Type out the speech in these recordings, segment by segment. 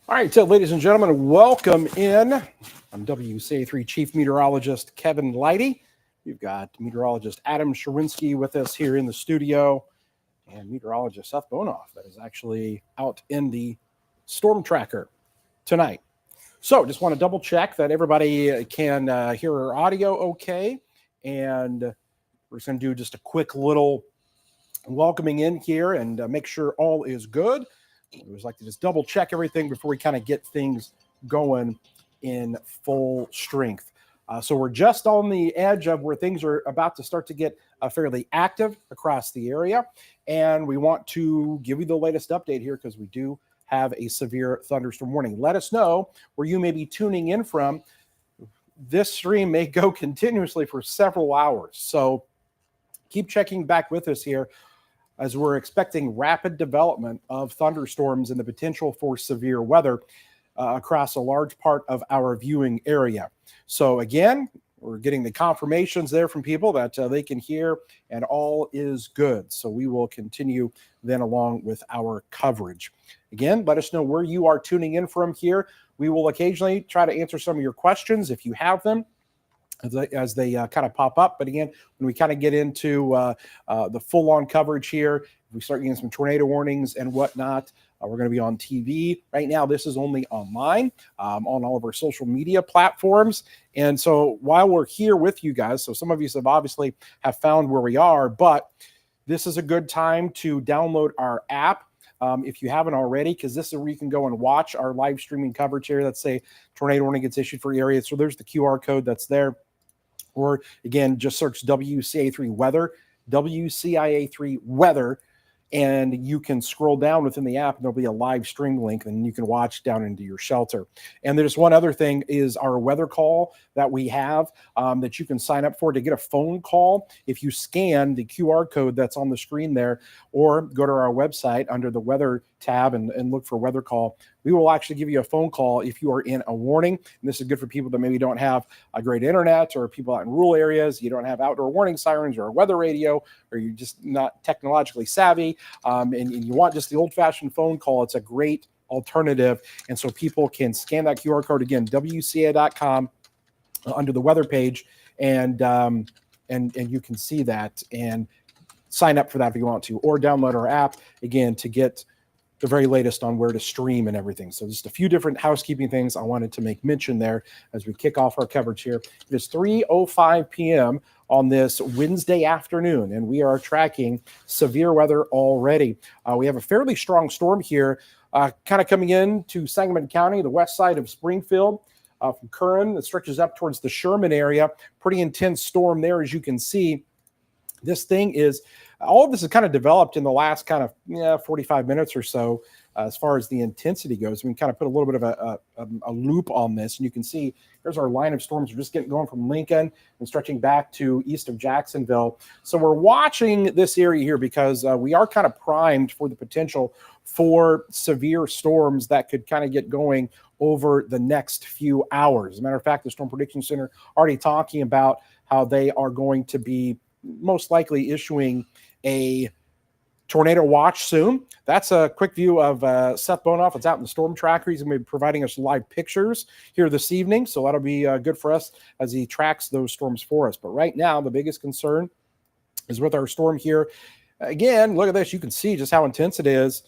All right, so ladies and gentlemen, welcome in. I'm WCIA-3 Chief Meteorologist Kevin Lighty. We've got meteorologist Adam Sherwinski with us here in the studio, and meteorologist Seth Bohnhoff that is actually out in the Stormtracker tonight. So just want to double check that everybody can hear our audio okay, and we're just going to do just a quick little welcoming in here and make sure all is good. We always like to just double check everything before we kind of get things going in full strength. So we're just on the edge of where things are about to start to get fairly active across the area. And we want to give you the latest update here because we do have a severe thunderstorm warning. Let us know where you may be tuning in from. This stream may go continuously for several hours. So keep checking back with us here, as we're expecting rapid development of thunderstorms and the potential for severe weather across a large part of our viewing area. So again, we're getting the confirmations there from people that they can hear and all is good. So we will continue then along with our coverage. Again, let us know where you are tuning in from here. We will occasionally try to answer some of your questions if you have them, as they kind of pop up. But again, when we kind of get into the full-on coverage here, if we start getting some tornado warnings and whatnot, we're going to be on TV. Right now, this is only online on all of our social media platforms. And so while we're here with you guys, so some of you have obviously have found where we are, but this is a good time to download our app. If you haven't already, because this is where you can go and watch our live streaming coverage here. Let's say tornado warning gets issued for area. So there's the QR code that's there. Or again, just search WCIA-3 Weather, WCIA-3 Weather, and you can scroll down within the app and there'll be a live stream link and you can watch down into your shelter. And there's one other thing is our weather call that we have that you can sign up for to get a phone call. If you scan the QR code that's on the screen there, or go to our website under the weather tab and look for weather call, we will actually give you a phone call if you are in a warning. And this is good for people that maybe don't have a great internet, or people out in rural areas. You don't have outdoor warning sirens or a weather radio, or you're just not technologically savvy, and you want just the old-fashioned phone call. It's a great alternative. And so people can scan that QR code, again, WCIA.com, under the weather page, and you can see that and sign up for that if you want to, or download our app, again, to get the very latest on where to stream and everything. So just a few different housekeeping things I wanted to make mention there as we kick off our coverage here. It is 3:05 p.m. on this Wednesday afternoon, and we are tracking severe weather already. We have a fairly strong storm here, kind of coming in to Sangamon County, the west side of Springfield, from Curran. It stretches up towards the Sherman area. Pretty intense storm there, as you can see. This thing is, all of this has kind of developed in the last kind of 45 minutes or so as far as the intensity goes. We can kind of put a little bit of a loop on this, and you can see here's our line of storms. We're just getting going from Lincoln and stretching back to east of Jacksonville. So we're watching this area here because we are kind of primed for the potential for severe storms that could kind of get going over the next few hours. As a matter of fact, the Storm Prediction Center already talking about how they are going to be most likely issuing a tornado watch soon. That's a quick view of Seth Bohnhoff. It's out in the Stormtracker. He's going to be providing us live pictures here this evening, so that'll be good for us as he tracks those storms for us. But right now, the biggest concern is with our storm here. Again, look at this. You can see just how intense it is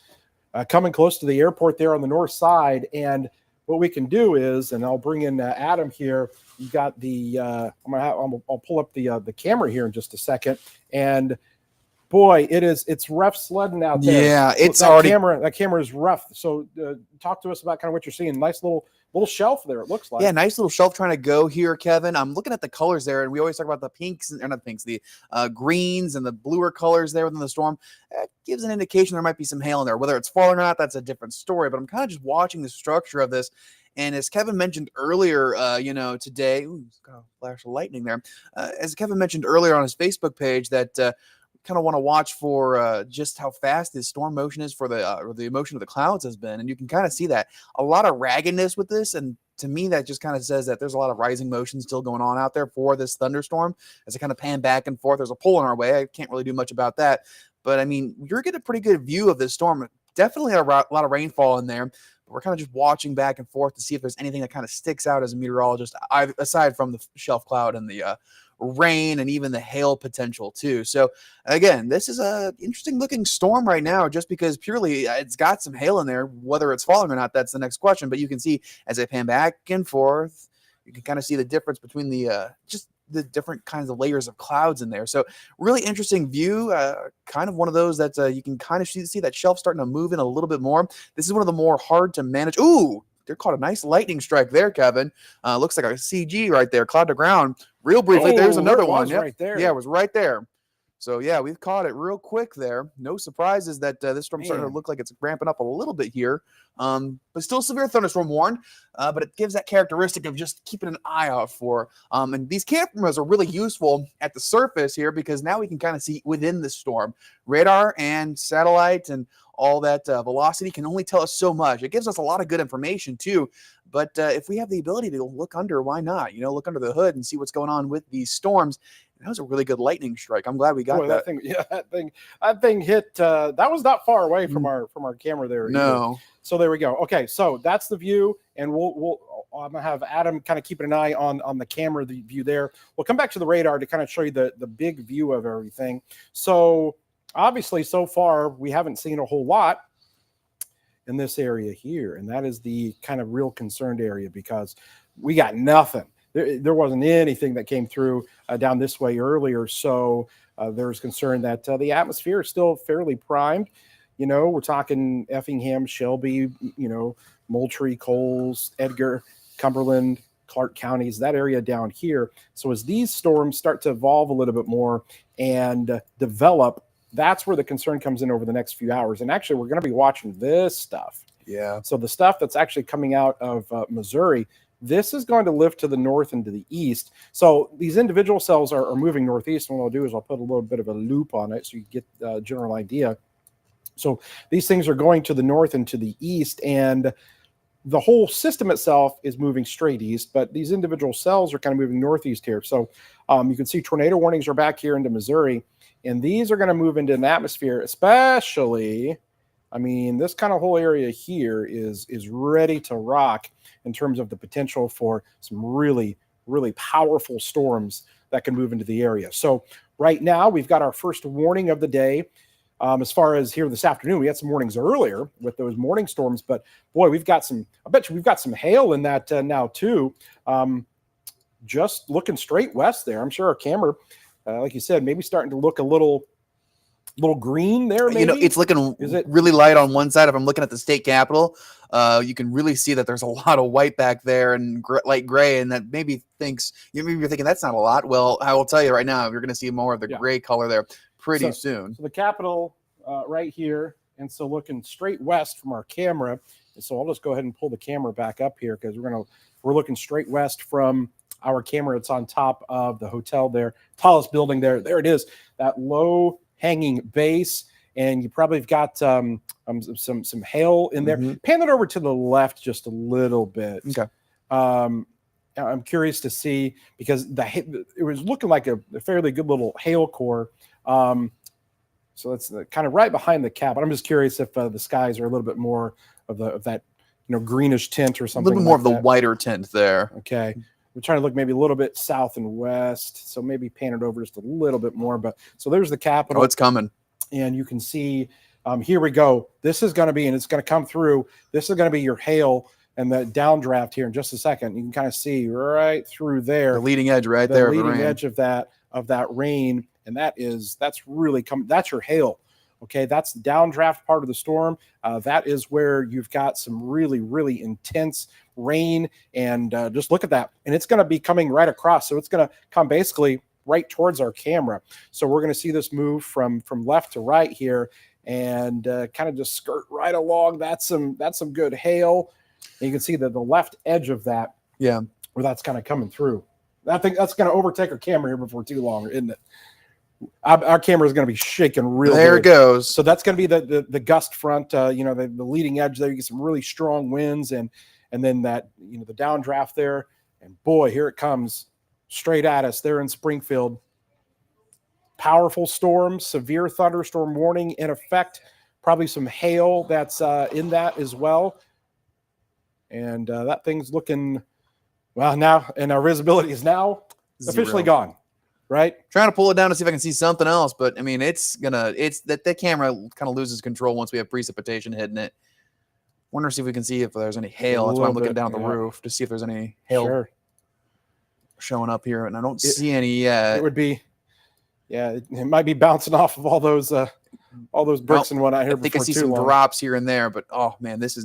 coming close to the airport there on the north side. And what we can do is, and I'll bring in Adam here. You got the I'll pull up the camera here in just a second. And boy, it's rough sledding out there. Yeah, it's that camera is rough. So talk to us about kind of what you're seeing. Nice little shelf there, it looks like. Yeah, nice little shelf trying to go here, Kevin. I'm looking at the colors there, and we always talk about the pinks, and not pinks, the greens and the bluer colors there within the storm. That gives an indication there might be some hail in there. Whether it's fall or not, that's a different story. But I'm kind of just watching the structure of this. And as Kevin mentioned earlier, today, got a flash of lightning there. As Kevin mentioned earlier on his Facebook page, that kind of want to watch for just how fast this storm motion is for the motion of the clouds has been. And you can kind of see that a lot of raggedness with this. And to me, that just kind of says that there's a lot of rising motion still going on out there for this thunderstorm as it kind of pan back and forth. There's a pull in our way. I can't really do much about that. But I mean, you're getting a pretty good view of this storm. Definitely a lot of rainfall in there. We're kind of just watching back and forth to see if there's anything that kind of sticks out as a meteorologist, aside from the shelf cloud and the rain and even the hail potential too. So again, this is a interesting looking storm right now, just because purely it's got some hail in there. Whether it's falling or not, that's the next question. But you can see as I pan back and forth, you can kind of see the difference between the just the different kinds of layers of clouds in there. So really interesting view, kind of one of those that you can kind of see that shelf starting to move in a little bit more. This is one of the more hard to manage. Ooh, they're caught a nice lightning strike there, Kevin. Looks like a CG right there, cloud to ground. Real briefly, there's another one. Yep. Right there. Yeah, it was right there. So yeah, we've caught it real quick there. No surprises that this storm's starting to look like it's ramping up a little bit here. But still severe thunderstorm warned. But it gives that characteristic of just keeping an eye out for. And these cameras are really useful at the surface here, because now we can kind of see within the storm. Radar and satellite and all that velocity can only tell us so much. It gives us a lot of good information too. But if we have the ability to look under, why not? Look under the hood and see what's going on with these storms. That was a really good lightning strike. I'm glad we got that. That thing hit. That was not far away from our camera there. No. Either. So there we go. Okay, so that's the view, and I'm gonna have Adam kind of keeping an eye on the camera, the view there. We'll come back to the radar to kind of show you the big view of everything. So obviously, so far we haven't seen a whole lot in this area here, and that is the kind of real concerned area, because we got nothing. There wasn't anything that came through down this way earlier, so there's concern that the atmosphere is still fairly primed. We're talking Effingham, Shelby, Moultrie, Coles, Edgar, Cumberland, Clark counties, that area down here. So as these storms start to evolve a little bit more and develop, that's where the concern comes in over the next few hours. And actually, we're going to be watching this stuff. Yeah. So the stuff that's actually coming out of Missouri, this is going to lift to the north and to the east. So these individual cells are moving northeast. And what I'll do is I'll put a little bit of a loop on it so you get a general idea. So these things are going to the north and to the east, and the whole system itself is moving straight east, but these individual cells are kind of moving northeast here. So you can see tornado warnings are back here into Missouri, and these are going to move into an atmosphere, especially, this kind of whole area here is ready to rock in terms of the potential for some really, really powerful storms that can move into the area. So right now we've got our first warning of the day. As far as here this afternoon, we had some warnings earlier with those morning storms, but boy, I bet you we've got some hail in that now too. Just looking straight west there. I'm sure our camera, like you said, maybe starting to look a little green there. Maybe? It's looking really light on one side. If I'm looking at the state capitol, you can really see that there's a lot of white back there and light gray, and that maybe you're thinking that's not a lot. Well, I will tell you right now, you're going to see more of the gray color there pretty soon. So the Capitol right here, and so looking straight west from our camera. And so I'll just go ahead and pull the camera back up here, because we're looking straight west from our camera. It's on top of the hotel there, tallest building there. There it is, that low hanging base, and you probably have got some hail in there. Mm-hmm. Pan it over to the left just a little bit. Okay. I'm curious to see, because it was looking like a fairly good little hail core. So it's kind of right behind the cap. But I'm just curious if the skies are a little bit more of that greenish tint or something. A little bit more of the whiter tint there. Okay. We're trying to look maybe a little bit south and west, so maybe pan it over just a little bit more. But so there's the Capitol. Oh, it's coming. And you can see, here we go. This is going to be, and it's going to come through. This is going to be your hail and the downdraft here in just a second. You can kind of see right through there. The leading edge right there. The leading edge of that rain. And that's really coming. That's your hail. Okay. That's the downdraft part of the storm. That is where you've got some really, really intense rain. And just look at that. And it's going to be coming right across. So it's going to come basically right towards our camera. So we're going to see this move from left to right here, and kind of just skirt right along. That's some good hail. And you can see the left edge of that. Yeah. Where that's kind of coming through. I think that's going to overtake our camera here before too long, isn't it? Our camera is going to be shaking real There good. It goes. So that's going to be the gust front, the leading edge there. You get some really strong winds, and then that, the downdraft there. And boy, here it comes straight at us there in Springfield. Powerful storm, severe thunderstorm warning in effect. Probably some hail that's in that as well. And that thing's looking, well, now, and our visibility is now officially Zero. gone, right? Trying to pull it down to see if I can see something else, but I mean, it's that camera kind of loses control once we have precipitation hitting it. Wonder see if we can see if there's any hail. That's why I'm looking down at the roof to see if there's any hail showing up here, and I don't see any yet. It would be, it might be bouncing off of all those bricks and whatnot here. I think I see some drops here and there, but oh man, this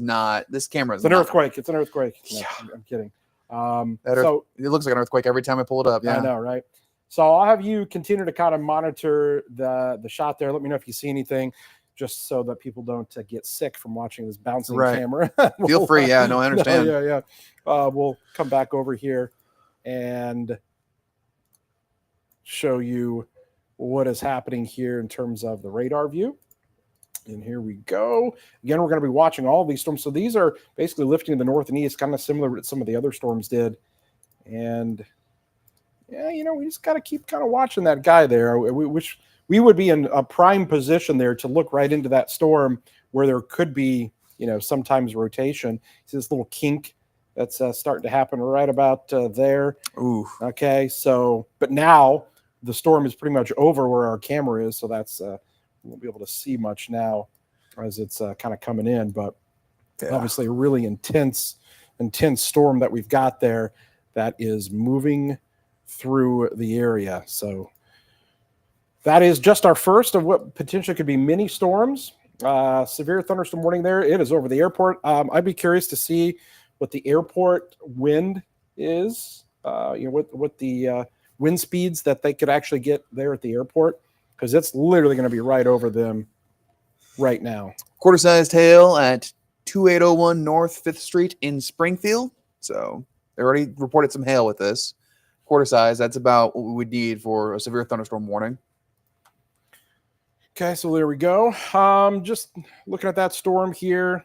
camera is an earthquake. It's an earthquake. No, I'm kidding. So it looks like an earthquake every time I pull it up. Yeah, I know, right? So I'll have you continue to kind of monitor the shot there. Let me know if you see anything, just so that people don't get sick from watching this bouncing camera. Feel free. Yeah, no, I understand. We'll come back over here and show you what is happening here in terms of the radar view. And here we go. Again, we're going to be watching all of these storms. So these are basically lifting to the north and east, kind of similar to what some of the other storms did. And we just got to keep kind of watching that guy there. We would be in a prime position there to look right into that storm where there could be, sometimes rotation. See this little kink that's starting to happen right about there. Ooh. Okay. So, but now the storm is pretty much over where our camera is. So that's, we won't be able to see much now as it's kind of coming in, but obviously a really intense storm that we've got there that is moving through the area. So that is just our first of what potentially could be mini storms. Severe thunderstorm warning there. It is over the airport. I'd be curious to see what the airport wind is, what the wind speeds that they could actually get there at the airport, because it's literally going to be right over them right now. Quarter-sized hail at 2801 North 5th Street in Springfield. So they already reported some hail with this. Quarter size, that's about what we would need for a severe thunderstorm warning. Okay, so there we go. Just looking at that storm here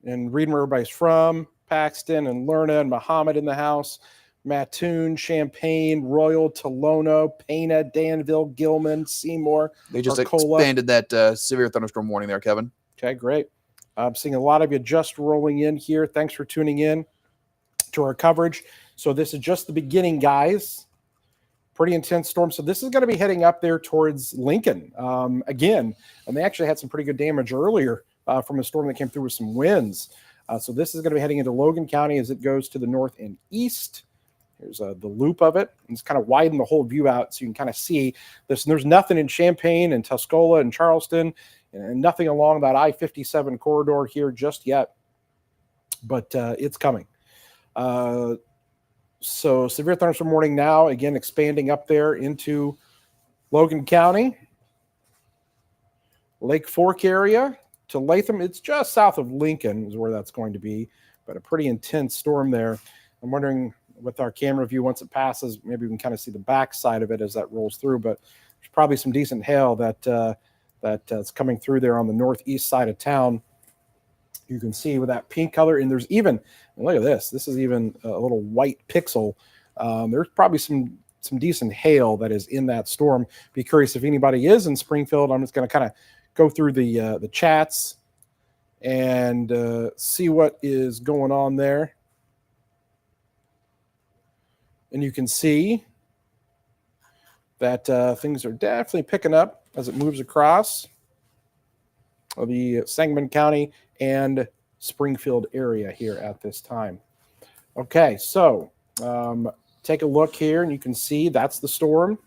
and reading where everybody's from. Paxton and Lerna and Muhammad in the house. Mattoon, Champaign, Royal, Tolono, Pana, Danville, Gilman, Seymour. They just Arcola. expanded that severe thunderstorm warning there, Kevin. Okay, great. I'm seeing a lot of you just rolling in here. Thanks for tuning in to our coverage. So this is just the beginning, guys. Pretty intense storm. So this is going to be heading up there towards Lincoln again. And they actually had some pretty good damage earlier from a storm that came through with some winds. So this is going to be heading into Logan County as it goes to the north and east. Here's the loop of it. And it's kind of widen the whole view out so you can kind of see this. And there's nothing in Champaign and Tuscola and Charleston and nothing along that I-57 corridor here just yet. But it's coming. So severe thunderstorm warning now, again, expanding up there into Logan County, Lake Fork area to Latham. It's just south of Lincoln is where that's going to be, but a pretty intense storm there. I'm wondering with our camera view, once it passes, maybe we can kind of see the back side of it as that rolls through, but there's probably some decent hail that's coming through there on the northeast side of town. You can see with that pink color, and there's even, and look at this. This is even a little white pixel. There's probably some decent hail that is in that storm. Be curious if anybody is in Springfield. I'm just going to kind of go through the chats and see what is going on there. And you can see that things are definitely picking up as it moves across the Sangamon County and Springfield area here at this time. Okay, so take a look here, and you can see that's the storm.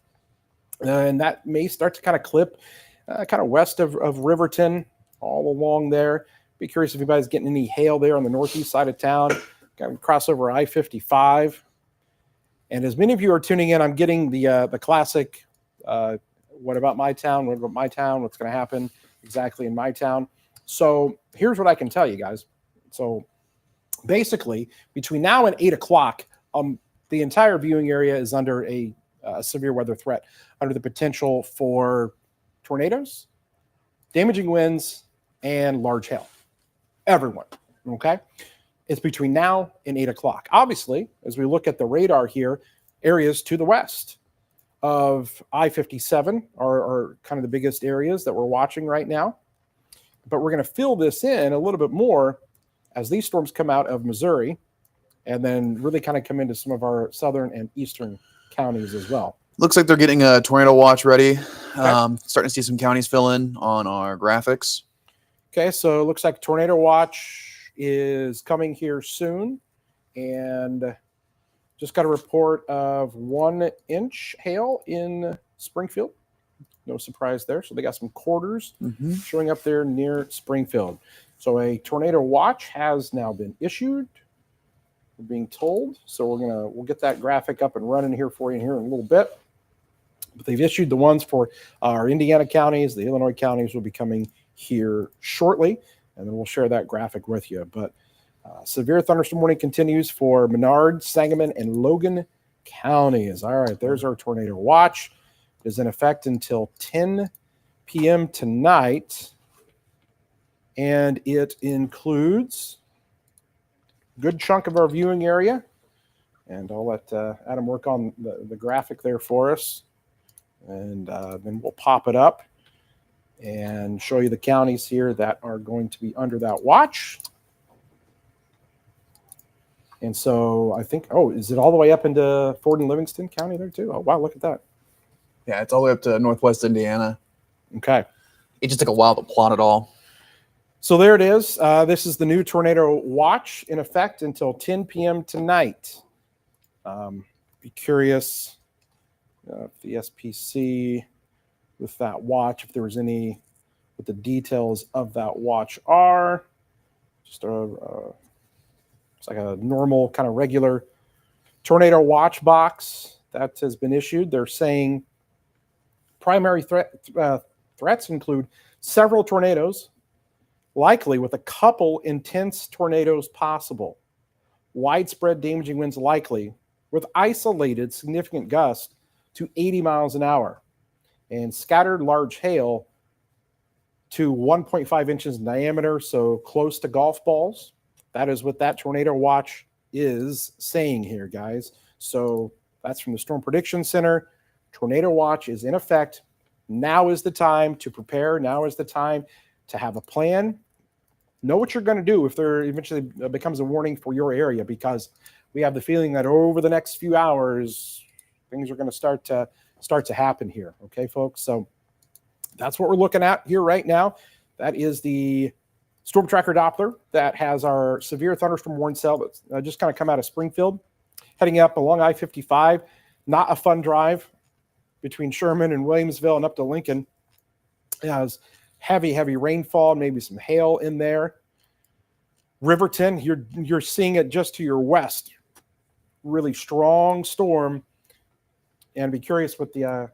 And that may start to kind of clip kind of west of Riverton, all along there. Be curious if anybody's getting any hail there on the northeast side of town. Kind of cross over I-55. And as many of you are tuning in, I'm getting the classic, what about my town? What about my town? What's going to happen exactly in my town? So here's what I can tell you guys. So basically, between now and 8 o'clock, the entire viewing area is under a severe weather threat, under the potential for tornadoes, damaging winds, and large hail. Everyone, okay? It's between now and 8 o'clock. Obviously, as we look at the radar here, areas to the west of I-57 are kind of the biggest areas that we're watching right now. But we're going to fill this in a little bit more as these storms come out of Missouri and then really kind of come into some of our southern and eastern counties as well. Looks like they're getting a tornado watch ready. Okay. Starting to see some counties fill in on our graphics. Okay, so it looks like tornado watch is coming here soon. And just got a report of 1 inch hail in Springfield. No surprise there. So they got some quarters showing up there near Springfield. So a tornado watch has now been issued. We're being told. So we'll get that graphic up and running here for you here in a little bit. But they've issued the ones for our Indiana counties. The Illinois counties will be coming here shortly, and then we'll share that graphic with you. But severe thunderstorm warning continues for Menard, Sangamon, and Logan counties. All right, there's our tornado watch. It is in effect until 10 p.m. tonight, and it includes a good chunk of our viewing area. And I'll let Adam work on the graphic there for us, and then we'll pop it up and show you the counties here that are going to be under that watch. And so I think, is it all the way up into Ford and Livingston County there too? Oh, wow, look at that. Yeah, it's all the way up to northwest Indiana. Okay. It just took a while to plot it all. So there it is. This is the new tornado watch in effect until 10 p.m. tonight. Be curious if the SPC with that watch, if there was any, what the details of that watch are. Just it's like a normal kind of regular tornado watch box that has been issued. They're saying primary threats include several tornadoes, likely with a couple intense tornadoes possible. Widespread damaging winds likely with isolated significant gusts to 80 miles an hour and scattered large hail to 1.5 inches in diameter, so close to golf balls. That is what that tornado watch is saying here, guys. So that's from the Storm Prediction Center. Tornado watch is in effect. Now is the time to prepare. Now is the time to have a plan. Know what you're going to do if there eventually becomes a warning for your area, because we have the feeling that over the next few hours, things are going to start to happen here. Okay, folks? So that's what we're looking at here right now. That is the Stormtracker Doppler that has our severe thunderstorm warning cell that's just kind of come out of Springfield, heading up along I-55. Not a fun drive between Sherman and Williamsville and up to Lincoln. It has heavy rainfall, maybe some hail in there. Riverton, you're seeing it just to your west. Really strong storm. And be curious what the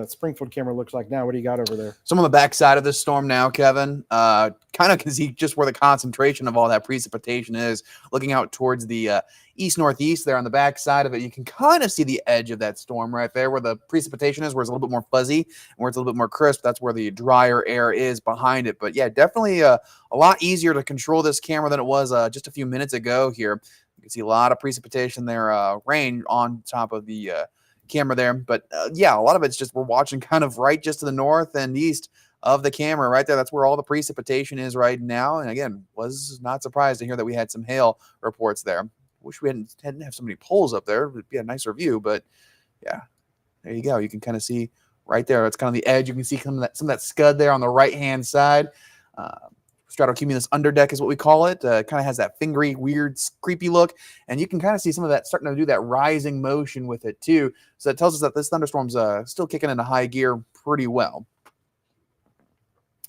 Springfield camera looks like now. What do you got over there? So I'm on the backside of this storm now, Kevin. Kind of can see just where the concentration of all that precipitation is. Looking out towards the east-northeast there on the backside of it, you can kind of see the edge of that storm right there where the precipitation is, where it's a little bit more fuzzy and where it's a little bit more crisp. That's where the drier air is behind it. But yeah, definitely a lot easier to control this camera than it was just a few minutes ago here. You can see a lot of precipitation there, rain on top of the camera there. But yeah, a lot of it's just we're watching kind of right just to the north and east of the camera right there. That's where all the precipitation is right now. And again, was not surprised to hear that we had some hail reports there. Wish we hadn't have so many poles up there. It would be a nicer view, but yeah, there you go. You can kind of see right there. It's kind of the edge. You can see some of that scud there on the right-hand side. Stratocumulus underdeck is what we call it. Kind of has that fingery, weird, creepy look. And you can kind of see some of that starting to do that rising motion with it too. So that tells us that this thunderstorm's still kicking into high gear pretty well.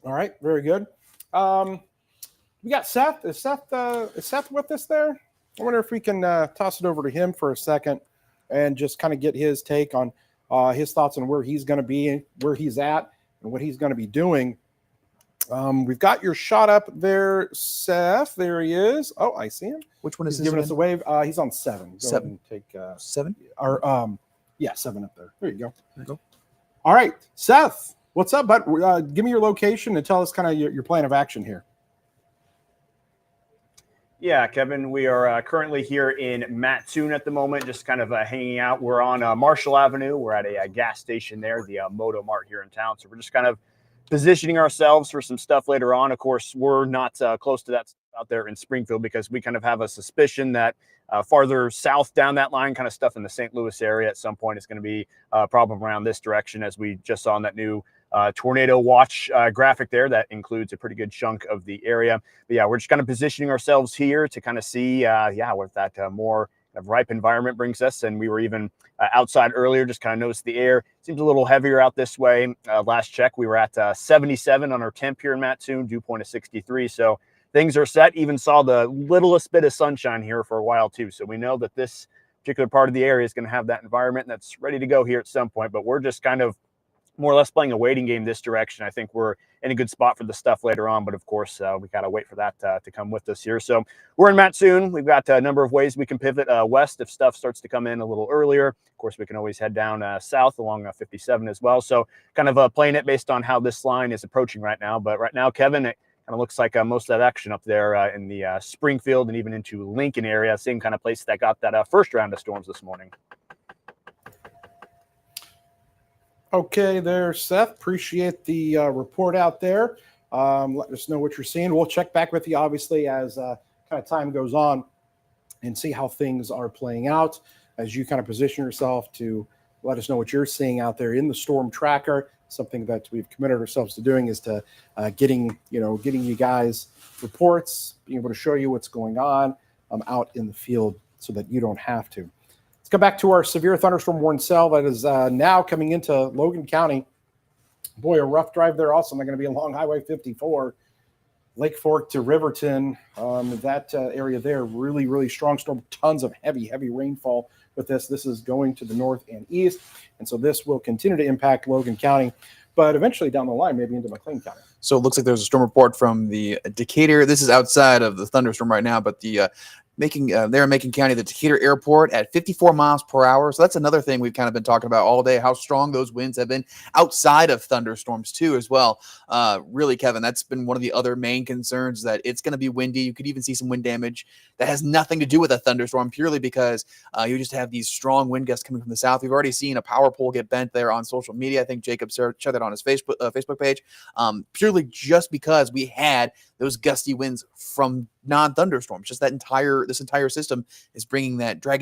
All right, very good. We got Seth. Is Seth with us there? I wonder if we can toss it over to him for a second and just kind of get his take on his thoughts on where he's going to be, where he's at, and what he's going to be doing. We've got your shot up there, Seth. There he is. Oh, I see him. Which one is he's giving us a wave? He's on 7. Go 7. ahead and take 7. Or 7 up there. There you go. There you go. All right, Seth. What's up, bud? Give me your location and tell us kind of your plan of action here. Yeah, Kevin, we are currently here in Mattoon at the moment, just kind of hanging out. We're on Marshall Avenue. We're at a gas station there, the Moto Mart here in town. So we're just kind of positioning ourselves for some stuff later on. Of course, we're not close to that out there in Springfield, because we kind of have a suspicion that farther south down that line, kind of stuff in the St. Louis area at some point is going to be a problem around this direction, as we just saw in that new tornado watch graphic there. That includes a pretty good chunk of the area. But yeah, we're just kind of positioning ourselves here to kind of see, what that more kind of ripe environment brings us. And we were even outside earlier, just kind of noticed the air seems a little heavier out this way. Last check, we were at 77 on our temp here in Mattoon, dew point of 63. So things are set. Even saw the littlest bit of sunshine here for a while too. So we know that this particular part of the area is going to have that environment that's ready to go here at some point. But we're just kind of more or less playing a waiting game this direction. I think we're in a good spot for the stuff later on, but of course we got to wait for that to come with us here. So we're in Mattoon. We've got a number of ways we can pivot west if stuff starts to come in a little earlier. Of course, we can always head down south along 57 as well. So kind of playing it based on how this line is approaching right now. But right now, Kevin, it kind of looks like most of that action up there in the Springfield and even into Lincoln area, same kind of place that got that first round of storms this morning. Okay there, Seth. Appreciate the report out there. Let us know what you're seeing. We'll check back with you, obviously, as kind of time goes on and see how things are playing out as you kind of position yourself to let us know what you're seeing out there in the storm tracker. Something that we've committed ourselves to doing is to getting you guys reports, being able to show you what's going on out in the field so that you don't have to. Let's go back to our severe thunderstorm warning cell that is now coming into Logan County. Boy, a rough drive there also. They're going to be along Highway 54, Lake Fork to Riverton. That area there, really, really strong storm. Tons of heavy rainfall with this. This is going to the north and east. And so this will continue to impact Logan County, but eventually down the line, maybe into McLean County. So it looks like there's a storm report from the Decatur. This is outside of the thunderstorm right now, but the there in Macon County, the Decatur Airport at 54 miles per hour. So that's another thing we've kind of been talking about all day, how strong those winds have been outside of thunderstorms too as well. Really, Kevin, that's been one of the other main concerns, that it's going to be windy. You could even see some wind damage that has nothing to do with a thunderstorm, purely because you just have these strong wind gusts coming from the south. We've already seen a power pole get bent there on social media. I think Jacob shared that on his Facebook page, purely just because we had those gusty winds from non-thunderstorms. Just this entire system is dragging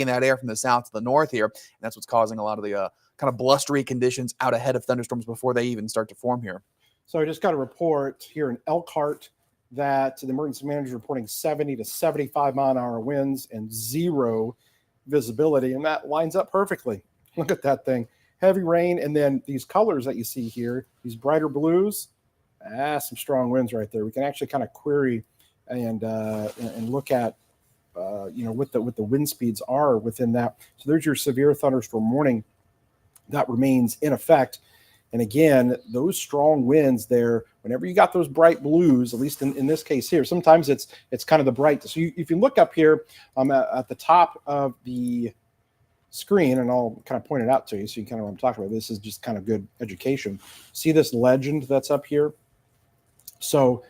that air from the south to the north here, and that's what's causing a lot of the kind of blustery conditions out ahead of thunderstorms before they even start to form here. So I just got a report here in Elkhart that the emergency manager is reporting 70 to 75 mile an hour winds and zero visibility, and that lines up perfectly. Look at that thing. Heavy rain, and then these colors that you see here, these brighter blues, some strong winds right there. We can actually kind of query and look at what the wind speeds are within that. So there's your severe thunderstorm warning that remains in effect. And again, those strong winds there, whenever you got those bright blues, at least in this case here, sometimes it's kind of the bright. So if you look up here at the top of the screen, and I'll kind of point it out to you so you kind of know what I'm talking about. This is just kind of good education. See this legend that's up here? So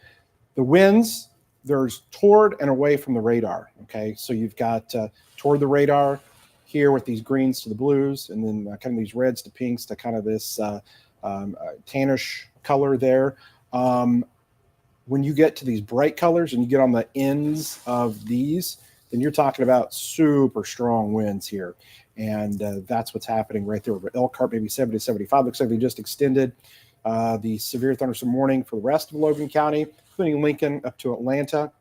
the winds, there's toward and away from the radar. Okay, so you've got toward the radar here with these greens to the blues, and then kind of these reds to pinks to kind of this tannish color there. When you get to these bright colors and you get on the ends of these, then you're talking about super strong winds here. And that's what's happening right there over Elkhart, maybe 70 to 75. Looks like they just extended the severe thunderstorm warning for the rest of Logan County, including Lincoln up to Atlanta,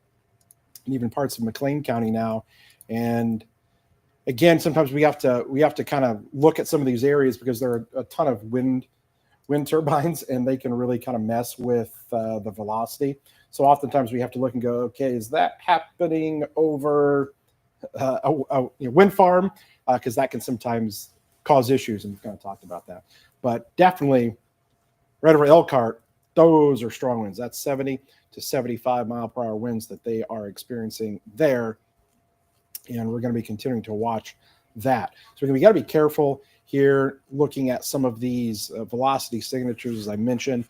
and even parts of McLean County now. And again, sometimes we have to kind of look at some of these areas because there are a ton of wind turbines, and they can really kind of mess with the velocity. So oftentimes we have to look and go, okay, is that happening over a wind farm? Because that can sometimes cause issues, and we've kind of talked about that. But definitely right over Elkhart, those are strong winds. That's 70 to 75 mile per hour winds that they are experiencing there. And we're going to be continuing to watch that. So we got to be careful here looking at some of these velocity signatures, as I mentioned.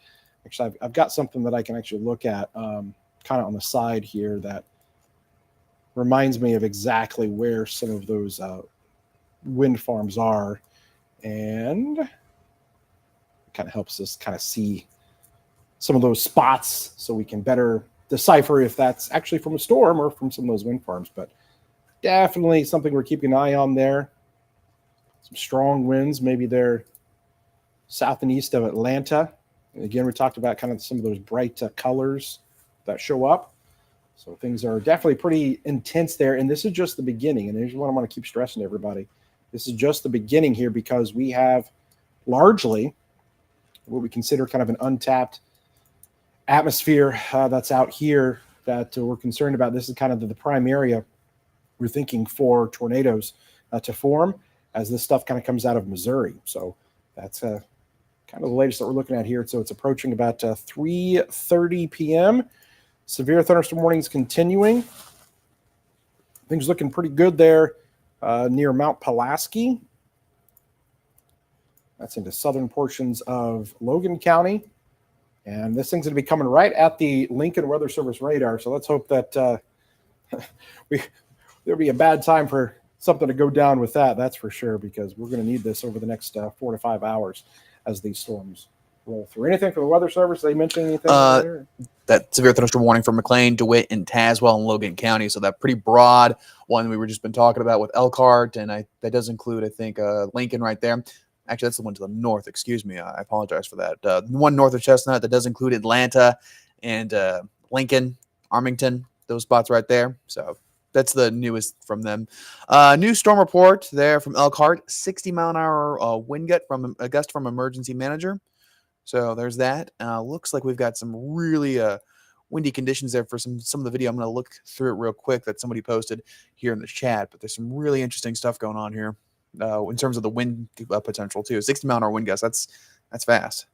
Actually, I've got something that I can actually look at kind of on the side here that reminds me of exactly where some of those wind farms are, and kind of helps us kind of see some of those spots so we can better decipher if that's actually from a storm or from some of those wind farms. But definitely something we're keeping an eye on there. Some strong winds, maybe they're south and east of Atlanta. And again, we talked about kind of some of those bright colors that show up. So things are definitely pretty intense there. And this is just the beginning. And here's what I want to keep stressing to everybody. This is just the beginning here, because we have largely what we consider kind of an untapped atmosphere that's out here that we're concerned about. This is kind of the prime area we're thinking for tornadoes to form as this stuff kind of comes out of Missouri. So that's kind of the latest that we're looking at here. So it's approaching about 3:30 p.m. Severe thunderstorm warnings continuing. Things looking pretty good there near Mount Pulaski. That's into southern portions of Logan County. And this thing's going to be coming right at the Lincoln Weather Service radar. So let's hope that there'll be a bad time for something to go down with that. That's for sure, because we're going to need this over the next 4 to 5 hours as these storms roll through. Anything from the Weather Service? Did they mention anything there? That severe thunderstorm warning for McLean, DeWitt, and Tazewell and Logan County. So that pretty broad one we were just been talking about with Elkhart, and that does include, I think, Lincoln right there. Actually, that's the one to the north. Excuse me. I apologize for that. The one north of Chestnut, that does include Atlanta and Lincoln, Armington, those spots right there. So that's the newest from them. New storm report there from Elkhart, 60-mile-an-hour wind gust from emergency manager. So there's that. Looks like we've got some really windy conditions there for some of the video. I'm going to look through it real quick that somebody posted here in the chat. But there's some really interesting stuff going on here in terms of the wind potential too. 60-mile-an-hour wind gust. That's fast.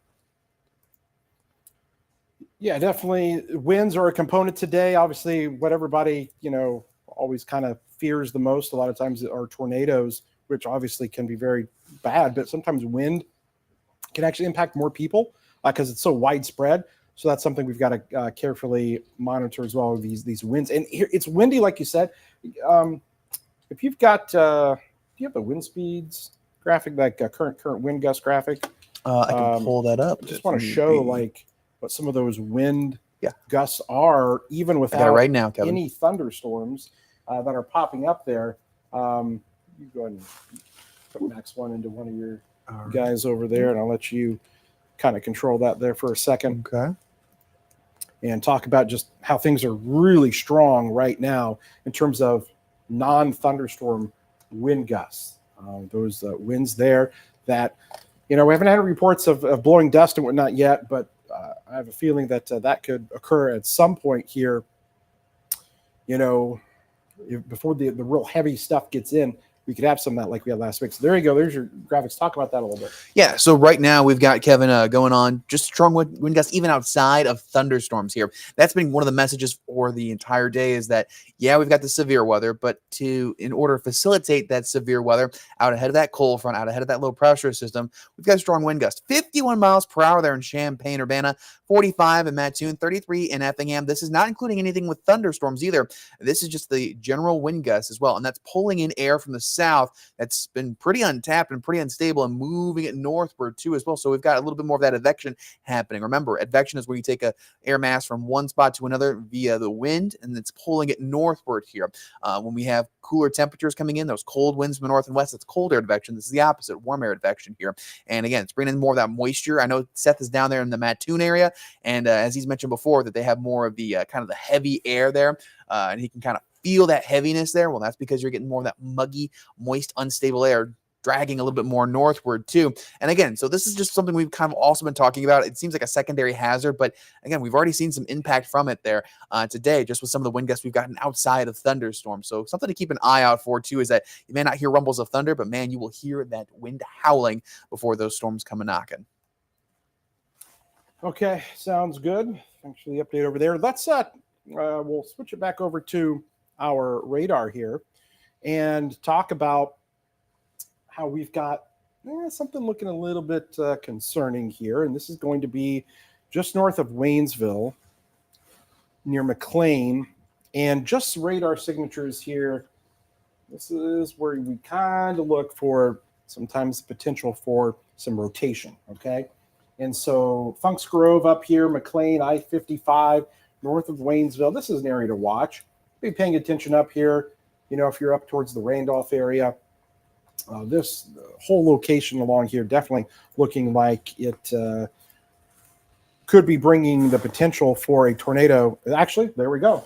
Yeah, definitely. Winds are a component today. Obviously, what everybody always kind of fears the most a lot of times are tornadoes, which obviously can be very bad. But sometimes wind can actually impact more people because it's so widespread. So that's something we've got to carefully monitor as well, these winds. And here, it's windy, like you said. If you've got, do you have the wind speeds graphic, like current wind gust graphic? I can pull that up. Just want to show like what some of those wind gusts are, even without right now, Kevin, any thunderstorms that are popping up there. You go ahead and put Max one into one of your guys over there, and I'll let you kind of control that there for a second. Okay. And talk about just how things are really strong right now in terms of non-thunderstorm wind gusts. Those winds there that, we haven't had reports of blowing dust and whatnot yet, but I have a feeling that that could occur at some point here, before the real heavy stuff gets in. We could have some of that like we had last week. So there you go. There's your graphics. Talk about that a little bit. Yeah, so right now we've got, Kevin, going on just strong wind gusts even outside of thunderstorms here. That's been one of the messages for the entire day is that, we've got the severe weather, but in order to facilitate that severe weather out ahead of that cold front, out ahead of that low pressure system, we've got strong wind gusts. 51 miles per hour there in Champaign, Urbana, 45 in Mattoon, 33 in Effingham. This is not including anything with thunderstorms either. This is just the general wind gusts as well, and that's pulling in air from the south that's been pretty untapped and pretty unstable and moving it northward too as well. So we've got a little bit more of that advection happening. Remember, advection is where you take a air mass from one spot to another via the wind, and it's pulling it northward here. When we have cooler temperatures coming in, those cold winds from the north and west, it's cold air advection. This is the opposite, warm air advection here. And again, it's bringing in more of that moisture. I know Seth is down there in the Mattoon area, and as he's mentioned before, that they have more of the kind of the heavy air there, and he can kind of feel that heaviness there. Well, that's because you're getting more of that muggy, moist, unstable air dragging a little bit more northward too. And again, so this is just something we've kind of also been talking about. It seems like a secondary hazard, but again, we've already seen some impact from it there today, just with some of the wind gusts we've gotten outside of thunderstorms. So something to keep an eye out for too is that you may not hear rumbles of thunder, but man, you will hear that wind howling before those storms come a-knocking. Okay, sounds good. Thanks for the update over there. Let's we'll switch it back over to our radar here and talk about how we've got something looking a little bit concerning here. And this is going to be just north of Waynesville near McLean, and just radar signatures here. This is where we kind of look for sometimes the potential for some rotation. Okay. And so Funks Grove up here, McLean, I-55, north of Waynesville. This is an area to watch. Be paying attention up here. You know, if you're up towards the Randolph area, this whole location along here definitely looking like it could be bringing the potential for a tornado. Actually, there we go.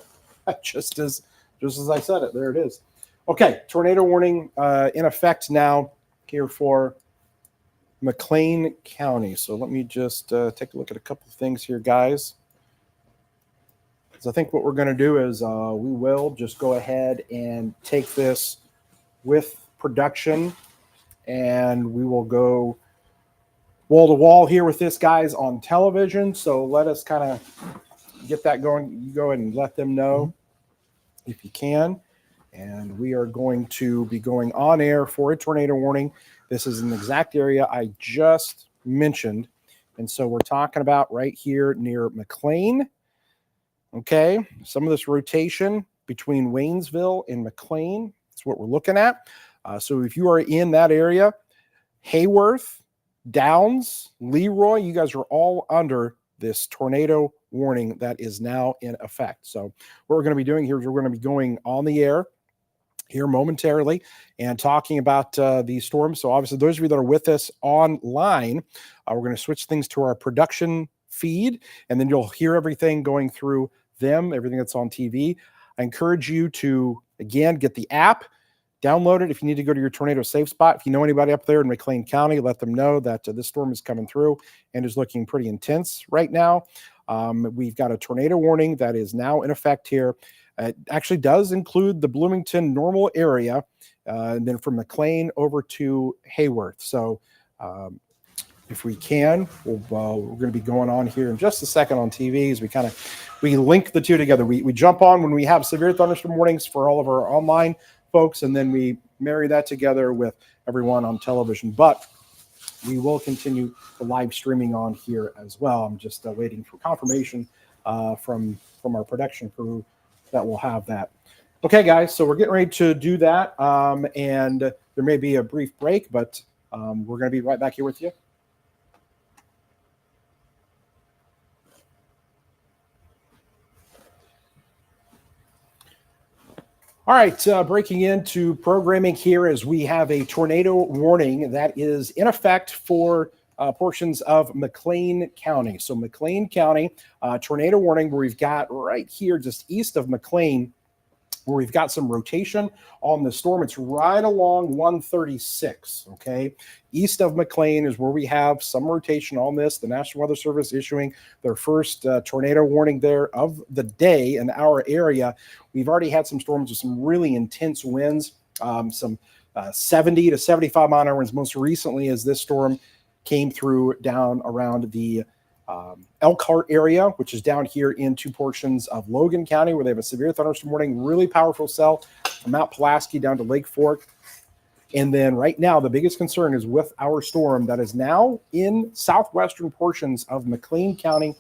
Just as I said it, there it is. Okay, tornado warning in effect now here for McLean County. So let me just take a look at a couple of things here, guys. So I think what we're going to do is we will just go ahead and take this with production, and we will go wall to wall here with this, guys, on television. So let us kind of get that going. You go ahead and let them know if you can. And we are going to be going on air for a tornado warning. This is an exact area I just mentioned. And so we're talking about right here near McLean. Okay, some of this rotation between Waynesville and McLean is what we're looking at. So if you are in that area, Hayworth, Downs, Leroy, you guys are all under this tornado warning that is now in effect. So what we're going to be doing here is we're going to be going on the air here momentarily and talking about these storms. So obviously those of you that are with us online, we're going to switch things to our production feed, and then you'll hear everything going through them, everything that's on TV. I encourage you to, again, get the app, download it. If you need to go to your tornado safe spot, if you know anybody up there in McLean County, let them know that this storm is coming through and is looking pretty intense right now. We've got a tornado warning that is now in effect here. It actually does include the Bloomington normal area, and then from McLean over to Hayworth. So if we can, we're going to be going on here in just a second on TV as we link the two together. We jump on when we have severe thunderstorm warnings for all of our online folks, and then we marry that together with everyone on television. But we will continue the live streaming on here as well. I'm just waiting for confirmation from our production crew that will have that. Okay, guys, so we're getting ready to do that, and there may be a brief break, but we're going to be right back here with you. All right, breaking into programming here as we have a tornado warning that is in effect for portions of McLean County. So McLean County, tornado warning where we've got right here just east of McLean, where we've got some rotation on the storm. It's right along 136, okay? East of McLean is where we have some rotation on this. The National Weather Service issuing their first tornado warning there of the day in our area. We've already had some storms with some really intense winds, some 70 to 75 mile an hour winds. Most recently as this storm came through down around the Elkhart area, which is down here into portions of Logan County, where they have a severe thunderstorm warning, really powerful cell from Mount Pulaski down to Lake Fork. And then right now, the biggest concern is with our storm that is now in southwestern portions of McLean County,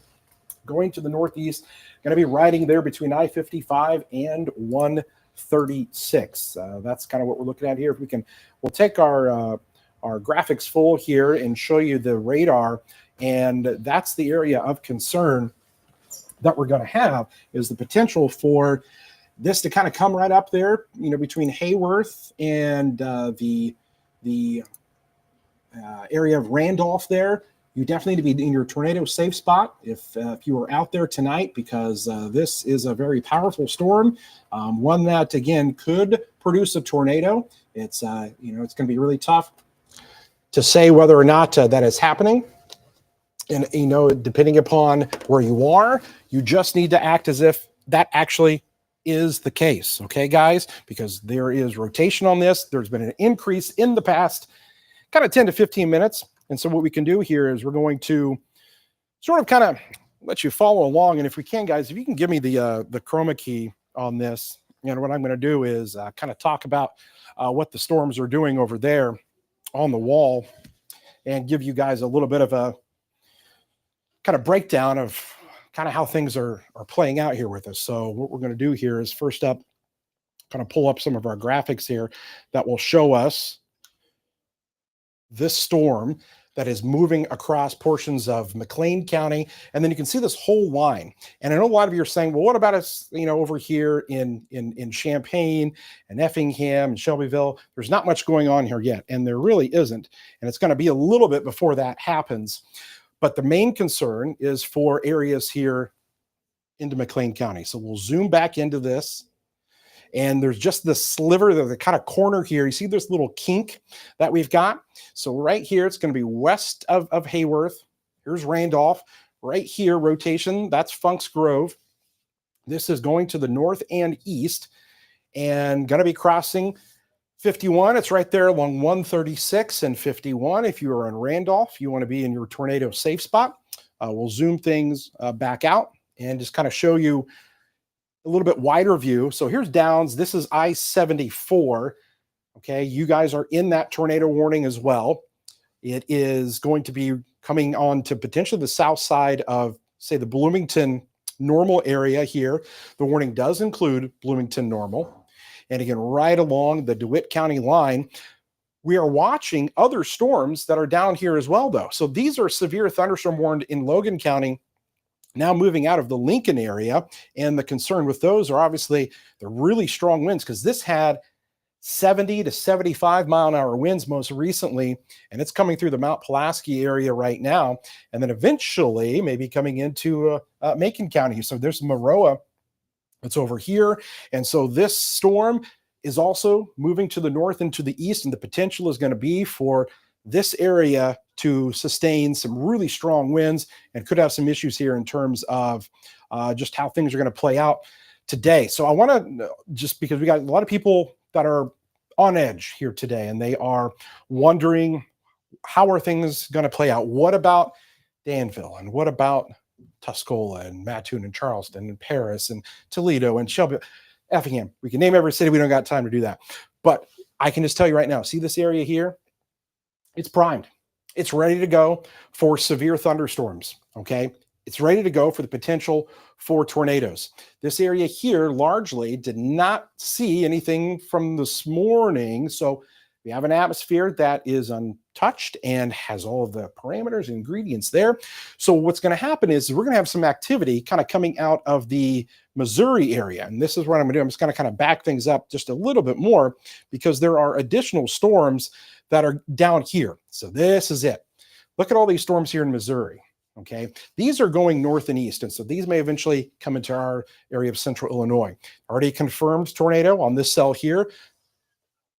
going to the northeast, going to be riding there between I-55 and 136. That's kind of what we're looking at here. If we can, we'll take our graphics full here and show you the radar. And that's the area of concern that we're going to have, is the potential for this to kind of come right up there, you know, between Hayworth and the area of Randolph there. You definitely need to be in your tornado safe spot if you are out there tonight, because this is a very powerful storm, one that, again, could produce a tornado. It's, you know, it's going to be really tough to say whether or not that is happening. And, you know, depending upon where you are, you just need to act as if that actually is the case. Okay, guys, because there is rotation on this. There's been an increase in the past kind of 10 to 15 minutes. And so what we can do here is we're going to sort of kind of let you follow along. And if we can, guys, if you can give me the chroma key on this, you know, what I'm going to do is kind of talk about what the storms are doing over there on the wall and give you guys a little bit of a kind of breakdown of kind of how things are playing out here with us. So what we're going to do here is first up, kind of pull up some of our graphics here that will show us this storm that is moving across portions of McLean County. And then you can see this whole line. And I know a lot of you are saying, well, what about us, over here in Champaign and Effingham and Shelbyville? There's not much going on here yet, and there really isn't. And it's going to be a little bit before that happens. But the main concern is for areas here into McLean County. So we'll zoom back into this. And there's just this sliver, the kind of corner here. You see this little kink that we've got? So right here, it's going to be west of Hayworth. Here's Randolph. Right here, rotation, that's Funk's Grove. This is going to the north and east and going to be crossing 51. It's right there along 136 and 51. If you are in Randolph, you want to be in your tornado safe spot. We'll zoom things back out and just kind of show you a little bit wider view. So here's Downs. This is I-74. Okay, you guys are in that tornado warning as well. It is going to be coming on to potentially the south side of, say, the Bloomington Normal area here. The warning does include Bloomington Normal. And again, right along the DeWitt County line, we are watching other storms that are down here as well, though. So these are severe thunderstorm warned in Logan County, now moving out of the Lincoln area. And the concern with those are obviously the really strong winds, because this had 70 to 75 mile an hour winds most recently, and it's coming through the Mount Pulaski area right now, and then eventually maybe coming into Macon County. So there's Maroa that's over here. And so this storm is also moving to the north and to the east, and the potential is going to be for this area to sustain some really strong winds and could have some issues here in terms of just how things are going to play out today. So I want to, just because we got a lot of people that are on edge here today, and they are wondering, how are things going to play out? What about Danville? And what about Tuscola and Mattoon and Charleston and Paris and Toledo and Shelby, Effingham? We can name every city. We don't got time to do that. But I can just tell you right now, see this area here? It's primed. It's ready to go for severe thunderstorms, okay? It's ready to go for the potential for tornadoes. This area here largely did not see anything from this morning. So we have an atmosphere that is untouched and has all of the parameters and ingredients there. So what's going to happen is we're going to have some activity kind of coming out of the Missouri area. And this is what I'm going to do. I'm just going to kind of back things up just a little bit more, because there are additional storms that are down here. So this is it. Look at all these storms here in Missouri. Okay, these are going north and east, and so these may eventually come into our area of central Illinois. Already confirmed tornado on this cell here.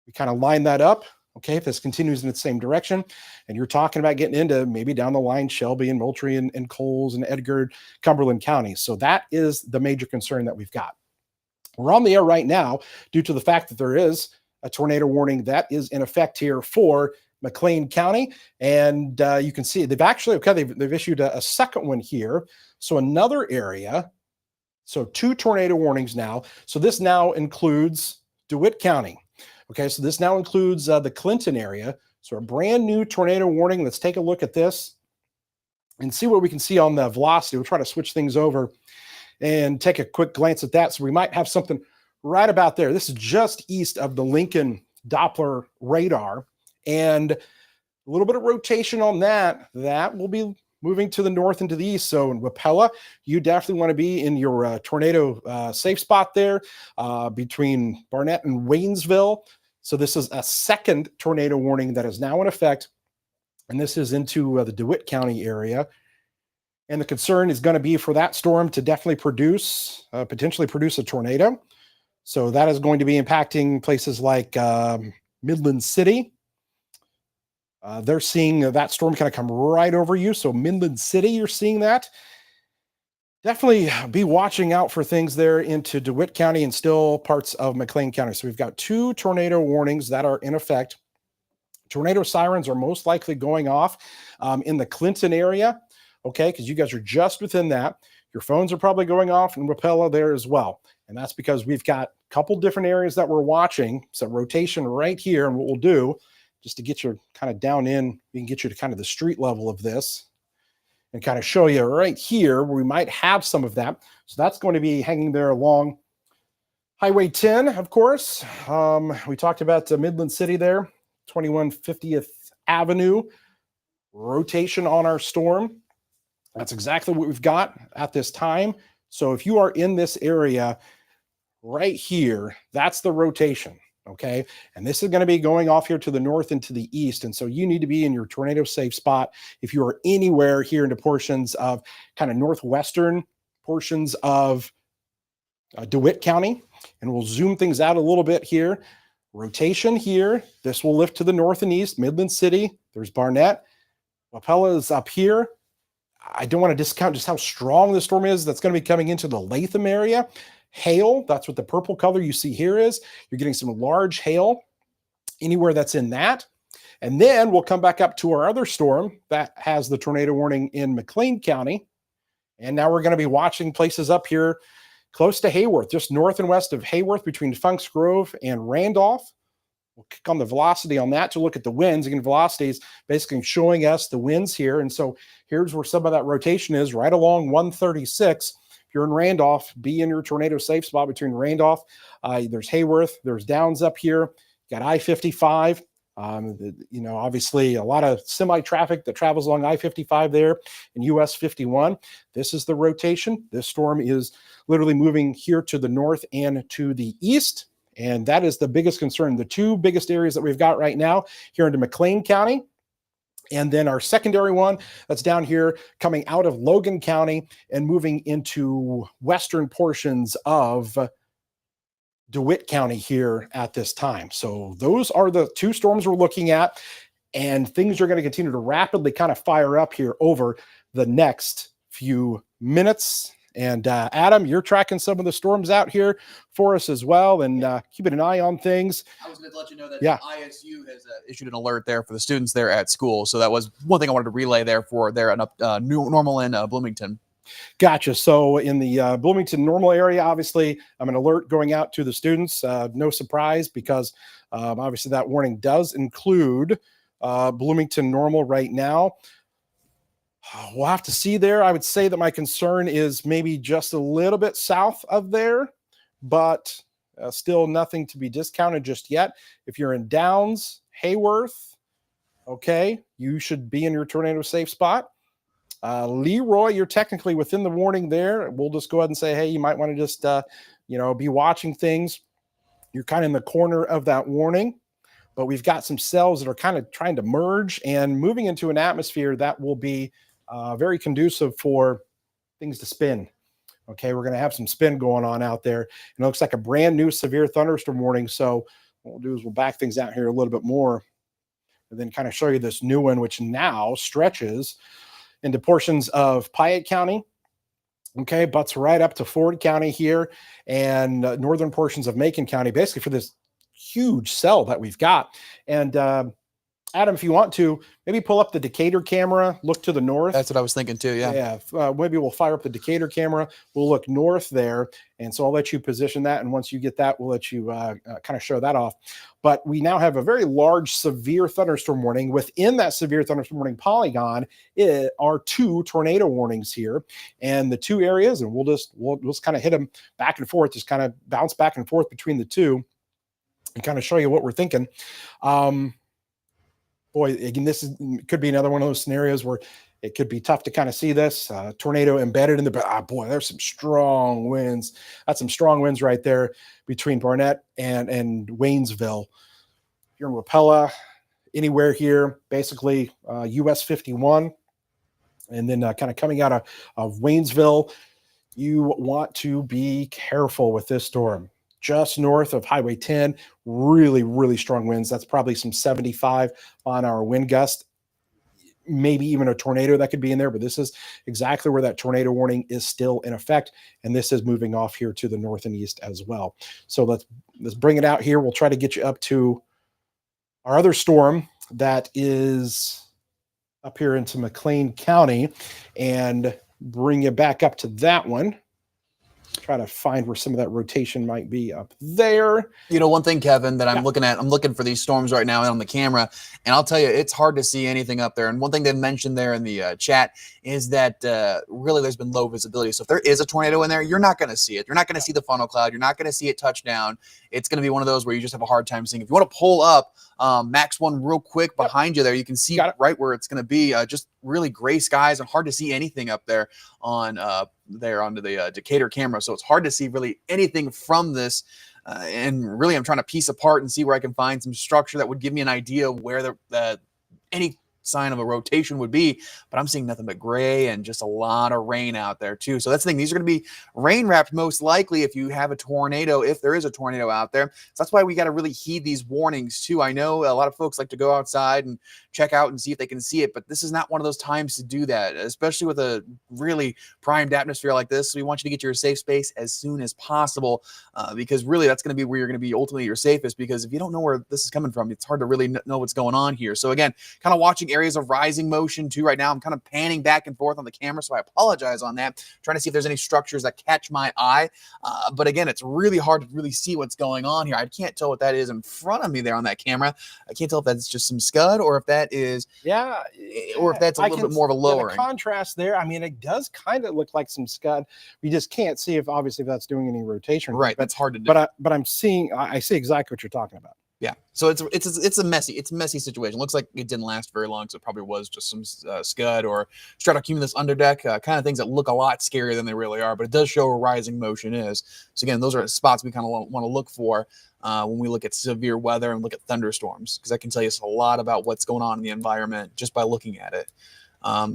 We kind of line that up. Okay, if this continues in the same direction, and you're talking about getting into maybe down the line Shelby and Moultrie and Coles and Edgar, Cumberland counties. So that is the major concern that we've got. We're on the air right now due to the fact that there is a tornado warning that is in effect here for McLean County. And you can see they've actually, they've issued a second one here. So another area. So 2 tornado warnings now. So this now includes DeWitt County. Okay, so this now includes the Clinton area. So a brand new tornado warning. Let's take a look at this and see what we can see on the velocity. We'll try to switch things over and take a quick glance at that. So we might have something right about there. This is just east of the Lincoln Doppler radar. And a little bit of rotation on that. That will be moving to the north and to the east. So in Wapella, you definitely want to be in your tornado safe spot there between Barnett and Waynesville. So this is a second tornado warning that is now in effect. And this is into the DeWitt County area. And the concern is going to be for that storm to definitely produce, potentially produce a tornado. So that is going to be impacting places like Midland City. They're seeing that storm kind of come right over you. So Midland City, you're seeing that. Definitely be watching out for things there into DeWitt County and still parts of McLean County. So we've got 2 tornado warnings that are in effect. Tornado sirens are most likely going off in the Clinton area, okay, because you guys are just within that. Your phones are probably going off in Wapella there as well. And that's because we've got a couple different areas that we're watching. So rotation right here. And what we'll do, just to get you kind of down in, we can get you to kind of the street level of this and kind of show you right here where we might have some of that. So that's going to be hanging there along Highway 10, of course. We talked about Midland City there, 2150th Avenue. rotation on our storm. That's exactly what we've got at this time. So if you are in this area right here, that's the rotation. Okay. And this is going to be going off here to the north and to the east. And so you need to be in your tornado safe spot. If you are anywhere here into portions of kind of northwestern portions of DeWitt County, and we'll zoom things out a little bit here. Rotation here. This will lift to the north and east. Midland City. There's Barnett. Wapella is up here. I don't want to discount just how strong the storm is that's going to be coming into the Latham area. Hail, that's what the purple color you see here is. You're getting some large hail anywhere that's in that. And then we'll come back up to our other storm that has the tornado warning in McLean County. And now we're going to be watching places up here close to Hayworth, just north and west of Hayworth between Funks Grove and Randolph. We'll click on the velocity on that to look at the winds. Again, velocity is basically showing us the winds here. And so here's where some of that rotation is, right along 136. If you're in Randolph, be in your tornado safe spot between Randolph. There's Hayworth. There's Downs up here. You got I-55. Obviously a lot of semi-traffic that travels along I-55 there in US 51. This is the rotation. This storm is literally moving here to the north and to the east. And that is the biggest concern. The two biggest areas that we've got right now here into McLean County. And then our secondary one that's down here coming out of Logan County and moving into western portions of DeWitt County here at this time. So those are the two storms we're looking at, and things are going to continue to rapidly kind of fire up here over the next few minutes. And Adam, you're tracking some of the storms out here for us as well, and keeping an eye on things. I was going to let you know that ISU has issued an alert there for the students there at school. So that was one thing I wanted to relay there for their normal in Bloomington. Gotcha. So in the Bloomington normal area, obviously, I'm an alert going out to the students. No surprise, because obviously that warning does include Bloomington normal right now. We'll have to see there. I would say that my concern is maybe just a little bit south of there, but still nothing to be discounted just yet. If you're in Downs, Hayworth, okay, you should be in your tornado safe spot. Leroy, you're technically within the warning there. We'll just go ahead and say, hey, you might want to just, be watching things. You're kind of in the corner of that warning, but we've got some cells that are kind of trying to merge and moving into an atmosphere that will be very conducive for things to spin. Okay, we're going to have some spin going on out there. And it looks like a brand new severe thunderstorm warning. So what we'll do is we'll back things out here a little bit more and then kind of show you this new one, which now stretches into portions of Piatt County. Okay, butts right up to Ford County here and northern portions of Macon County, basically for this huge cell that we've got. And Adam, if you want to, maybe pull up the Decatur camera, look to the north. That's what I was thinking too, yeah. Maybe we'll fire up the Decatur camera. We'll look north there. And so I'll let you position that. And once you get that, we'll let you kind of show that off. But we now have a very large severe thunderstorm warning. Within that severe thunderstorm warning polygon are two tornado warnings here. And the two areas, and we'll just kind of hit them back and forth, just kind of bounce back and forth between the two and kind of show you what we're thinking. Boy, again, could be another one of those scenarios where it could be tough to kind of see this tornado embedded in the, boy, there's some strong winds. That's some strong winds right there between Barnett and Waynesville. If you're in Wapella, anywhere here, basically US 51. And then kind of coming out of Waynesville, you want to be careful with this storm. Just north of Highway 10, really, really strong winds. That's probably some 75-mile-an-hour wind gust, maybe even a tornado that could be in there, but this is exactly where that tornado warning is still in effect, and this is moving off here to the north and east as well. So let's bring it out here. We'll try to get you up to our other storm that is up here into McLean County and bring you back up to that one. try to find where some of that rotation might be up there. You know, one thing, Kevin, that I'm looking for these storms right now on the camera, and I'll tell you, it's hard to see anything up there. And one thing they mentioned there in the chat is that really there's been low visibility. So if there is a tornado in there, you're not going to see it. You're not going to see the funnel cloud. You're not going to see it touch down. It's going to be one of those where you just have a hard time seeing. If you want to pull up Max 1 real quick behind you there, you can see right where it's going to be. Just really gray skies and hard to see anything up there on there onto the Decatur camera. So it's hard to see really anything from this. And really, I'm trying to piece apart and see where I can find some structure that would give me an idea of where any sign of a rotation would be, but I'm seeing nothing but gray and just a lot of rain out there too. So that's the thing. These are going to be rain wrapped most likely if you have a tornado, if there is a tornado out there. So that's why we got to really heed these warnings too. I know a lot of folks like to go outside and check out and see if they can see it, but this is not one of those times to do that, especially with a really primed atmosphere like this. So we want you to get to your safe space as soon as possible because really that's going to be where you're going to be ultimately your safest, because if you don't know where this is coming from, it's hard to really know what's going on here. So again, kind of watching areas of rising motion too right now. I'm kind of panning back and forth on the camera, so I apologize on that, trying to see if there's any structures that catch my eye. But again, it's really hard to really see what's going on here. I can't tell what that is in front of me there on that camera. I can't tell if that's just some scud or if that is or if that's a little bit more of a lowering. The contrast there, I mean, it does kind of look like some scud. We just can't see if obviously if that's doing any rotation. Right, that's hard to do. But I'm seeing, I see exactly what you're talking about. Yeah, so it's a messy situation. Looks like it didn't last very long, so it probably was just some scud or stratocumulus underdeck, kind of things that look a lot scarier than they really are. But it does show where rising motion is. So again, those are spots we kind of want to look for when we look at severe weather and look at thunderstorms, because that can tell you a lot about what's going on in the environment just by looking at it.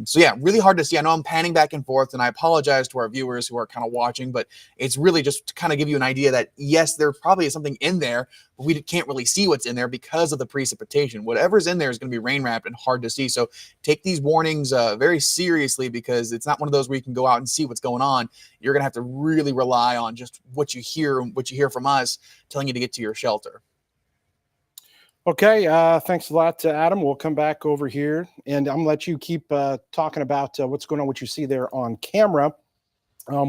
So yeah, really hard to see. I know I'm panning back and forth, and I apologize to our viewers who are kind of watching, but it's really just to kind of give you an idea that yes, there probably is something in there, but we can't really see what's in there because of the precipitation. Whatever's in there is going to be rain wrapped and hard to see. So take these warnings very seriously, because it's not one of those where you can go out and see what's going on. You're going to have to really rely on just what you hear from us telling you to get to your shelter. Okay, thanks a lot, Adam. We'll come back over here, and I'm going to let you keep talking about what's going on, what you see there on camera.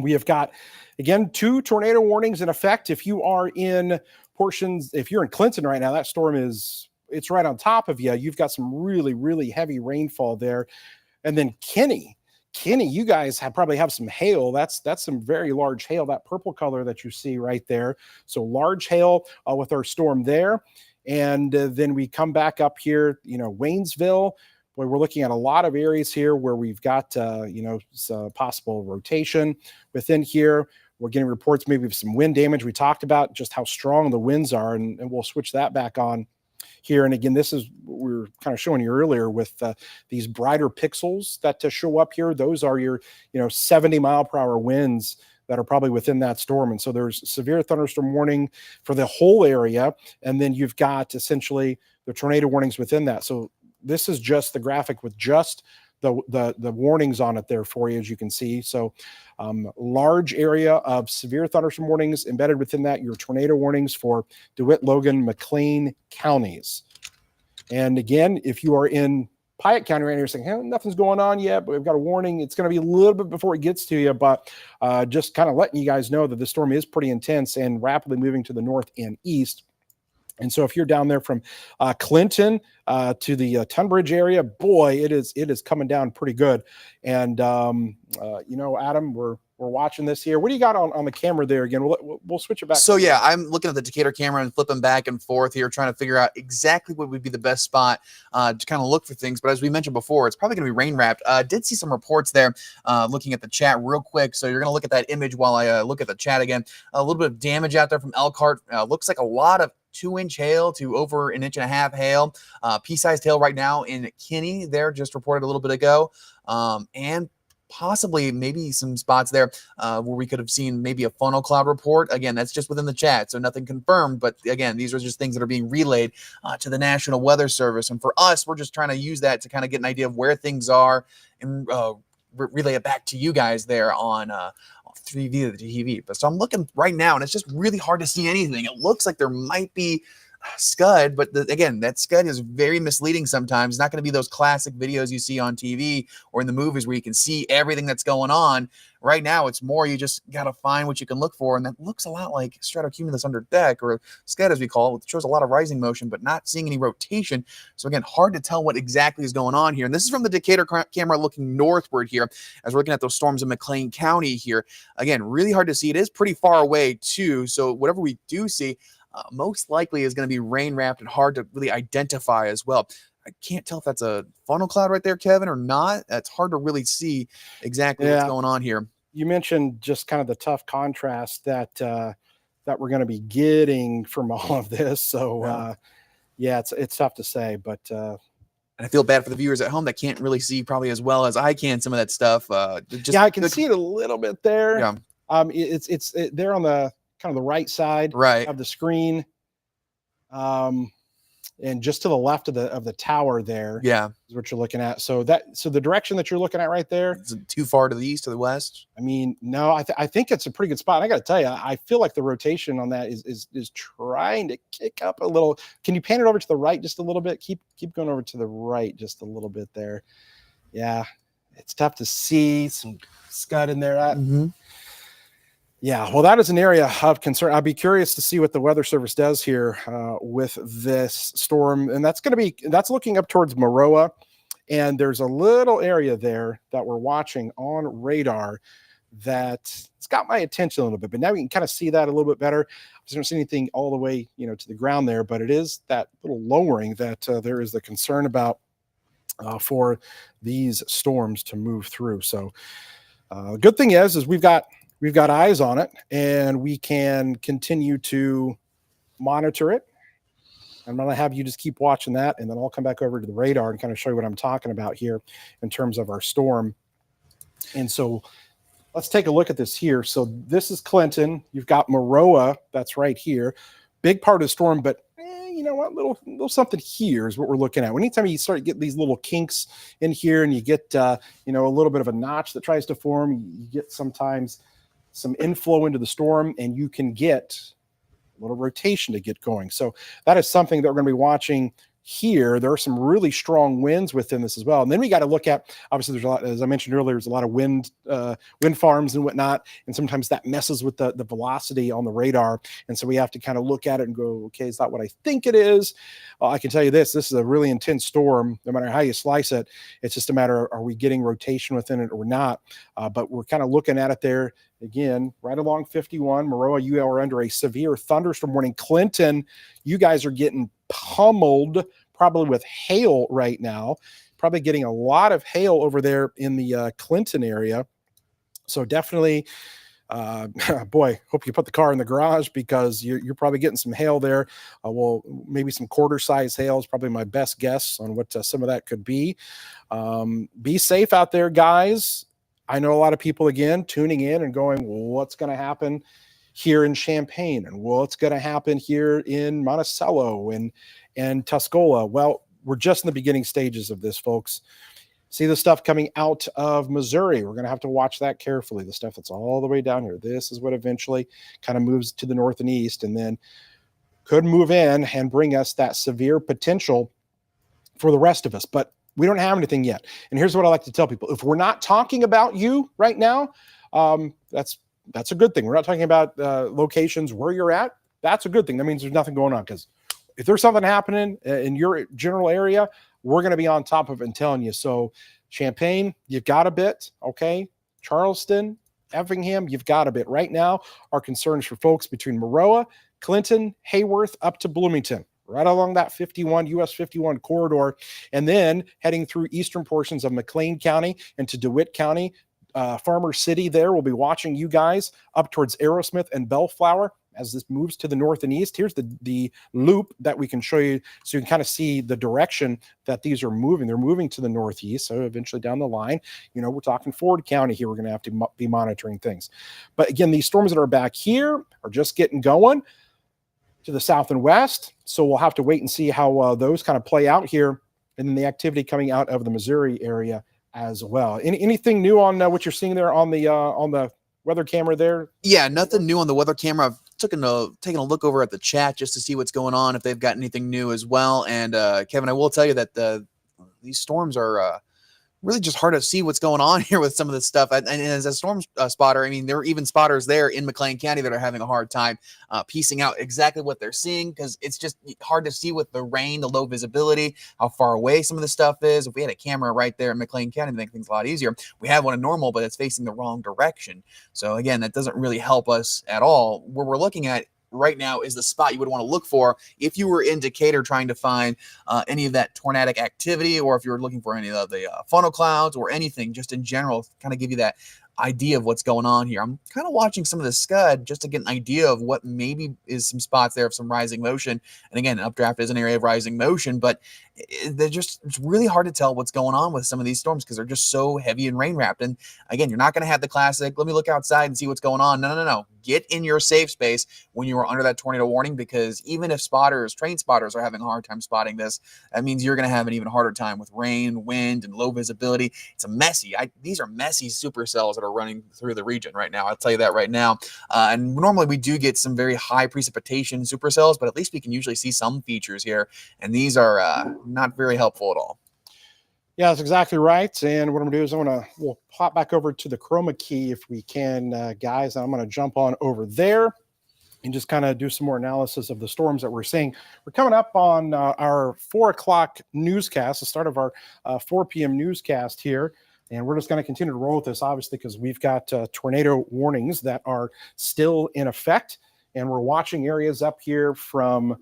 We have got, again, 2 tornado warnings in effect. If you are in if you're in Clinton right now, that storm it's right on top of you. You've got some really, really heavy rainfall there. And then Kenny, you guys probably have some hail. That's some very large hail, that purple color that you see right there. So large hail with our storm there. And then we come back up here, Waynesville, where we're looking at a lot of areas here where we've got, some possible rotation within here. We're getting reports maybe of some wind damage. We talked about just how strong the winds are, and we'll switch that back on here. And again, this is what we were kind of showing you earlier with these brighter pixels that show up here. Those are your, 70-mile-per-hour winds that are probably within that storm. And so there's severe thunderstorm warning for the whole area. And then you've got essentially the tornado warnings within that. So this is just the graphic with just the warnings on it there for you, as you can see. So large area of severe thunderstorm warnings embedded within that, your tornado warnings for DeWitt, Logan, McLean counties. And again, if you are in Piatt County right here saying, hey, nothing's going on yet, but we've got a warning. It's going to be a little bit before it gets to you, but just kind of letting you guys know that the storm is pretty intense and rapidly moving to the north and east. And so if you're down there from Clinton to the Tunbridge area, boy, it is coming down pretty good. And, Adam, we're watching this here. What do you got on the camera there again? We'll switch it back. So yeah, I'm looking at the Decatur camera and flipping back and forth here, trying to figure out exactly what would be the best spot to kind of look for things. But as we mentioned before, it's probably going to be rain wrapped. Did see some reports there looking at the chat real quick. So you're going to look at that image while I look at the chat again. A little bit of damage out there from Elkhart. Looks like a lot of 2-inch hail to over 1.5 inch hail. Pea-sized hail right now in Kinney there, just reported a little bit ago. And possibly maybe some spots there where we could have seen maybe a funnel cloud report. Again, that's just within the chat, so nothing confirmed. But again, these are just things that are being relayed to the National Weather Service. And for us, we're just trying to use that to kind of get an idea of where things are and relay it back to you guys there on 3V the TV. But so I'm looking right now, and it's just really hard to see anything. It looks like there might be scud, but again, that scud is very misleading sometimes. It's not going to be those classic videos you see on TV or in the movies where you can see everything that's going on. Right now, it's more you just got to find what you can look for, and that looks a lot like stratocumulus under deck, or scud as we call it. It shows a lot of rising motion, but not seeing any rotation. So again, hard to tell what exactly is going on here. And this is from the Decatur camera looking northward here, as we're looking at those storms in McLean County here. Again, really hard to see. It is pretty far away too, so whatever we do see, most likely is going to be rain wrapped and hard to really identify as well. I can't tell if that's a funnel cloud right there, Kevin, or not. It's hard to really see exactly what's going on here. You mentioned just kind of the tough contrast that that we're going to be getting from all of this. So it's tough to say, but and I feel bad for the viewers at home that can't really see probably as well as I can some of that stuff. I can see it a little bit there. Yeah. It's there on the kind of the right side of the screen. And just to the left of the tower there is what you're looking at. So the direction that you're looking at right there, is it too far to the east or the west? I mean, no, I think it's a pretty good spot. I got to tell you, I feel like the rotation on that is trying to kick up a little. Can you pan it over to the right just a little bit? Keep going over to the right just a little bit there. Yeah, it's tough to see some scud in there. Yeah, well, that is an area of concern. I'll be curious to see what the Weather Service does here with this storm. And that's looking up towards Maroa. And there's a little area there that we're watching on radar that it's got my attention a little bit. But now we can kind of see that a little bit better. I don't see anything all the way, to the ground there, but it is that little lowering that there is the concern about for these storms to move through. So good thing is we've got eyes on it, and we can continue to monitor it. I'm going to have you just keep watching that, and then I'll come back over to the radar and kind of show you what I'm talking about here in terms of our storm. And so let's take a look at this here. So this is Clinton. You've got Maroa. That's right here. Big part of the storm, but you know what? Little something here is what we're looking at. Anytime you start to get these little kinks in here, and you get a little bit of a notch that tries to form, you get sometimes some inflow into the storm, and you can get a little rotation to get going. So that is something that we're going to be watching here. There are some really strong winds within this as well. And then we got to look at, obviously there's a lot, as I mentioned earlier, there's a lot of wind farms and whatnot. And sometimes that messes with the velocity on the radar. And so we have to kind of look at it and go, okay, is that what I think it is? I can tell you this is a really intense storm. No matter how you slice it, it's just a matter of, are we getting rotation within it or not? But we're kind of looking at it there. Again, right along 51, Maroa, you are under a severe thunderstorm warning. Clinton, you guys are getting pummeled probably with hail right now, probably getting a lot of hail over there in the Clinton area. So definitely, boy, hope you put the car in the garage, because you're probably getting some hail there. Well, maybe some quarter size hail is probably my best guess on what some of that could be. Be safe out there, guys. I know a lot of people, again, tuning in and going, well, what's going to happen here in Champaign, and what's going to happen here in Monticello and Tuscola? Well, we're just in the beginning stages of this, folks. See the stuff coming out of Missouri. We're going to have to watch that carefully. The stuff that's all the way down here. This is what eventually kind of moves to the north and east, and then could move in and bring us that severe potential for the rest of us. But we don't have anything yet. And here's what I like to tell people. If we're not talking about you right now, that's a good thing. We're not talking about locations where you're at. That's a good thing. That means there's nothing going on, because if there's something happening in your general area, we're going to be on top of it and telling you. So Champaign, you've got a bit. Okay. Charleston, Effingham, you've got a bit. Right now, our concerns for folks between Maroa, Clinton, Hayworth, up to Bloomington, right along that US 51 corridor, and then heading through eastern portions of McLean County into DeWitt County. Farmer City there, we'll be watching you guys up towards Aerosmith and Bellflower as this moves to the north and east. Here's the loop that we can show you, so you can kind of see the direction that these are moving. They're moving to the northeast, so eventually down the line, we're talking Ford County here. We're going to have to be monitoring things. But again, these storms that are back here are just getting going to the south and west, so we'll have to wait and see how those kind of play out here, and then the activity coming out of the Missouri area as well. Anything new on what you're seeing there on the weather camera there? Yeah, nothing new on the weather camera. taking a look over at the chat just to see what's going on, if they've got anything new as well. And Kevin, I will tell you that these storms are really just hard to see what's going on here with some of this stuff. And as a storm spotter, I mean, there are even spotters there in McLean County that are having a hard time piecing out exactly what they're seeing, because it's just hard to see with the rain, the low visibility, how far away some of the stuff is. If we had a camera right there in McLean County, it'd make things a lot easier. We have one in Normal, but it's facing the wrong direction. So again, that doesn't really help us at all. Where we're looking at right now is the spot you would want to look for if you were in Decatur trying to find any of that tornadic activity, or if you're looking for any of the funnel clouds or anything just in general, kind of give you that idea of what's going on here. I'm kind of watching some of the scud just to get an idea of what maybe is some spots there of some rising motion. And again, an updraft is an area of rising motion, but it's really hard to tell what's going on with some of these storms because they're just so heavy and rain wrapped. And again, you're not going to have the classic, let me look outside and see what's going on. No. Get in your safe space when you are under that tornado warning, because even if trained spotters are having a hard time spotting this, that means you're going to have an even harder time with rain, wind, and low visibility. It's a messy. These are messy supercells that are running through the region right now. I'll tell you that right now. And normally we do get some very high precipitation supercells, but at least we can usually see some features here. And these are not very helpful at all. Yeah, that's exactly right. And what I'm gonna do is we'll pop back over to the chroma key if we can, guys. I'm gonna jump on over there and just kind of do some more analysis of the storms that we're seeing. We're coming up on our 4 o'clock newscast, the start of our 4 p.m. newscast here. And we're just going to continue to roll with this, obviously, because we've got tornado warnings that are still in effect. And we're watching areas up here from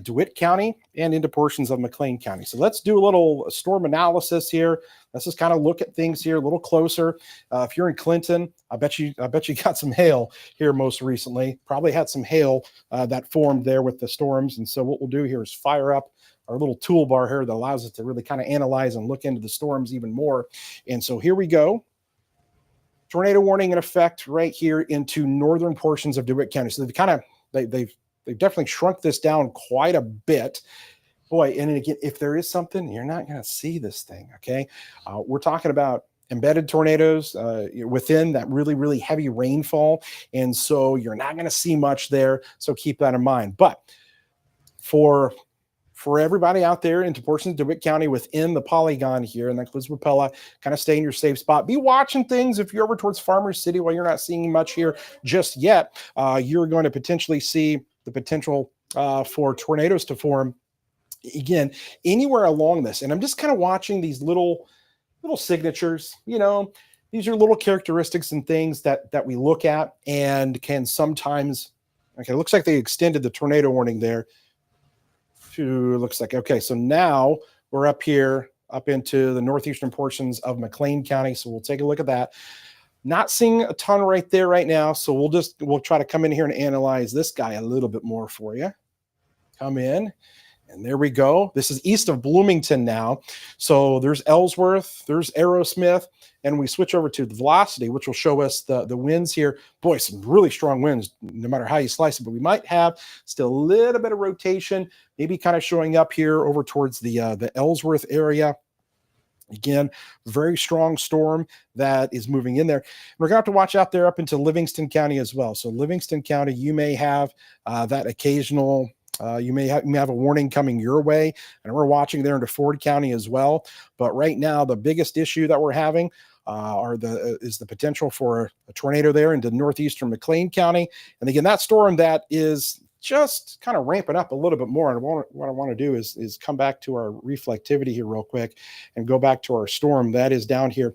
DeWitt County and into portions of McLean County. So let's do a little storm analysis here. Let's just kind of look at things here a little closer. If you're in Clinton, I bet you got some hail here most recently. Probably had some hail that formed there with the storms. And so what we'll do here is fire up our little toolbar here that allows us to really kind of analyze and look into the storms even more. And so here we go. Tornado warning in effect right here into northern portions of DeWitt County. So they've definitely shrunk this down quite a bit. Boy, and again, if there is something, you're not going to see this thing, okay? We're talking about embedded tornadoes within that really, really heavy rainfall. And so you're not going to see much there. So keep that in mind. But for everybody out there into portions of DeWitt County within the polygon here, and that includes Rapella, kind of stay in your safe spot. Be watching things. If you're over towards Farmers City, while you're not seeing much here just yet, you're going to potentially see the potential for tornadoes to form again anywhere along this. And I'm just kind of watching these little signatures. You know, these are little characteristics and things that we look at and can sometimes. Okay, it looks like they extended the tornado warning there. Looks like, okay, so now we're up here, up into the northeastern portions of McLean County. So we'll take a look at that. Not seeing a ton right there right now. So we'll try to come in here and analyze this guy a little bit more for you. Come in. And there we go. This is east of Bloomington now. So there's Ellsworth, there's Aerosmith, and we switch over to the velocity, which will show us the winds here. Boy, some really strong winds, no matter how you slice it, but we might have still a little bit of rotation, maybe kind of showing up here over towards the Ellsworth area. Again, very strong storm that is moving in there. We're going to have to watch out there up into Livingston County as well. So Livingston County, you may have that occasional you may have a warning coming your way, and we're watching there into Ford County as well. But right now, the biggest issue that we're having is the potential for a tornado there into northeastern McLean County. And again, that storm that is just kind of ramping up a little bit more. And what I want to do is come back to our reflectivity here real quick and go back to our storm that is down here.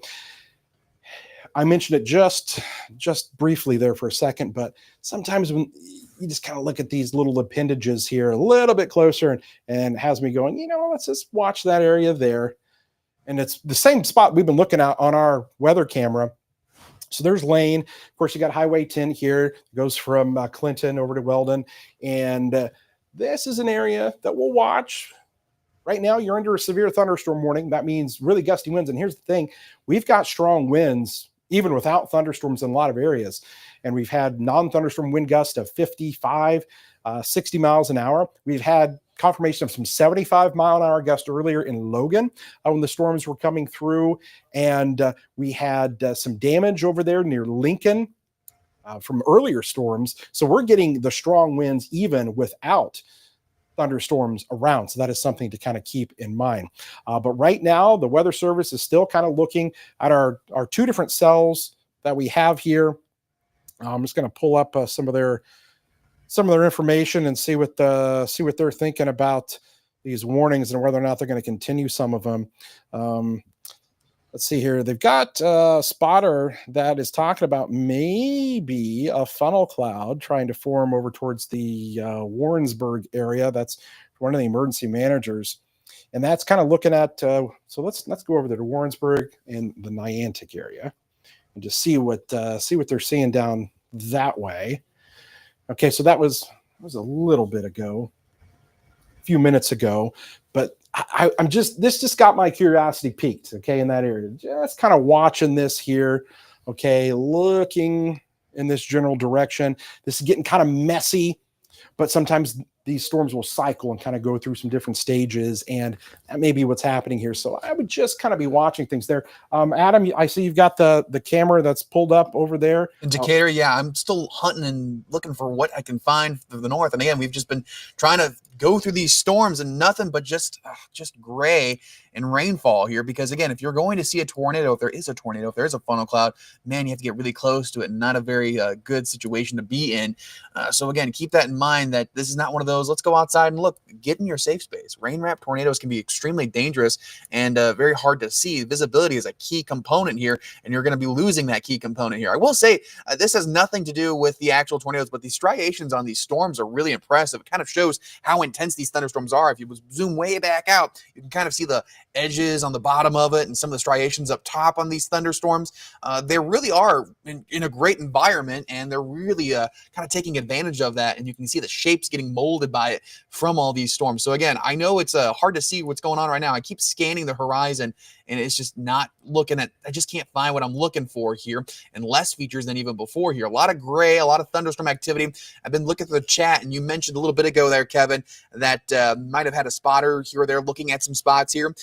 I mentioned it just briefly there for a second, but sometimes when you just kind of look at these little appendages here a little bit closer and has me going, let's just watch that area there. And it's the same spot we've been looking at on our weather camera. So there's Lane. Of course, you got Highway 10 here. It goes from Clinton over to Weldon. And this is an area that we'll watch. Right now, you're under a severe thunderstorm warning. That means really gusty winds. And here's the thing. We've got strong winds even without thunderstorms in a lot of areas. And we've had non-thunderstorm wind gusts of 55, 60 miles an hour. We've had confirmation of some 75-mile-an-hour gust earlier in Logan when the storms were coming through. And we had some damage over there near Lincoln. from earlier storms. So we're getting the strong winds even without thunderstorms around. So that is something to kind of keep in mind. But right now, the Weather Service is still kind of looking at our two different cells that we have here. I'm just going to pull up some of their information and see what they're thinking about these warnings and whether or not they're going to continue some of them. Let's see here. They've got a spotter that is talking about maybe a funnel cloud trying to form over towards the Warrensburg area. That's one of the emergency managers. And that's kind of looking at, so let's go over there to Warrensburg and the Niantic area and just see what they're seeing down that way. Okay, so that was a little bit ago, a few minutes ago, but this just got my curiosity piqued, okay, in that area. Just kind of watching this here, okay, looking in this general direction. This is getting kind of messy, but sometimes these storms will cycle and kind of go through some different stages, and that may be what's happening here. So I would just kind of be watching things there. Adam, I see you've got the camera that's pulled up over there. In Decatur, yeah, I'm still hunting and looking for what I can find to the north. And again, we've just been trying to go through these storms and nothing but just gray and rainfall here. Because again, if you're going to see a tornado, if there is a tornado, if there is a funnel cloud, man, you have to get really close to it. Not a very good situation to be in. So again, keep that in mind that this is not one of those, let's go outside and look, get in your safe space. Rain-wrapped tornadoes can be extremely dangerous and very hard to see. Visibility is a key component here, and you're going to be losing that key component here. I will say this has nothing to do with the actual tornadoes, but the striations on these storms are really impressive. It kind of shows how intense these thunderstorms are. If you zoom way back out, you can kind of see the edges on the bottom of it and some of the striations up top on these thunderstorms. They really are in a great environment, and they're really kind of taking advantage of that, and you can see the shapes getting molded by it from all these storms. So again, I know it's hard to see what's going on right now. I keep scanning the horizon, and it's just not looking at, I just can't find what I'm looking for here, and less features than even before here. A lot of gray, a lot of thunderstorm activity. I've been looking at the chat, and you mentioned a little bit ago there, Kevin, that might have had a spotter here or there looking at some spots here,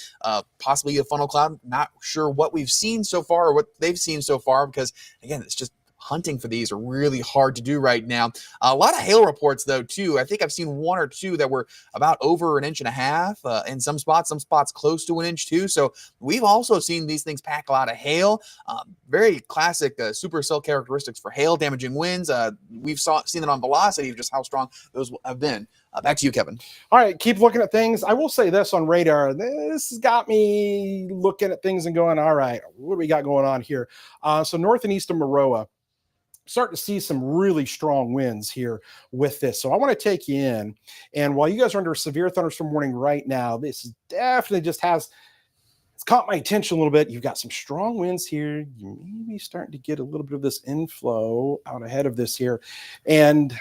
possibly a funnel cloud. Not sure what we've seen so far or what they've seen so far, because again, it's just hunting for these are really hard to do right now. A lot of hail reports though too. I think I've seen one or two that were about over 1.5 inches in some spots close to 1 inch too. So we've also seen these things pack a lot of hail. Very classic supercell characteristics for hail damaging winds. We've seen it on velocity of just how strong those have been. Back to you, Kevin. All right, keep looking at things. I will say this on radar. This has got me looking at things and going, all right, what do we got going on here? So north and east of Maroa, starting to see some really strong winds here with this. So I want to take you in. And while you guys are under a severe thunderstorm warning right now, this definitely just it's caught my attention a little bit. You've got some strong winds here. You may be starting to get a little bit of this inflow out ahead of this here. And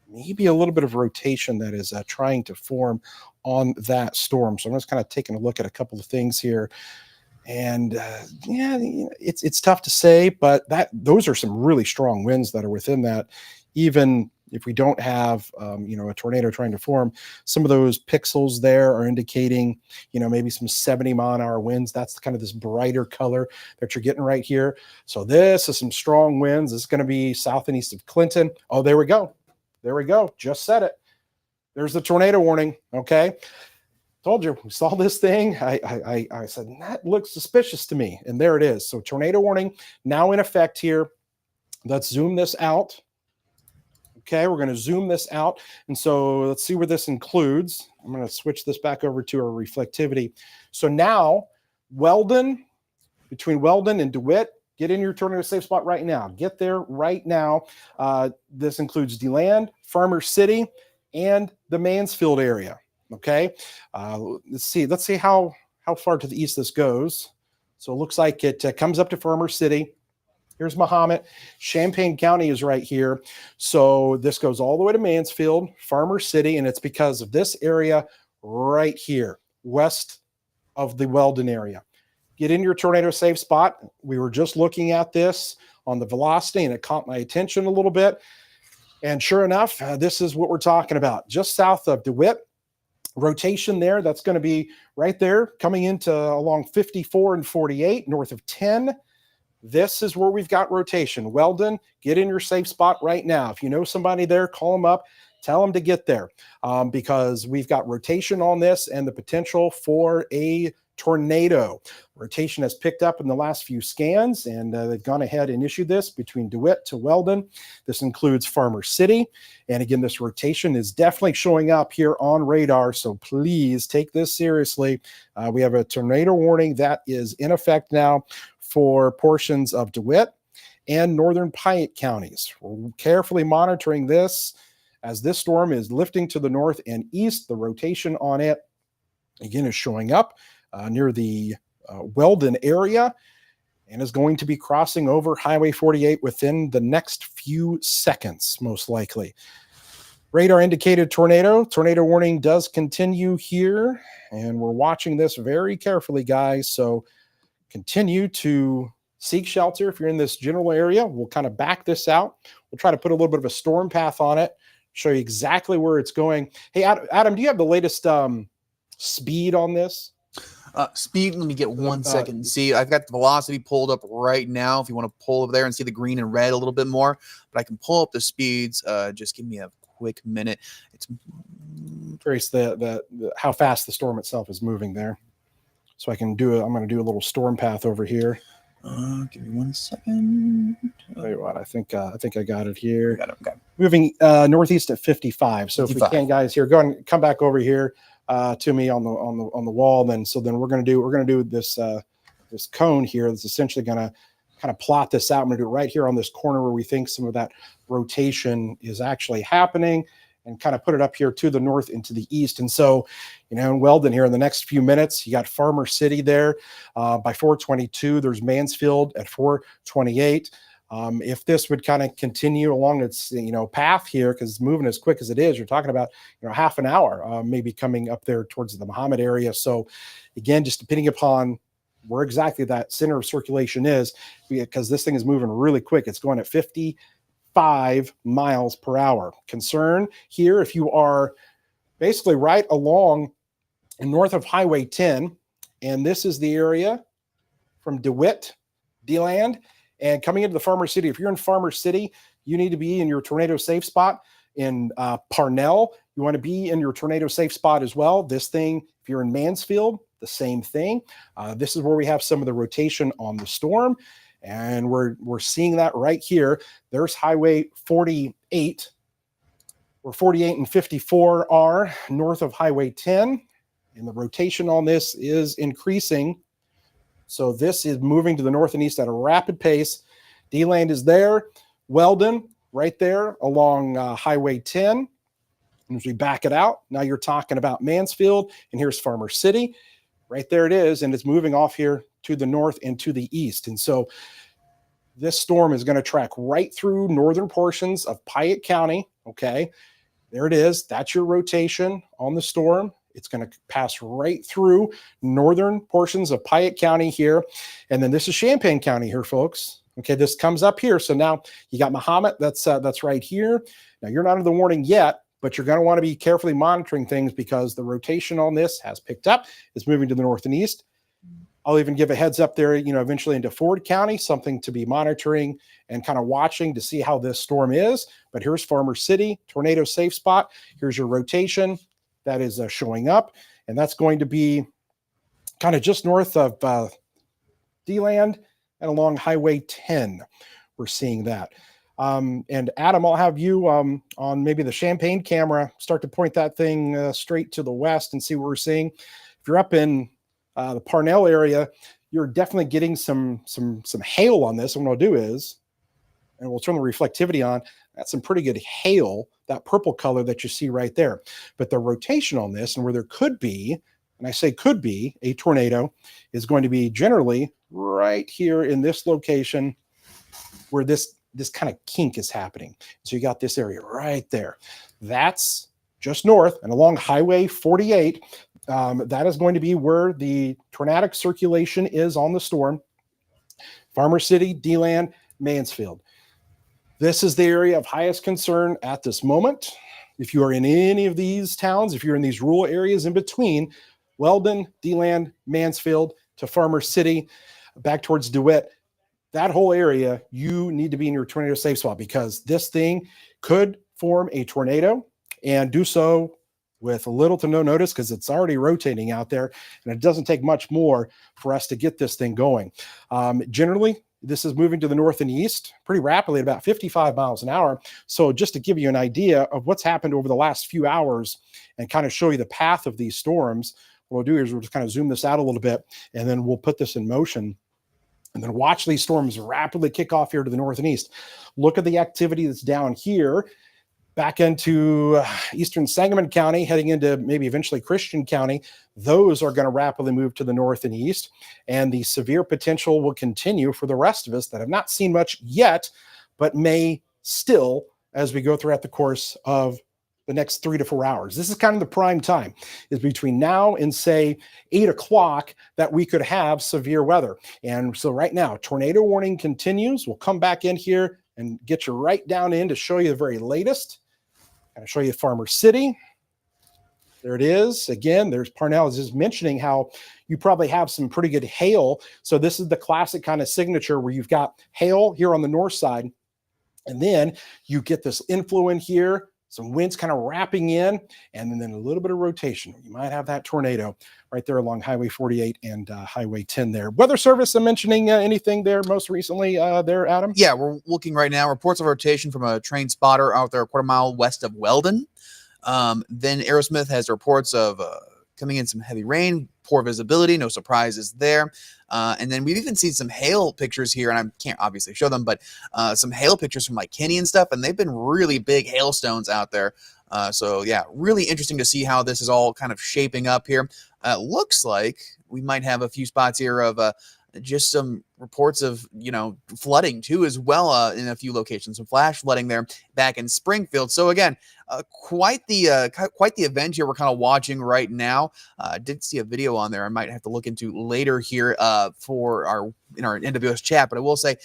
maybe a little bit of rotation that is trying to form on that storm. So I'm just kind of taking a look at a couple of things here. And yeah, it's tough to say, but those are some really strong winds that are within that. Even if we don't have, a tornado trying to form, some of those pixels there are indicating, maybe some 70-mile-an-hour winds. That's kind of this brighter color that you're getting right here. So this is some strong winds. It's going to be south and east of Clinton. Oh, there we go. There we go. Just said it. There's the tornado warning. Okay. Told you, we saw this thing. I said, that looks suspicious to me. And there it is. So tornado warning now in effect here. Let's zoom this out. Okay, we're going to zoom this out. And so let's see where this includes. I'm going to switch this back over to our reflectivity. So now between Weldon and DeWitt, get in your tornado safe spot right now. Get there right now. This includes DeLand, Farmer City, and the Mansfield area. Okay, let's see how far to the east this goes. So it looks like it comes up to Farmer City. Here's Mahomet. Champaign County is right here. So this goes all the way to Mansfield, Farmer City, and it's because of this area right here, west of the Weldon area. Get in your tornado safe spot. We were just looking at this on the velocity, and it caught my attention a little bit. And sure enough, this is what we're talking about. Just south of DeWitt. Rotation there, that's going to be right there coming into along 54 and 48 north of 10. this is where we've got rotation. Weldon, get in your safe spot right now. If you know somebody there, call them up, tell them to get there, because we've got rotation on this and the potential for a tornado. Rotation has picked up in the last few scans, and they've gone ahead and issued this between DeWitt to Weldon. This includes Farmer City. And again, this rotation is definitely showing up here on radar, so please take this seriously. We have a tornado warning that is in effect now for portions of DeWitt and northern Piatt counties. We're carefully monitoring this as this storm is lifting to the north and east. The rotation on it, again, is showing up near the Weldon area and is going to be crossing over Highway 48 within the next few seconds, most likely. Radar indicated tornado. Tornado warning does continue here, and we're watching this very carefully, guys. So continue to seek shelter if you're in this general area. We'll kind of back this out. We'll try to put a little bit of a storm path on it, show you exactly where it's going. Hey, Adam, do you have the latest speed on this? Speed, let me get 1 second. See, I've got the velocity pulled up right now. If you want to pull over there and see the green and red a little bit more, but I can pull up the speeds. Just give me a quick minute. It's trace the how fast the storm itself is moving there. So I can do it. I'm going to do a little storm path over here. Give me 1 second. Tell you what, I think I got it here. Got it. Okay. Moving northeast at 55. So 55. If we can, guys, here, go and come back over here to me on the wall. Then we're going to do this this cone here. That's essentially going to kind of plot this out. I'm going to do it right here on this corner where we think some of that rotation is actually happening, and kind of put it up here to the north and to the east. And so, in Weldon here in the next few minutes, you got Farmer City there by 422. There's Mansfield at 428. If this would kind of continue along its path here, because it's moving as quick as it is, you're talking about half an hour maybe coming up there towards the Muhammad area. So again, just depending upon where exactly that center of circulation is, because this thing is moving really quick. It's going at 55 miles per hour. Concern here, if you are basically right along north of Highway 10, and this is the area from DeWitt, DeLand, and coming into the Farmer City. If you're in Farmer City, you need to be in your tornado safe spot. In Parnell, you want to be in your tornado safe spot as well. This thing, if you're in Mansfield, the same thing. This is where we have some of the rotation on the storm, and we're seeing that right here. There's Highway 48, where 48 and 54 are north of Highway 10, and the rotation on this is increasing. So this is moving to the north and east at a rapid pace. DeLand is there. Weldon, right there along Highway 10. And as we back it out, now you're talking about Mansfield, and here's Farmer City. Right there it is, and it's moving off here to the north and to the east. And so this storm is going to track right through northern portions of Piatt County, okay? There it is. That's your rotation on the storm. It's going to pass right through northern portions of Piatt County here. And then this is Champaign County here, folks. Okay, this comes up here. So now you got Muhammad. That's right here. Now you're not under the warning yet, but you're going to want to be carefully monitoring things because the rotation on this has picked up. It's moving to the north and east. I'll even give a heads up there, eventually into Ford County, something to be monitoring and kind of watching to see how this storm is. But here's Farmer City, tornado safe spot. Here's your rotation. That is showing up, and that's going to be kind of just north of DeLand and along Highway 10. We're seeing that. And Adam, I'll have you on maybe the Champaign camera, start to point that thing straight to the west and see what we're seeing. If you're up in the Parnell area, you're definitely getting some hail on this. And what I'll do is, and we'll turn the reflectivity on, that's some pretty good hail, that purple color that you see right there. But the rotation on this, and where there could be, and I say could be, a tornado, is going to be generally right here in this location where this kind of kink is happening. So you got this area right there. That's just north and along Highway 48. That is going to be where the tornadic circulation is on the storm. Farmer City, DeLand, Mansfield. This is the area of highest concern at this moment. If you are in any of these towns, if you're in these rural areas in between, Weldon, DeLand, Mansfield to Farmer City, back towards DeWitt, that whole area, you need to be in your tornado safe spot, because this thing could form a tornado and do so with little to no notice, because it's already rotating out there, and it doesn't take much more for us to get this thing going. Generally, this is moving to the north and east pretty rapidly at about 55 miles an hour. So just to give you an idea of what's happened over the last few hours and kind of show you the path of these storms, what we'll do is we'll just kind of zoom this out a little bit, and then we'll put this in motion. And then watch these storms rapidly kick off here to the north and east. Look at the activity that's down here, back into eastern Sangamon County, heading into maybe eventually Christian County. Those are going to rapidly move to the north and east. And the severe potential will continue for the rest of us that have not seen much yet, but may still as we go throughout the course of the next 3 to 4 hours. This is kind of the prime time, is between now and say 8 o'clock, that we could have severe weather. And so right now, tornado warning continues. We'll come back in here and get you right down in to show you the very latest. I'll show you Farmer City. There it is. Again, there's Parnell is just mentioning how you probably have some pretty good hail. So this is the classic kind of signature where you've got hail here on the north side, and then you get this inflow in here, some winds kind of wrapping in, and then a little bit of rotation. You might have that tornado right there along Highway 48 and Highway 10 there. Weather Service, I'm mentioning anything there most recently there, Adam? Yeah, we're looking right now. Reports of rotation from a train spotter out there a quarter mile west of Weldon. Then Aerosmith has reports of coming in some heavy rain, poor visibility, no surprises there. And then we've even seen some hail pictures here, and I can't obviously show them, but some hail pictures from like Kenny and stuff, and they've been really big hailstones out there. So yeah, really interesting to see how this is all kind of shaping up here. Looks like we might have a few spots here of just some reports of, flooding too, as well, in a few locations, some flash flooding there back in Springfield. So again, quite the event here we're kind of watching right now. I did see a video on there I might have to look into later here for our NWS chat, but I will say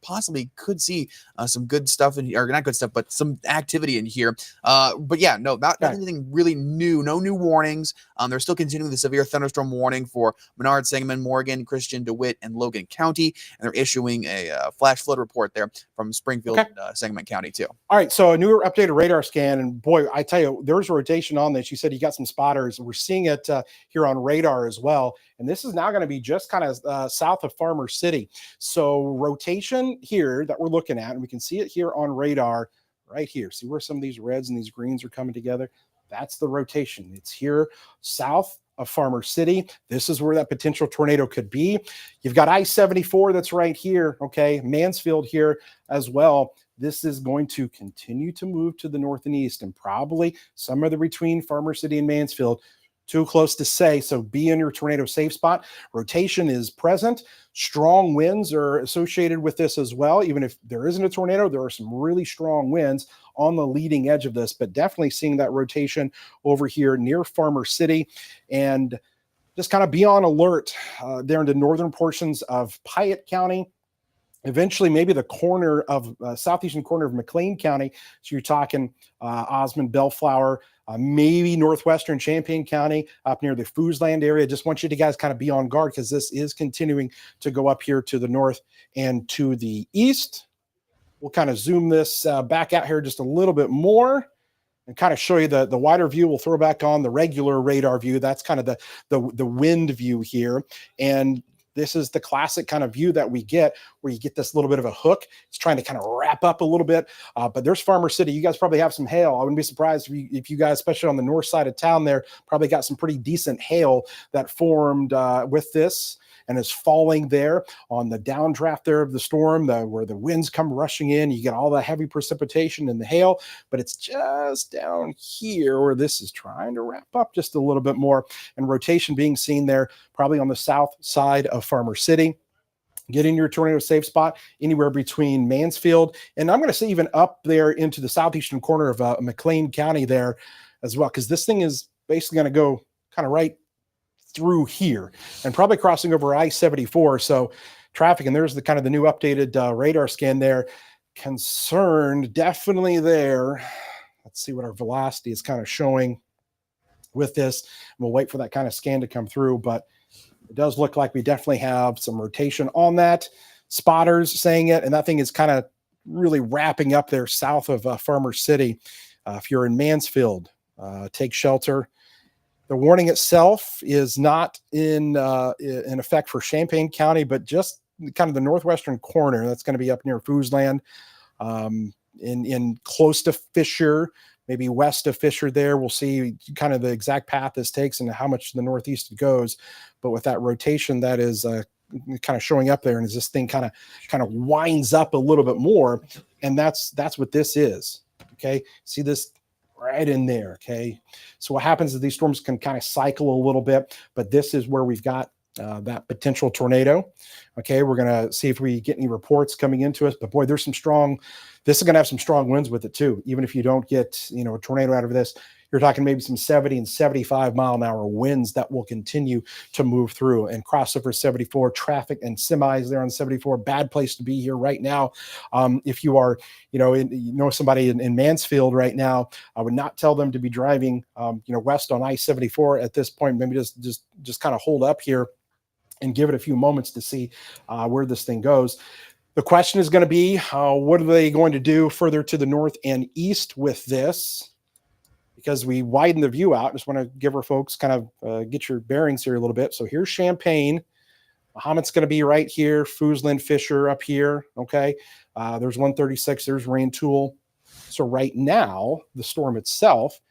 possibly could see some good stuff in here, or not good stuff, but some activity in here. But yeah, no, not anything really new. No new warnings. They're still continuing the severe thunderstorm warning for Menard, Sangamon, Morgan, Christian, DeWitt, and Logan County, and they're issuing a flash flood report there from Springfield and Sangamon County too. All right, so a newer updated radar scan, and boy, I tell you, there's a rotation on this. You said you got some spotters. We're seeing it here on radar as well, and this is now going to be just kind of south of Farmer City. So rotation here that we're looking at, and we can see it here on radar right here. See where some of these reds and these greens are coming together? That's the rotation. It's here south of Farmer City. This is where that potential tornado could be. You've got I-74 that's right here, okay? Mansfield here as well. This is going to continue to move to the north and east, and probably somewhere between Farmer City and Mansfield. Too close to say, so be in your tornado safe spot. Rotation is present. Strong winds are associated with this as well. Even if there isn't a tornado, there are some really strong winds on the leading edge of this, but definitely seeing that rotation over here near Farmer City, and just kind of be on alert there in the northern portions of Piatt County. Eventually, maybe the corner of southeastern corner of McLean County. So you're talking Osmond, Bellflower, maybe northwestern Champaign County, up near the Foosland area. Just want you to guys kind of be on guard, because this is continuing to go up here to the north and to the east. We'll kind of zoom this back out here just a little bit more and kind of show you the wider view. We'll throw back on the regular radar view. That's kind of the wind view here. And this is the classic kind of view that we get, where you get this little bit of a hook. It's trying to kind of wrap up a little bit. But there's Farmer City. You guys probably have some hail. I wouldn't be surprised if you guys, especially on the north side of town there, probably got some pretty decent hail that formed with this and is falling there on the downdraft there of the storm, where the winds come rushing in. You get all the heavy precipitation and the hail, but it's just down here where this is trying to wrap up just a little bit more, and rotation being seen there probably on the south side of Farmer City. Get in your tornado safe spot anywhere between Mansfield, and I'm going to say even up there into the southeastern corner of McLean County there as well, because this thing is basically going to go kind of right through here and probably crossing over I-74. So traffic, and there's the kind of the new updated radar scan there. Concerned definitely there. Let's see what our velocity is kind of showing with this. We'll wait for that kind of scan to come through, but it does look like we definitely have some rotation on that. Spotters saying it, and that thing is kind of really wrapping up there south of Farmer City. If you're in Mansfield, take shelter. The warning itself is not in effect for Champaign County, but just kind of the northwestern corner. That's going to be up near Foosland, in close to Fisher, maybe west of Fisher there. We'll see kind of the exact path this takes and how much to the northeast it goes. But with that rotation that is kind of showing up there, and as this thing kind of winds up a little bit more, and that's what this is. Okay, see this right in there. Okay, so what happens is these storms can kind of cycle a little bit, but this is where we've got that potential tornado. Okay, we're gonna see if we get any reports coming into us, but boy, there's some strong. This is gonna have some strong winds with it too. Even if you don't get a tornado out of this, you're talking maybe some 70 and 75 mile an hour winds that will continue to move through and cross over 74. Traffic and semis there on 74. Bad place to be here right now. If you are, somebody in Mansfield right now, I would not tell them to be driving, west on I-74 at this point. Maybe just kind of hold up here and give it a few moments to see where this thing goes. The question is going to be, what are they going to do further to the north and east with this? Because we widen the view out. Just want to give our folks kind of get your bearings here a little bit. So here's Champaign. Mahomet's going to be right here. Foosland, Fisher up here. Okay. There's 136. There's Rantoul. So right now, the storm itself,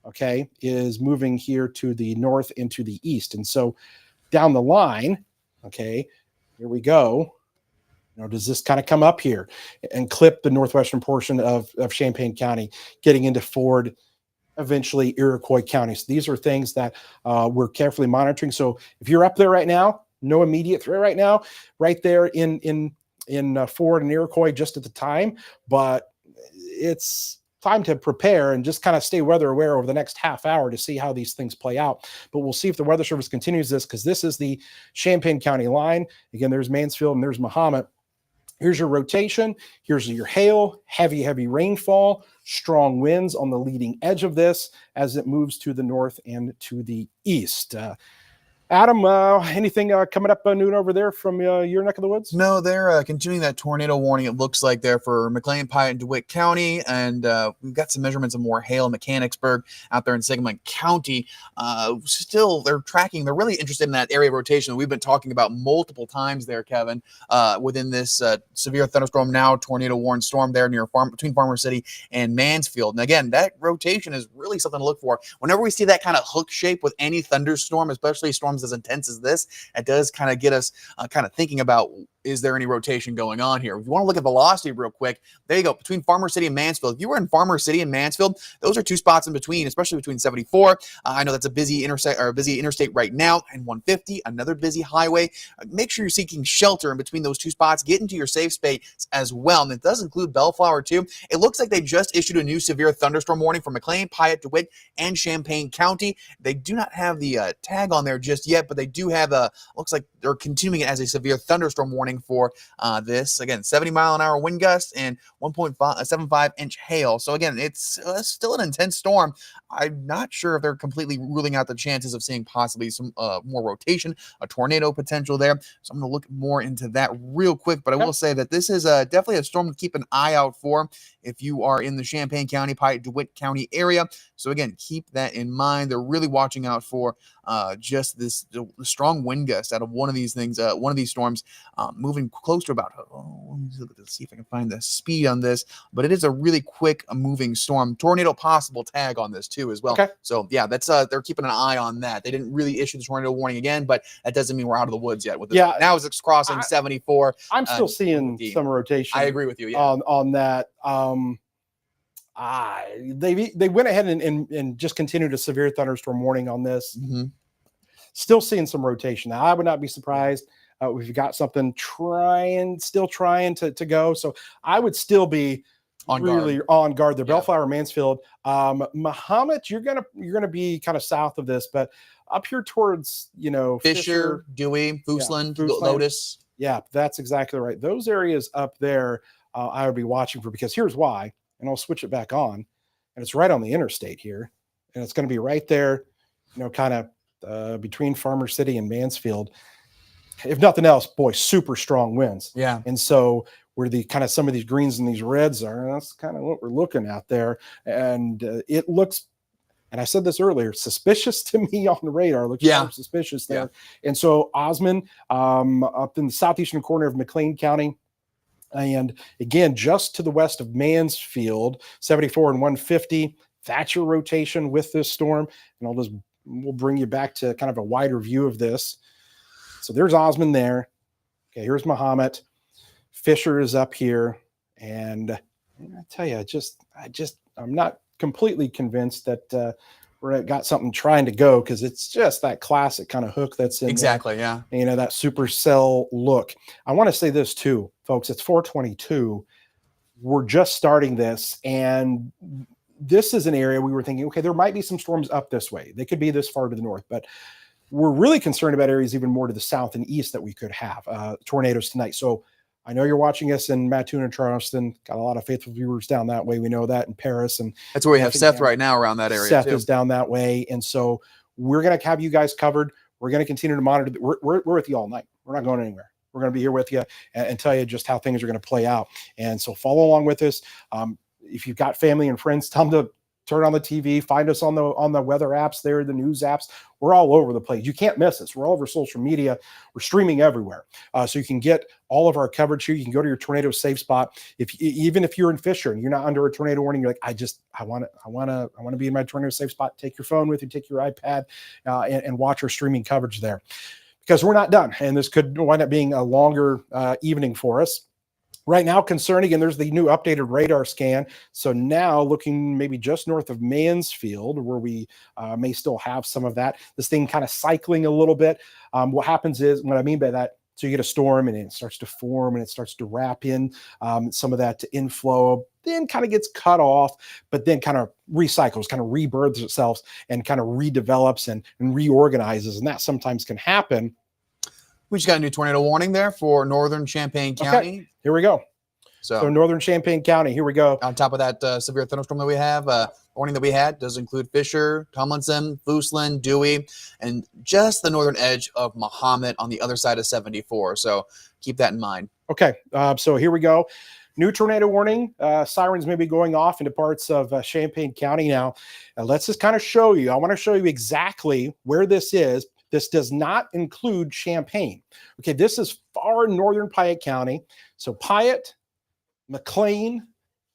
okay, is moving here to the north and to the east. And so down the line, okay, here we go. Does this kind of come up here and clip the northwestern portion of Champaign County, getting into Ford, eventually Iroquois County? So these are things that we're carefully monitoring. So if you're up there right now, no immediate threat right now, right there in Ford and Iroquois just at the time, but it's time to prepare and just kind of stay weather aware over the next half hour to see how these things play out. But we'll see if the Weather Service continues this, because this is the Champaign County line. Again, there's Mansfield and there's Mahomet. Here's your rotation. Here's your hail, heavy rainfall, strong winds on the leading edge of this as it moves to the north and to the east. Adam, anything coming up noon over there from your neck of the woods? No, they're continuing that tornado warning, it looks like, there for McLean, Pyatt, and DeWitt County. And we've got some measurements of more hail in Mechanicsburg out there in Sangamon County. Still, they're tracking. They're really interested in that area of rotation that we've been talking about multiple times there, Kevin, within this severe thunderstorm, now tornado warned storm there between Farmer City and Mansfield. And again, that rotation is really something to look for. Whenever we see that kind of hook shape with any thunderstorm, especially storms as intense as this, it does kind of get us kind of thinking about, is there any rotation going on here? If you want to look at velocity real quick, there you go. Between Farmer City and Mansfield. If you were in Farmer City and Mansfield, those are two spots in between, especially between 74. I know that's a busy interstate right now, and 150, another busy highway. Make sure you're seeking shelter in between those two spots. Get into your safe space as well. And it does include Bellflower too. It looks like they just issued a new severe thunderstorm warning for McLean, Pyatt, DeWitt, and Champaign County. They do not have the tag on there just yet, but they do have looks like they're continuing it as a severe thunderstorm warning for this. Again, 70 mile an hour wind gusts and 1.75 inch hail. So again, it's still an intense storm. I'm not sure if they're completely ruling out the chances of seeing possibly some more rotation, a tornado potential there. So I'm going to look more into that real quick. But I will say that this is definitely a storm to keep an eye out for if you are in the Champaign County, Pyatt, DeWitt County area. So again, keep that in mind. They're really watching out for just the strong wind gust out of one of these things, one of these storms moving close to about, let's see if I can find the speed on this, but it is a really quick moving storm. Tornado possible tag on this too as well. Okay. So yeah, that's they're keeping an eye on that. They didn't really issue the tornado warning again, but that doesn't mean we're out of the woods yet with this. Yeah. Now as it's crossing 74. I'm still seeing some rotation. I agree with you. Yeah. On that. They went ahead and just continued a severe thunderstorm warning on this. Mm-hmm. Still seeing some rotation. Now, I would not be surprised if you've got something still trying to go. So I would still be on guard. The Bellflower, Mansfield, Mahomet, you're gonna be kind of south of this, but up here towards Fisher, Dewey, Foosland, Lotus. Yeah, that's exactly right. Those areas up there, I would be watching for, because here's why. And I'll switch it back on, and it's right on the interstate here, and it's going to be right there, kind of between Farmer City and Mansfield. if nothing else, boy, super strong winds. Yeah. And so where the kind of some of these greens and these reds are, that's kind of what we're looking at there. And it looks, and I said this earlier, suspicious to me on the radar. Looks Yeah. suspicious there. Yeah. And so Osmond, up in the southeastern corner of McLean County, and again, just to the west of Mansfield, 74 and 150. That's your rotation with this storm. And we'll bring you back to kind of a wider view of this. So there's Osmond there. Okay, here's Mahomet. Fisher is up here. And I tell you, I'm not completely convinced that we're got something trying to go, because it's just that classic kind of hook that's in exactly there. Yeah, you know, that supercell look. I want to say this too, folks. It's 422. We're just starting this, and this is an area we were thinking, okay, there might be some storms up this way. They could be this far to the north, but we're really concerned about areas even more to the south and east that we could have tornadoes tonight. So I know you're watching us in Mattoon and Charleston. Got a lot of faithful viewers down that way. We know that in Paris, and that's where we have Seth right now around that area. Seth is down that way, and so we're going to have you guys covered. We're going to continue to monitor. We're with you all night. We're not going anywhere. We're going to be here with you and tell you just how things are going to play out. And so follow along with us. If you've got family and friends, tell them to turn on the TV, find us on the weather apps there, the news apps. We're all over the place. You can't miss us. We're all over social media. We're streaming everywhere. So you can get all of our coverage here. You can go to your tornado safe spot. Even if you're in Fisher and you're not under a tornado warning, you're like, I want to be in my tornado safe spot. Take your phone with you, take your iPad, and watch our streaming coverage there, because we're not done. And this could wind up being a longer evening for us. Right now, concerning, and there's the new updated radar scan. So now looking maybe just north of Mansfield, where we may still have some of that. This thing kind of cycling a little bit. What happens is, what I mean by that, so you get a storm and it starts to form and it starts to wrap in some of that inflow, then kind of gets cut off, but then kind of recycles, kind of rebirths itself and kind of redevelops and reorganizes. And that sometimes can happen. We just got a new tornado warning there for northern Champaign County. Okay, here we go. So northern Champaign County, here we go. On top of that severe thunderstorm that we have, warning that we had does include Fisher, Tomlinson, Fooslin, Dewey, and just the northern edge of Mahomet on the other side of 74. So keep that in mind. Okay, so here we go. New tornado warning. Sirens may be going off into parts of Champaign County now. Let's just kind of show you. I want to show you exactly where this is. This does not include Champaign. Okay, this is far northern Piatt County. So Piatt, McLean,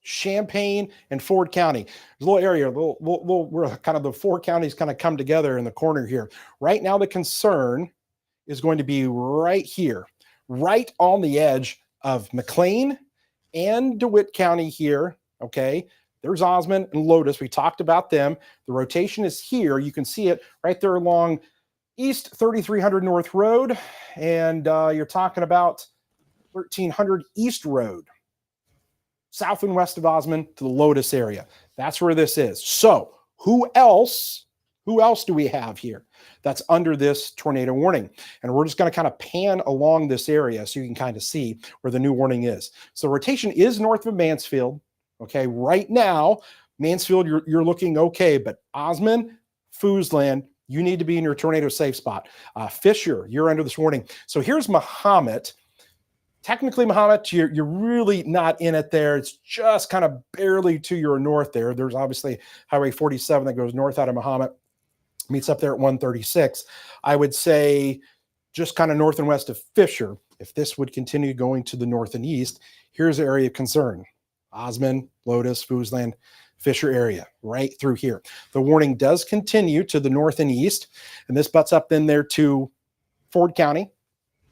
Champaign, and Ford County. There's a little area, where kind of the four counties kind of come together in the corner here. Right now, the concern is going to be right here, right on the edge of McLean and DeWitt County here. Okay, there's Osmond and Lotus. We talked about them. The rotation is here. You can see it right there along East 3300 North Road, and you're talking about 1300 East Road, south and west of Osmond to the Lotus area. That's where this is. So who else do we have here that's under this tornado warning? And we're just going to kind of pan along this area so you can kind of see where the new warning is. So rotation is north of Mansfield. Okay, right now, Mansfield, you're looking okay, but Osmond, Foosland, you need to be in your tornado safe spot. Fisher, you're under this warning. So here's Mahomet. Technically, Mahomet, you're really not in it there. It's just kind of barely to your north there. There's obviously Highway 47 that goes north out of Mahomet, meets up there at 136. I would say just kind of north and west of Fisher. If this would continue going to the north and east, here's the area of concern. Osmond, Lotus, Foosland, Fisher area, right through here. The warning does continue to the north and east, and this butts up in there to Ford County.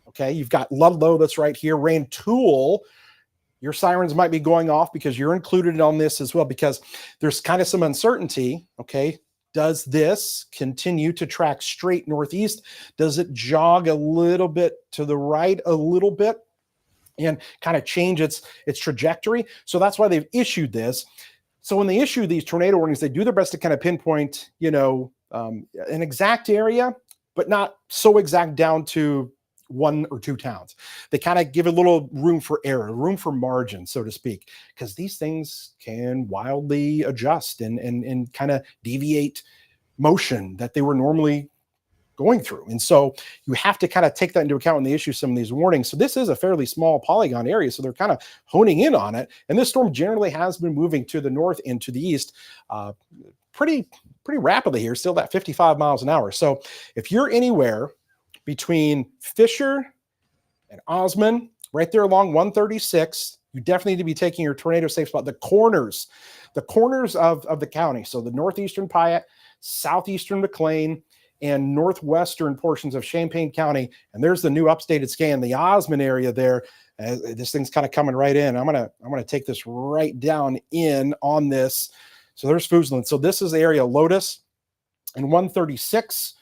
Okay, you've got Ludlow that's right here. Rantoul, your sirens might be going off because you're included on this as well, because there's kind of some uncertainty. Okay, does this continue to track straight northeast? Does it jog a little bit to the right a little bit and kind of change its trajectory? So that's why they've issued this. So when they issue these tornado warnings, they do their best to kind of pinpoint, an exact area, but not so exact down to one or two towns. They kind of give a little room for error, room for margin, so to speak, because these things can wildly adjust and kind of deviate motion that they were normally going through. And so you have to kind of take that into account when they issue some of these warnings. So this is a fairly small polygon area, so they're kind of honing in on it. And this storm generally has been moving to the north and to the east pretty rapidly here, still at 55 miles an hour. So if you're anywhere between Fisher and Osmond, right there along 136, you definitely need to be taking your tornado safe spot. The corners of the county. So the northeastern Piatt, southeastern McLean, and northwestern portions of Champaign County. And there's the new updated scan, the Osmond area there. This thing's kind of coming right in. I'm gonna take this right down in on this. So there's Foosland. So this is the area Lotus and 136.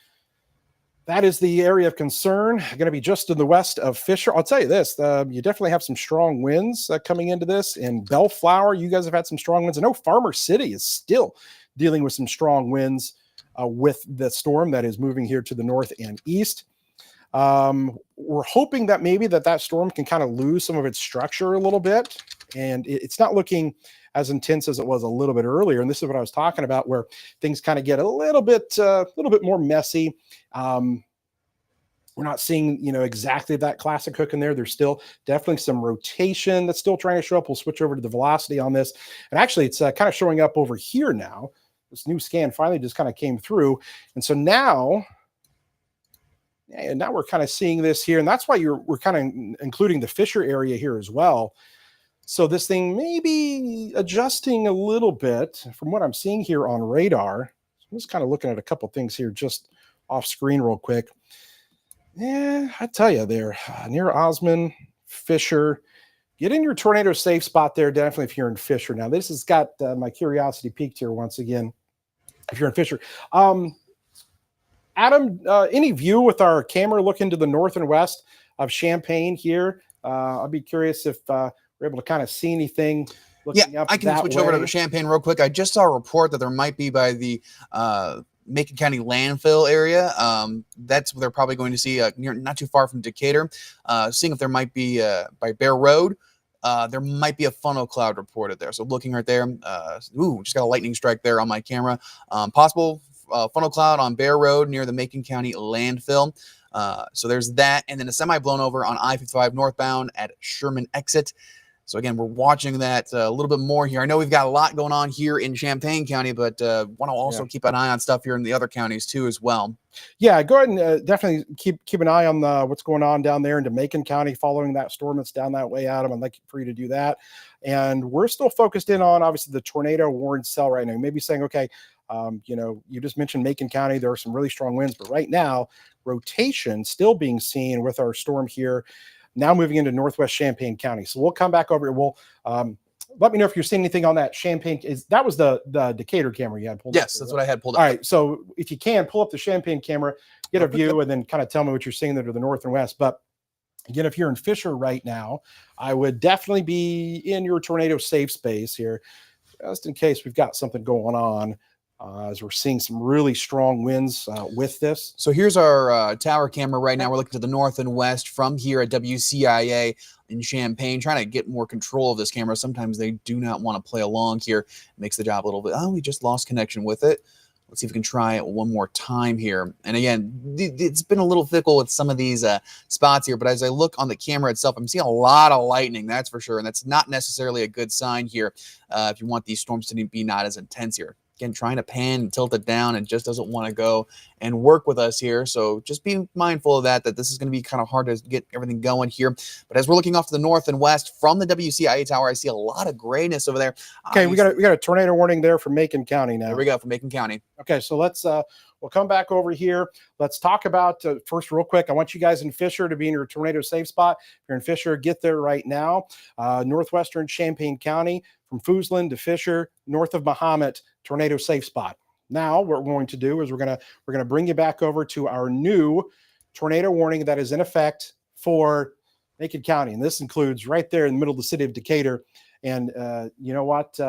That is the area of concern. Going to be just to the west of Fisher. I'll tell you this, you definitely have some strong winds coming into this. In Bellflower, you guys have had some strong winds. I know Farmer City is still dealing with some strong winds with the storm that is moving here to the north and east. We're hoping that maybe that storm can kind of lose some of its structure a little bit. And it's not looking as intense as it was a little bit earlier. And this is what I was talking about, where things kind of get a little bit more messy. We're not seeing, exactly that classic hook in there. There's still definitely some rotation that's still trying to show up. We'll switch over to the velocity on this. And actually, it's kind of showing up over here now. This new scan finally just kind of came through. And so now we're kind of seeing this here. And that's why we're kind of including the Fisher area here as well. So this thing may be adjusting a little bit from what I'm seeing here on radar. I'm just kind of looking at a couple things here just off screen real quick. Yeah, I tell you there, near Osmond, Fisher, get in your tornado safe spot there, definitely if you're in Fisher. Now, this has got my curiosity piqued here once again, if you're in Fisher. Adam, any view with our camera looking to the north and west of Champaign here? I'll be curious if we're able to kind of see anything looking up I can switch over to Champaign real quick. I just saw a report that there might be by the Macon County landfill area. That's where they're probably going to see not too far from Decatur. Seeing if there might be by Bear Road. There might be a funnel cloud reported there. So looking right there. Just got a lightning strike there on my camera. Possible funnel cloud on Bear Road near the Macon County landfill. So there's that. And then a semi blown over on I-55 northbound at Sherman exit. So again, we're watching that a little bit more here. I know we've got a lot going on here in Champaign County, but want to also keep an eye on stuff here in the other counties too as well. Yeah, go ahead and definitely keep an eye on what's going on down there into Macon County following that storm that's down that way, Adam. I'd like for you to do that. And we're still focused in on, obviously, the tornado warned cell right now. You may be saying, okay, you just mentioned Macon County. There are some really strong winds, but right now, rotation still being seen with our storm here, now moving into northwest Champaign County. So we'll come back over here. We'll let me know if you're seeing anything on that Champaign. That was the Decatur camera you had pulled up? Yes, that's what I had pulled up. All right. So if you can, pull up the Champaign camera, get a view, and then kind of tell me what you're seeing there to the north and west. But again, if you're in Fisher right now, I would definitely be in your tornado safe space here, just in case we've got something going on. As we're seeing some really strong winds with this. So here's our tower camera right now. We're looking to the north and west from here at WCIA in Champaign, trying to get more control of this camera. Sometimes they do not want to play along here. It makes the job a little bit, we just lost connection with it. Let's see if we can try it one more time here. And again, it's been a little fickle with some of these spots here, but as I look on the camera itself, I'm seeing a lot of lightning, that's for sure. And that's not necessarily a good sign here if you want these storms to be not as intense here. Again, trying to pan and tilt it down and just doesn't want to go and work with us here. So just be mindful of that this is going to be kind of hard to get everything going here. But as we're looking off to the north and west from the WCIA tower, I see a lot of grayness over there. Okay, we got a tornado warning there for Macon County now. There we go, from Macon County. Okay, so let's we'll come back over here. Let's talk about first real quick. I want you guys in Fisher to be in your tornado safe spot. If you're in Fisher, get there right now. Northwestern Champaign County, from Foosland to Fisher, north of Mahomet, tornado safe spot. Now what we're going to do is we're gonna bring you back over to our new tornado warning that is in effect for Macon County, and this includes right there in the middle of the city of Decatur. And you know what,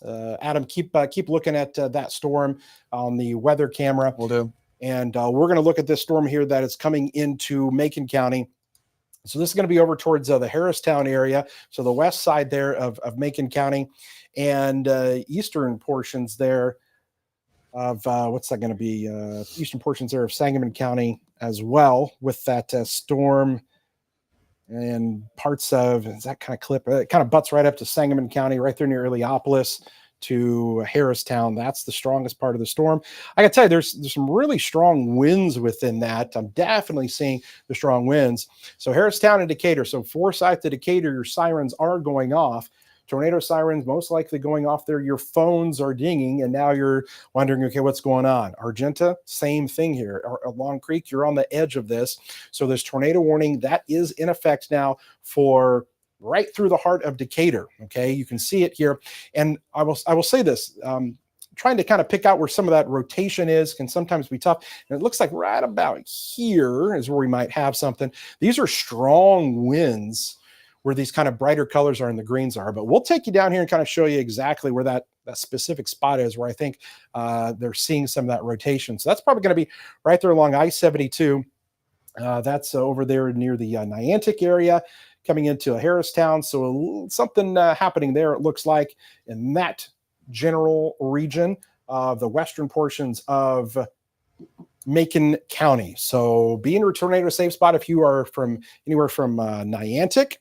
Adam, keep looking at that storm on the weather camera. Will do. And we're going to look at this storm here that is coming into Macon County. So this is going to be over towards the Harristown area, so the west side there of Macon County, and eastern portions there of what's that going to be? Eastern portions there of Sangamon County as well, with that storm and parts of, is that kind of clip? It kind of butts right up to Sangamon County, right there near Illiopolis to Harristown. That's the strongest part of the storm. I gotta tell you, there's some really strong winds within that. I'm definitely seeing the strong winds. So Harristown and Decatur. So Forsyth to Decatur, your sirens are going off. Tornado sirens most likely going off there. Your phones are dinging, and now you're wondering, okay, what's going on? Argenta, same thing here. Long Creek, you're on the edge of this. So this tornado warning, that is in effect now for right through the heart of Decatur. Okay, you can see it here. And I will say this, trying to kind of pick out where some of that rotation is can sometimes be tough. And it looks like right about here is where we might have something. These are strong winds where these kind of brighter colors are and the greens are. But we'll take you down here and kind of show you exactly where that specific spot is, where I think they're seeing some of that rotation. So that's probably going to be right there along I-72. That's over there near the Niantic area, coming into Harristown. So something happening there, it looks like, in that general region of the western portions of Macon County. So be in your tornado safe spot if you are from anywhere from Niantic,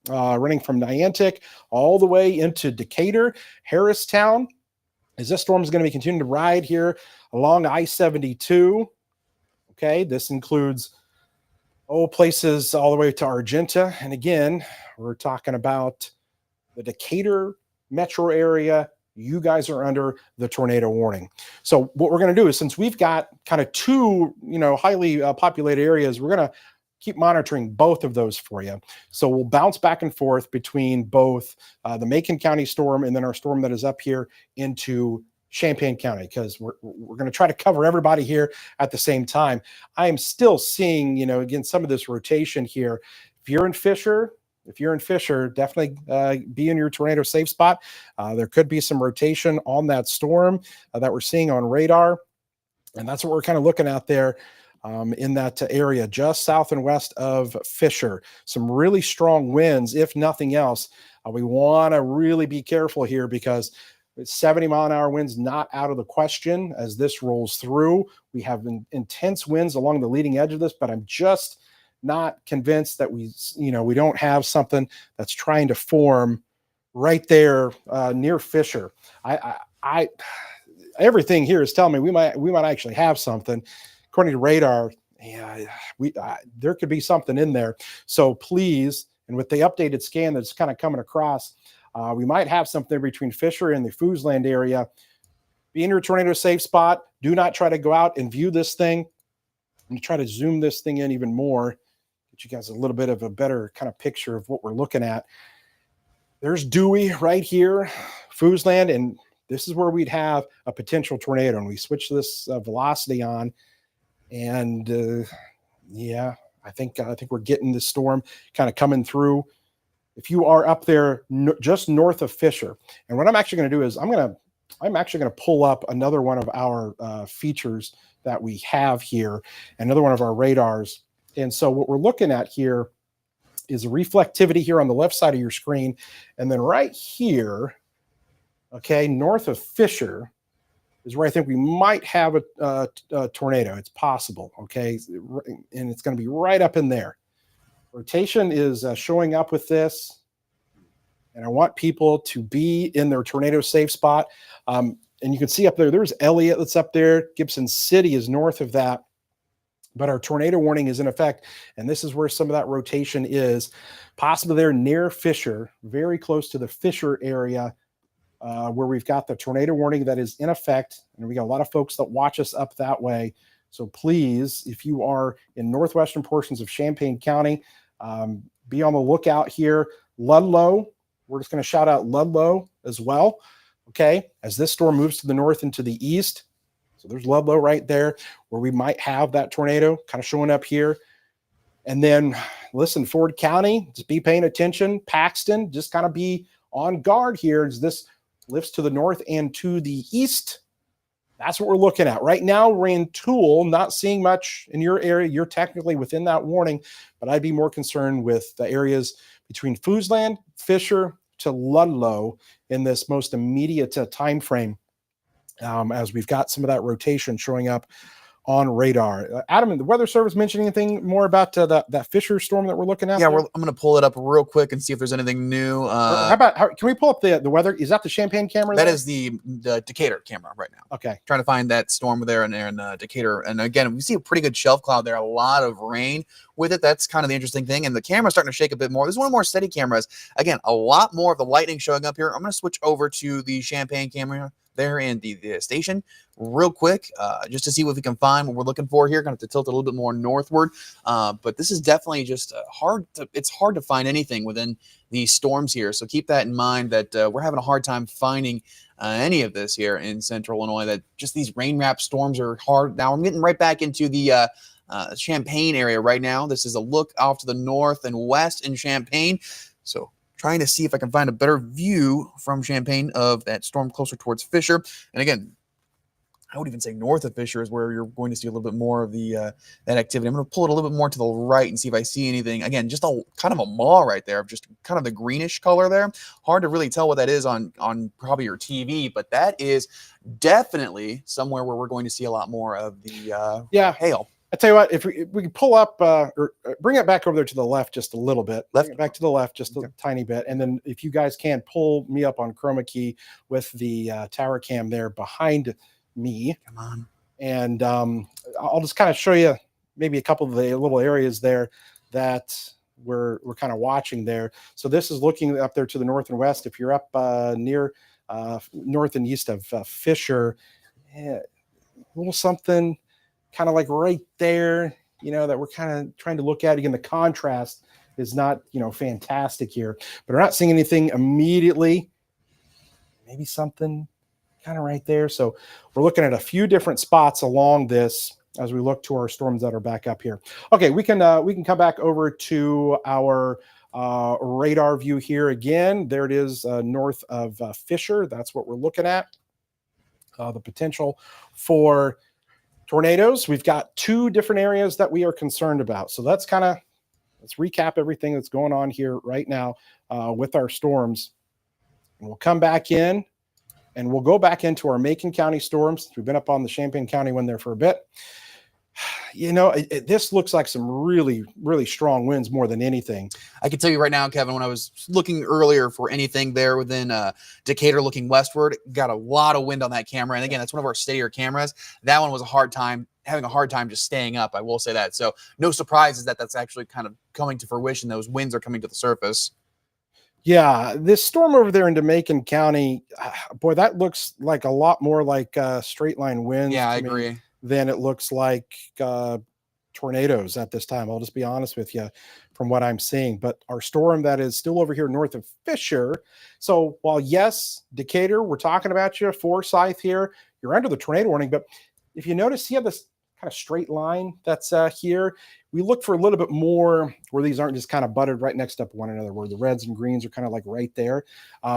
running from Niantic all the way into Decatur, Harristown, as this storm is going to be continuing to ride here along I-72. Okay, this includes places all the way to Argenta. And again, we're talking about the Decatur metro area. You guys are under the tornado warning. So what we're going to do is, since we've got kind of two, highly populated areas, we're going to keep monitoring both of those for you. So we'll bounce back and forth between both the Macon County storm and then our storm that is up here into Champaign County, because we're going to try to cover everybody here at the same time. I am still seeing, again, some of this rotation here. If you're in Fisher, definitely be in your tornado safe spot. There could be some rotation on that storm that we're seeing on radar. And that's what we're kind of looking at there in that area just south and west of Fisher. Some really strong winds, if nothing else. We want to really be careful here, because 70-mile-an-hour winds not out of the question as this rolls through. We have intense winds along the leading edge of this, but I'm just not convinced that we don't have something that's trying to form right there near Fisher. I everything here is telling me we might actually have something. According to radar, there could be something in there. So please, and with the updated scan that's kind of coming across, we might have something between Fisher and the Foosland area. Be in your tornado safe spot. Do not try to go out and view this thing. I'm going to try to zoom this thing in even more, get you guys a little bit of a better kind of picture of what we're looking at. There's Dewey right here, Foosland, and this is where we'd have a potential tornado. And we switch this velocity on, and I think we're getting the storm kind of coming through. If you are up there just north of Fisher, and what I'm actually going to do is I'm actually going to pull up another one of our features that we have here, another one of our radars. And so what we're looking at here is a reflectivity here on the left side of your screen. And then right here, okay, north of Fisher is where I think we might have a tornado. It's possible, okay? And it's going to be right up in there. Rotation is showing up with this. And I want people to be in their tornado safe spot. And you can see up there, there's Elliott that's up there. Gibson City is north of that. But our tornado warning is in effect. And this is where some of that rotation is. Possibly there near Fisher, very close to the Fisher area, where we've got the tornado warning that is in effect. And we got a lot of folks that watch us up that way. So please, if you are in northwestern portions of Champaign County, be on the lookout here. Ludlow, we're just going to shout out Ludlow as well, okay, as this storm moves to the north and to the east. So there's Ludlow right there where we might have that tornado kind of showing up here. And then, listen, Ford County, just be paying attention. Paxton, just kind of be on guard here as this lifts to the north and to the east. That's what we're looking at. Right now, we're in Toole, not seeing much in your area. You're technically within that warning, but I'd be more concerned with the areas between Foosland, Fisher to Ludlow in this most immediate time frame. as we've got some of that rotation showing up on radar. Adam, the Weather Service mentioned anything more about that Fisher storm that we're looking at? Yeah, there? I'm going to pull it up real quick and see if there's anything new. Can we pull up the weather? Is that the Champaign camera? That there? is the Decatur camera right now. Okay. Trying to find that storm there in Decatur. And again, we see a pretty good shelf cloud there, a lot of rain with it. That's kind of the interesting thing. And the camera's starting to shake a bit more. This is one of the more steady cameras. Again, a lot more of the lightning showing up here. I'm going to switch over to the Champaign camera there in the station real quick, just to see what we can find, what we're looking for here. Going to have to tilt it a little bit more northward, but this is definitely just it's hard to find anything within these storms here, so keep that in mind that we're having a hard time finding any of this here in central Illinois. That just these rain wrapped storms are hard. Now I'm getting right back into the Champaign area right now. This is a look off to the north and west in Champaign, so trying to see if I can find a better view from Champaign of that storm closer towards Fisher. And again, I would even say north of Fisher is where you're going to see a little bit more of the that activity. I'm going to pull it a little bit more to the right and see if I see anything. Again, just a kind of a maw right there, just kind of the greenish color there. Hard to really tell what that is on probably your TV, but that is definitely somewhere where we're going to see a lot more of the hail. I tell you what, if we can pull up or bring it back over there to the left just a little bit, bring it back to the left just a tiny bit, and then if you guys can pull me up on chroma key with the tower cam there behind me. Come on. And I'll just kind of show you maybe a couple of the little areas there that we're kind of watching there. So this is looking up there to the north and west. If you're up near north and east of Fisher, a little something kind of like right there, that we're kind of trying to look at. Again, the contrast is not, fantastic here, but we're not seeing anything immediately. Maybe something kind of right there. So we're looking at a few different spots along this as we look to our storms that are back up here. Okay, we can come back over to our radar view here again. There it is, north of Fisher. That's what we're looking at. The potential for tornadoes. We've got two different areas that we are concerned about. So let's recap everything that's going on here right now with our storms. And we'll come back in and we'll go back into our Macon County storms. We've been up on the Champaign County one there for a bit. This looks like some really, really strong winds more than anything. I can tell you right now, Kevin, when I was looking earlier for anything there within Decatur looking westward, got a lot of wind on that camera. And again, that's one of our steadier cameras. That one was having a hard time just staying up. I will say that. So no surprises that's actually kind of coming to fruition. Those winds are coming to the surface. Yeah, this storm over there into Macon County, boy, that looks like a lot more like straight line winds. Yeah, I agree. Than it looks like tornadoes at this time. I'll just be honest with you from what I'm seeing. But our storm that is still over here north of Fisher. So while yes, Decatur, we're talking about you, Forsyth here, you're under the tornado warning. But if you notice, you have this kind of straight line that's here. We look for a little bit more where these aren't just kind of butted right next up one another, where the reds and greens are kind of like right there.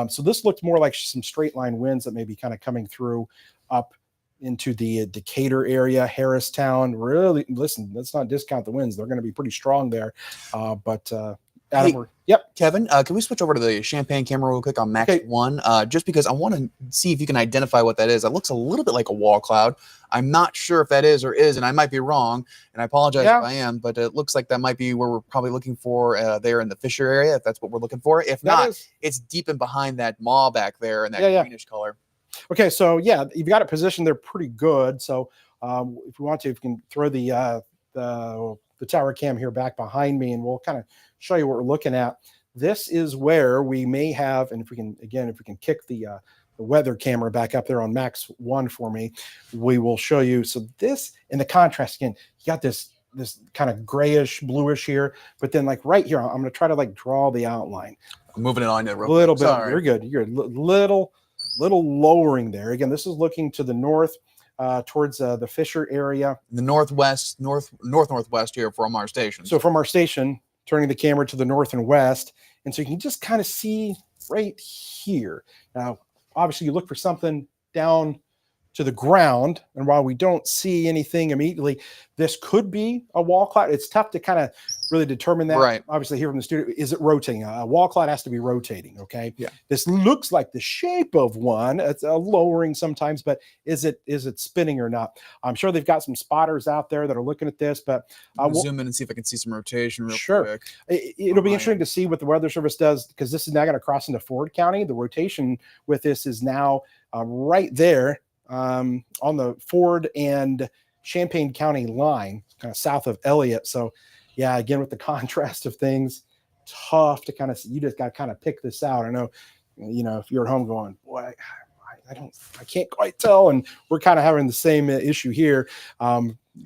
So this looked more like some straight line winds that may be kind of coming through up into the Decatur area, Harristown. Really, listen, let's not discount the winds. They're going to be pretty strong there. Adam, Kevin, can we switch over to the Champaign camera real quick on Max 1? Just because I want to see if you can identify what that is. It looks a little bit like a wall cloud. I'm not sure if that is or isn't. I might be wrong, and I apologize if I am, but it looks like that might be where we're probably looking for there in the Fisher area, if that's what we're looking for. If not, it's deep in behind that maw back there in that greenish color. Okay, so you've got it positioned there pretty good. So if we want to, if we can throw the tower cam here back behind me, and we'll kind of show you what we're looking at. This is where we may have, and if we can kick the weather camera back up there on Max 1 for me, we will show you. So this, in the contrast again, you got this kind of grayish, bluish here, but then like right here, I'm going to try to like draw the outline. I'm moving it on a little bit. Sorry. You're good. You're little lowering there. Again, this is looking to the north towards the Fisher area. The northwest here from our station. So from our station, turning the camera to the north and west. And so you can just kind of see right here. Now, obviously you look for something down to the ground. And while we don't see anything immediately, this could be a wall cloud. It's tough to kind of really determine that. Right. Obviously, here from the studio, is it rotating? A wall cloud has to be rotating. Okay. Yeah. This looks like the shape of one. It's lowering sometimes, but is it spinning or not? I'm sure they've got some spotters out there that are looking at this, but We'll zoom in and see if I can see some rotation real sure. quick. It'll be interesting to see what the Weather Service does, because this is now going to cross into Ford County. The rotation with this is now right there on the Ford and Champaign County line, kind of south of Elliott. So yeah, again, with the contrast of things, tough to kind of, you just got to kind of pick this out. I know, if you're at home going, boy, I can't quite tell. And we're kind of having the same issue here.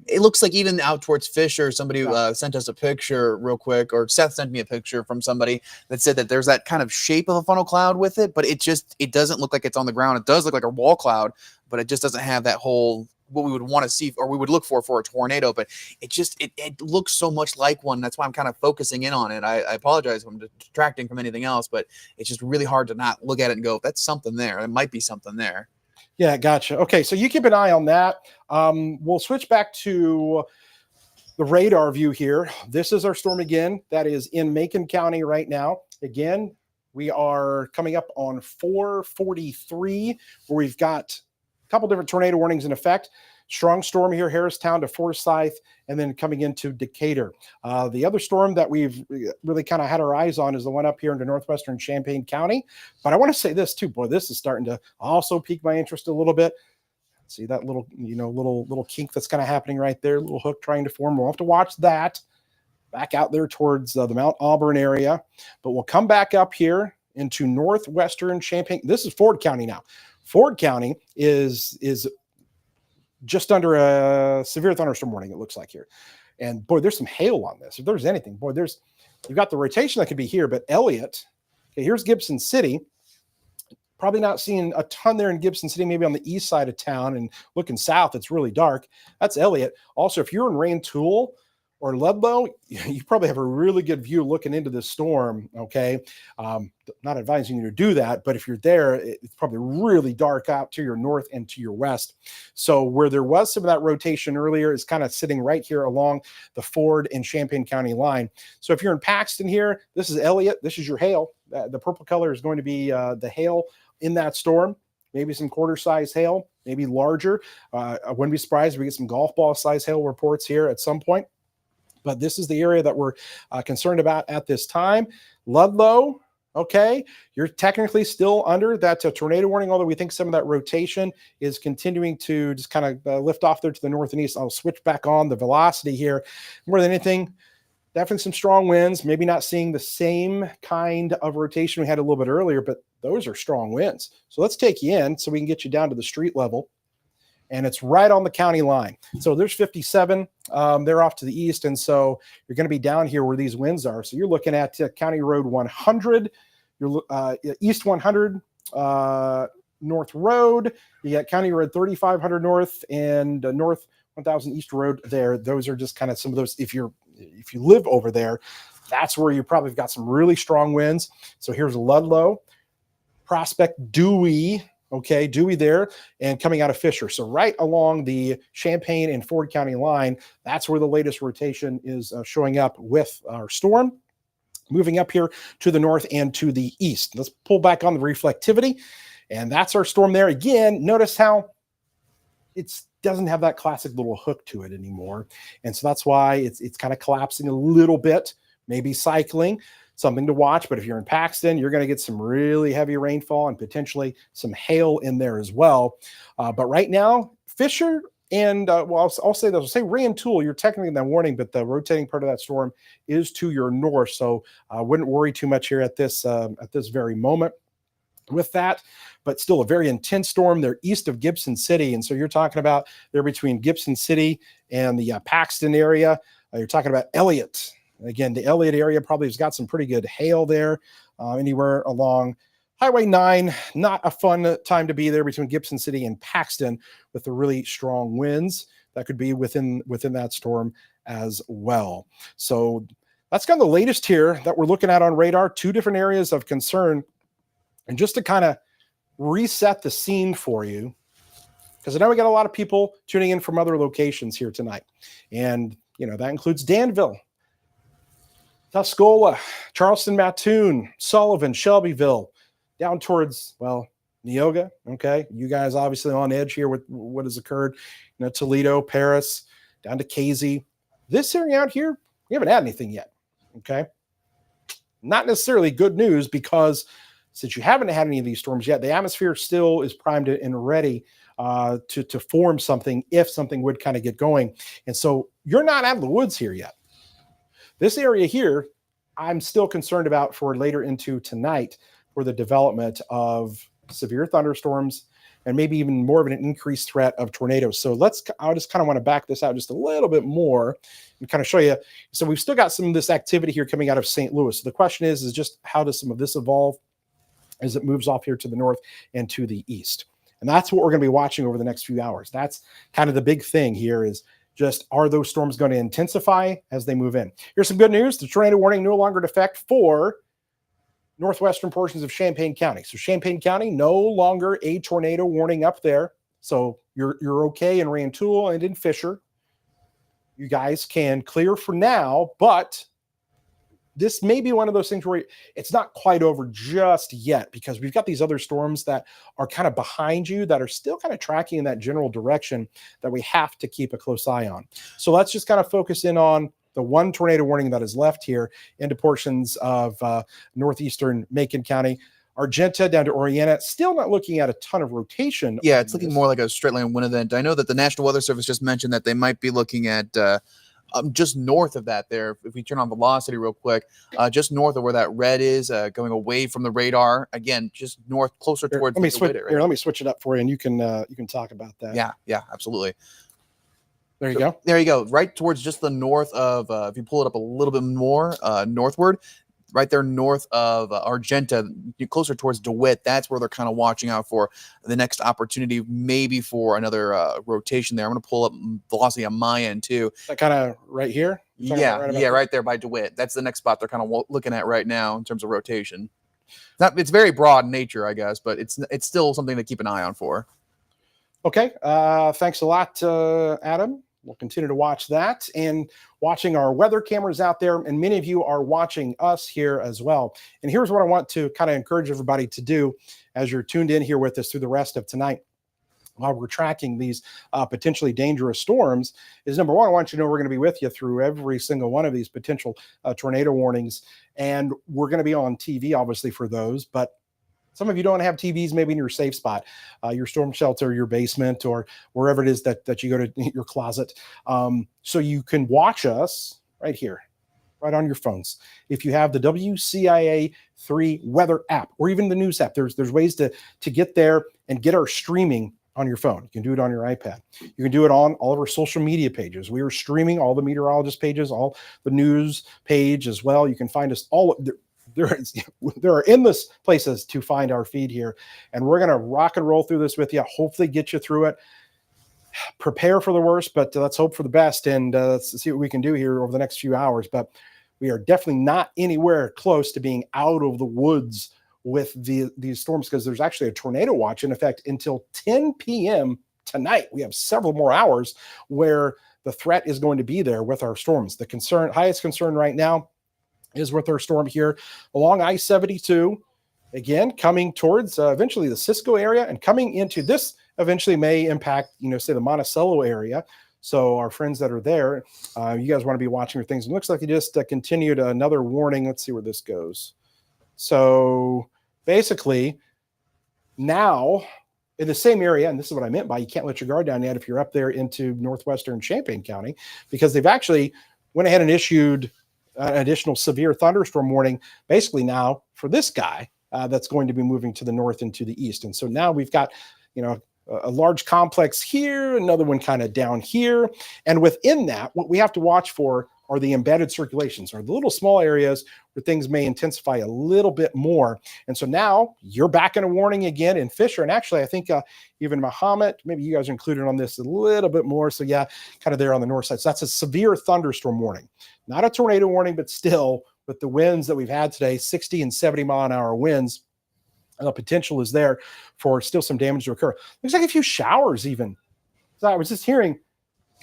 It looks like even out towards Fisher, somebody sent us a picture real quick, or Seth sent me a picture from somebody that said that there's that kind of shape of a funnel cloud with it, but it doesn't look like it's on the ground. It does look like a wall cloud, but it just doesn't have that whole, what we would want to see, or we would look for a tornado, but it looks so much like one. That's why I'm kind of focusing in on it. I apologize if I'm detracting from anything else, but it's just really hard to not look at it and go, that's something there. There might be something there. Yeah, gotcha. Okay, so you keep an eye on that. We'll switch back to the radar view here. This is our storm again. That is in Macon County right now. Again, we are coming up on 4:43, where we've got a couple different tornado warnings in effect. Strong storm here, Harristown to Forsyth, and then coming into Decatur. The other storm that we've really kind of had our eyes on is the one up here into northwestern Champaign County. But I want to say this too, boy, this is starting to also pique my interest a little bit. See that little kink that's kind of happening right there, little hook trying to form. We'll have to watch that back out there towards the Mount Auburn area. But we'll come back up here into northwestern Champaign. This is Ford County now. Ford County is just under a severe thunderstorm warning, it looks like here. And boy, there's some hail on this. If there's anything, boy, you've got the rotation that could be here, but Elliott, okay, here's Gibson City. Probably not seeing a ton there in Gibson City, maybe on the east side of town, and looking south, it's really dark. That's Elliott. Also, if you're in Rantoul or Ludlow, you probably have a really good view looking into this storm, okay? Not advising you to do that, but if you're there, it's probably really dark out to your north and to your west. So where there was some of that rotation earlier is kind of sitting right here along the Ford and Champaign County line. So if you're in Paxton here, this is Elliott. This is your hail. The purple color is going to be the hail in that storm. Maybe some quarter-size hail, maybe larger. I wouldn't be surprised if we get some golf ball-size hail reports here at some point. But this is the area that we're concerned about at this time. Ludlow, okay, you're technically still under that tornado warning, although we think some of that rotation is continuing to just kind of lift off there to the north and east. I'll switch back on the velocity here. More than anything, definitely some strong winds, maybe not seeing the same kind of rotation we had a little bit earlier, but those are strong winds. So let's take you in so we can get you down to the street level. And it's right on the county line. So there's 57. They're off to the east. And so you're going to be down here where these winds are. So you're looking at County Road 100, you're East 100, North Road. You got County Road 3500 North and North 1000 East Road there. Those are just kind of some of those. If you live over there, that's where you probably got some really strong winds. So here's Ludlow, Prospect, Dewey. Okay, Dewey there, and coming out of Fisher. So right along the Champaign and Ford County line, that's where the latest rotation is showing up with our storm. Moving up here to the north and to the east. Let's pull back on the reflectivity, and that's our storm there. Again, notice how it doesn't have that classic little hook to it anymore, and so that's why it's kind of collapsing a little bit, maybe cycling. Something to watch, but if you're in Paxton, you're going to get some really heavy rainfall and potentially some hail in there as well. But right now, Fisher and, I'll say this, I'll say Rantoul, you're technically in that warning, but the rotating part of that storm is to your north, so I wouldn't worry too much here at this very moment with that, but still a very intense storm. They're east of Gibson City, and so you're talking about they're between Gibson City and the Paxton area. You're talking about Elliott. Again, the Elliott area probably has got some pretty good hail there, anywhere along Highway 9. Not a fun time to be there between Gibson City and Paxton with the really strong winds that could be within that storm as well. So that's kind of the latest here that we're looking at on radar. Two different areas of concern. And just to kind of reset the scene for you, because I know we got a lot of people tuning in from other locations here tonight. And, that includes Danville. Tuscola, Charleston, Mattoon, Sullivan, Shelbyville, down towards, well, Neoga. Okay. You guys obviously on edge here with what has occurred. Toledo, Paris, down to Casey. This area out here, we haven't had anything yet. Okay. Not necessarily good news, because since you haven't had any of these storms yet, the atmosphere still is primed and ready to form something if something would kind of get going. And so you're not out of the woods here yet. This area here, I'm still concerned about for later into tonight for the development of severe thunderstorms and maybe even more of an increased threat of tornadoes. So I just kind of want to back this out just a little bit more and kind of show you. So we've still got some of this activity here coming out of St. Louis. So the question is just how does some of this evolve as it moves off here to the north and to the east? And that's what we're going to be watching over the next few hours. That's kind of the big thing here is just, are those storms going to intensify as they move in? Here's some good news. The tornado warning no longer in effect for northwestern portions of Champaign County. So Champaign County, no longer a tornado warning up there. So you're okay in Rantoul and in Fisher. You guys can clear for now, but this may be one of those things where it's not quite over just yet, because we've got these other storms that are kind of behind you that are still kind of tracking in that general direction that we have to keep a close eye on. So let's just kind of focus in on the one tornado warning that is left here into portions of northeastern Macon County. Argenta down to Oriana, still not looking at a ton of rotation. Yeah, it's looking more like a straight line wind event. I know that the National Weather Service just mentioned that they might be looking at just north of that there. If we turn on velocity real quick, just north of where that red is, going away from the radar. Again, just north, closer towards let me switch it up for you, and you can talk about that. Yeah, absolutely. There you go. There you go. Right towards just the north of, if you pull it up a little bit more northward, right there north of Argenta, closer towards DeWitt. That's where they're kind of watching out for the next opportunity, maybe for another rotation there. I'm going to pull up velocity on my end too. That kind of right here? Right there by DeWitt. That's the next spot they're kind of looking at right now in terms of rotation. It's very broad in nature, I guess, but it's still something to keep an eye on for. Okay. Thanks a lot, Adam. We'll continue to watch that and watching our weather cameras out there. And many of you are watching us here as well. And here's what I want to kind of encourage everybody to do as you're tuned in here with us through the rest of tonight, while we're tracking these potentially dangerous storms, is number one, I want you to know we're going to be with you through every single one of these potential tornado warnings. And we're going to be on TV, obviously, for those. But some of you don't have TVs maybe in your safe spot, your storm shelter, your basement, or wherever it is that you go to, your closet. So you can watch us right here, right on your phones. If you have the WCIA-3 weather app, or even the news app, there's ways to get there and get our streaming on your phone. You can do it on your iPad. You can do it on all of our social media pages. We are streaming all the meteorologist pages, all the news page as well. You can find us all. There are endless places to find our feed here, and we're going to rock and roll through this with you. Hopefully get you through it. Prepare for the worst, but let's hope for the best, and let's see what we can do here over the next few hours. But we are definitely not anywhere close to being out of the woods with these storms, because there's actually a tornado watch in effect until 10 p.m. tonight. We have several more hours where the threat is going to be there with our storms. The highest concern right now is with our storm here along I-72, again, coming towards eventually the Cisco area, and coming into this eventually may impact, say the Monticello area. So our friends that are there, you guys want to be watching your things. It looks like they just continued another warning. Let's see where this goes. So basically now in the same area, and this is what I meant by you can't let your guard down yet if you're up there into northwestern Champaign County, because they've actually went ahead and issued an additional severe thunderstorm warning basically now for this guy that's going to be moving to the north and to the east. And so now we've got, a large complex here, another one kind of down here. And within that, what we have to watch for are the embedded circulations, or the little small areas where things may intensify a little bit more. And so now you're back in a warning again in Fisher. And actually, I think even Mahomet, maybe you guys are included on this a little bit more. So yeah, kind of there on the north side. So that's a severe thunderstorm warning, not a tornado warning, but still with the winds that we've had today, 60 and 70 mile an hour winds, the potential is there for still some damage to occur. Looks like a few showers even. So I was just hearing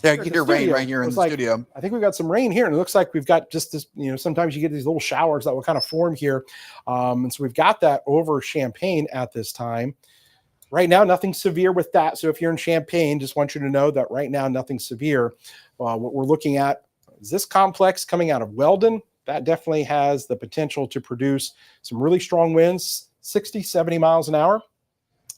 Yeah, Here you at get the your rain studio, right here in it's the like, studio. I think we've got some rain here, and it looks like we've got just this, sometimes you get these little showers that will kind of form here. And so we've got that over Champaign at this time. Right now, nothing severe with that. So if you're in Champaign, just want you to know that right now, nothing severe. What we're looking at is this complex coming out of Weldon. That definitely has the potential to produce some really strong winds, 60, 70 miles an hour.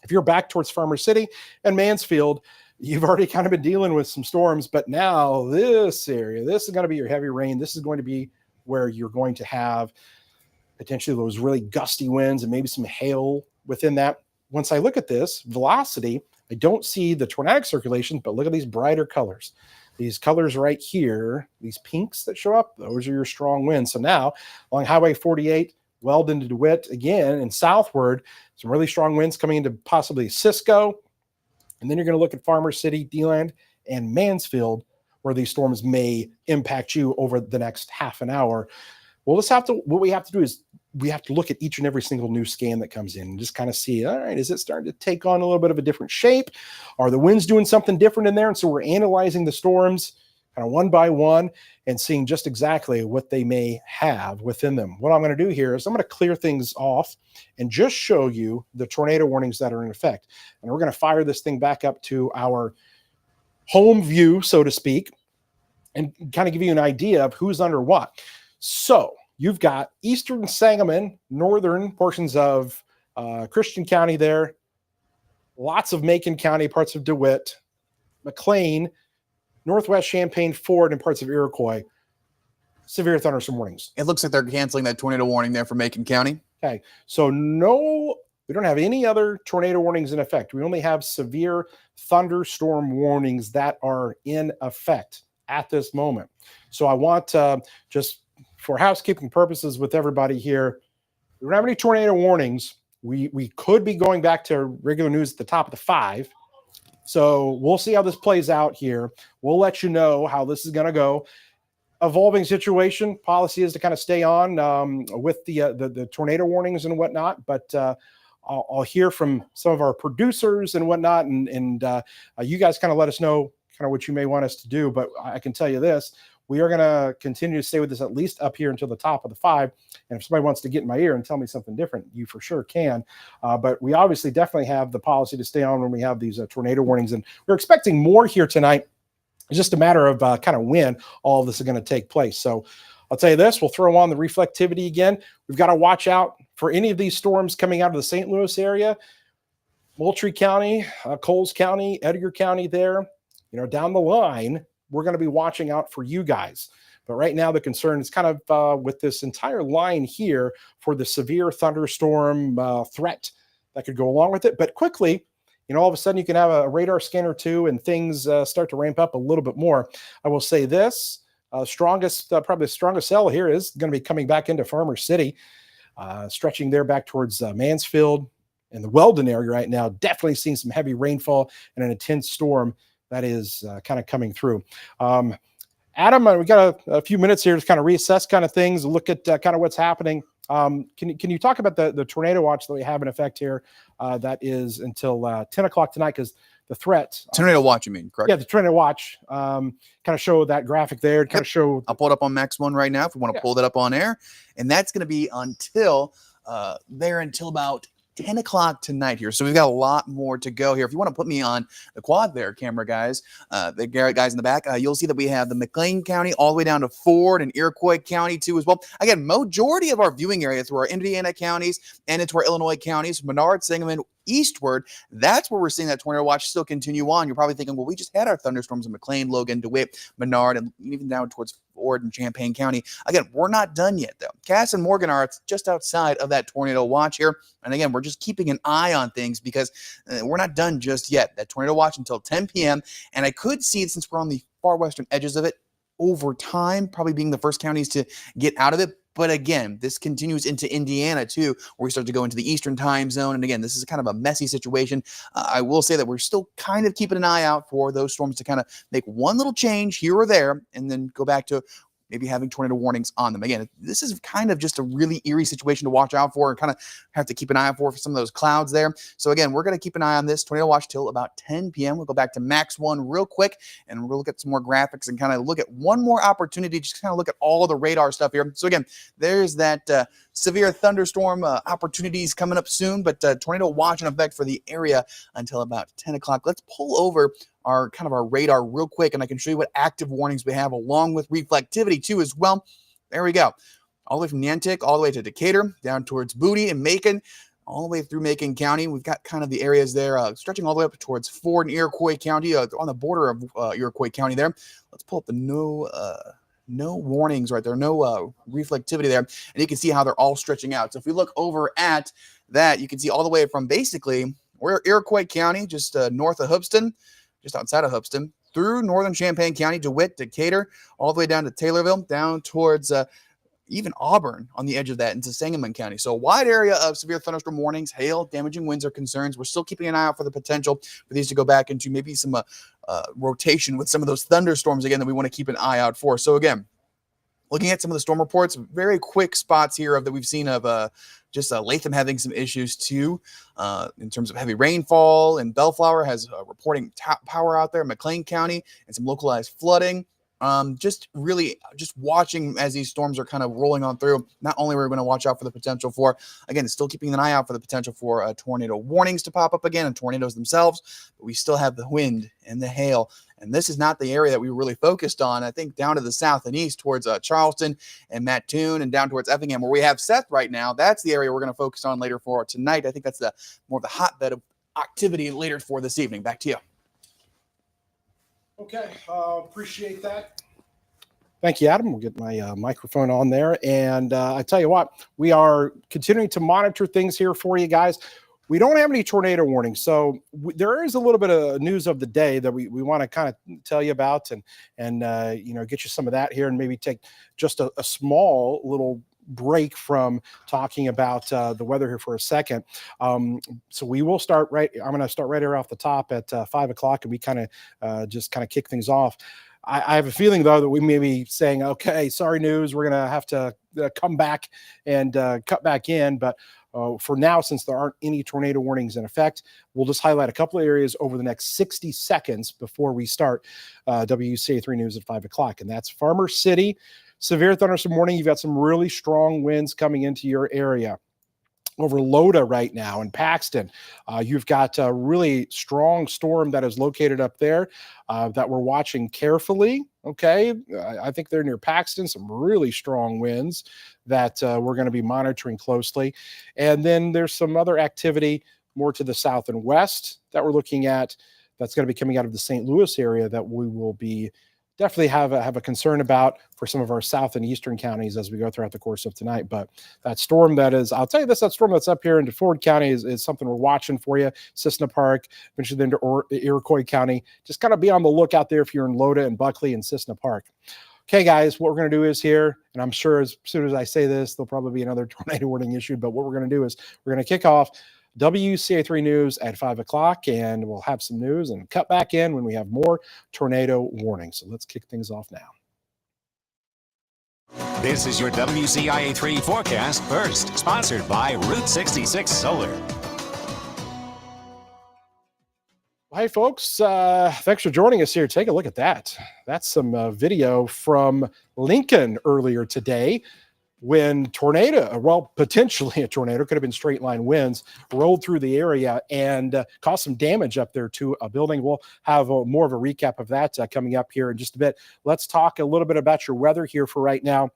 If you're back towards Farmer City and Mansfield, you've already kind of been dealing with some storms, but now this area, this is going to be your heavy rain. This is going to be where you're going to have potentially those really gusty winds and maybe some hail within that. Once I look at this velocity, I don't see the tornadic circulations, but look at these brighter colors. These colors right here, these pinks that show up, those are your strong winds. So now along Highway 48, Weldon to DeWitt again, and southward, some really strong winds coming into possibly Cisco. And then you're going to look at Farmer City, DeLand, and Mansfield, where these storms may impact you over the next half an hour. Well, what we have to do is we have to look at each and every single new scan that comes in and just kind of see, all right, is it starting to take on a little bit of a different shape? Are the winds doing something different in there? And so we're analyzing the storms kind of one by one and seeing just exactly what they may have within them. What I'm going to do here is I'm going to clear things off and just show you the tornado warnings that are in effect. And we're going to fire this thing back up to our home view, so to speak, and kind of give you an idea of who's under what. So you've got eastern Sangamon, northern portions of Christian County there, lots of Macon County, parts of DeWitt, McLean, northwest Champaign, Ford, and parts of Iroquois. Severe thunderstorm warnings. It looks like they're canceling that tornado warning there for Macon County. Okay, so we don't have any other tornado warnings in effect. We only have severe thunderstorm warnings that are in effect at this moment. So I want just for housekeeping purposes with everybody here, we don't have any tornado warnings. We could be going back to regular news at the top of the 5. So we'll see how this plays out here. We'll let you know how this is going to go. Evolving situation. Policy is to kind of stay on with the tornado warnings and whatnot. But I'll hear from some of our producers and whatnot, and you guys kind of let us know kind of what you may want us to do. But I can tell you this. We are going to continue to stay with this at least up here until the top of the 5. And if somebody wants to get in my ear and tell me something different, you for sure can. But we obviously definitely have the policy to stay on when we have these tornado warnings. And we're expecting more here tonight. It's just a matter of kind of when all of this is going to take place. So I'll tell you this, we'll throw on the reflectivity again. We've got to watch out for any of these storms coming out of the St. Louis area, Moultrie County, Coles County, Edgar County there, down the line. We're going to be watching out for you guys. But right now, the concern is kind of with this entire line here for the severe thunderstorm threat that could go along with it. But quickly, all of a sudden you can have a radar scan or two and things start to ramp up a little bit more. I will say this, probably the strongest cell here is going to be coming back into Farmer City, stretching there back towards Mansfield and the Weldon area right now. Definitely seeing some heavy rainfall and an intense storm that is kind of coming through. Adam, we got a few minutes here to kind of reassess kind of things, look at kind of what's happening. Can you talk about the tornado watch that we have in effect here that is until 10 o'clock tonight? Because the threat. Tornado watch, you mean, correct? Yeah, the tornado watch. Kind of show that graphic there. Kind of show. I'll pull it up on Max 1 right now if we want to pull that up on air. And that's going to be until about 10 o'clock tonight here. So we've got a lot more to go here. If you want to put me on the quad there, camera guys, the Garrett guys in the back, you'll see that we have the McLean County all the way down to Ford and Iroquois County too as well. Again, majority of our viewing areas were our Indiana counties and into our Illinois counties, Menard, Sangamon, eastward. That's where we're seeing that tornado watch still continue on. You're probably thinking, well, we just had our thunderstorms in McLean, Logan, DeWitt, Menard, and even down towards Ford and Champaign County. Again, we're not done yet, though. Cass and Morgan are just outside of that tornado watch here. And again, we're just keeping an eye on things because we're not done just yet. That tornado watch until 10 p.m. And I could see, since we're on the far western edges of it, over time, probably being the first counties to get out of it. But again, this continues into Indiana too, where we start to go into the Eastern time zone. And again, this is kind of a messy situation. I will say that we're still kind of keeping an eye out for those storms to kind of make one little change here or there and then go back to maybe having tornado warnings on them. Again, this is kind of just a really eerie situation to watch out for and kind of have to keep an eye out for some of those clouds there. So again, we're going to keep an eye on this tornado watch till about 10 p.m. We'll go back to Max 1 real quick, and we'll look at some more graphics and kind of look at one more opportunity, just kind of look at all the radar stuff here. So again, there's that severe thunderstorm opportunities coming up soon, but tornado watch in effect for the area until about 10 o'clock. Let's pull over our radar real quick, and I can show you what active warnings we have along with reflectivity too as well. There we go. All the way from Nantic, all the way to Decatur, down towards Booty and Macon, all the way through Macon County. We've got kind of the areas there stretching all the way up towards Ford and Iroquois County, on the border of Iroquois County there. Let's pull up the no warnings right there, no reflectivity there, and you can see how they're all stretching out. So if we look over at that, you can see all the way from basically we're Iroquois County, just north of Hoopeston, just outside of Hoopeston, through northern Champaign County, DeWitt, Decatur, all the way down to Taylorville, down towards even Auburn on the edge of that into Sangamon County. So a wide area of severe thunderstorm warnings, hail, damaging winds are concerns. We're still keeping an eye out for the potential for these to go back into maybe some rotation with some of those thunderstorms again that we want to keep an eye out for. So again, looking at some of the storm reports, very quick spots here that we've seen of just Latham having some issues too in terms of heavy rainfall, and Bellflower has reporting power out there in McLean County and some localized flooding. Just watching as these storms are kind of rolling on through. Not only are we going to watch out for the potential for, again, still keeping an eye out for the potential for tornado warnings to pop up again and tornadoes themselves, but we still have the wind and the hail. And this is not the area that we were really focused on. I think down to the south and east towards Charleston and Mattoon and down towards Effingham, where we have Seth right now. That's the area we're going to focus on later for tonight. I think that's more of the hotbed of activity later for this evening. Back to you. Okay, appreciate that. Thank you, Adam. We'll get my microphone on there. And I tell you what, we are continuing to monitor things here for you guys. We don't have any tornado warnings, so there is a little bit of news of the day that we want to kind of tell you about and get you some of that here, and maybe take just a small little break from talking about the weather here for a second. So we will start I'm going to start right here off the top at 5 o'clock, and we kind of just kick things off. I have a feeling, though, that we may be saying, okay, sorry news, we're going to have to come back and cut back in. But for now, since there aren't any tornado warnings in effect, we'll just highlight a couple of areas over the next 60 seconds before we start WCIA-3 News at 5 o'clock. And that's Farmer City. Severe thunderstorm warning. You've got some really strong winds coming into your area. Over Loda right now in Paxton, you've got a really strong storm that is located up there that we're watching carefully. Okay, I think they're near Paxton, some really strong winds that we're going to be monitoring closely. And then there's some other activity more to the south and west that we're looking at that's going to be coming out of the St. Louis area that we will be definitely have a concern about for some of our south and eastern counties as we go throughout the course of tonight. But that storm that storm that's up here into Ford County is something we're watching for you. Cissna Park, eventually then to Iroquois County. Just kind of be on the lookout there if you're in Loda and Buckley and Cissna Park. Okay, guys, what we're going to do is here, and I'm sure as soon as I say this, there'll probably be another tornado warning issued, but what we're going to do is we're going to kick off WCIA-3 News at 5 o'clock, and we'll have some news and cut back in when we have more tornado warnings. So let's kick things off now. This is your WCIA-3 forecast first, sponsored by Route 66 Solar. Hi, folks. Thanks for joining us here. Take a look at that. That's some video from Lincoln earlier today, when potentially a tornado, could have been straight line winds, rolled through the area and caused some damage up there to a building. We'll have more of a recap of that coming up here in just a bit. Let's talk a little bit about your weather here for right now,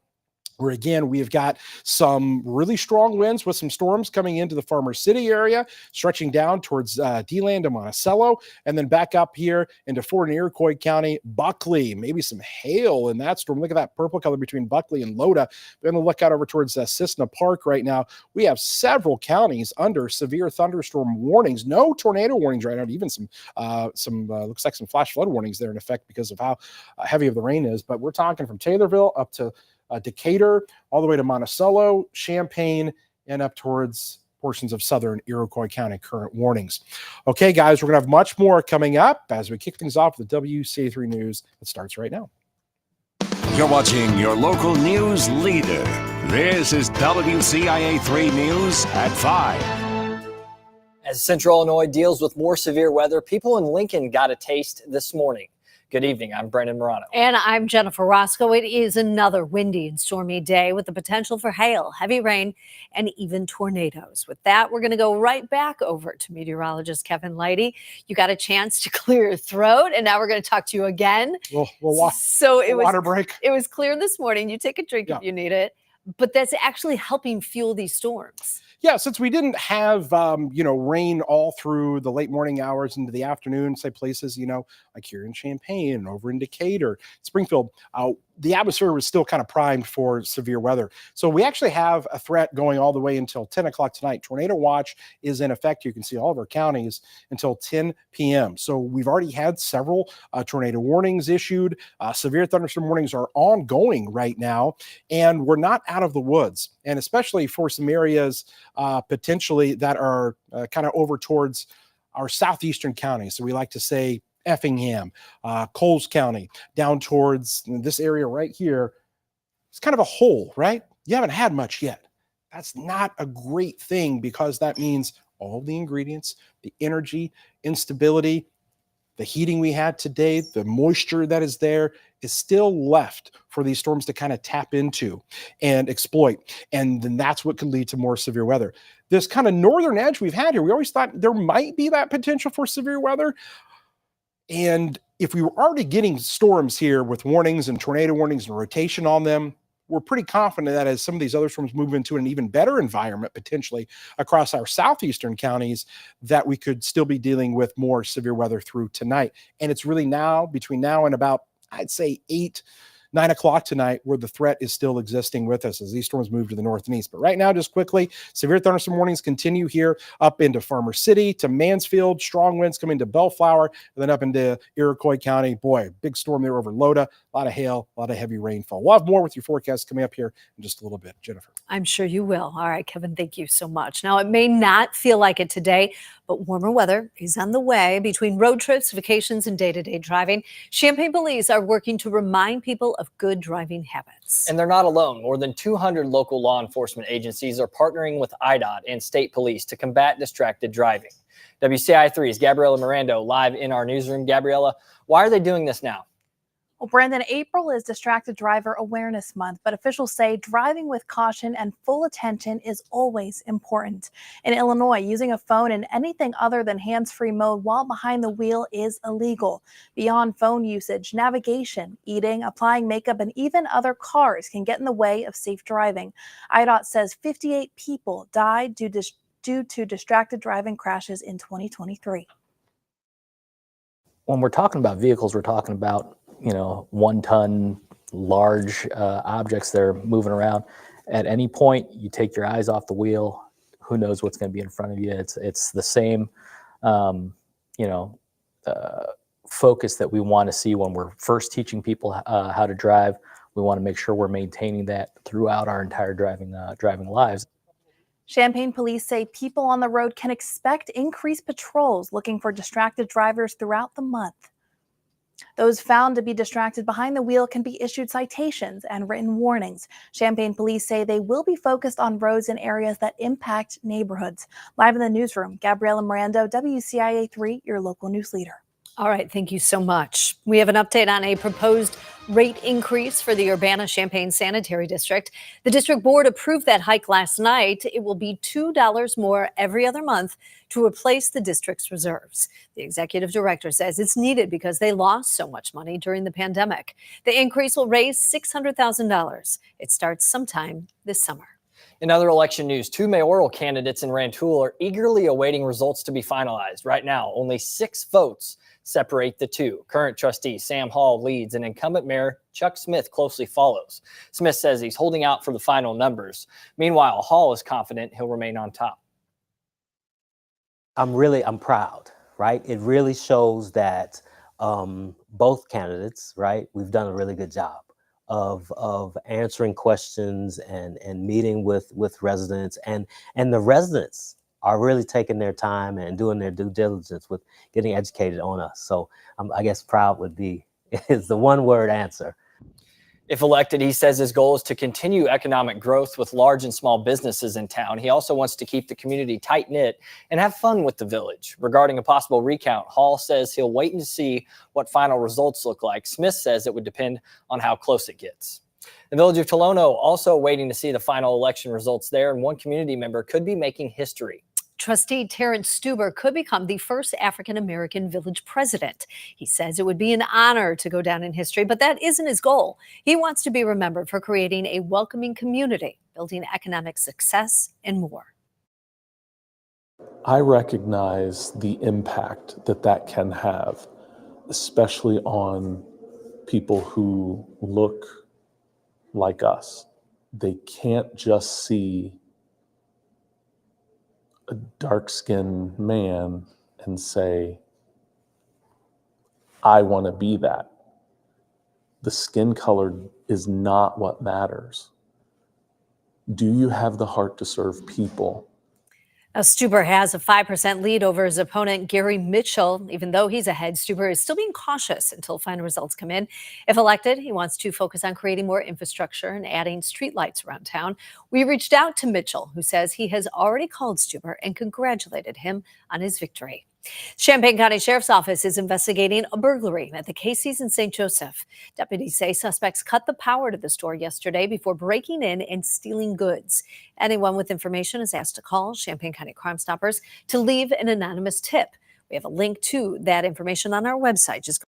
where again, we've got some really strong winds with some storms coming into the Farmer City area, stretching down towards DeLand and Monticello, and then back up here into Ford and Iroquois County, Buckley, maybe some hail in that storm. Look at that purple color between Buckley and Loda. We're going to look out over towards Cissna Park right now. We have several counties under severe thunderstorm warnings. No tornado warnings right now, even some looks like some flash flood warnings there in effect because of how heavy of the rain is. But we're talking from Taylorville up to Decatur, all the way to Monticello, Champaign, and up towards portions of southern Iroquois County current warnings. Okay, guys, we're going to have much more coming up as we kick things off with the WCIA-3 News that starts right now. You're watching your local news leader. This is WCIA-3 News at 5. As Central Illinois deals with more severe weather, people in Lincoln got a taste this morning. Good evening. I'm Brendan Morano. And I'm Jennifer Roscoe. It is another windy and stormy day with the potential for hail, heavy rain, and even tornadoes. With that, we're going to go right back over to meteorologist Kevin Lighty. You got a chance to clear your throat, and now we're going to talk to you again. Water break. It was clear this morning. You take a drink if you need it, but that's actually helping fuel these storms. Yeah, since we didn't have, rain all through the late morning hours into the afternoon, say places, like here in Champaign and over in Decatur, Springfield, the atmosphere was still kind of primed for severe weather. So we actually have a threat going all the way until 10 o'clock tonight. Tornado watch is in effect. You can see all of our counties until 10 p.m. So we've already had several tornado warnings issued. Severe thunderstorm warnings are ongoing right now, and we're not out of the woods. And especially for some areas potentially that are kind of over towards our southeastern counties. So we like to say Effingham, Coles County, down towards this area right here. It's kind of a hole, right? You haven't had much yet. That's not a great thing, because that means all the ingredients, the energy, instability, the heating we had today, the moisture that is there is still left for these storms to kind of tap into and exploit. And then that's what could lead to more severe weather. This kind of northern edge we've had here, we always thought there might be that potential for severe weather. And if we were already getting storms here with warnings and tornado warnings and rotation on them, we're pretty confident that as some of these other storms move into an even better environment, potentially across our southeastern counties, that we could still be dealing with more severe weather through tonight. And it's really now, between now and about, I'd say 9 o'clock tonight, where the threat is still existing with us as these storms move to the north and east. But right now, just quickly, severe thunderstorm warnings continue here up into Farmer City to Mansfield. Strong winds coming to Bellflower, and then up into Iroquois County. Boy, big storm there over Loda. A lot of hail, a lot of heavy rainfall. We'll have more with your forecast coming up here in just a little bit. Jennifer. I'm sure you will. All right, Kevin, thank you so much. Now, it may not feel like it today, but warmer weather is on the way. Between road trips, vacations, and day-to-day driving, Champaign police are working to remind people of good driving habits. And they're not alone. More than 200 local law enforcement agencies are partnering with IDOT and state police to combat distracted driving. WCIA-3's Gabriela Mirando live in our newsroom. Gabriela, why are they doing this now? Well, Brandon, April is Distracted Driver Awareness Month, but officials say driving with caution and full attention is always important. In Illinois, using a phone in anything other than hands-free mode while behind the wheel is illegal. Beyond phone usage, navigation, eating, applying makeup, and even other cars can get in the way of safe driving. IDOT says 58 people died due to distracted driving crashes in 2023. When we're talking about vehicles, we're talking about 1-ton large objects that are moving around. At any point, you take your eyes off the wheel, who knows what's going to be in front of you. It's the same, focus that we want to see when we're first teaching people how to drive. We want to make sure we're maintaining that throughout our entire driving lives. Champaign police say people on the road can expect increased patrols looking for distracted drivers throughout the month. Those found to be distracted behind the wheel can be issued citations and written warnings. Champaign police say they will be focused on roads in areas that impact neighborhoods. Live in the newsroom, Gabriela Mirando, WCIA-3, your local news leader. All right, thank you so much. We have an update on a proposed rate increase for the Urbana-Champaign Sanitary District. The district board approved that hike last night. It will be $2 more every other month to replace the district's reserves. The executive director says it's needed because they lost so much money during the pandemic. The increase will raise $600,000. It starts sometime this summer. In other election news, 2 mayoral candidates in Rantoul are eagerly awaiting results to be finalized. Right now, only 6 votes separate the two. Current trustee Sam Hall leads and incumbent mayor Chuck Smith closely follows. Smith says he's holding out for the final numbers. Meanwhile, Hall is confident he'll remain on top. I'm proud, right? It really shows that both candidates, right, we've done a really good job of answering questions and meeting with residents, and the residents are really taking their time and doing their due diligence with getting educated on us. So I guess proud is the one word answer. If elected, he says his goal is to continue economic growth with large and small businesses in town. He also wants to keep the community tight-knit and have fun with the village. Regarding a possible recount, Hall says he'll wait and see what final results look like. Smith says it would depend on how close it gets. The village of Tolono also waiting to see the final election results there, and one community member could be making history. Trustee Terrence Stuber could become the first African-American village president. He says it would be an honor to go down in history, but that isn't his goal. He wants to be remembered for creating a welcoming community, building economic success, and more. I recognize the impact that that can have, especially on people who look like us. They can't just see a dark-skinned man and say, I want to be that. The skin color is not what matters. Do you have the heart to serve people? Now, Stuber has a 5% lead over his opponent, Gary Mitchell. Even though he's ahead, Stuber is still being cautious until final results come in. If elected, he wants to focus on creating more infrastructure and adding streetlights around town. We reached out to Mitchell, who says he has already called Stuber and congratulated him on his victory. Champaign County Sheriff's Office is investigating a burglary at the Casey's in St. Joseph. Deputies say suspects cut the power to the store yesterday before breaking in and stealing goods. Anyone with information is asked to call Champaign County Crime Stoppers to leave an anonymous tip. We have a link to that information on our website. Just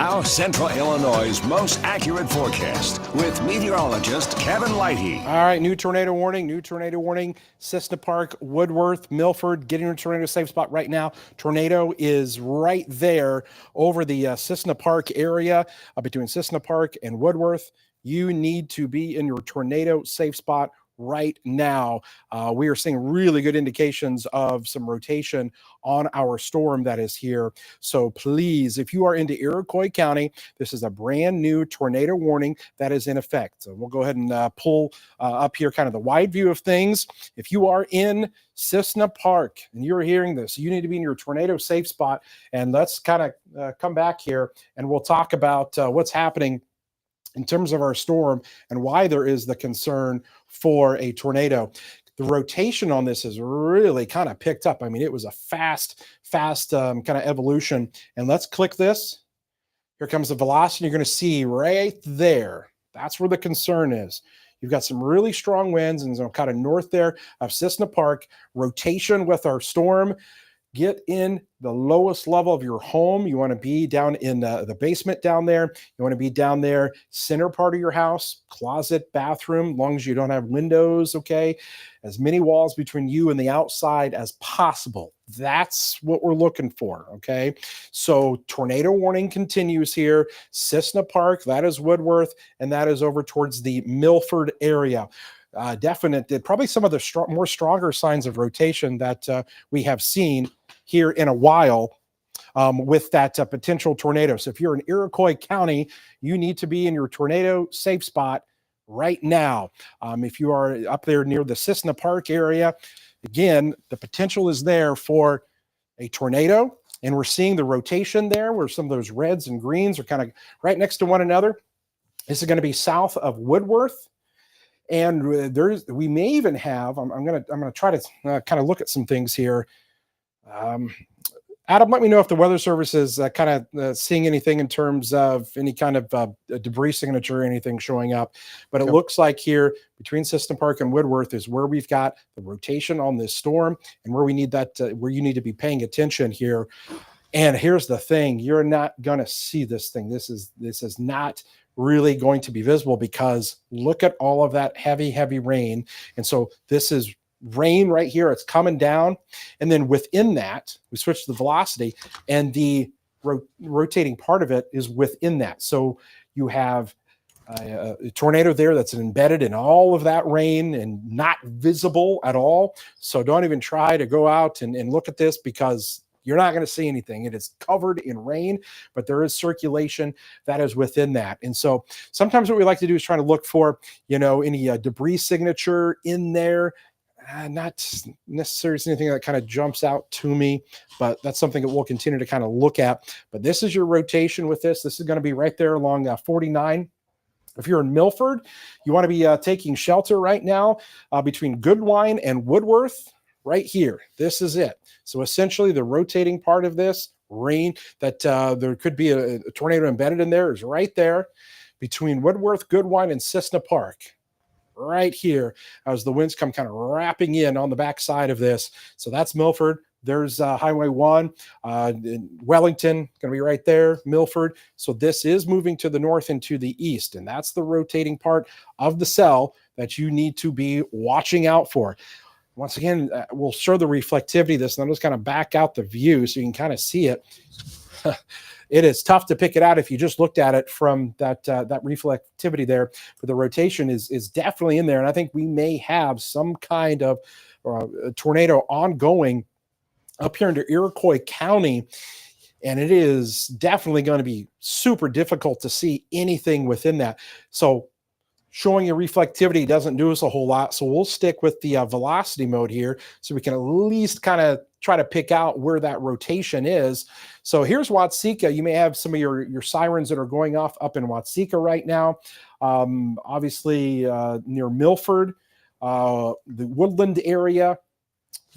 Now, Central Illinois' most accurate forecast with meteorologist Kevin Lighty. All right, new tornado warning, Cissna Park, Woodworth, Milford, getting your tornado safe spot right now. Tornado is right there over the Cissna Park area, between Cissna Park and Woodworth. You need to be in your tornado safe spot right now. We are seeing really good indications of some rotation on our storm that is here. So please, if you are into Iroquois County, this is a brand new tornado warning that is in effect. So we'll go ahead and pull up here kind of the wide view of things. If you are in Cissna Park and you're hearing this, you need to be in your tornado safe spot. And let's kind of come back here and we'll talk about what's happening in terms of our storm and why there is the concern for a tornado. The rotation on this has really kind of picked up. I mean, it was a fast kind of evolution. And let's click this. Here comes the velocity. You're going to see right there. That's where the concern is. You've got some really strong winds and some kind of north there of Cissna Park. Rotation with our storm. Get in the lowest level of your home. You want to be down in the basement down there. You want to be down there, center part of your house, closet, bathroom, as long as you don't have windows, okay? As many walls between you and the outside as possible. That's what we're looking for, okay? So tornado warning continues here. Cissna Park, that is Woodworth, and that is over towards the Milford area. Definite, probably some of the more stronger signs of rotation that we have seen here in a while with that potential tornado. So if you're in Iroquois County, you need to be in your tornado safe spot right now. If you are up there near the Cissna Park area, again, the potential is there for a tornado, and we're seeing the rotation there where some of those reds and greens are kind of right next to one another. This is going to be south of Woodworth. And we may even have, I'm going to try to kind of look at some things here. Adam, let me know if the Weather Service is kind of seeing anything in terms of any kind of debris signature or anything showing up. But it looks like here between Cissna Park and Woodworth is where we've got the rotation on this storm and where we need that, where you need to be paying attention here. And here's the thing, you're not going to see this thing. This is not really going to be visible because look at all of that heavy rain. And so this is rain right here. It's coming down. And then within that, we switch the velocity and the rotating part of it is within that. So you have a tornado there that's embedded in all of that rain and not visible at all. So don't even try to go out and look at this because you're not going to see anything. It is covered in rain, but there is circulation that is within that. And so sometimes what we like to do is try to look for, any debris signature in there. Not necessarily anything that kind of jumps out to me, but that's something that we'll continue to kind of look at. But this is your rotation with this. This is going to be right there along 49. If you're in Milford, you want to be taking shelter right now between Goodwine and Woodworth. Right here, this is it. So essentially the rotating part of this rain that there could be a tornado embedded in there is right there between Woodworth, Goodwine, and Cissna Park. Right here as the winds come kind of wrapping in on the backside of this. So that's Milford. There's Highway 1, Wellington, going to be right there, Milford. So this is moving to the north and to the east, and that's the rotating part of the cell that you need to be watching out for. Once again, we'll show the reflectivity of this, and I'll just kind of back out the view so you can kind of see it. It is tough to pick it out if you just looked at it from that reflectivity there, but the rotation is definitely in there, and I think we may have some kind of tornado ongoing up here into Iroquois County, and it is definitely going to be super difficult to see anything within that. So showing you reflectivity doesn't do us a whole lot. So we'll stick with the velocity mode here so we can at least kind of try to pick out where that rotation is. So here's Watseka. You may have some of your sirens that are going off up in Watseka right now. Obviously near Milford, the Woodland area.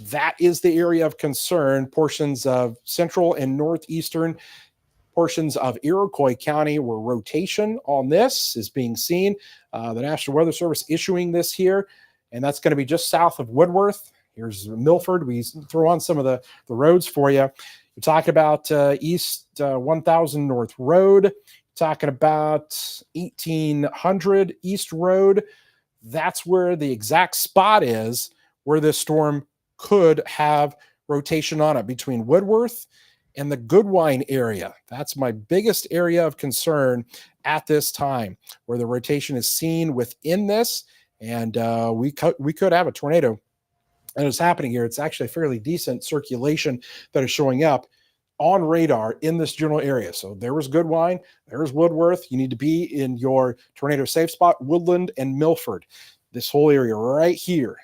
That is the area of concern. Portions of central and northeastern portions of Iroquois County where rotation on this is being seen. The National Weather Service issuing this here, and that's going to be just south of Woodworth. Here's Milford. We throw on some of the roads for you. We're talking about East 1000 North Road, talking about 1800 East Road. That's where the exact spot is where this storm could have rotation on it, between Woodworth and the Goodwine area. That's my biggest area of concern at this time, where the rotation is seen within this, and we could have a tornado. And it's happening here. It's actually a fairly decent circulation that is showing up on radar in this general area. So there was Goodwine, there's Woodworth. You need to be in your tornado safe spot, Woodland and Milford. This whole area right here.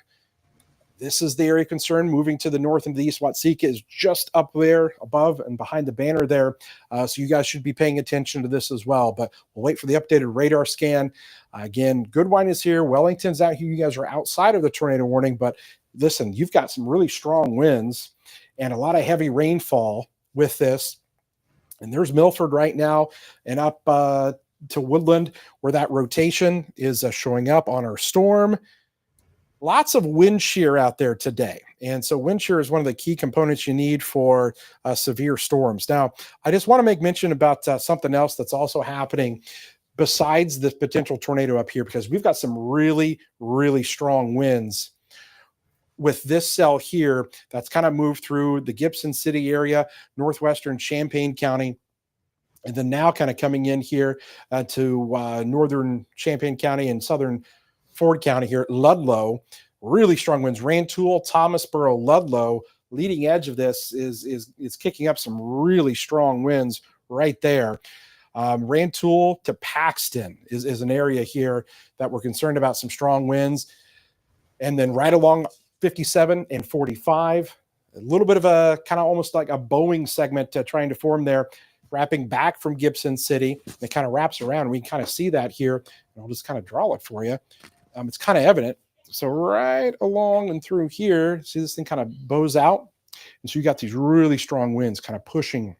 This is the area of concern. Moving to the north and the east, Watsika is just up there above and behind the banner there. So you guys should be paying attention to this as well. But we'll wait for the updated radar scan. Again, Goodwine is here. Wellington's out here. You guys are outside of the tornado warning. But listen, you've got some really strong winds and a lot of heavy rainfall with this. And there's Milford right now and up to Woodland, where that rotation is showing up on our storm. Lots of wind shear out there today. And so wind shear is one of the key components you need for severe storms. Now, I just want to make mention about something else that's also happening besides this potential tornado up here, because we've got some really, really strong winds with this cell here that's kind of moved through the Gibson City area, northwestern Champaign County, and then now kind of coming in here to northern Champaign County and southern Ford County here at Ludlow. Really strong winds. Rantoul, Thomasboro, Ludlow. Leading edge of this is kicking up some really strong winds right there. Rantoul to Paxton is an area here that we're concerned about some strong winds. And then right along 57 and 45, a little bit of a kind of almost like a Boeing segment trying to form there, wrapping back from Gibson City. It kind of wraps around. We can kind of see that here. And I'll just kind of draw it for you. It's kind of evident. So right along and through here, see this thing kind of bows out. And so you got these really strong winds kind of pushing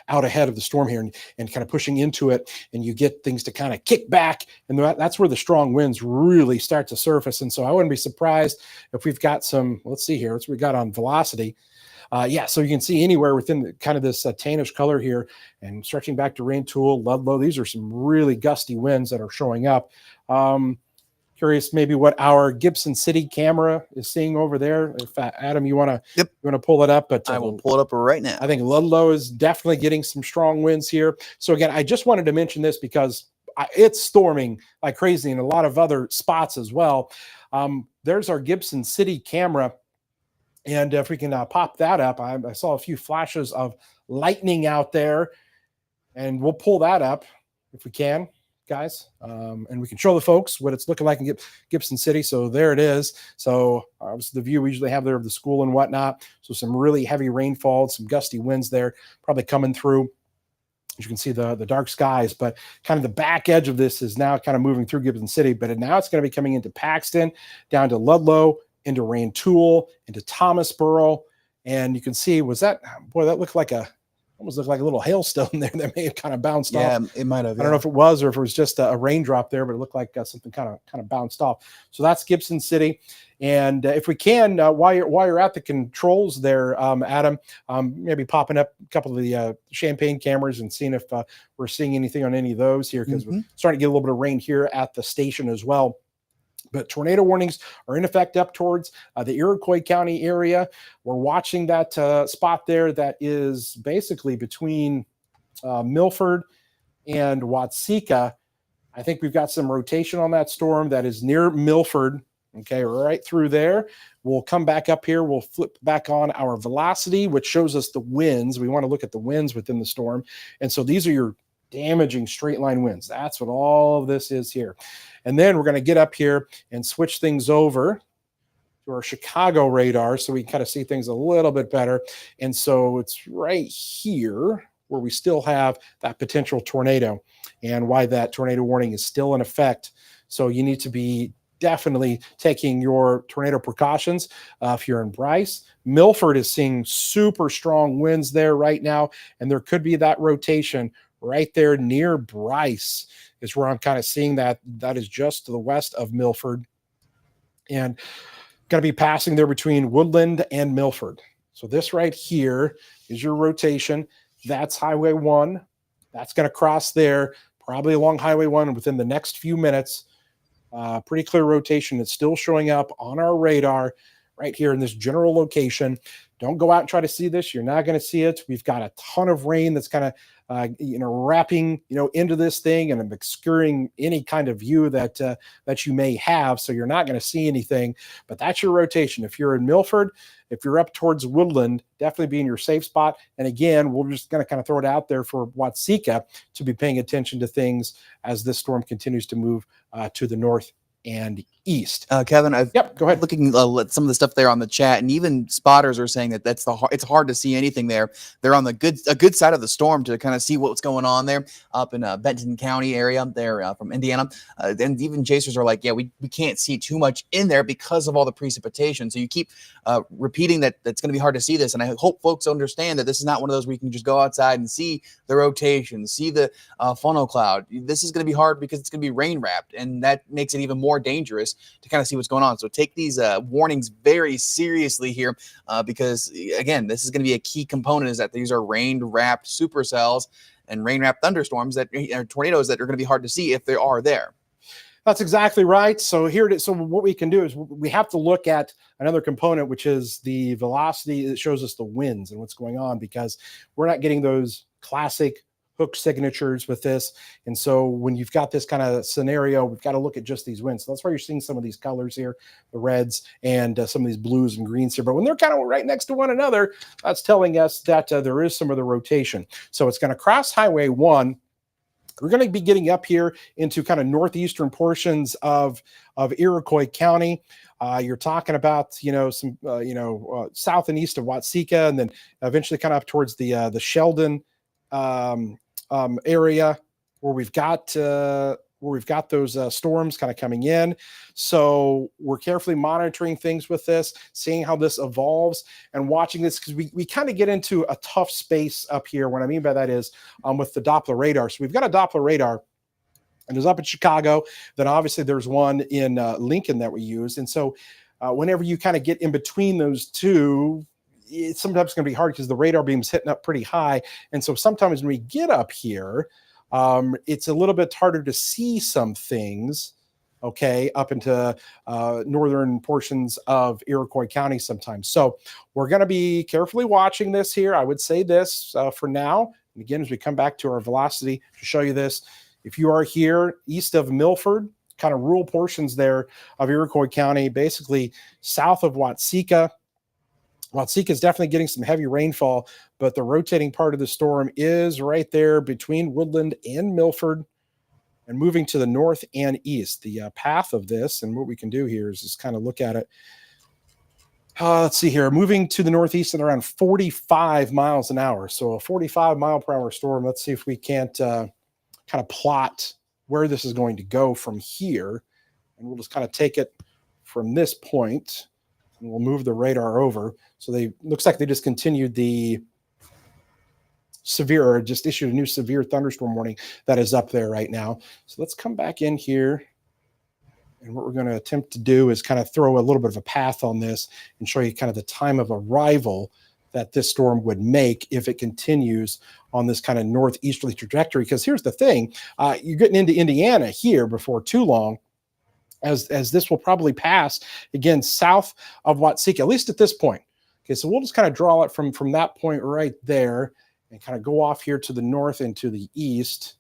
out ahead of the storm here and kind of pushing into it. And you get things to kind of kick back. And that's where the strong winds really start to surface. And so I wouldn't be surprised if we've got some, let's see here, what's we got on velocity. Yeah, so you can see anywhere within the, kind of this tannish color here, and stretching back to Rantoul, Ludlow. These are some really gusty winds that are showing up. Curious maybe what our Gibson City camera is seeing over there. If Adam, you want to pull it up? But I will pull it up right now. I think Ludlow is definitely getting some strong winds here. So again, I just wanted to mention this because it's storming like crazy in a lot of other spots as well. There's our Gibson City camera. And if we can pop that up, I saw a few flashes of lightning out there, and we'll pull that up if we can, guys. And we can show the folks what it's looking like in Gibson City. So there it is. So obviously the view we usually have there of the school and whatnot. So some really heavy rainfall, some gusty winds there, probably coming through. As you can see the dark skies, but kind of the back edge of this is now kind of moving through Gibson City, but now it's going to be coming into Paxton, down to Ludlow, into Rantoul, into Thomasboro. And you can see, that looked like almost looked like a little hailstone there that may have kind of bounced off. Yeah, it might have. I don't know if it was or if it was just a raindrop there, but it looked like something kind of bounced off. So that's Gibson City. And if we can, while you're at the controls there, Adam, maybe popping up a couple of the Champaign cameras and seeing if we're seeing anything on any of those here, because we're starting to get a little bit of rain here at the station as well. But tornado warnings are in effect up towards the Iroquois County area. We're watching that spot there that is basically between Milford and Watsika. I think we've got some rotation on that storm that is near Milford. Okay, right through there. We'll come back up here. We'll flip back on our velocity, which shows us the winds. We want to look at the winds within the storm. And so these are your damaging straight line winds. That's what all of this is here. And then we're going to get up here and switch things over to our Chicago radar so we can kind of see things a little bit better. And so it's right here where we still have that potential tornado and why that tornado warning is still in effect. So you need to be definitely taking your tornado precautions if you're in Bryce. Milford is seeing super strong winds there right now, and there could be that rotation right there near Bryce is where I'm kind of seeing that. That is just to the west of Milford, and going to be passing there between Woodland and Milford. So this right here is your rotation. That's Highway 1. That's going to cross there, probably along Highway 1 within the next few minutes. Pretty clear rotation. It's still showing up on our radar right here in this general location. Don't go out and try to see this. You're not going to see it. We've got a ton of rain that's kind of wrapping into this thing and obscuring any kind of view that you may have. So you're not going to see anything. But that's your rotation. If you're in Milford, if you're up towards Woodland, definitely be in your safe spot. And again, we're just going to kind of throw it out there for Watsika to be paying attention to things as this storm continues to move to the north and east. Kevin, go ahead. Looking at some of the stuff there on the chat, and even spotters are saying that it's hard to see anything there. They're on a good side of the storm to kind of see what's going on there up in Benton County area there from Indiana. And even chasers are like, yeah, we can't see too much in there because of all the precipitation. So you keep repeating that it's going to be hard to see this, and I hope folks understand that this is not one of those where you can just go outside and see the rotation, see the funnel cloud. This is going to be hard because it's going to be rain wrapped, and that makes it even more dangerous to kind of see what's going on. So take these warnings very seriously here because, again, this is going to be a key component, is that these are rain-wrapped supercells and rain-wrapped thunderstorms that are tornadoes that are going to be hard to see if they are there. That's exactly right. So here it is. So what we can do is we have to look at another component, which is the velocity that shows us the winds and what's going on, because we're not getting those classic hook signatures with this. And so when you've got this kind of scenario, we've got to look at just these winds. So that's why you're seeing some of these colors here, the reds and some of these blues and greens here. But when they're kind of right next to one another, that's telling us that there is some of the rotation. So it's going to cross Highway 1. We're going to be getting up here into kind of northeastern portions of Iroquois County. You're talking about, some, south and east of Watsika, and then eventually kind of up towards the Sheldon area where we've got those storms kind of coming in. So we're carefully monitoring things with this, seeing how this evolves and watching this, because we kind of get into a tough space up here. What I mean by that is with the Doppler radar. So we've got a Doppler radar, and there's up in Chicago. Then obviously there's one in Lincoln that we use. And so whenever you kind of get in between those two, it's sometimes going to be hard because the radar beam's hitting up pretty high. And so sometimes when we get up here, it's a little bit harder to see some things, okay, up into northern portions of Iroquois County sometimes. So we're going to be carefully watching this here. I would say this for now. And again, as we come back to our velocity to show you this, if you are here east of Milford, kind of rural portions there of Iroquois County, basically south of Watsika, Watsika is definitely getting some heavy rainfall, but the rotating part of the storm is right there between Woodland and Milford and moving to the north and east. The path of this, and what we can do here is just kind of look at it. Let's see here. Moving to the northeast at around 45 miles an hour. So a 45 mile per hour storm. Let's see if we can't kind of plot where this is going to go from here. And we'll just kind of take it from this point. And we'll move the radar over. So looks like they just continued the severe, or just issued a new severe thunderstorm warning that is up there right now. So let's come back in here. And what we're going to attempt to do is kind of throw a little bit of a path on this and show you kind of the time of arrival that this storm would make if it continues on this kind of northeasterly trajectory. Because here's the thing, you're getting into Indiana here before too long, as this will probably pass again south of Watsika, at least at this point. Okay, so we'll just kind of draw it from that point right there and kind of go off here to the north and to the east.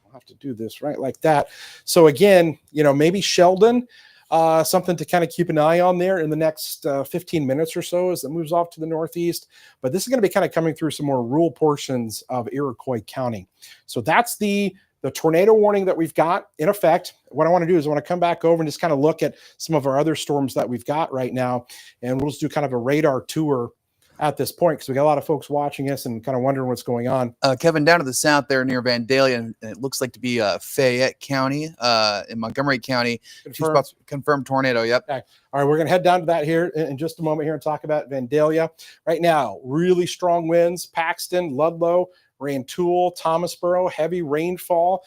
We'll have to do this right like that. So again, maybe Sheldon, something to kind of keep an eye on there in the next 15 minutes or so as it moves off to the northeast. But this is going to be kind of coming through some more rural portions of Iroquois County. So that's the tornado warning that we've got in effect. What I want to do is I want to come back over and just kind of look at some of our other storms that we've got right now. And we'll just do kind of a radar tour at this point, because we got a lot of folks watching us and kind of wondering what's going on. Kevin, down to the south there near Vandalia, and it looks like to be Fayette County in Montgomery County. Confirmed tornado. Yep. Okay. All right, we're going to head down to that here in just a moment here and talk about Vandalia. Right now, really strong winds, Paxton, Ludlow, Rantoul, Thomasboro, heavy rainfall,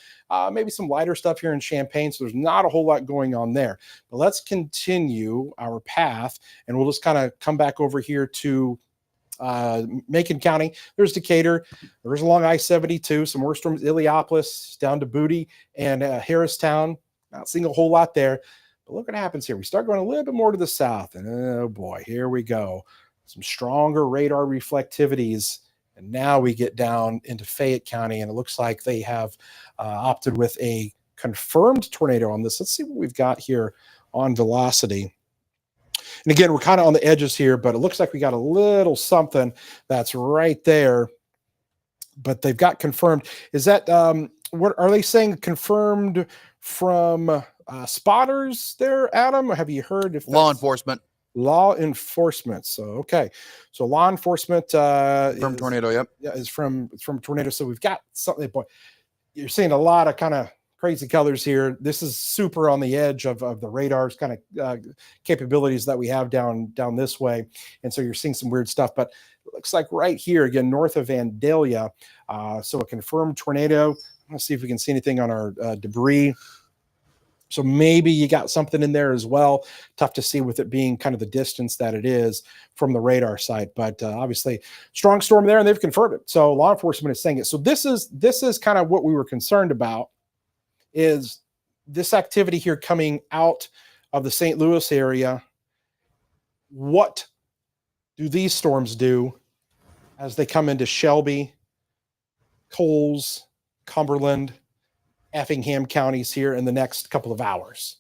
maybe some lighter stuff here in Champaign. So there's not a whole lot going on there. But let's continue our path, and we'll just kind of come back over here to Macon County. There's Decatur. There's along I-72. Some more storms, Illiopolis down to Booty and Harristown. Not seeing a whole lot there. But look what happens here. We start going a little bit more to the south. And oh boy, here we go. Some stronger radar reflectivities. And now we get down into Fayette County, and it looks like they have opted with a confirmed tornado on this. Let's see what we've got here on velocity. And again, we're kind of on the edges here, but it looks like we got a little something that's right there. But they've got confirmed. Is that, what are they saying, confirmed from spotters there, Adam? Or have you heard if Law enforcement. Law enforcement. So, okay. So law enforcement From tornado, yep. Yeah, is from tornado. So we've got something. Boy, you're seeing a lot of kind of crazy colors here. This is super on the edge of the radar's kind of capabilities that we have down this way. And so you're seeing some weird stuff, but it looks like right here, again, north of Vandalia. So a confirmed tornado. Let's see if we can see anything on our debris. So maybe you got something in there as well. Tough to see with it being kind of the distance that it is from the radar site, but obviously strong storm there, and they've confirmed it. So law enforcement is saying it. So this is kind of what we were concerned about, is this activity here coming out of the St. Louis area. What do these storms do as they come into Shelby, Coles, Cumberland, Effingham counties here in the next couple of hours?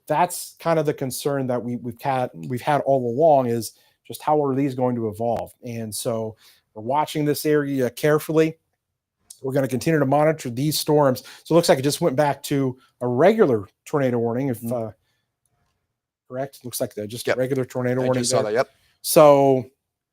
That's kind of the concern that we've had all along, is just how are these going to evolve? And so we're watching this area carefully. We're going to continue to monitor these storms. So it looks like it just went back to a regular tornado warning, if correct. Looks like just a regular tornado warning. I just saw that, yep. So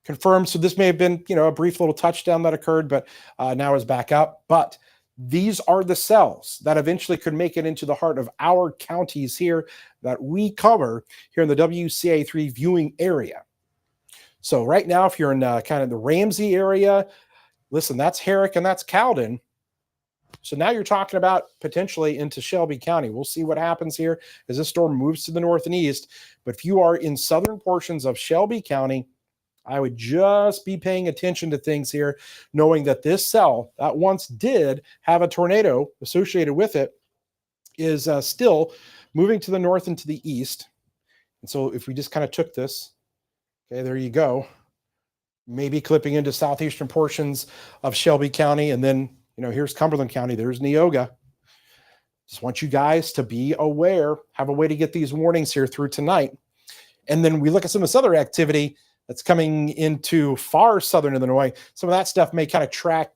confirmed. So this may have been, a brief little touchdown that occurred, but now is back up. But these are the cells that eventually could make it into the heart of our counties here that we cover here in the WCIA-3 viewing area. So right now, if you're in kind of the Ramsey area, listen, that's Herrick and that's Cowden. So now you're talking about potentially into Shelby County. We'll see what happens here as this storm moves to the north and east. But if you are in southern portions of Shelby County, I would just be paying attention to things here, knowing that this cell that once did have a tornado associated with it is still moving to the north and to the east. And so if we just kind of took this, okay, there you go, maybe clipping into southeastern portions of Shelby County, and then, here's Cumberland County, there's Neoga. Just want you guys to be aware, have a way to get these warnings here through tonight. And then we look at some of this other activity that's coming into far southern Illinois. Some of that stuff may kind of track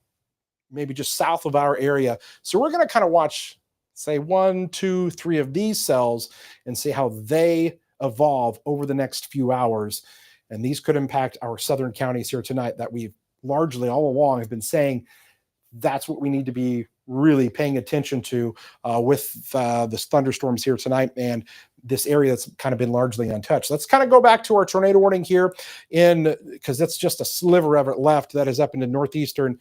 maybe just south of our area. So we're going to kind of watch, say, 1, 2, 3 of these cells and see how they evolve over the next few hours. And these could impact our southern counties here tonight that we've largely all along have been saying that's what we need to be really paying attention to with this thunderstorms here tonight and this area that's kind of been largely untouched. Let's kind of go back to our tornado warning here because that's just a sliver of it left that is up into northeastern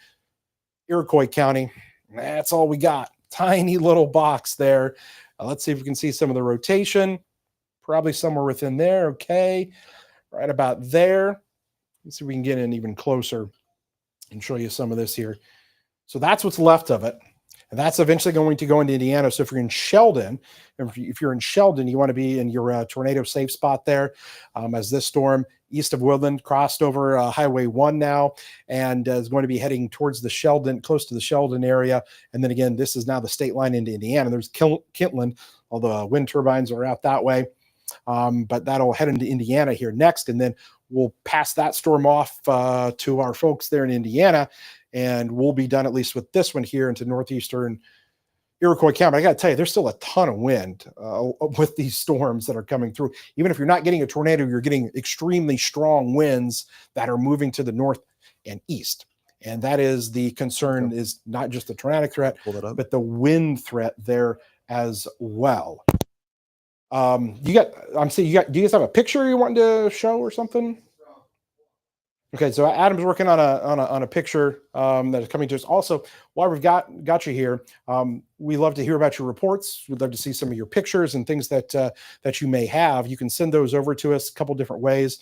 Iroquois County. That's all we got. Tiny little box there. Let's see if we can see some of the rotation. Probably somewhere within there. Okay. Right about there. Let's see if we can get in even closer and show you some of this here. So that's what's left of it. And that's eventually going to go into Indiana. So if you're in Sheldon, you want to be in your tornado safe spot there as this storm east of Woodland crossed over Highway 1 now and is going to be heading towards the Sheldon, close to the Sheldon area. And then again, this is now the state line into Indiana. There's Kentland, although wind turbines are out that way. But that'll head into Indiana here next. And then we'll pass that storm off to our folks there in Indiana. And we'll be done at least with this one here into northeastern Iroquois County. I got to tell you, there's still a ton of wind with these storms that are coming through. Even if you're not getting a tornado, you're getting extremely strong winds that are moving to the north and east. And that is the concern, is not just the tornadic threat, but the wind threat there as well. Do you guys have a picture you want to show or something? Okay, so Adam's working on a picture that is coming to us. Also, while we've got you here, we love to hear about your reports. We'd love to see some of your pictures and things that you may have. You can send those over to us a couple different ways,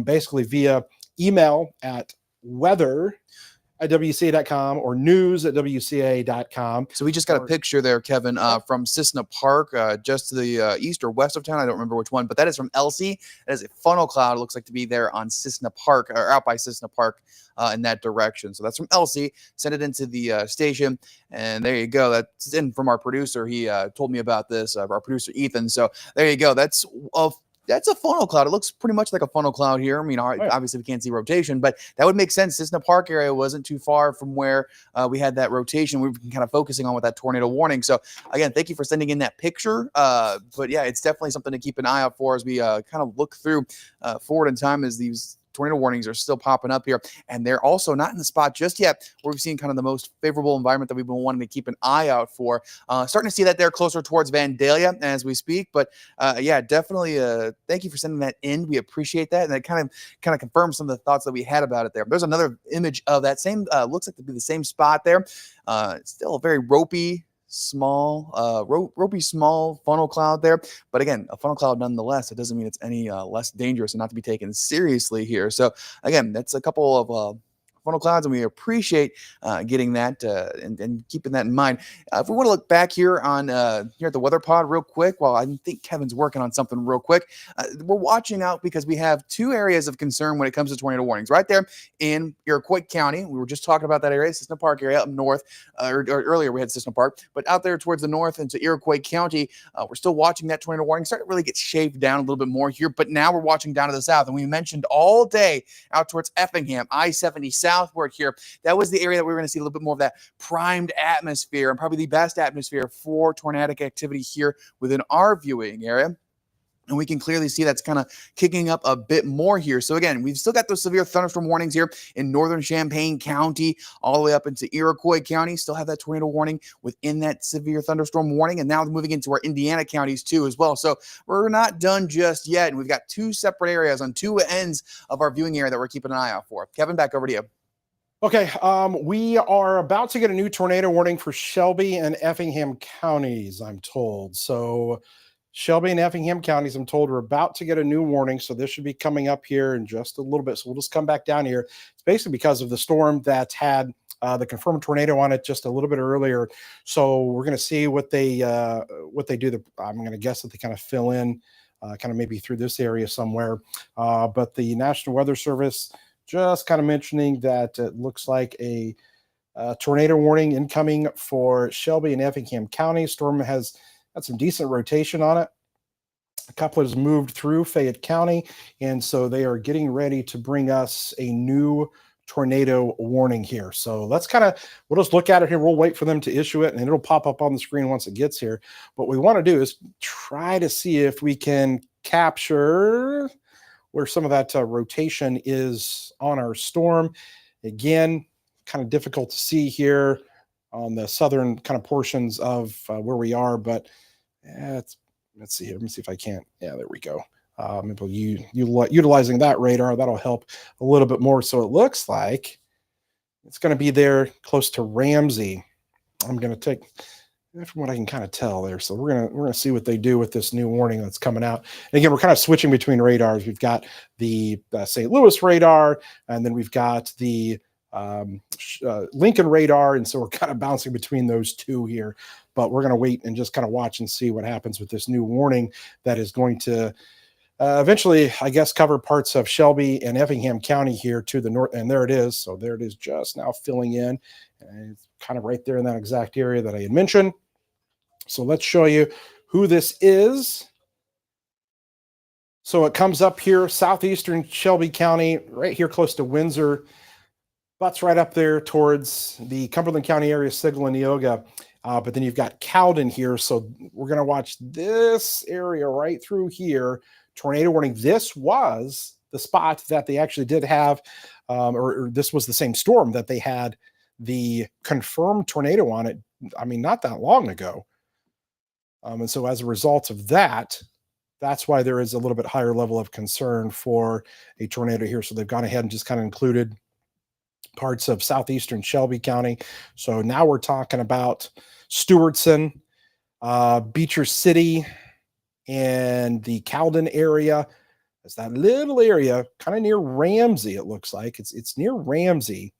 basically via email at weather@wca.com or news@wca.com. So we just got a picture there, Kevin, from Cissna Park, just to the east or west of town. I don't remember which one, but that is from Elsie. That is a funnel cloud. It looks like to be there on Cissna Park, or out by Cissna Park in that direction. So that's from Elsie. Send it into the station, and there you go. That's in from our producer. He told me about this, our producer Ethan. So there you go. That's a funnel cloud. It looks pretty much like a funnel cloud here. I mean, obviously we can't see rotation, but that would make sense. Cissna Park area wasn't too far from where we had that rotation. We've been kind of focusing on with that tornado warning. So again, thank you for sending in that picture. But yeah, it's definitely something to keep an eye out for as we kind of look through forward in time as these tornado warnings are still popping up here, and they're also not in the spot just yet where we've seen kind of the most favorable environment that we've been wanting to keep an eye out for. Starting to see that there closer towards Vandalia as we speak, but yeah, definitely thank you for sending that in. We appreciate that, and it kind of confirms some of the thoughts that we had about it there. There's another image of that same looks like to be the same spot there. It's still a very ropey small funnel cloud there, but again, a funnel cloud nonetheless. It doesn't mean it's any less dangerous and not to be taken seriously here. So again, that's a couple of funnel clouds, and we appreciate getting that and keeping that in mind. If we want to look back here on here at the Weather Pod real quick, while I think Kevin's working on something real quick, we're watching out because we have two areas of concern when it comes to tornado warnings. Right there in Iroquois County, we were just talking about that area, Cissna Park area up north, or earlier we had Cissna Park, but out there towards the north into Iroquois County, we're still watching that tornado warning start to really get shaved down a little bit more here, but now we're watching down to the south, and we mentioned all day out towards Effingham, I-70 southward here. That was the area that we were going to see a little bit more of that primed atmosphere, and probably the best atmosphere for tornadic activity here within our viewing area. And we can clearly see that's kind of kicking up a bit more here. So again, we've still got those severe thunderstorm warnings here in northern Champaign County, all the way up into Iroquois County. Still have that tornado warning within that severe thunderstorm warning. And now moving into our Indiana counties too as well. So we're not done just yet. And we've got two separate areas on two ends of our viewing area that we're keeping an eye out for. Kevin, back over to you. Okay, we are about to get a new tornado warning for Shelby and Effingham counties, I'm told. So Shelby and Effingham counties, I'm told, we're about to get a new warning. So this should be coming up here in just a little bit. So we'll just come back down here. It's basically because of the storm that had the confirmed tornado on it just a little bit earlier. So we're going to see what they do. I'm going to guess that they kind of fill in kind of maybe through this area somewhere. But the National Weather Service just kind of mentioning that it looks like a tornado warning incoming for Shelby and Effingham County. Storm has got some decent rotation on it. A couple has moved through Fayette County, and so they are getting ready to bring us a new tornado warning here. So we'll just look at it here. We'll wait for them to issue it, and it'll pop up on the screen once it gets here. What we want to do is try to see if we can capture where some of that rotation is on our storm. Again, kind of difficult to see here on the southern kind of portions of where we are, but let's see here. Let me see if I can't. Yeah, there we go. Utilizing that radar, that'll help a little bit more. So it looks like it's going to be there close to Ramsey. I'm going to take, from what I can kind of tell there. So we're gonna see what they do with this new warning that's coming out. And again, we're kind of switching between radars. We've got the St. Louis radar, and then we've got the Lincoln radar, and so we're kind of bouncing between those two here. But we're going to wait and just kind of watch and see what happens with this new warning that is going to eventually, I guess, cover parts of Shelby and Effingham County here to the north. And there it is. So there it is, just now filling in. And it's kind of right there in that exact area that I had mentioned. So let's show you who this is. So it comes up here, southeastern Shelby County, right here close to Windsor. Butts right up there towards the Cumberland County area, Sigel and Neoga. But then you've got Cowden here. So we're going to watch this area right through here. Tornado warning. This was the spot that they actually did have, or this was the same storm that they had the confirmed tornado on it. I mean, not that long ago. And so as a result of that, that's why there is a little bit higher level of concern for a tornado here. So they've gone ahead and just kind of included parts of southeastern Shelby County. So now we're talking about Stewartson, Beecher City, and the Cowden area. As that little area, kind of near Ramsey, it looks like it's near Ramsey,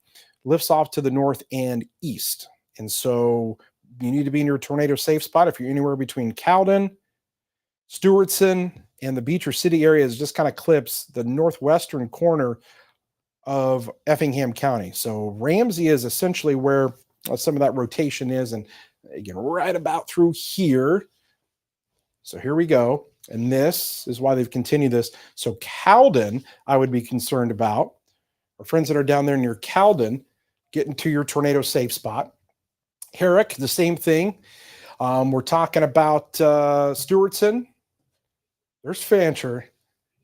lifts off to the north and east. And so you need to be in your tornado safe spot. If you're anywhere between Cowden, Stewartson, and the Beecher City area, is just kind of clips the northwestern corner of Effingham County. So Ramsey is essentially where some of that rotation is. And again, right about through here. So here we go. And this is why they've continued this. So Cowden, I would be concerned about. Our friends that are down there near Cowden, getting to your tornado safe spot. Herrick, the same thing. We're talking about Stewartson. There's Fancher.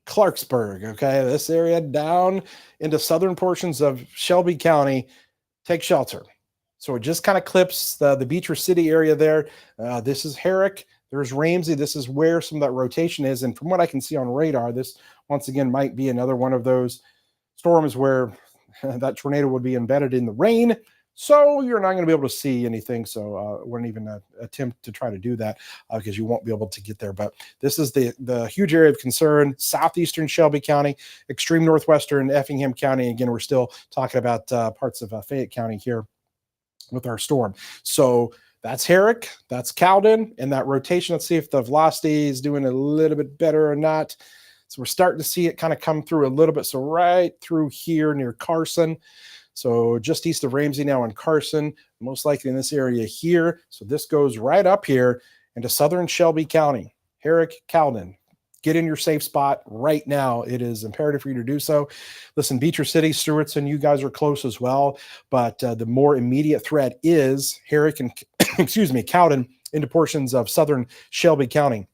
Clarksburg, okay? This area down into southern portions of Shelby County, take shelter. So it just kind of clips the Beecher City area there. This is Herrick. There's Ramsey. This is where some of that rotation is. And from what I can see on radar, this once again might be another one of those storms where that tornado would be embedded in the rain. So you're not going to be able to see anything. So wouldn't even attempt to try to do that because you won't be able to get there. But this is the huge area of concern, southeastern Shelby County, extreme northwestern Effingham County. Again, we're still talking about parts of Fayette County here with our storm. So that's Herrick, that's Cowden, and that rotation. Let's see if the velocity is doing a little bit better or not. So we're starting to see it kind of come through a little bit. So right through here near Carson. So just east of Ramsey now in Carson, most likely in this area here. So this goes right up here into southern Shelby County. Herrick, Cowden, get in your safe spot right now. It is imperative for you to do so. Listen, Beecher City, Stewartson, you guys are close as well. But the more immediate threat is Herrick and, Cowden into portions of southern Shelby County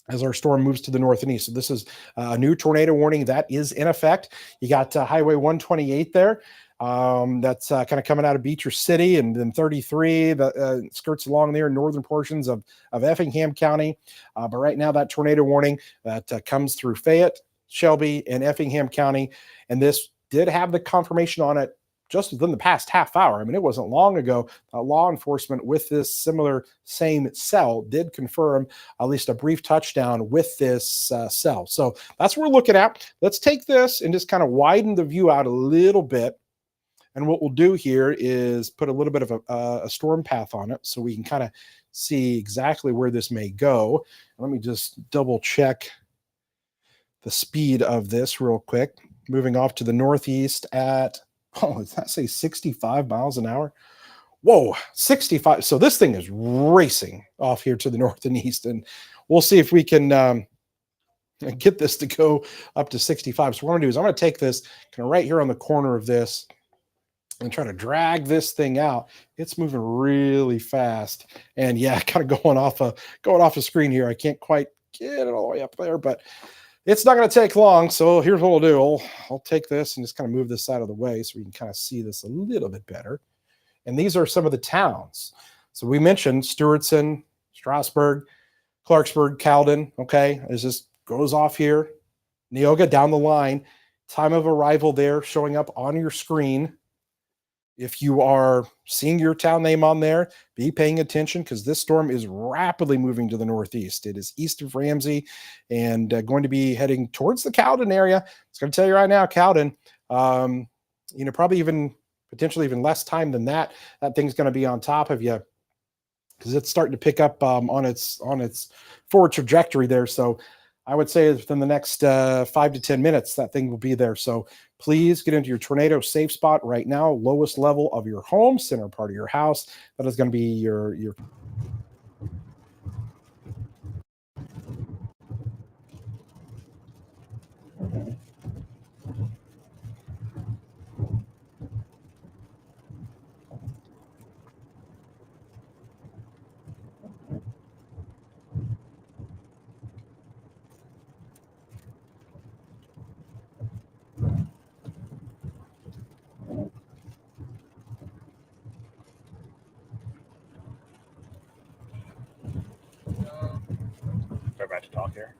as our storm moves to the north and east. So this is a new tornado warning that is in effect. You got Highway 128 there. That's kind of coming out of Beecher City, and then 33 that skirts along there in northern portions of Effingham County. But right now, that tornado warning that comes through Fayette, Shelby, and Effingham County. And this did have the confirmation on it just within the past half hour. I mean, it wasn't long ago. Law enforcement with this similar same cell did confirm at least a brief touchdown with this cell. So that's what we're looking at. Let's take this and just kind of widen the view out a little bit. And what we'll do here is put a little bit of a storm path on it so we can kind of see exactly where this may go. Let me just double check the speed of this real quick. Moving off to the northeast at, does that say 65 miles an hour? Whoa, 65. So this thing is racing off here to the north and east. And we'll see if we can get this to go up to 65. So what I'm going to do is I'm going to take this kind of right here on the corner of this and try to drag this thing out. It's moving really fast, and yeah, kind of going off a screen here. I can't quite get it all the way up there, but it's not going to take long. So here's what we'll do. I'll take this and just kind of move this out of the way so we can kind of see this a little bit better. And these are some of the towns. So we mentioned Stewartson, Strasburg, Clarksburg, Cowden. Okay, it just goes off here. Neoga down the line. Time of arrival there showing up on your screen. If you are seeing your town name on there, be paying attention because this storm is rapidly moving to the northeast. It is east of Ramsey and going to be heading towards the Cowden area. It's going to tell you right now, Cowden, probably even potentially even less time than that. That thing's going to be on top of you because it's starting to pick up on its forward trajectory there. So I would say within the next 5 to 10 minutes, that thing will be there. So please get into your tornado safe spot right now. Lowest level of your home, center part of your house. That is going to be your We're about to talk here.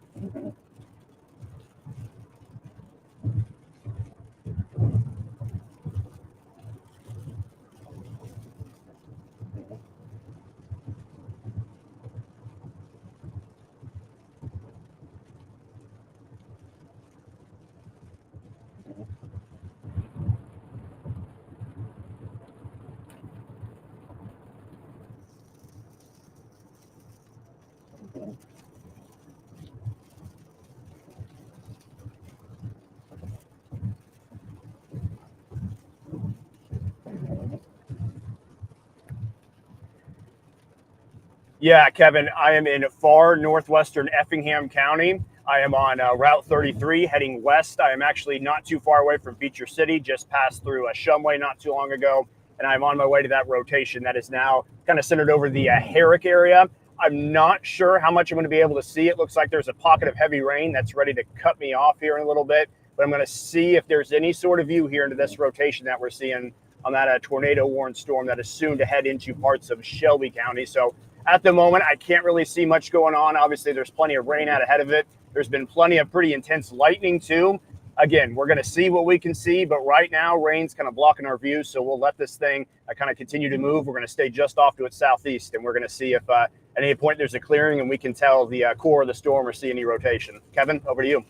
Yeah, Kevin, I am in far northwestern Effingham County. I am on Route 33 heading west. I am actually not too far away from Beecher City, just passed through Shumway not too long ago, and I'm on my way to that rotation that is now kind of centered over the Herrick area. I'm not sure how much I'm going to be able to see. It looks like there's a pocket of heavy rain that's ready to cut me off here in a little bit, but I'm going to see if there's any sort of view here into this rotation that we're seeing on that tornado-warned storm that is soon to head into parts of Shelby County. So at the moment, I can't really see much going on. Obviously, there's plenty of rain out ahead of it. There's been plenty of pretty intense lightning, too. Again, we're going to see what we can see, but right now, rain's kind of blocking our view, so we'll let this thing kind of continue to move. We're going to stay just off to its southeast, and we're going to see if at any point there's a clearing and we can tell the core of the storm or see any rotation. Kevin, over to you.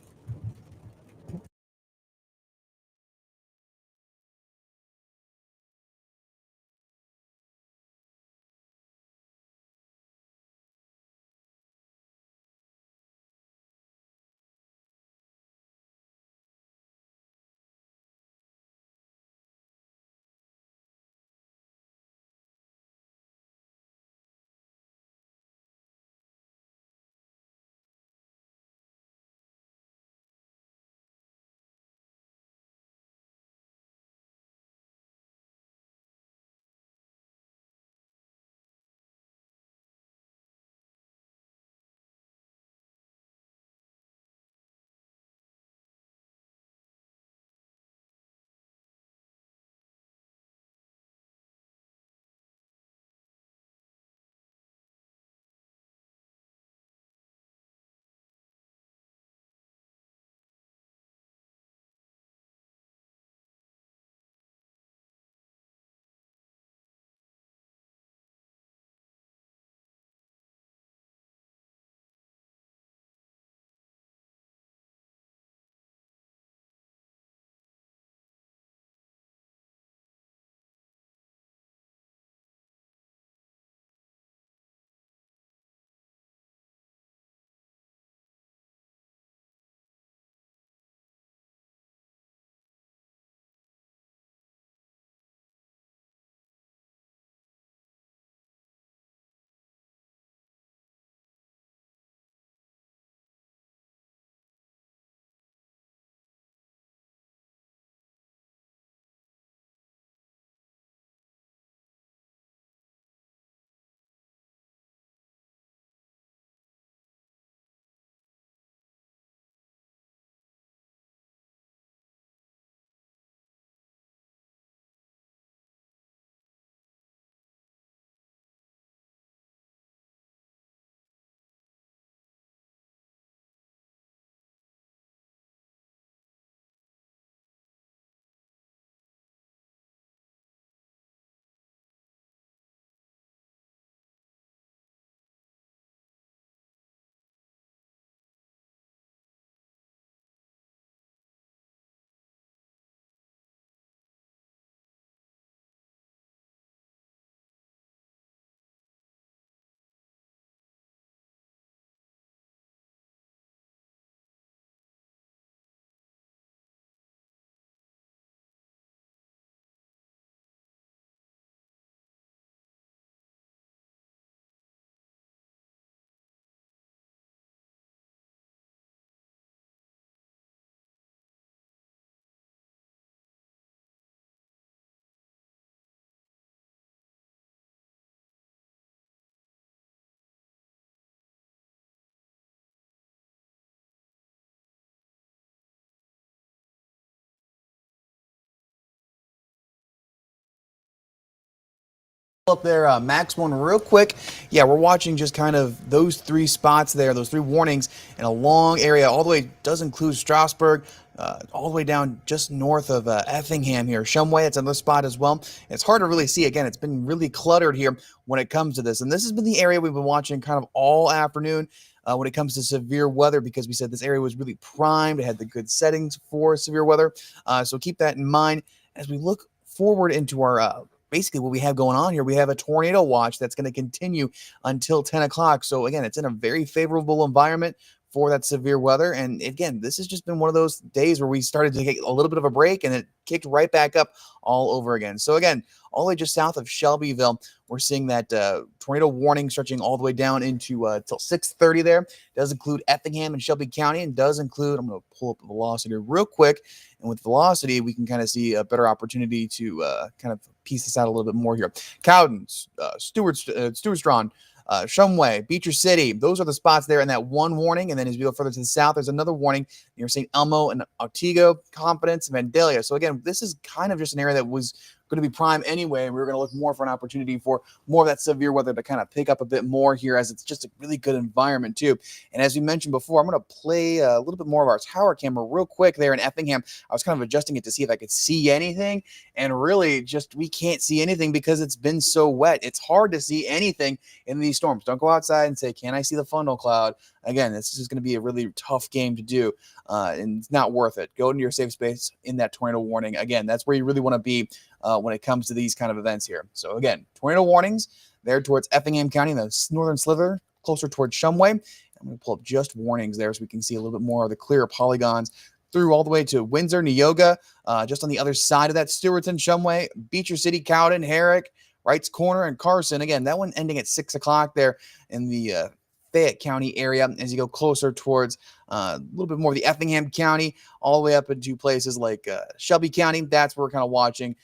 Up there, Max one real quick. Yeah, we're watching just kind of those three spots there, those three warnings in a long area. All the way does include Strasburg, all the way down just north of Effingham here. Shumway, it's another spot as well. It's hard to really see. Again, it's been really cluttered here when it comes to this. And this has been the area we've been watching kind of all afternoon when it comes to severe weather, because we said this area was really primed. It had the good settings for severe weather. So keep that in mind as we look forward into our basically what we have going on here. We have a tornado watch that's going to continue until 10 o'clock. So again, it's in a very favorable environment for that severe weather. And again, this has just been one of those days where we started to get a little bit of a break and it kicked right back up all over again. So again, all the way just south of Shelbyville, we're seeing that tornado warning stretching all the way down into till 6:30 there. It does include Effingham and Shelby County, and does include, I'm going to pull up the velocity real quick. And with velocity, we can kind of see a better opportunity to kind of piece this out a little bit more here. Cowden, Stewartstrawn, Shumway, Beecher City, those are the spots there in that one warning. And then as we go further to the south, there's another warning near St. Elmo and Otsego, Confidence, Vandalia. So again, this is kind of just an area that was going to be prime anyway, and we were going to look more for an opportunity for more of that severe weather to kind of pick up a bit more here, as it's just a really good environment too. And as we mentioned before, I'm going to play a little bit more of our tower camera real quick there in Effingham. I was kind of adjusting it to see if I could see anything, and really just we can't see anything because it's been so wet. It's hard to see anything in these storms. Don't go outside and say, can I see the funnel cloud? Again, this is going to be a really tough game to do, and it's not worth it. Go into your safe space in that tornado warning. Again, that's where you really want to be when it comes to these kind of events here. So again, tornado warnings there towards Effingham County, in the northern sliver, closer towards Shumway. I'm going to pull up just warnings there so we can see a little bit more of the clear polygons through all the way to Windsor, Neoga, just on the other side of that, Stewartton, Shumway, Beecher City, Cowden, Herrick, Wrights Corner, and Carson. Again, that one ending at 6 o'clock there in the Fayette County area as you go closer towards a little bit more of the Effingham County, all the way up into places like Shelby County. That's where we're kind of watching